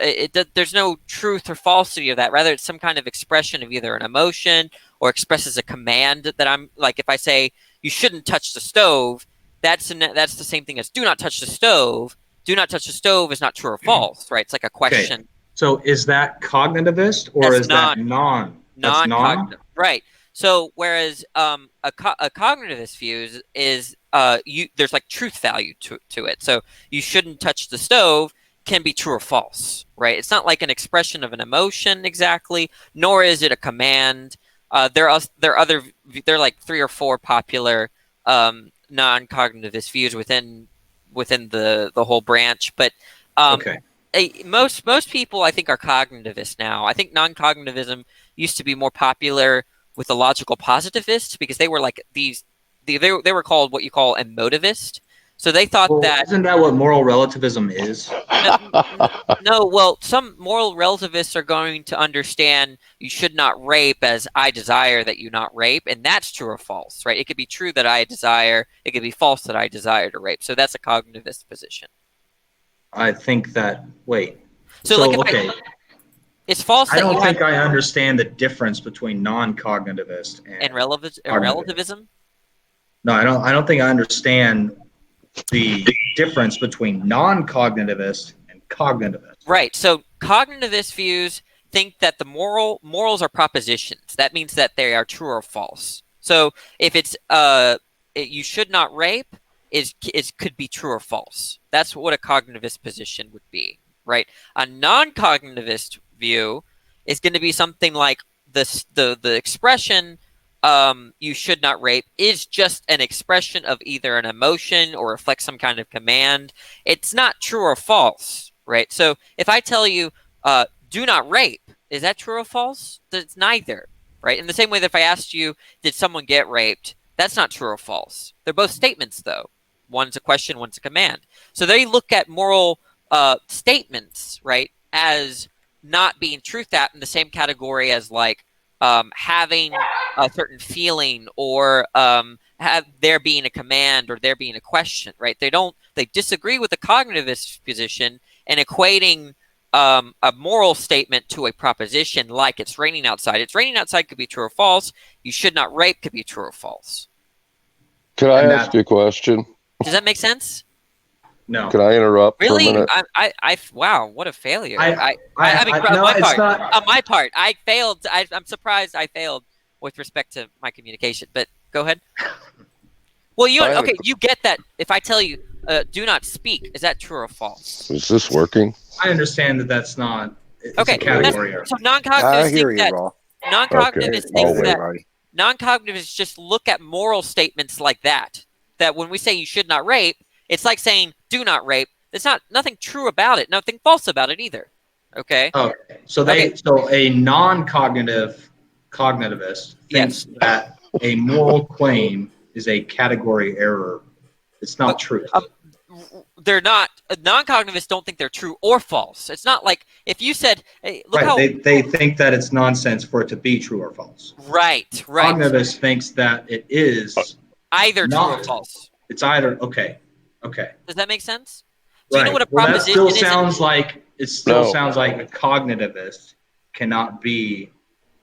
Speaker 14: there's no truth or falsity of that. Rather, it's some kind of expression of either an emotion or expresses a command that I'm like. If I say you shouldn't touch the stove, that's the same thing as do not touch the stove. Do not touch the stove is not true or false, right? It's like a question.
Speaker 2: Okay. So is that cognitivist or
Speaker 14: That's
Speaker 2: is that non? That's non?
Speaker 14: Right. So whereas a cognitivist view is there's like truth value to it. So you shouldn't touch the stove can be true or false, right? It's not like an expression of an emotion exactly, nor is it a command. There are like 3 or 4 popular non-cognitivist views within the whole branch, but
Speaker 2: Okay.
Speaker 14: most people I think are cognitivists now. I think non-cognitivism used to be more popular with the logical positivists because they were like they were called what you call emotivist. So they thought that
Speaker 2: Isn't that what moral relativism is?
Speaker 14: no, well, some moral relativists are going to understand you should not rape as I desire that you not rape, and that's true or false, right? It could be true that I desire, it could be false that I desire to rape. So that's a cognitivist position.
Speaker 2: I think that. Wait.
Speaker 14: So like,
Speaker 2: okay.
Speaker 14: It's false.
Speaker 2: I
Speaker 14: that
Speaker 2: don't
Speaker 14: you
Speaker 2: think
Speaker 14: have,
Speaker 2: I understand the difference between non-cognitivist and
Speaker 14: relativism.
Speaker 2: No, I don't think I understand the difference between non-cognitivist and cognitivist.
Speaker 14: Right. So cognitivist views think that the morals are propositions. That means that they are true or false. So if it's you should not rape is could be true or false. That's what a cognitivist position would be, right? A non-cognitivist view is going to be something like the expression you should not rape is just an expression of either an emotion or reflects some kind of command. It's not true or false, right? So if I tell you do not rape, is that true or false? It's neither, right? In the same way that if I asked you, did someone get raped? That's not true or false. They're both statements, though. One's a question, one's a command. So they look at moral statements, right, as not being truth in the same category as like having a certain feeling or have there being a command or there being a question, right? They disagree with the cognitivist position and equating a moral statement to a proposition like it's raining outside. It's raining outside could be true or false. You should not rape could be true or false.
Speaker 13: Can I ask you a question?
Speaker 14: Does that make sense?
Speaker 2: No.
Speaker 13: Can I interrupt for a
Speaker 14: Really?
Speaker 13: minute?
Speaker 14: Wow, what a failure.
Speaker 2: I
Speaker 14: mean,
Speaker 2: no, it's not.
Speaker 14: On my part, I failed. I'm surprised I failed with respect to my communication, but go ahead. Well, you get that. If I tell you, do not speak, is that true or false?
Speaker 13: Is this working?
Speaker 2: I understand that that's not. It's
Speaker 14: Okay,
Speaker 2: a category error.
Speaker 14: so non-cognitivists think that non-cognitivists just look at moral statements like that. That when we say you should not rape, it's like saying do not rape. There's nothing true about it, nothing false about it either. Okay.
Speaker 2: Okay. So a non-cognitive cognitivist thinks that a moral claim is a category error. It's not true.
Speaker 14: They're not. Non-cognitivists don't think they're true or false. It's not like if you said, hey, look how
Speaker 2: they think that it's nonsense for it to be true or false.
Speaker 14: Right.
Speaker 2: Cognitivist thinks that it is
Speaker 14: either true or false.
Speaker 2: It's either okay.
Speaker 14: Does that make sense? Do you know what a
Speaker 2: Well,
Speaker 14: proposition
Speaker 2: that still
Speaker 14: is?
Speaker 2: sounds like sounds like a cognitivist cannot be,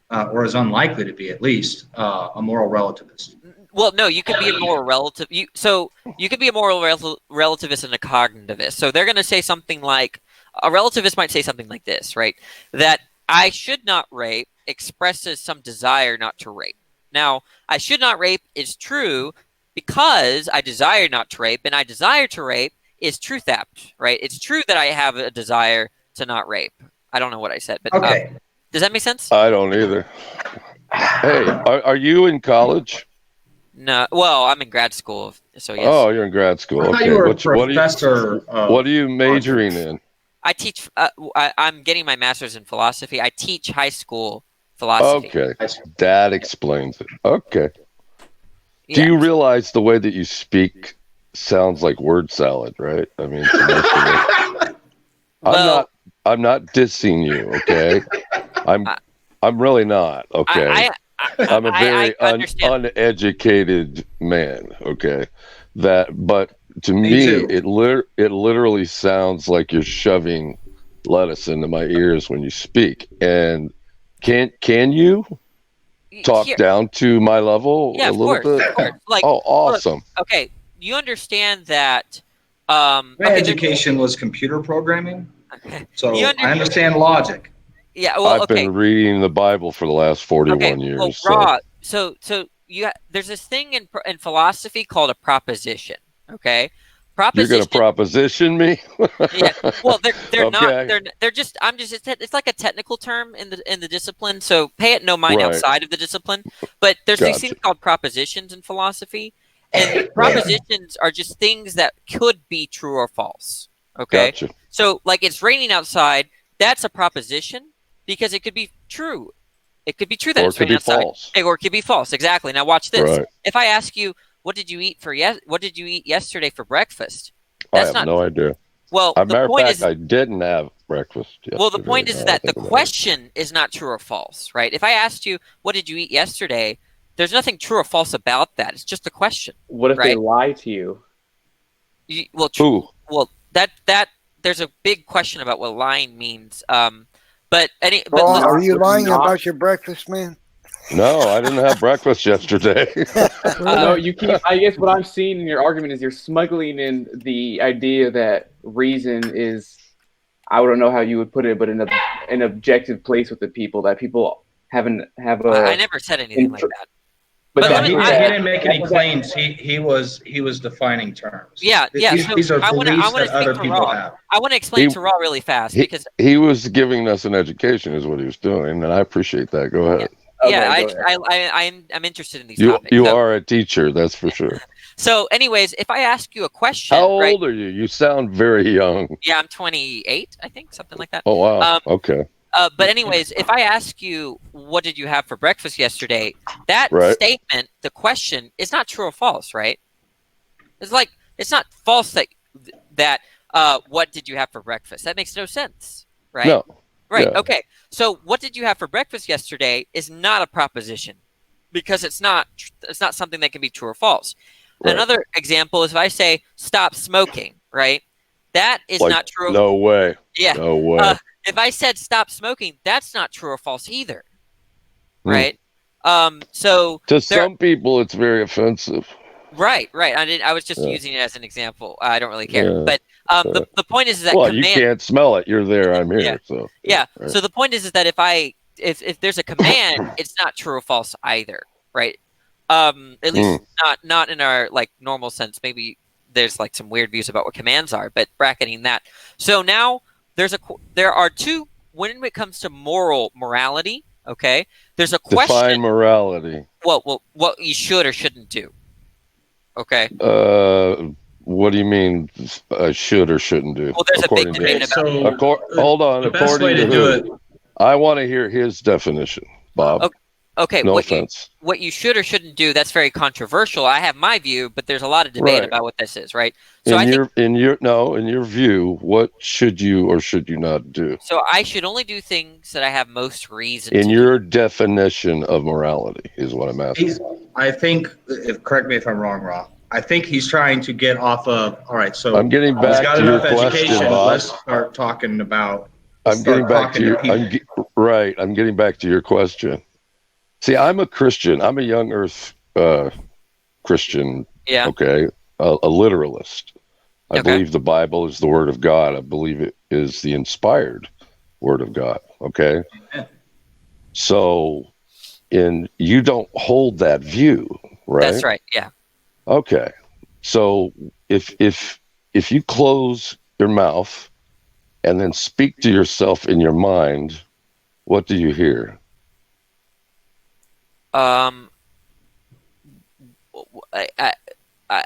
Speaker 2: or is unlikely to be at least, a moral relativist.
Speaker 14: Well, no, you could be a moral relative. You could be a moral relativist and a cognitivist. So they're going to say something like a relativist might say something like this, right? That I should not rape expresses some desire not to rape. Now, I should not rape is true because I desire not to rape, and I desire to rape is truth apt, right? It's true that I have a desire to not rape. I don't know what I said, but
Speaker 2: okay.
Speaker 14: Does that make sense?
Speaker 13: I don't either. Hey, are you in college?
Speaker 14: No, well, I'm in grad school, so yes.
Speaker 13: Oh, you're in grad school.
Speaker 2: I thought
Speaker 13: Okay.
Speaker 2: you were a
Speaker 13: what are you,
Speaker 2: professor of
Speaker 13: what are you majoring in?
Speaker 14: I teach. I'm getting my master's in philosophy. I teach high school philosophy.
Speaker 13: Okay. That explains it. Okay. Do
Speaker 14: Yeah.
Speaker 13: you realize the way that you speak sounds like word salad, right? I mean, to most of us. I'm not dissing you, okay? I'm really not, okay? I'm a very uneducated man, okay? But to me,
Speaker 2: too.
Speaker 13: it literally sounds like you're shoving lettuce into my ears when you speak. And can you talk down to my level
Speaker 14: Yeah,
Speaker 13: a
Speaker 14: of
Speaker 13: little
Speaker 14: course,
Speaker 13: bit?
Speaker 14: of course. Like,
Speaker 13: oh, awesome.
Speaker 14: Look, okay, you understand that.
Speaker 2: My
Speaker 14: Okay,
Speaker 2: education was computer programming, so
Speaker 14: You
Speaker 2: I understand logic.
Speaker 14: Yeah, well,
Speaker 13: I've
Speaker 14: okay.
Speaker 13: been reading the Bible for the last 41 years.
Speaker 14: Well, Raw. So there's this thing in philosophy called a proposition. Okay,
Speaker 13: You're going to proposition me?
Speaker 14: Yeah. Well, they're
Speaker 13: Okay.
Speaker 14: not. They're just. It's like a technical term in the discipline. So pay it no mind
Speaker 13: Right.
Speaker 14: outside of the discipline. But there's these things called propositions in philosophy, and propositions are just things that could be true or false. Okay.
Speaker 13: Gotcha.
Speaker 14: So like it's raining outside. That's a proposition because it could be true. It could be true that
Speaker 13: Or
Speaker 14: it's
Speaker 13: it could
Speaker 14: raining
Speaker 13: be
Speaker 14: outside,
Speaker 13: false.
Speaker 14: or it could be false. Exactly. Now watch this.
Speaker 13: Right.
Speaker 14: If I ask you, what did you eat yesterday for breakfast?
Speaker 13: I
Speaker 14: That's
Speaker 13: have
Speaker 14: not
Speaker 13: no idea.
Speaker 14: Well,
Speaker 13: As a
Speaker 14: the
Speaker 13: matter of
Speaker 14: point
Speaker 13: fact,
Speaker 14: is-
Speaker 13: I didn't have breakfast yesterday.
Speaker 14: Well, the point is
Speaker 13: now
Speaker 14: that
Speaker 13: I
Speaker 14: the
Speaker 13: think about it.
Speaker 14: question is not true or false, right? If I asked you, what did you eat yesterday? There's nothing true or false about that. It's just a question.
Speaker 21: What if they
Speaker 14: right?
Speaker 21: lie to you?
Speaker 14: Well, that there's a big question about what lying means. But
Speaker 3: Well, are you
Speaker 14: listen-
Speaker 3: lying about your breakfast, man?
Speaker 13: No, I didn't have breakfast yesterday.
Speaker 21: No, you keep. I guess what I'm seeing in your argument is you're smuggling in the idea that reason is, I don't know how you would put it, but an objective place with the people that people have a.
Speaker 14: I never said anything like that.
Speaker 21: But
Speaker 2: No,
Speaker 21: that-
Speaker 2: he
Speaker 21: that-
Speaker 2: didn't make any
Speaker 21: that-
Speaker 2: claims. He was defining terms.
Speaker 14: Yeah.
Speaker 2: These
Speaker 14: So
Speaker 2: are
Speaker 14: I want to
Speaker 2: beliefs that
Speaker 14: speak
Speaker 2: other
Speaker 14: to
Speaker 2: people
Speaker 14: Raw.
Speaker 2: have.
Speaker 14: I want to explain
Speaker 13: He-
Speaker 14: to Raw really fast because
Speaker 13: he was giving us an education, is what he was doing, and I appreciate that. Go ahead.
Speaker 14: I'm interested in these
Speaker 13: You
Speaker 14: topics.
Speaker 13: you
Speaker 14: so,
Speaker 13: are a teacher, that's for sure.
Speaker 14: So, anyways, if I ask you a question,
Speaker 13: How
Speaker 14: right?
Speaker 13: old are you? You sound very young.
Speaker 14: Yeah, I'm 28, I think, something like that.
Speaker 13: Oh wow. Okay.
Speaker 14: But anyways, if I ask you, what did you have for breakfast yesterday? That
Speaker 13: Right.
Speaker 14: statement, the question, is not true or false, right? It's not false that what did you have for breakfast? That makes no sense, right?
Speaker 13: No.
Speaker 14: Right.
Speaker 13: Yeah.
Speaker 14: Okay. So what did you have for breakfast yesterday is not a proposition because it's not something that can be true or false.
Speaker 13: Right.
Speaker 14: Another example is if I say stop smoking, right? That is
Speaker 13: Like,
Speaker 14: not true.
Speaker 13: no way.
Speaker 14: Yeah.
Speaker 13: No way.
Speaker 14: If I said stop smoking, that's not true or false either.
Speaker 13: Hmm.
Speaker 14: Right? So
Speaker 13: To some people, it's very offensive.
Speaker 14: Right. I was just
Speaker 13: Yeah.
Speaker 14: using it as an example. I don't really care.
Speaker 13: Yeah.
Speaker 14: But the point is that
Speaker 13: Well,
Speaker 14: command.
Speaker 13: you can't smell it. You're there. I'm here.
Speaker 14: Yeah.
Speaker 13: So
Speaker 14: Yeah.
Speaker 13: right.
Speaker 14: So the point is that if there's a command, it's not true or false either, right? At least not in our like normal sense. Maybe there's like some weird views about what commands are, but bracketing that. So now there are two when it comes to morality. Okay, there's a question.
Speaker 13: Define morality.
Speaker 14: What you should or shouldn't do. Okay.
Speaker 13: What do you mean? Should or shouldn't do?
Speaker 14: Well, there's a big debate about.
Speaker 13: Hold on.
Speaker 2: The best way
Speaker 13: According
Speaker 2: to
Speaker 13: to
Speaker 2: do
Speaker 13: who? I want to hear his definition, Bob.
Speaker 14: Okay.
Speaker 13: No
Speaker 14: what
Speaker 13: offense.
Speaker 14: What you should or shouldn't do, that's very controversial. I have my view, but there's a lot of debate
Speaker 13: Right.
Speaker 14: about what this is, right? So
Speaker 13: In your view, what should you or should you not do?
Speaker 14: So I should only do things that I have most reason
Speaker 13: In
Speaker 14: to.
Speaker 13: your definition of morality is what I'm asking.
Speaker 2: I think, correct me if I'm wrong, Rob. I think he's trying to get off of. All right, so
Speaker 13: I'm getting
Speaker 2: he's
Speaker 13: back
Speaker 2: got
Speaker 13: to your
Speaker 2: enough
Speaker 13: question,
Speaker 2: education.
Speaker 13: Bob.
Speaker 2: Let's start talking about.
Speaker 13: I'm getting back to your. Right. I'm getting back to your question. See, I'm a Christian. I'm a young Earth Christian.
Speaker 14: Yeah.
Speaker 13: Okay. A literalist. I
Speaker 14: Okay.
Speaker 13: believe the Bible is the Word of God. I believe it is the inspired Word of God. Okay. So, you don't hold that view, right?
Speaker 14: That's right. Yeah.
Speaker 13: Okay. So if you close your mouth and then speak to yourself in your mind, what do you hear?
Speaker 14: I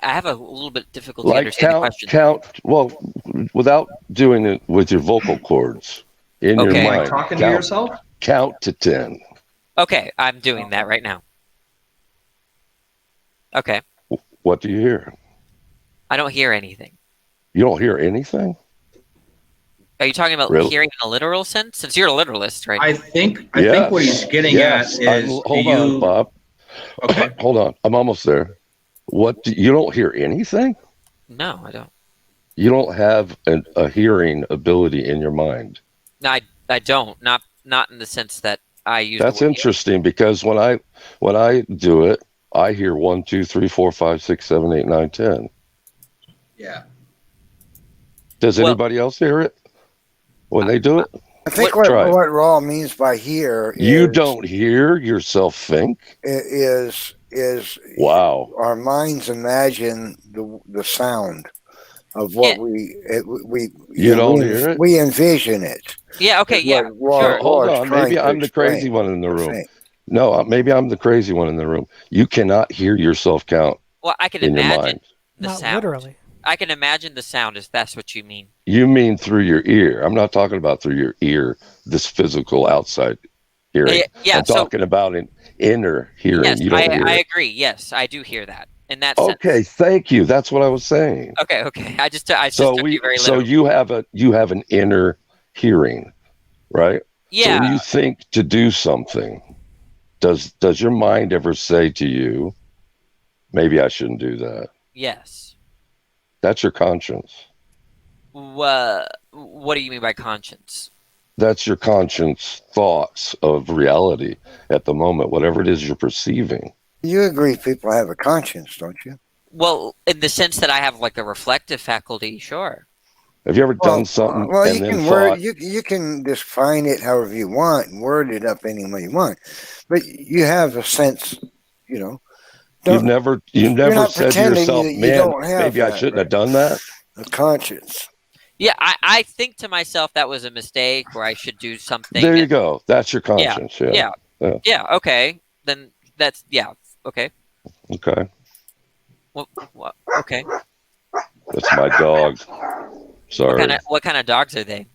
Speaker 14: have a little bit difficulty
Speaker 13: Like
Speaker 14: understanding the question.
Speaker 13: well, without doing it with your vocal cords in your
Speaker 14: Okay.
Speaker 13: mind.
Speaker 2: Like talking to yourself?
Speaker 13: Count to 10.
Speaker 14: Okay, I'm doing that right now. Okay.
Speaker 13: What do you hear?
Speaker 14: I don't hear anything.
Speaker 13: You don't hear anything?
Speaker 14: Are you talking about
Speaker 13: Really?
Speaker 14: hearing in a literal sense? Since you're a literalist, right?
Speaker 2: I think what he's getting at is
Speaker 13: hold on, Bob.
Speaker 2: Okay.
Speaker 13: Hold on. I'm almost there. You don't hear anything?
Speaker 14: No, I don't.
Speaker 13: You don't have a hearing ability in your mind.
Speaker 14: No, I don't. Not in the sense that I use.
Speaker 13: That's interesting because when I do it, I hear 1, 2, 3, 4, 5, 6, 7, 8, 9, 10.
Speaker 2: Yeah.
Speaker 13: Does anybody else hear it when they do it?
Speaker 3: I think what Raw means by hear is
Speaker 13: you don't hear yourself think.
Speaker 3: Is
Speaker 13: wow.
Speaker 3: Our minds imagine the sound of what we
Speaker 13: don't hear it.
Speaker 3: We envision it.
Speaker 14: Yeah. Okay. Yeah.
Speaker 13: Sure. Hold on. Maybe I'm the crazy one in the room. No, maybe I'm the crazy one in the room. You cannot hear yourself count.
Speaker 14: Well, I can
Speaker 13: in your
Speaker 14: imagine
Speaker 13: mind.
Speaker 14: the
Speaker 4: Not
Speaker 14: sound.
Speaker 4: literally.
Speaker 14: I can imagine the sound if that's what you mean.
Speaker 13: You mean through your ear. I'm not talking about through your ear, this physical outside hearing.
Speaker 14: Yeah,
Speaker 13: I'm talking about an inner hearing.
Speaker 14: Yes,
Speaker 13: you don't hear
Speaker 14: I
Speaker 13: it.
Speaker 14: agree. Yes, I do hear that. In that sense.
Speaker 13: Okay, thank you. That's what I was saying.
Speaker 14: Okay. I just took you very
Speaker 13: So
Speaker 14: literally.
Speaker 13: you have an inner hearing, right?
Speaker 14: Yeah.
Speaker 13: So when you think to do something, does your mind ever say to you, maybe I shouldn't do that?
Speaker 14: Yes.
Speaker 13: That's your conscience.
Speaker 14: What do you mean by conscience?
Speaker 13: That's your conscience thoughts of reality at the moment, whatever it is you're perceiving.
Speaker 3: You agree people have a conscience, don't you?
Speaker 14: Well, in the sense that I have like a reflective faculty, sure.
Speaker 13: Have you ever done something
Speaker 3: Well,
Speaker 13: and
Speaker 3: you
Speaker 13: then
Speaker 3: can
Speaker 13: thought,
Speaker 3: you can define it however you want and word it up any way you want, but you have a sense, you know.
Speaker 13: you've never
Speaker 3: not
Speaker 13: said to
Speaker 3: pretending
Speaker 13: yourself,
Speaker 3: that you
Speaker 13: man,
Speaker 3: don't have
Speaker 13: maybe I
Speaker 3: that,
Speaker 13: shouldn't have done that?
Speaker 3: A conscience.
Speaker 14: Yeah, I think to myself that was a mistake, or I should do something.
Speaker 13: There you go. That's your conscience.
Speaker 14: Yeah.
Speaker 13: Yeah.
Speaker 14: Okay. Then that's okay.
Speaker 13: Okay.
Speaker 14: Well, okay.
Speaker 13: That's my dog. Sorry.
Speaker 14: What kind of dogs are they?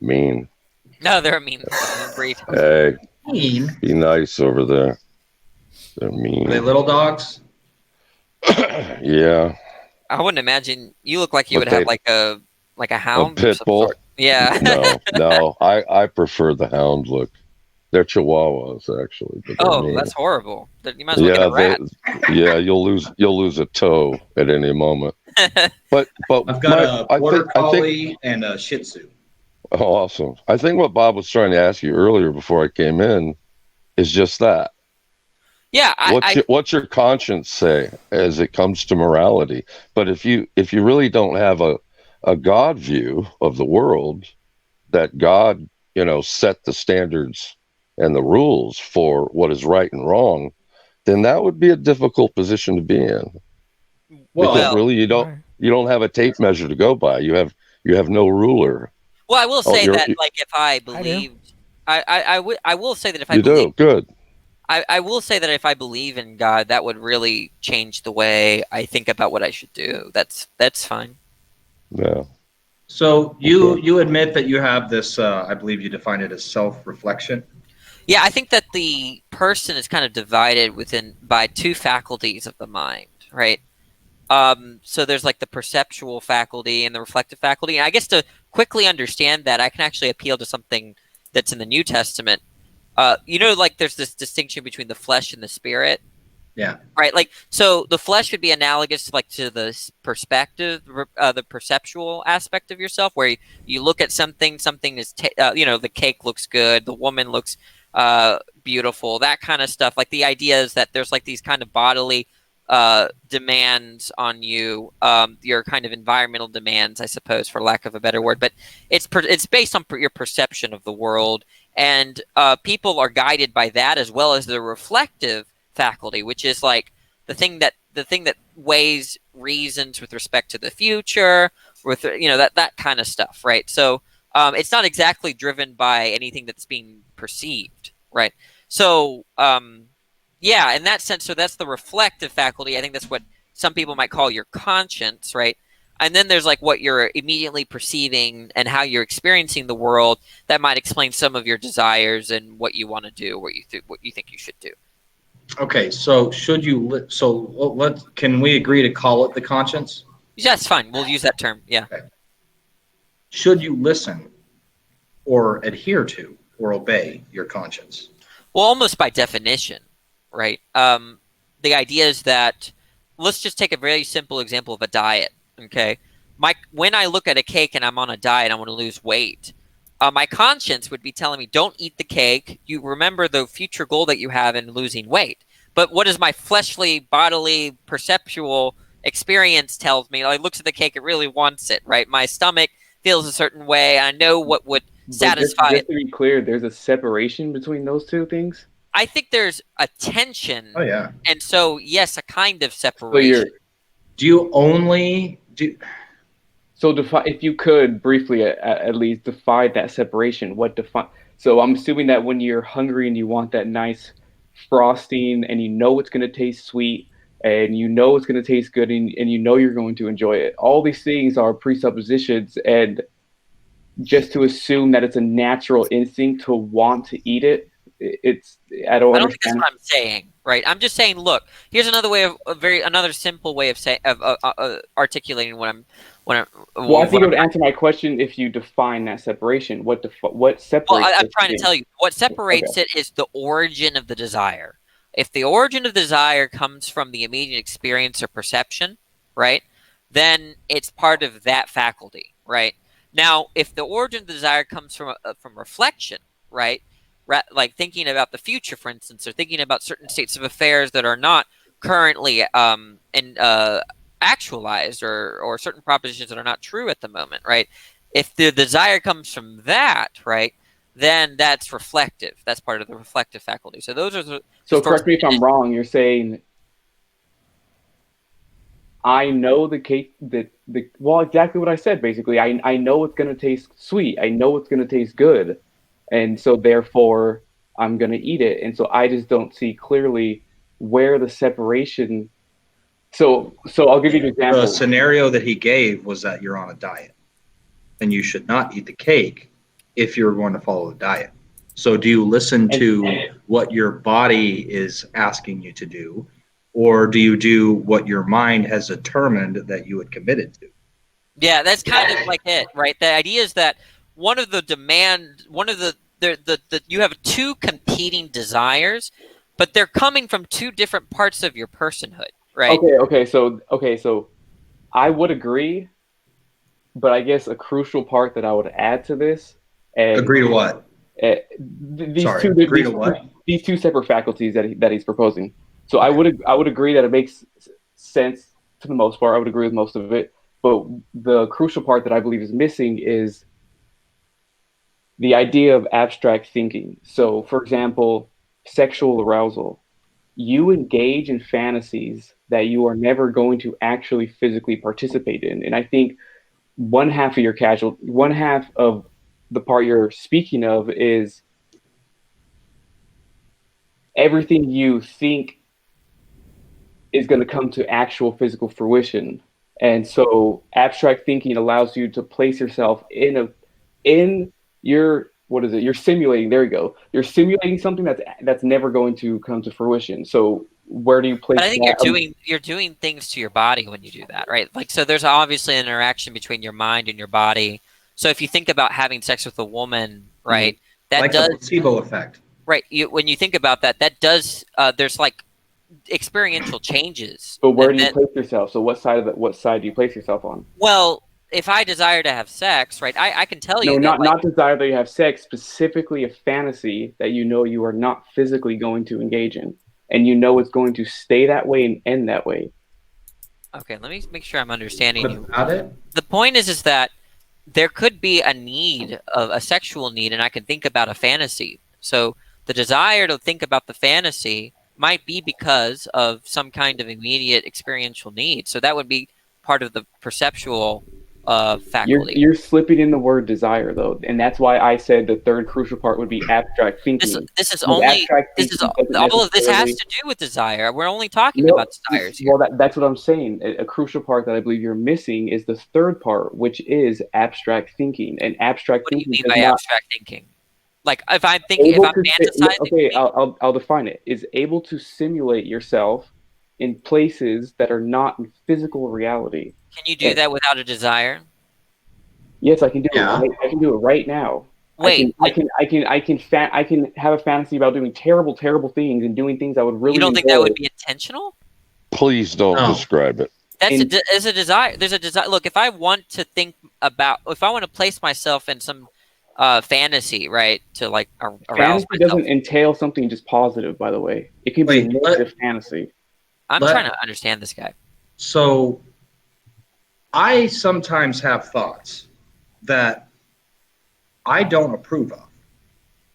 Speaker 13: Mean.
Speaker 14: No, they're a mean breed.
Speaker 13: Hey.
Speaker 2: Mean?
Speaker 13: Be nice over there. They're mean.
Speaker 2: Are they little dogs?
Speaker 13: Yeah.
Speaker 14: I wouldn't imagine you look like you
Speaker 13: But
Speaker 14: would have like a hound.
Speaker 13: A pit bull?
Speaker 14: Yeah.
Speaker 13: No. I prefer the hound look. They're Chihuahuas actually. But they're mean.
Speaker 14: That's horrible. You might as well get a rat.
Speaker 13: You'll lose a toe at any moment. But
Speaker 2: I've got a border collie and a Shih Tzu.
Speaker 13: Oh, awesome! I think what Bob was trying to ask you earlier before I came in is just that.
Speaker 14: Yeah.
Speaker 13: What's your conscience say as it comes to morality? But if you really don't have a God view of the world, that God set the standards and the rules for what is right and wrong, then that would be a difficult position to be in. Because really you don't have a tape measure to go by. You have no ruler.
Speaker 14: Well, I will say that like if I believed, I will say that if I believe,
Speaker 13: good.
Speaker 14: I will say that if I believe in God, that would really change the way I think about what I should do. That's fine.
Speaker 13: Yeah.
Speaker 2: So you admit that you have this, I believe you define it as self-reflection.
Speaker 14: Yeah, I think that the person is kind of divided by two faculties of the mind, right? So there's like the perceptual faculty and the reflective faculty. And I guess to quickly understand that, I can actually appeal to something that's in the New Testament. Like there's this distinction between the flesh and the spirit.
Speaker 2: Yeah.
Speaker 14: Right. Like, so the flesh would be analogous to the perspective, the perceptual aspect of yourself, where you look at something is, the cake looks good, the woman looks beautiful, that kind of stuff. Like the idea is that there's like these kind of bodily demands on you, your kind of environmental demands, I suppose, for lack of a better word, but it's based on your perception of the world, and people are guided by that as well as the reflective faculty, which is like the thing that weighs reasons with respect to the future, with that kind of stuff, right? So it's not exactly driven by anything that's being perceived, right? So Yeah, in that sense, so that's the reflective faculty. I think that's what some people might call your conscience, right? And then there's like what you're immediately perceiving and how you're experiencing the world that might explain some of your desires and what you want to do, what you think you should do.
Speaker 2: Okay, so can we agree to call it the conscience?
Speaker 14: Yeah, that's fine. We'll use that term. Yeah.
Speaker 2: Okay. Should you listen or adhere to or obey your conscience?
Speaker 14: Well, almost by definition, right? The idea is that, let's just take a very simple example of a diet, okay? When I look at a cake and I'm on a diet, I want to lose weight. My conscience would be telling me, don't eat the cake. You remember the future goal that you have in losing weight. But what does my fleshly, bodily, perceptual experience tells me? It looks at the cake, it really wants it, right? My stomach feels a certain way. I know what would satisfy
Speaker 21: just
Speaker 14: it.
Speaker 21: to be clear, there's a separation between those two things.
Speaker 14: I think there's a tension.
Speaker 2: Oh yeah.
Speaker 14: And so yes, a kind of separation.
Speaker 21: So if you could briefly at least define that separation, so I'm assuming that when you're hungry and you want that nice frosting and you know it's going to taste sweet and you know it's going to taste good and you know you're going to enjoy it. All these things are presuppositions, and just to assume that it's a natural instinct to want to eat it, I don't
Speaker 14: think that's what I'm saying, right? I'm just saying, look, here's another way another simple way of saying articulating what I'm.
Speaker 21: Well, I think it would answer my question if you define that separation. What separates?
Speaker 14: Well, I'm trying to tell you what separates it is the origin of the desire. If the origin of the desire comes from the immediate experience or perception, right, then it's part of that faculty, right? Now, if the origin of the desire comes from reflection, right, like thinking about the future, for instance, or thinking about certain states of affairs that are not currently actualized or certain propositions that are not true at the moment, right? If the desire comes from that, right, then that's reflective. That's part of the reflective faculty. So those are the.
Speaker 21: So correct me if I'm wrong. You're saying I know the cake well, exactly what I said. Basically, I know it's going to taste sweet. I know it's going to taste good, and so therefore I'm going to eat it. And so I just don't see clearly where the separation. So I'll give you an example.
Speaker 2: The scenario that he gave was that you're on a diet, and you should not eat the cake if you're going to follow the diet. So do you listen to what your body is asking you to do, or do you do what your mind has determined that you had committed to?
Speaker 14: Yeah, that's kind of like it, right? The idea is that you have two competing desires, but they're coming from two different parts of your personhood, right?
Speaker 21: Okay. So I would agree, but I guess a crucial part that I would add to this.
Speaker 2: Agree to what?
Speaker 21: These two separate faculties that he's proposing. So I would agree that it makes sense to the most part. I would agree with most of it, but the crucial part that I believe is missing is the idea of abstract thinking. So, for example, sexual arousal. You engage in fantasies that you are never going to actually physically participate in, and I think one half of the part you're speaking of is everything you think is going to come to actual physical fruition. And so abstract thinking allows you to place yourself you're simulating, there you go. You're simulating something that's never going to come to fruition. So where do you place
Speaker 14: I think you're doing things to your body when you do that, right? Like, so there's obviously an interaction between your mind and your body. So if you think about having sex with a woman, right, that
Speaker 2: like
Speaker 14: does
Speaker 2: the placebo effect.
Speaker 14: Right. When you think about that does there's like experiential changes.
Speaker 21: But where do you place yourself? So what side do you place yourself on?
Speaker 14: Well, if I desire to have sex, right, I can tell you.
Speaker 21: No, not desire that you have sex, specifically a fantasy that you know you are not physically going to engage in, and you know it's going to stay that way and end that way.
Speaker 14: Okay, let me make sure I'm understanding you.
Speaker 2: About it?
Speaker 14: The point is that there could be a sexual need, and I can think about a fantasy. So the desire to think about the fantasy might be because of some kind of immediate experiential need. So that would be part of the perceptual faculty.
Speaker 21: You're slipping in the word desire though, and that's why I said the third crucial part would be abstract thinking.
Speaker 14: This is
Speaker 21: Because
Speaker 14: only
Speaker 21: this is
Speaker 14: all of this has to do with desire. We're only talking about desires here.
Speaker 21: Well, that's what I'm saying. A crucial part that I believe you're missing is the third part, which is abstract thinking. And abstract thinking.
Speaker 14: What do you mean by abstract thinking? Like if I'm fantasizing.
Speaker 21: Okay, I'll define it. Is able to simulate yourself in places that are not in physical reality.
Speaker 14: Can you do that without a desire?
Speaker 21: Yes, I can do it. I can do it right now.
Speaker 14: Wait,
Speaker 21: I can have a fantasy about doing terrible things and doing things I would really.
Speaker 14: You don't think that would be intentional?
Speaker 13: Please don't describe it.
Speaker 14: That's a desire. There's a desire. Look, if I want to place myself in some fantasy, right, to like arouse
Speaker 21: fantasy
Speaker 14: myself.
Speaker 21: doesn't entail something just positive. By the way, it can be a negative fantasy.
Speaker 14: I'm trying to understand this guy.
Speaker 2: So, I sometimes have thoughts that I don't approve of.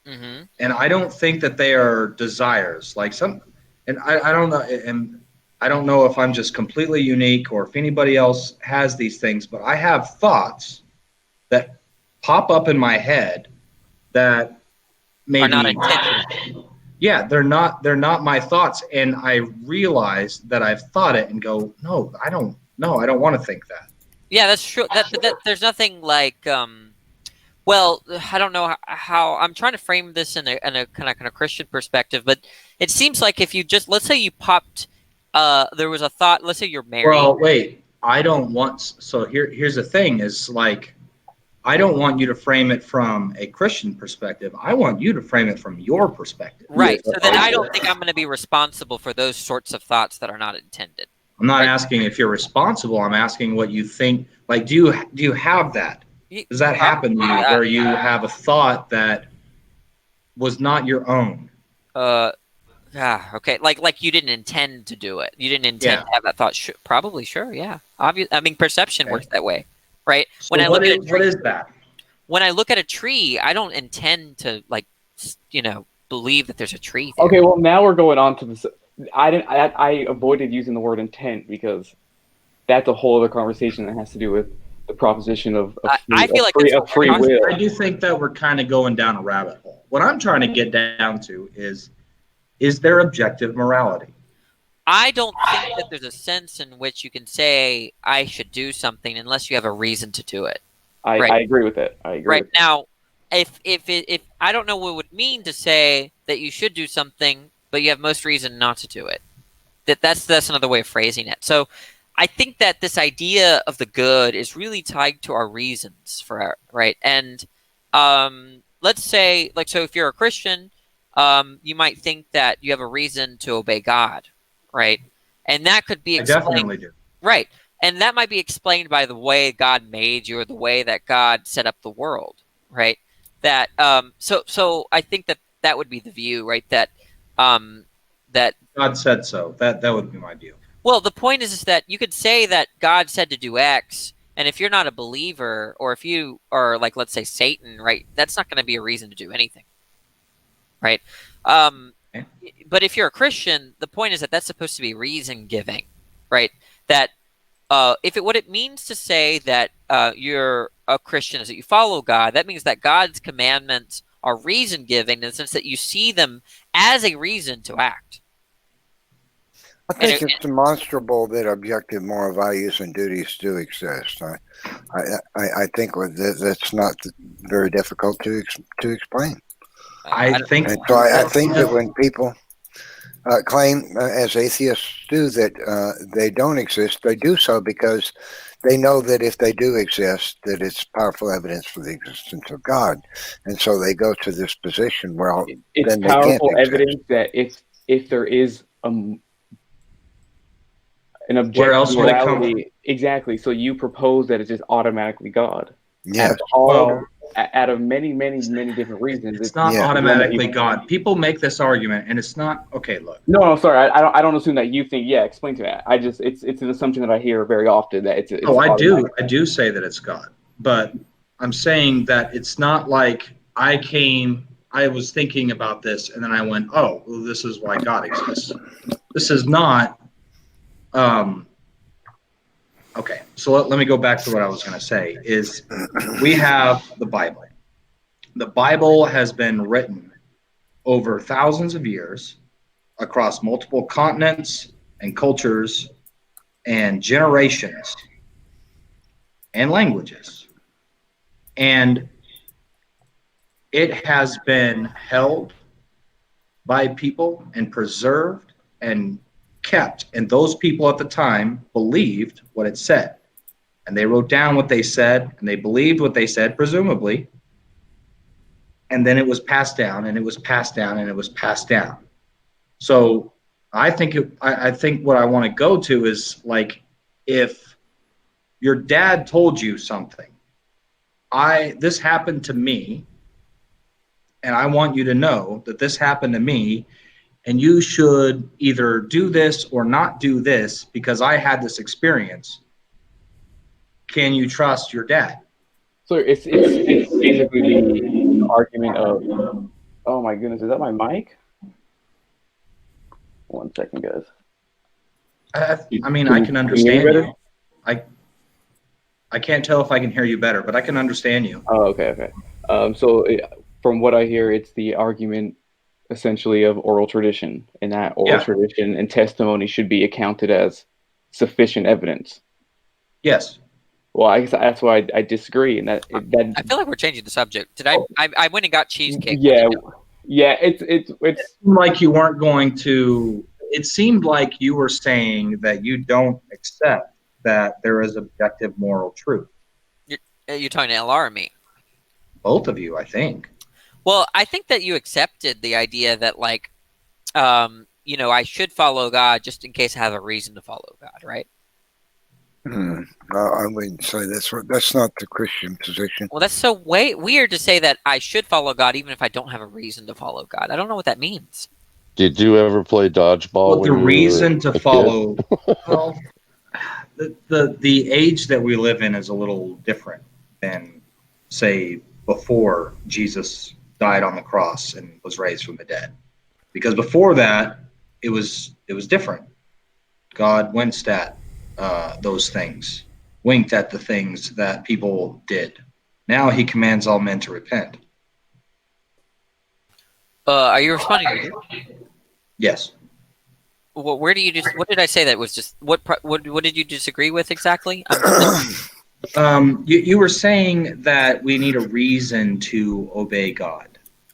Speaker 14: Mm-hmm.
Speaker 2: And I don't think that they are desires. Like and I don't know, and I don't know if I'm just completely unique or if anybody else has these things, but I have thoughts that pop up in my head that maybe
Speaker 14: are not intentional.
Speaker 2: Yeah, they're not my thoughts, and I realize that I've thought it and go, no, I don't want to think that.
Speaker 14: Yeah, that's true. That there's nothing like well, I don't know how I'm trying to frame this in a kind of Christian perspective, but it seems like if you just, let's say you popped there was a thought, let's say you're married.
Speaker 2: Well, wait, I don't want, so here's the thing is like, I don't want you to frame it from a Christian perspective. I want you to frame it from your perspective.
Speaker 14: Right. So then I don't think I'm going to be responsible for those sorts of thoughts that are not intended.
Speaker 2: I'm not asking if you're responsible. I'm asking what you think. Like, do you have that? Does that happen to you where you have a thought that was not your own?
Speaker 14: Okay. Like you didn't intend to do it. You didn't intend to have that thought. Probably, sure. Yeah. Obvious. I mean, perception works that way. Right.
Speaker 2: So what is that?
Speaker 14: When I look at a tree, I don't intend to believe that there's a tree there.
Speaker 21: Okay, well now we're going on to this. I avoided using the word intent because that's a whole other conversation that has to do with the proposition of free will.
Speaker 2: I do think that we're kind of going down a rabbit hole. What I'm trying to get down to is there objective morality?
Speaker 14: I don't think that there's a sense in which you can say I should do something unless you have a reason to do it.
Speaker 21: I agree with it. I agree.
Speaker 14: Right now, if I don't know what it would mean to say that you should do something, but you have most reason not to do it. That's another way of phrasing it. So, I think that this idea of the good is really tied to our reasons for our right. And let's say, so if you're a Christian, you might think that you have a reason to obey God. Right, and that could be explained.
Speaker 2: I definitely do.
Speaker 14: Right, and that might be explained by the way God made you or the way that God set up the world. Right, that so I think that would be the view. Right, that
Speaker 2: God said so. That would be my view.
Speaker 14: Well, the point is that you could say that God said to do X, and if you're not a believer, or if you are like, let's say Satan, right, that's not going to be a reason to do anything. Right. But if you're a Christian, the point is that that's supposed to be reason giving, right? That what it means to say that you're a Christian is that you follow God, that means that God's commandments are reason giving in the sense that you see them as a reason to act.
Speaker 3: I think it's demonstrable that objective moral values and duties do exist. I think that's not very difficult to explain.
Speaker 2: I think
Speaker 3: that when people claim, as atheists do, that they don't exist, they do so because they know that if they do exist, that it's powerful evidence for the existence of God, and so they go to this position where
Speaker 21: it's
Speaker 3: then
Speaker 21: powerful
Speaker 3: they can't
Speaker 21: evidence that if there is an objective
Speaker 2: where else would it
Speaker 21: morality, exactly. So you propose that it's just automatically God.
Speaker 3: Yes.
Speaker 21: Out of many different reasons,
Speaker 2: it's not automatically God. People make this argument, and it's not. Okay, look.
Speaker 21: No, sorry. I don't assume that you think. Yeah, explain to me. It's an assumption that I hear very often that it's.
Speaker 2: I do say that it's God, but I'm saying that it's not like I was thinking about this, and then I went, oh, well, this is why God exists. This is not. Okay, So let me go back to what I was going to say. Is we have the Bible. The Bible has been written over thousands of years across multiple continents and cultures and generations and languages. And it has been held by people and preserved and kept. And those people at the time believed what it said. And they wrote down what they said, and they believed what they said, presumably. And then it was passed down, and it was passed down, and it was passed down. So I think what I want to go to is, like, if your dad told you something, this happened to me, and I want you to know that this happened to me, and you should either do this or not do this because I had this experience. Can you trust your dad?
Speaker 21: So it's basically the argument of, oh my goodness, is that my mic? 1 second, guys.
Speaker 2: I mean, I can understand you. I can't tell if I can hear you better, but I can understand you.
Speaker 21: Oh, okay. From what I hear, it's the argument essentially of oral tradition, and that oral tradition and testimony should be accounted as sufficient evidence.
Speaker 2: Yes.
Speaker 21: Well, I guess that's why I disagree, and that
Speaker 14: I feel like we're changing the subject. Did I went and got cheesecake?
Speaker 21: Yeah, it's
Speaker 2: like you weren't going to. It seemed like you were saying that you don't accept that there is objective moral truth.
Speaker 14: You're talking to LR or me?
Speaker 2: Both of you, I think.
Speaker 14: Well, I think that you accepted the idea that, like, I should follow God just in case I have a reason to follow God, right?
Speaker 3: I wouldn't say that's not the Christian position.
Speaker 14: Well, that's so weird to say that I should follow God even if I don't have a reason to follow God. I don't know what that means.
Speaker 13: Did you ever play dodgeball?
Speaker 2: Well, the reason to follow, well, the age that we live in is a little different than, say, before Jesus died on the cross and was raised from the dead. Because before that, it was different. God winced at those things, winked at the things that people did. Now he commands all men to repent.
Speaker 14: Are you responding to me?
Speaker 2: Yes.
Speaker 14: Where do you what did I say that was just what did you disagree with exactly?
Speaker 2: You were saying that we need a reason to obey God.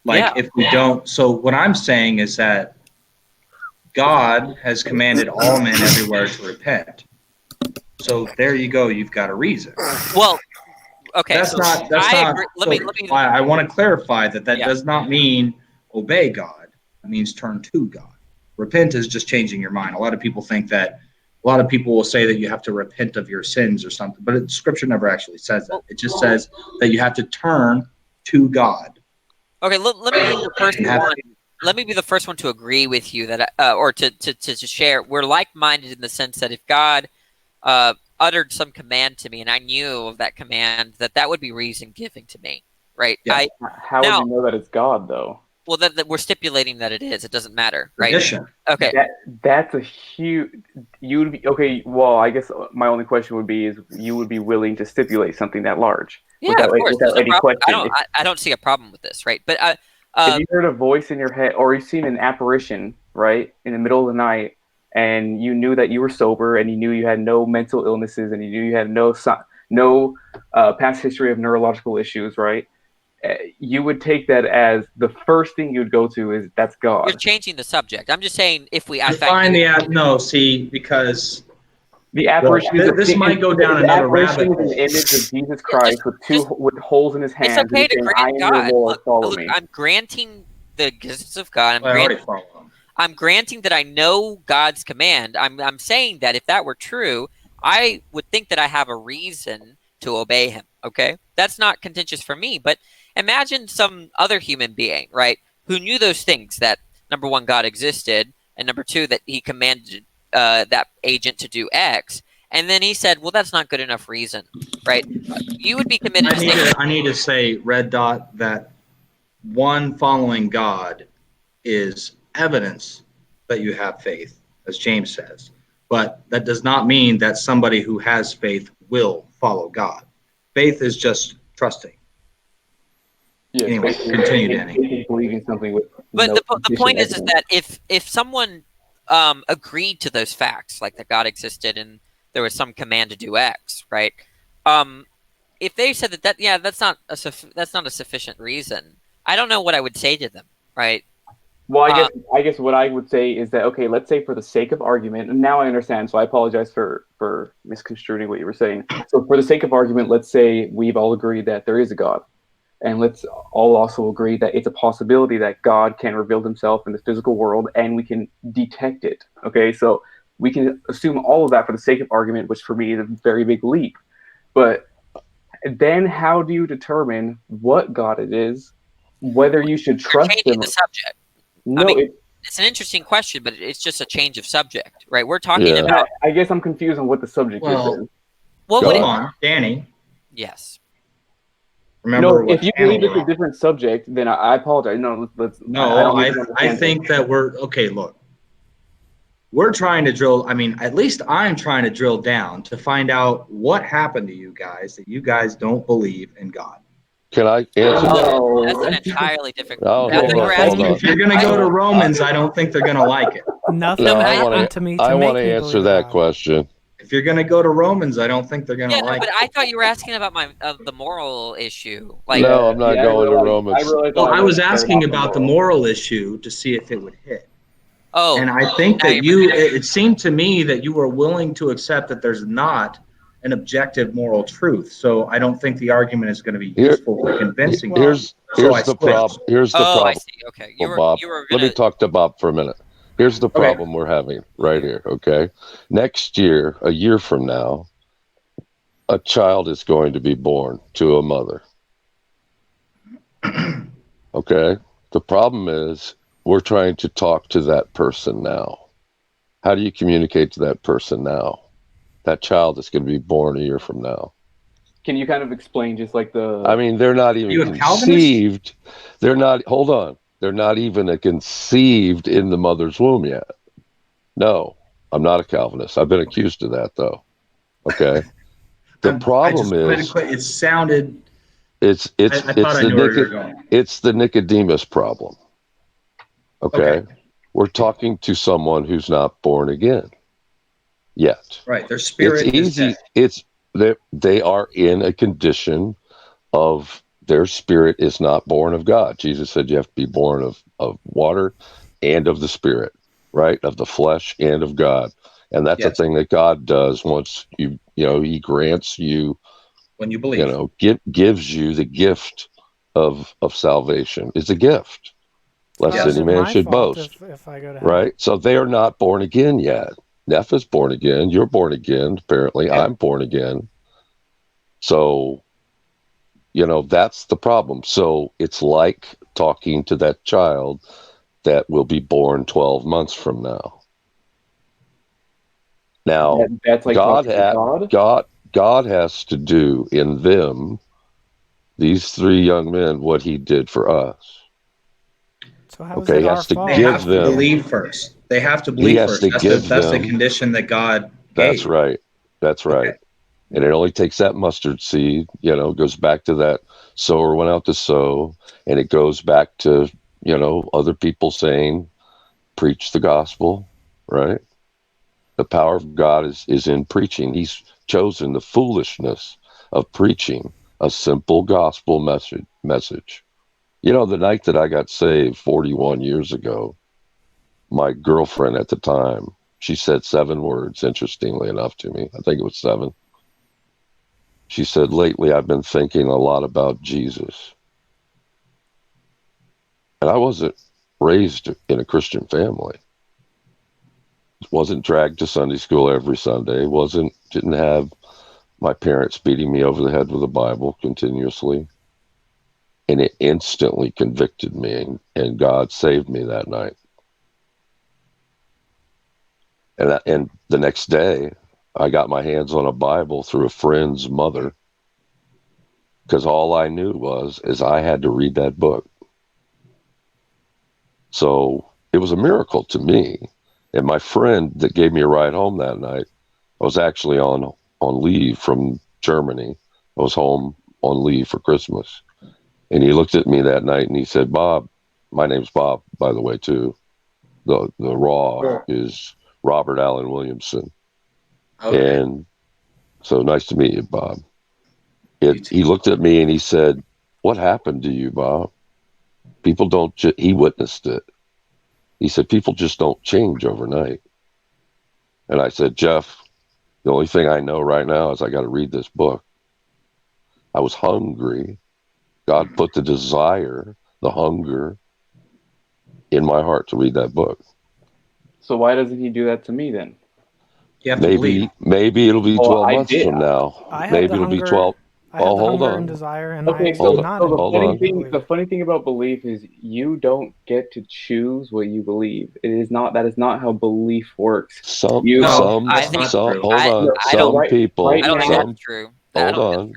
Speaker 2: If we don't, so what I'm saying is that God has commanded all men everywhere to repent. So there you go. You've got a reason.
Speaker 14: Well, okay.
Speaker 2: That's not. Let me. I want to clarify that does not mean obey God. It means turn to God. Repent is just changing your mind. A lot of people think that. A lot of people will say that you have to repent of your sins or something, but Scripture never actually says that. It just says that you have to turn to God.
Speaker 14: Okay, let me be the first one. Let me be the first one to agree with you that, or to share. We're like-minded in the sense that if God uttered some command to me, and I knew of that command, that would be reason given to me, right?
Speaker 21: Yeah. How would you know that it's God, though?
Speaker 14: Well, that we're stipulating that it is. It doesn't matter, right?
Speaker 2: Tradition.
Speaker 14: Okay.
Speaker 21: That's a huge. You would be okay. Well, I guess my only question would be: is you would be willing to stipulate something that large?
Speaker 14: Yeah, of course.
Speaker 21: Without any question.
Speaker 14: I don't see a problem with this, right? But
Speaker 21: if you heard a voice in your head, or you've seen an apparition, right, in the middle of the night, and you knew that you were sober, and you knew you had no mental illnesses, and you knew you had no past history of neurological issues, right? You would take that as the first thing you'd go to is that's God.
Speaker 14: You're changing the subject. I'm just saying if we
Speaker 2: because
Speaker 21: the apparition
Speaker 2: this might go down another rabbit hole.
Speaker 21: Is an image of Jesus Christ with holes in his hands.
Speaker 14: It's okay to grant God.
Speaker 21: Lord, look,
Speaker 14: I'm granting the existence of God. I'm granting that I know God's command. I'm saying that if that were true, I would think that I have a reason to obey him. Okay, that's not contentious for me. But imagine some other human being, right, who knew those things, that number one, God existed, and number two, that he commanded that agent to do X, and then he said, well, that's not good enough reason, right? You would be committed
Speaker 2: I need to say, Red Dot, that one, following God is evidence that you have faith, as James says. But that does not mean that somebody who has faith will follow God. Faith is just trusting.
Speaker 21: Yeah,
Speaker 2: Anyway, continue, Danny.
Speaker 21: Believing something with
Speaker 14: But
Speaker 21: no
Speaker 14: the point is
Speaker 21: evidence.
Speaker 14: that if someone agreed to those facts, like that God existed and there was some command to do X, right? If they said that that's not a sufficient reason, I don't know what I would say to them, right?
Speaker 21: Well, I guess what I would say is that, okay, let's say for the sake of argument, and now I understand, so I apologize for misconstruing what you were saying. So for the sake of argument, let's say we've all agreed that there is a God. And let's all also agree that it's a possibility that God can reveal himself in the physical world and we can detect it. Okay, so we can assume all of that for the sake of argument, which for me is a very big leap. But then how do you determine what God it is, whether you should trust
Speaker 14: Changing
Speaker 21: him?
Speaker 14: the subject.
Speaker 21: No,
Speaker 14: I mean, it's an interesting question, but it's just a change of subject, right? We're talking
Speaker 21: Yeah.
Speaker 14: about.
Speaker 21: I guess I'm confused on what the subject is. Then.
Speaker 14: What
Speaker 2: Go
Speaker 14: would
Speaker 2: on, Danny.
Speaker 14: Yes.
Speaker 2: Remember
Speaker 21: No, if you
Speaker 2: channel
Speaker 21: believe it's
Speaker 2: we're
Speaker 21: a different subject, then I apologize. No, let's.
Speaker 2: No,
Speaker 21: I don't
Speaker 2: I think that we're okay. Look, we're trying to drill. I mean, at least I'm trying to drill down to find out what happened to you guys that you guys don't believe in God.
Speaker 13: Can I answer that?
Speaker 14: Oh, that's an entirely different.
Speaker 13: Oh,
Speaker 14: I thought you were asking.
Speaker 2: If you're going to go to Romans, I don't think they're going to like it.
Speaker 4: Nothing
Speaker 13: No, I
Speaker 4: happened
Speaker 13: want
Speaker 4: to me
Speaker 13: I
Speaker 4: to
Speaker 13: want
Speaker 4: make
Speaker 13: to
Speaker 4: me
Speaker 13: answer
Speaker 4: believe
Speaker 13: that
Speaker 4: God.
Speaker 13: question.
Speaker 2: If you're going to go to Romans, I don't think they're going to
Speaker 14: Yeah, no,
Speaker 2: like
Speaker 14: but
Speaker 2: it.
Speaker 14: I thought you were asking about the moral issue. Like,
Speaker 13: No, I'm not going to Romans.
Speaker 2: Well, I was asking about the moral issue to see if it would hit.
Speaker 14: Oh,
Speaker 2: and I think that it seemed to me that you were willing to accept that there's not an objective moral truth. So I don't think the argument is going to be useful for convincing you.
Speaker 13: Here's the problem. Here's the problem.
Speaker 14: I see. Okay,
Speaker 13: Bob, let me talk to Bob for a minute. Here's the problem we're having right here. Okay, next year, a year from now, a child is going to be born to a mother. Okay, the problem is we're trying to talk to that person now. How do you communicate to that person now? That child is going to be born a year from now.
Speaker 21: Can you kind of explain just like the?
Speaker 13: I mean, they're not even conceived. They're not. Hold on. They're not even conceived in the mother's womb yet. No, I'm not a Calvinist. I've been accused of that, though. Okay. The problem is,
Speaker 2: it sounded.
Speaker 13: It's the Nicodemus problem. Okay. We're talking to someone who's not born again yet.
Speaker 2: Right. Their spirit
Speaker 13: It's
Speaker 2: is
Speaker 13: easy. They are in a condition of their spirit is not born of God. Jesus said you have to be born of water and of the spirit, right? Of the flesh and of God. And that's a thing that God does once he grants you,
Speaker 2: when you believe,
Speaker 13: gives you the gift of salvation. It's a gift. Lest any man should boast.
Speaker 4: If I go to
Speaker 13: right? So they are not born again yet. Neph is born again. You're born again. Apparently, I'm born again. So, that's the problem. So it's like talking to that child that will be born 12 months from now. Now,
Speaker 21: that's like
Speaker 13: God has to do in them, these three young men, what he did for us.
Speaker 4: So how is
Speaker 13: he
Speaker 4: it our
Speaker 13: has to
Speaker 4: fault?
Speaker 13: give
Speaker 2: they have
Speaker 13: them.
Speaker 2: to believe first. They have to believe first. That's the condition that God
Speaker 13: That's
Speaker 2: gave.
Speaker 13: right. That's right.
Speaker 2: Okay.
Speaker 13: And it only takes that mustard seed, goes back to that sower went out to sow, and it goes back to, other people saying, preach the gospel, right? The power of God is in preaching. He's chosen the foolishness of preaching a simple gospel message. The night that I got saved 41 years ago, my girlfriend at the time, she said 7 words, interestingly enough to me. I think it was 7. She said, lately I've been thinking a lot about Jesus. And I wasn't raised in a Christian family. Wasn't dragged to Sunday school every Sunday. Didn't have my parents beating me over the head with a Bible continuously. And it instantly convicted me, and God saved me that night. And the next day, I got my hands on a Bible through a friend's mother, because all I knew is I had to read that book. So it was a miracle to me. And my friend that gave me a ride home that night, I was actually on on leave from Germany. I was home on leave for Christmas. And he looked at me that night and he said, Bob, my name's Bob, by the way, too. The Raw is Robert Allen Williamson.
Speaker 2: Okay.
Speaker 13: And so nice to meet you, Bob. He looked at me and he said, what happened to you, Bob? People don't, he witnessed it. He said, people just don't change overnight. And I said, Jeff, the only thing I know right now is I got to read this book. I was hungry. God put the desire, the hunger in my heart to read that book.
Speaker 21: So why doesn't he do that to me then?
Speaker 13: Maybe it'll be 12 months from now.
Speaker 4: I had
Speaker 13: Maybe
Speaker 4: the
Speaker 13: it'll be
Speaker 4: hunger-
Speaker 13: 12.
Speaker 4: I had the
Speaker 13: hold
Speaker 4: hunger
Speaker 13: on.
Speaker 4: and desire, and
Speaker 21: Okay,
Speaker 4: I
Speaker 21: so,
Speaker 4: not
Speaker 21: so the
Speaker 13: hold
Speaker 21: funny
Speaker 13: on.
Speaker 21: thing, the funny thing about belief is you don't get to choose what you believe. It is not that is not how belief works.
Speaker 13: Some
Speaker 21: You,
Speaker 13: hold on. Some people.
Speaker 21: Right now,
Speaker 13: Hold on.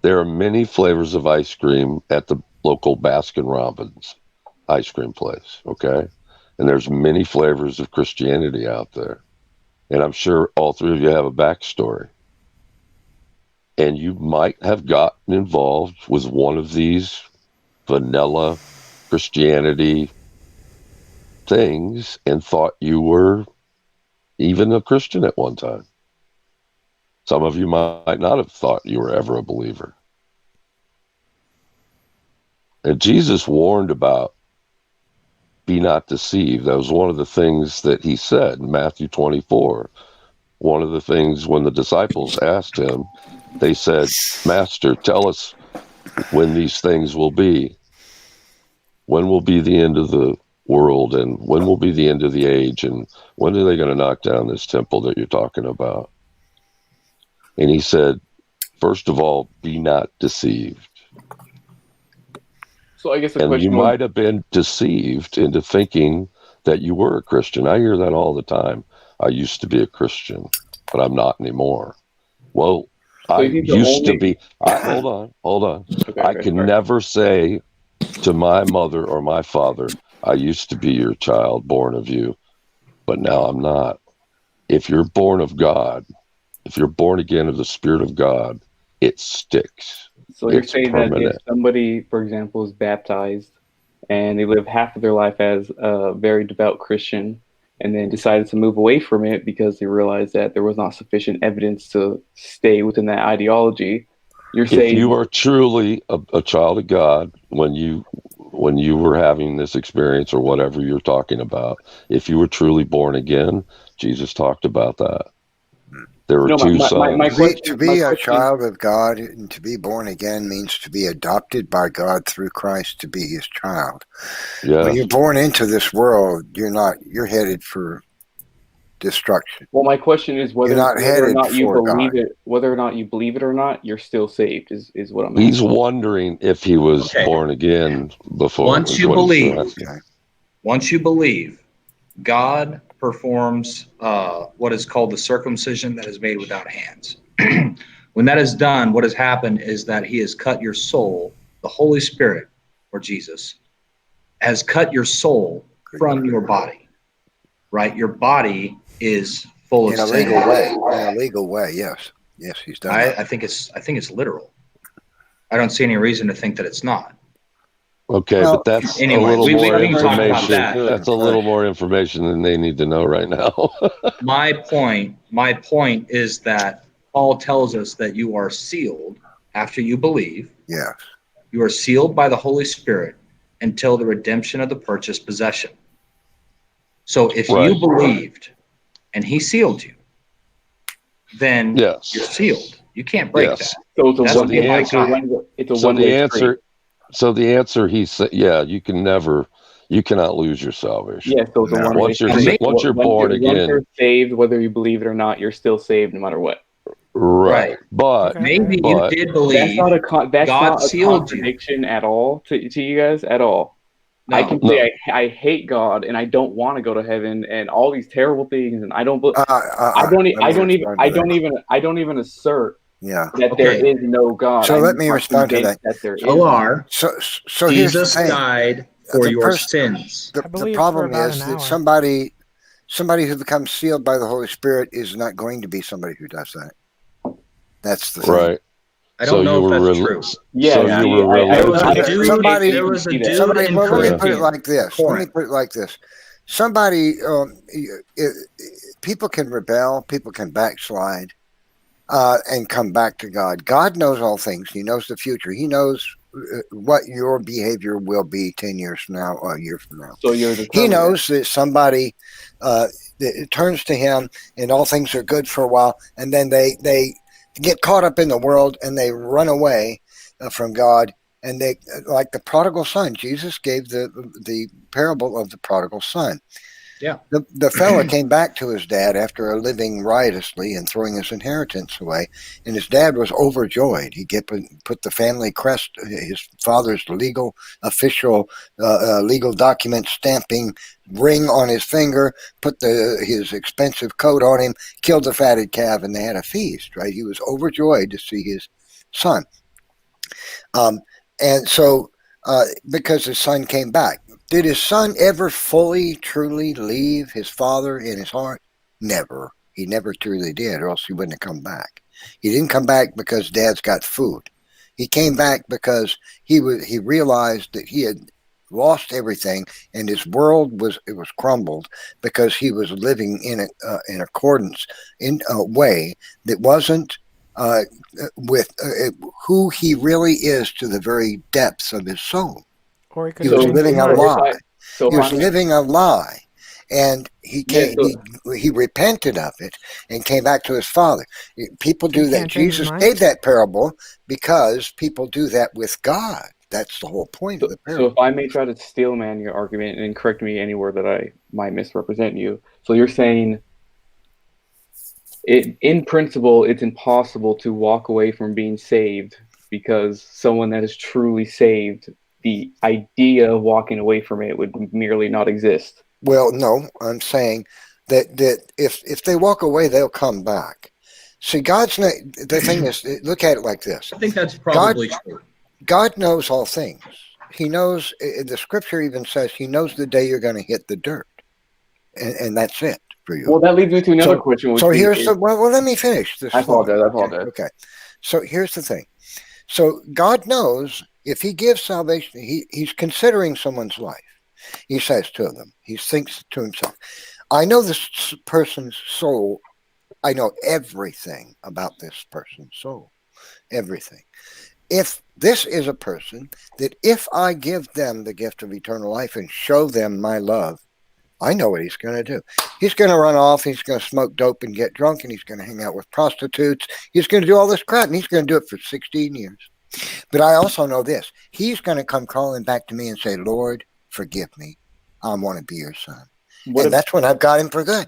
Speaker 13: There are many flavors of ice cream at the local Baskin Robbins ice cream place. Okay, and there's many flavors of Christianity out there, and I'm sure all three of you have a backstory. And you might have gotten involved with one of these vanilla Christianity things and thought you were even a Christian at one time. Some of you might not have thought you were ever a believer. And Jesus warned about be not deceived. That was one of the things that he said in Matthew 24. One of the things when the disciples asked him, they said, Master, tell us when these things will be. When will be the end of the world, and when will be the end of the age, and when are they going to knock down this temple that you're talking about? And he said, first of all, be not deceived.
Speaker 21: so I guess the
Speaker 13: And you
Speaker 21: question
Speaker 13: might have been deceived into thinking that you were a Christian. I hear that all the time. I used to be a Christian, but I'm not anymore. Well, I used to be. Hold on. I can never say to my mother or my father, I used to be your child, born of you, but now I'm not. If you're born of God, if you're born again of the Spirit of God, it sticks.
Speaker 21: So you're
Speaker 13: It's
Speaker 21: saying
Speaker 13: permanent.
Speaker 21: that if somebody, for example, is baptized and they live half of their life as a very devout Christian and then decided to move away from it because they realized that there was not sufficient evidence to stay within that ideology, you're saying
Speaker 13: If you are truly a child of God, when you were having this experience or whatever you're talking about, if you were truly born again, Jesus talked about that. There were two sons.
Speaker 3: To be a child of God and to be born again means to be adopted by God through Christ to be his child.
Speaker 13: Yes.
Speaker 3: When you're born into this world, you're headed for destruction.
Speaker 21: Well, my question is whether,
Speaker 3: You're not
Speaker 21: whether or
Speaker 3: headed
Speaker 21: not you
Speaker 3: for
Speaker 21: believe
Speaker 3: God.
Speaker 21: it, whether or not you believe it or not, you're still saved. Is what I'm
Speaker 13: He's
Speaker 21: asking.
Speaker 13: wondering if he was born again before.
Speaker 2: Once
Speaker 13: is
Speaker 2: you
Speaker 13: what he's
Speaker 2: believe,
Speaker 13: asking.
Speaker 2: once you believe, God performs what is called the circumcision that is made without hands. When that is done, what has happened is that he has cut your soul, the Holy Spirit, or Jesus, has cut your soul from your body, right? Your body is full of
Speaker 3: In a
Speaker 2: sin.
Speaker 3: legal way. In a legal way, yes. Yes, he's done that.
Speaker 2: I think it's literal. I don't see any reason to think that it's not.
Speaker 13: Okay,
Speaker 2: Well,
Speaker 13: but that's
Speaker 2: anyway,
Speaker 13: a little
Speaker 2: we
Speaker 13: more
Speaker 2: can talk about
Speaker 13: information.
Speaker 2: that.
Speaker 13: That's a little more information than they need to know right now.
Speaker 2: My point is that Paul tells us that you are sealed after you believe.
Speaker 3: Yeah.
Speaker 2: You are sealed by the Holy Spirit until the redemption of the purchased possession. So if you believed and he sealed you, then you're sealed. You can't break that.
Speaker 21: So
Speaker 13: the answer he said, you cannot lose your salvation.
Speaker 21: Yes, so it's a one-way
Speaker 13: once you're born again.
Speaker 21: Once you're saved, whether you believe it or not, you're still saved no matter what.
Speaker 13: Right. But
Speaker 2: maybe you did believe
Speaker 21: that's
Speaker 2: God
Speaker 21: not a
Speaker 2: sealed you.
Speaker 21: contradiction at all to you guys at all.
Speaker 2: No.
Speaker 21: I can say I hate God and I don't want to go to heaven and all these terrible things and I don't even assert that there is no God.
Speaker 3: So let me respond to that.
Speaker 21: There is.
Speaker 3: So here's the
Speaker 2: Jesus
Speaker 3: thing.
Speaker 2: died for your sins.
Speaker 3: The problem is that somebody who becomes sealed by the Holy Spirit is not going to be somebody who does that. That's the thing.
Speaker 13: Right.
Speaker 2: I don't know if that's true.
Speaker 20: Yeah,
Speaker 13: So you were religious.
Speaker 2: There was a dude
Speaker 3: somebody.
Speaker 2: in
Speaker 3: Well, let me
Speaker 2: Corinth.
Speaker 3: put it like this. Let me put it like this. Somebody, people can rebel, people can backslide, and come back to God. God knows all things. He knows the future. He knows what your behavior will be 10 years from now or a year from now.
Speaker 20: So
Speaker 3: He knows that somebody that turns to him and all things are good for a while, and then they get caught up in the world and they run away from God. And they, like the prodigal son, Jesus gave the parable of the prodigal son.
Speaker 2: Yeah.
Speaker 3: The fella came back to his dad after living riotously and throwing his inheritance away, and his dad was overjoyed. He put the family crest, his father's legal official legal document stamping ring on his finger, put his expensive coat on him, killed the fatted calf, and they had a feast. Right? He was overjoyed to see his son. And so, because his son came back. Did his son ever fully, truly leave his father in his heart? Never. He never truly did, or else he wouldn't have come back. He didn't come back because dad's got food. He came back because he realized that he had lost everything, and his world was crumbled because he was living in accordance in a way that wasn't with who he really is to the very depths of his soul.
Speaker 4: Or
Speaker 3: he was living a lie. He was living a lie, and he repented of it and came back to his father. People do that. Jesus gave that parable because people do that with God. That's the whole point of the parable.
Speaker 20: So if I may try to steel man your argument and correct me anywhere that I might misrepresent you. So you're saying, in principle, it's impossible to walk away from being saved because someone that is truly saved, the idea of walking away from it would merely not exist.
Speaker 3: Well, no, I'm saying that if they walk away, they'll come back. See, God's not, the thing is, look at it like this.
Speaker 2: I think that's probably true.
Speaker 3: God knows all things. He knows, the scripture even says he knows the day you're going to hit the dirt. And that's it for you.
Speaker 20: Well, that leads me to another question.
Speaker 3: So here's well, let me finish this.
Speaker 20: I apologize.
Speaker 3: Okay. So here's the thing. So God knows if he gives salvation, he's considering someone's life. He says to them, he thinks to himself, I know this person's soul. I know everything about this person's soul. Everything. If this is a person that if I give them the gift of eternal life and show them my love, I know what he's going to do. He's going to run off. He's going to smoke dope and get drunk, and he's going to hang out with prostitutes. He's going to do all this crap, and he's going to do it for 16 years. But I also know this. He's going to come crawling back to me and say, Lord, forgive me. I want to be your son. That's when I've got him for good.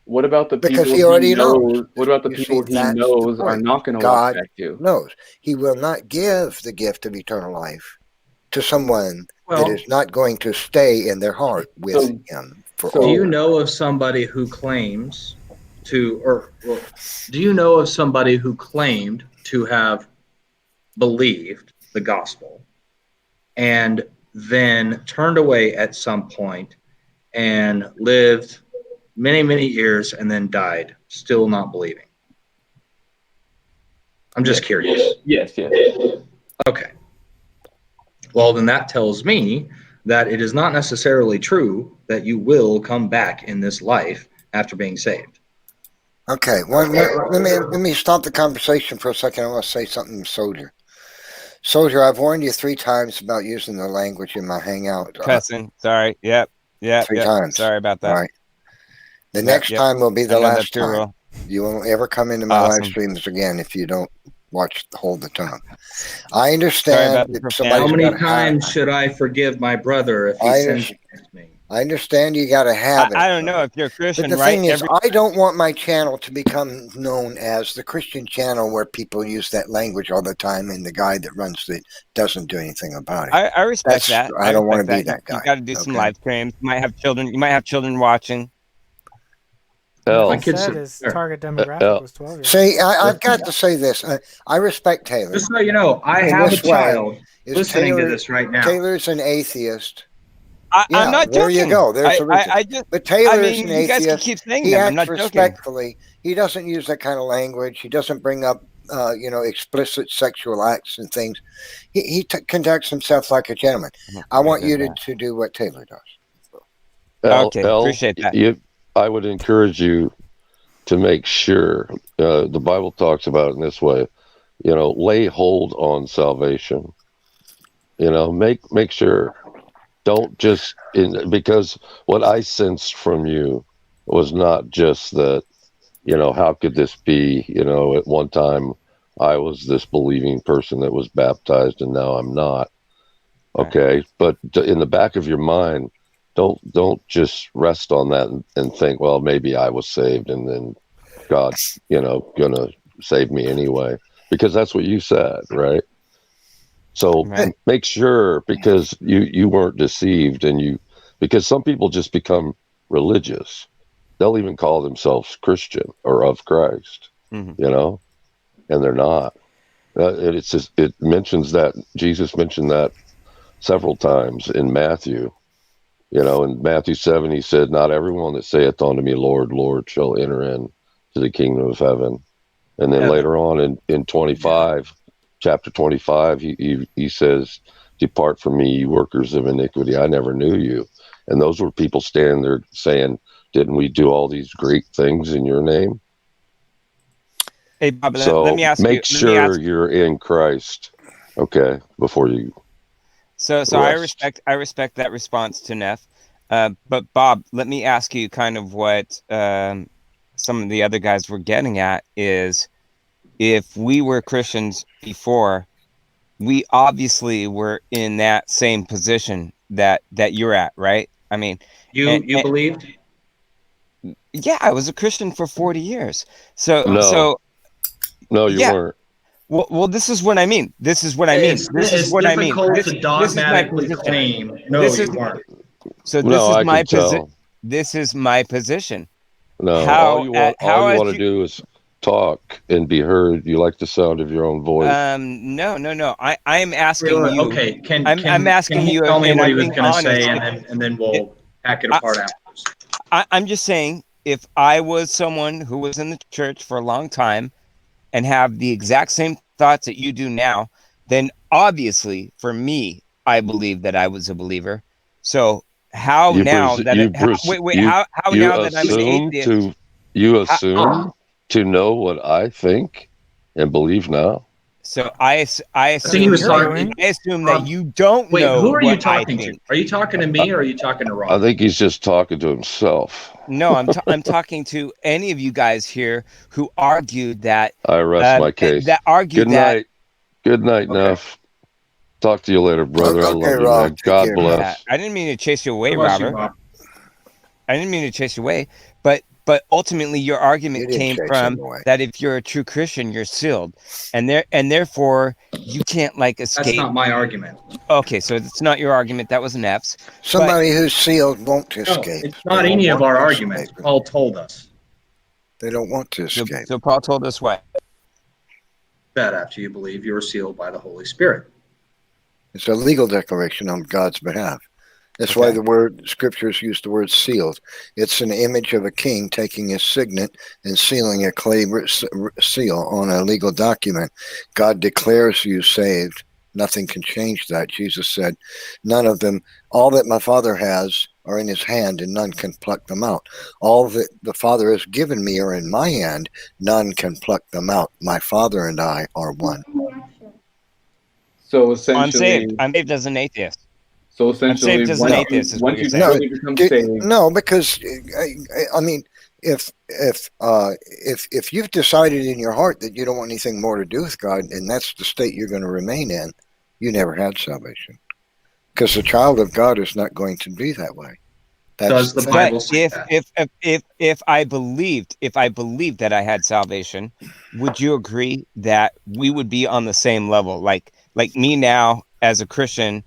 Speaker 20: What about the
Speaker 3: because
Speaker 20: people
Speaker 3: he already knows?
Speaker 20: What about the people he knows are not going to walk back to?
Speaker 3: Knows. He will not give the gift of eternal life to someone that is not going to stay in their heart with him.
Speaker 2: Do you know of somebody who claims to, do you know of somebody who claimed to have believed the gospel and then turned away at some point and lived many, many years and then died, still not believing? I'm just curious.
Speaker 20: Yes.
Speaker 2: Okay. Well, then that tells me that it is not necessarily true that you will come back in this life after being saved.
Speaker 3: Okay. Well, let me stop the conversation for a second. I want to say something to Soldier. Soldier, I've warned you 3 times about using the language in my Hangout.
Speaker 7: Cussing. Sorry. Yep.
Speaker 3: 3 times.
Speaker 7: Sorry about that.
Speaker 3: All right. The next time will be the last time.
Speaker 7: Well.
Speaker 3: You won't ever come into my live streams again if you don't hold the tongue. I understand that
Speaker 2: how many times should I forgive my brother if he sins against me?
Speaker 3: I understand you got to have it.
Speaker 7: I don't know if you're a Christian,
Speaker 3: but the
Speaker 7: right?
Speaker 3: thing is, I don't want my channel to become known as the Christian channel where people use that language all the time and the guy that runs it doesn't do anything about it.
Speaker 7: I respect that.
Speaker 3: I don't want to be that guy.
Speaker 7: You got to do some live streams. You might have children watching.
Speaker 4: My kid said his target demographic was 12 years.
Speaker 3: See, I've got to say this. I respect Taylor.
Speaker 2: Just so you know, I have a child listening to this right now.
Speaker 3: Taylor's an atheist.
Speaker 7: I'm not joking.
Speaker 3: There you go. There's a reason. But Taylor is an atheist.
Speaker 7: You guys can keep saying
Speaker 3: he
Speaker 7: that.
Speaker 3: acts
Speaker 7: I'm not joking.
Speaker 3: respectfully. He doesn't use that kind of language. He doesn't bring up explicit sexual acts and things. He conducts himself like a gentleman. I want you to do what Taylor does.
Speaker 7: Okay, appreciate that.
Speaker 13: I would encourage you to make sure the Bible talks about it in this way. Lay hold on salvation. Make sure. Don't just because what I sensed from you was not just that. How could this be? At one time I was this believing person that was baptized, and now I'm not. Okay, but in the back of your mind, don't just rest on that and think, well, maybe I was saved, and then God's gonna save me anyway, because that's what you said, right? So make sure, because you weren't deceived, because some people just become religious. They'll even call themselves Christian or of Christ, and they're not. It mentions that Jesus mentioned that several times in Matthew. In Matthew 7, he said, "Not everyone that saith unto me, Lord, Lord, shall enter into the kingdom of heaven." And then later on in 25, chapter 25, he says, "Depart from me, you workers of iniquity. I never knew you." And those were people standing there saying, "Didn't we do all these great things in your name?"
Speaker 7: Hey, Bob,
Speaker 13: So
Speaker 7: let me ask
Speaker 13: make sure you're in Christ, okay, before you.
Speaker 7: So I respect that response to Neff. But Bob, let me ask you kind of what some of the other guys were getting at is, if we were Christians before, we obviously were in that same position that you're at, right? I mean,
Speaker 2: you believed?
Speaker 7: Yeah, I was a Christian for 40 years. So
Speaker 13: you weren't.
Speaker 7: Well, this is what I mean. This is what I mean. This is what I mean.
Speaker 2: It's difficult to dogmatically claim. No, you weren't.
Speaker 7: So this is my position. This is my position.
Speaker 13: No, all you want to do is talk and be heard. You like the sound of your own voice.
Speaker 7: No. I'm asking you.
Speaker 2: Okay,
Speaker 7: I'm asking you.
Speaker 2: Tell me
Speaker 7: and
Speaker 2: what
Speaker 7: I'm
Speaker 2: he was
Speaker 7: being
Speaker 2: going to say,
Speaker 7: honest.
Speaker 2: and then we'll hack it apart afterwards.
Speaker 7: I'm just saying, if I was someone who was in the church for a long time and have the exact same thoughts that you do now, then obviously for me, I believe that I was a believer. So how now that I'm an atheist?
Speaker 13: You assume to know what I think and believe now?
Speaker 7: So I assume that you don't know.
Speaker 2: Wait, who are you
Speaker 7: what I
Speaker 2: talking to?
Speaker 7: think.
Speaker 2: Are you talking to me or are you talking to Rob?
Speaker 13: I think he's just talking to himself.
Speaker 7: No, I'm talking to any of you guys here who argued that.
Speaker 13: I rest my case.
Speaker 7: That argued
Speaker 13: that. Good night, Neff. Talk to you later, brother. I love you, man. God bless.
Speaker 7: I didn't mean to chase you away, Robert. I didn't mean to chase you away, but ultimately your argument came from that if you're a true Christian, you're sealed, and therefore you can't escape.
Speaker 2: That's not my argument.
Speaker 7: Okay, so it's not your argument. That was Neff's.
Speaker 3: Somebody who's sealed won't escape.
Speaker 2: It's not any of our arguments. Paul told us.
Speaker 3: They don't want to escape.
Speaker 7: So Paul told us what?
Speaker 2: That after you believe, you are sealed by the Holy Spirit.
Speaker 3: It's a legal declaration on God's behalf. That's why the scriptures use the word sealed. It's an image of a king taking his signet and sealing a clay seal on a legal document. God declares you saved. Nothing can change that. Jesus said, none of them, all that my Father has are in his hand, and none can pluck them out. All that the Father has given me are in my hand. None can pluck them out. My Father and I are one.
Speaker 21: So essentially,
Speaker 7: I'm saved. I'm saved as an athist.
Speaker 21: So essentially,
Speaker 7: I'm saved as an atheist. Is what you're saying.
Speaker 3: No, because I mean, if you've decided in your heart that you don't want anything more to do with God, and that's the state you're going to remain in, you never had salvation. Because the child of God is not going to be that way.
Speaker 2: Does the Bible say that?
Speaker 7: If I believed that I had salvation, would you agree that we would be on the same level? Like me now as a Christian,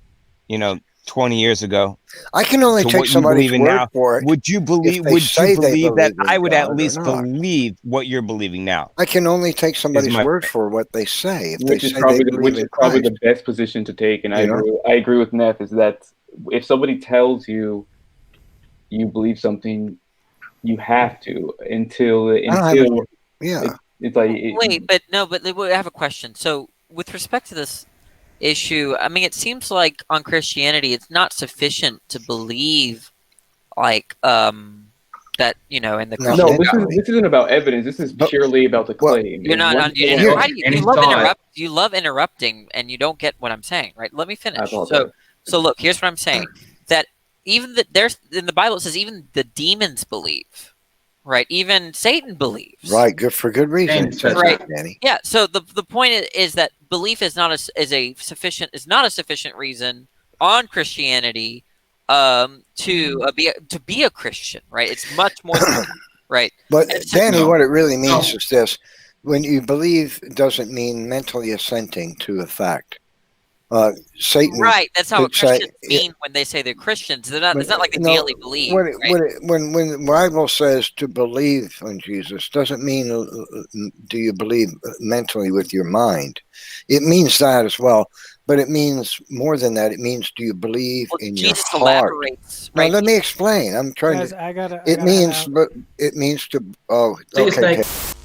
Speaker 7: 20 years ago.
Speaker 3: I can only take somebody's word for it.
Speaker 7: Would you believe? Would you believe that I would at least believe what you're believing now?
Speaker 3: I can only take somebody's word for what they say.
Speaker 21: Which is probably the best position to take, and I agree with Neff. Is that if somebody tells you you believe something, you have to until It's like
Speaker 14: Wait, but I have a question. So, with respect to this issue, I mean, it seems like on Christianity, it's not sufficient to believe, like, that in the
Speaker 21: no, this isn't about evidence. This is purely about the claim.
Speaker 14: You're not. You love interrupting, and you don't get what I'm saying, right? Let me finish. So look, here's what I'm saying: that even there's in the Bible it says even the demons believe, right? Even Satan believes,
Speaker 3: right? Good for good reason,
Speaker 14: right?
Speaker 3: Danny.
Speaker 14: Yeah. So the point is that belief is not a sufficient reason on Christianity to be a Christian, right? It's much more than that, right?
Speaker 3: But Danny, what it really means is this: when you believe, it doesn't mean mentally assenting to a fact. Satan,
Speaker 14: right? That's not what Christians mean when they say they're Christians. They're not. It's not like they daily believe.
Speaker 3: When the Bible says to believe on Jesus, doesn't mean do you believe mentally with your mind. It means that as well. But it means more than that. It means, do you believe in
Speaker 14: Jesus
Speaker 3: your heart?
Speaker 14: Elaborates,
Speaker 3: Now,
Speaker 14: right?
Speaker 3: let me explain. I'm trying
Speaker 4: Guys,
Speaker 3: to.
Speaker 4: I gotta
Speaker 3: It means to. Oh,
Speaker 1: See you,
Speaker 3: okay.
Speaker 1: Snake.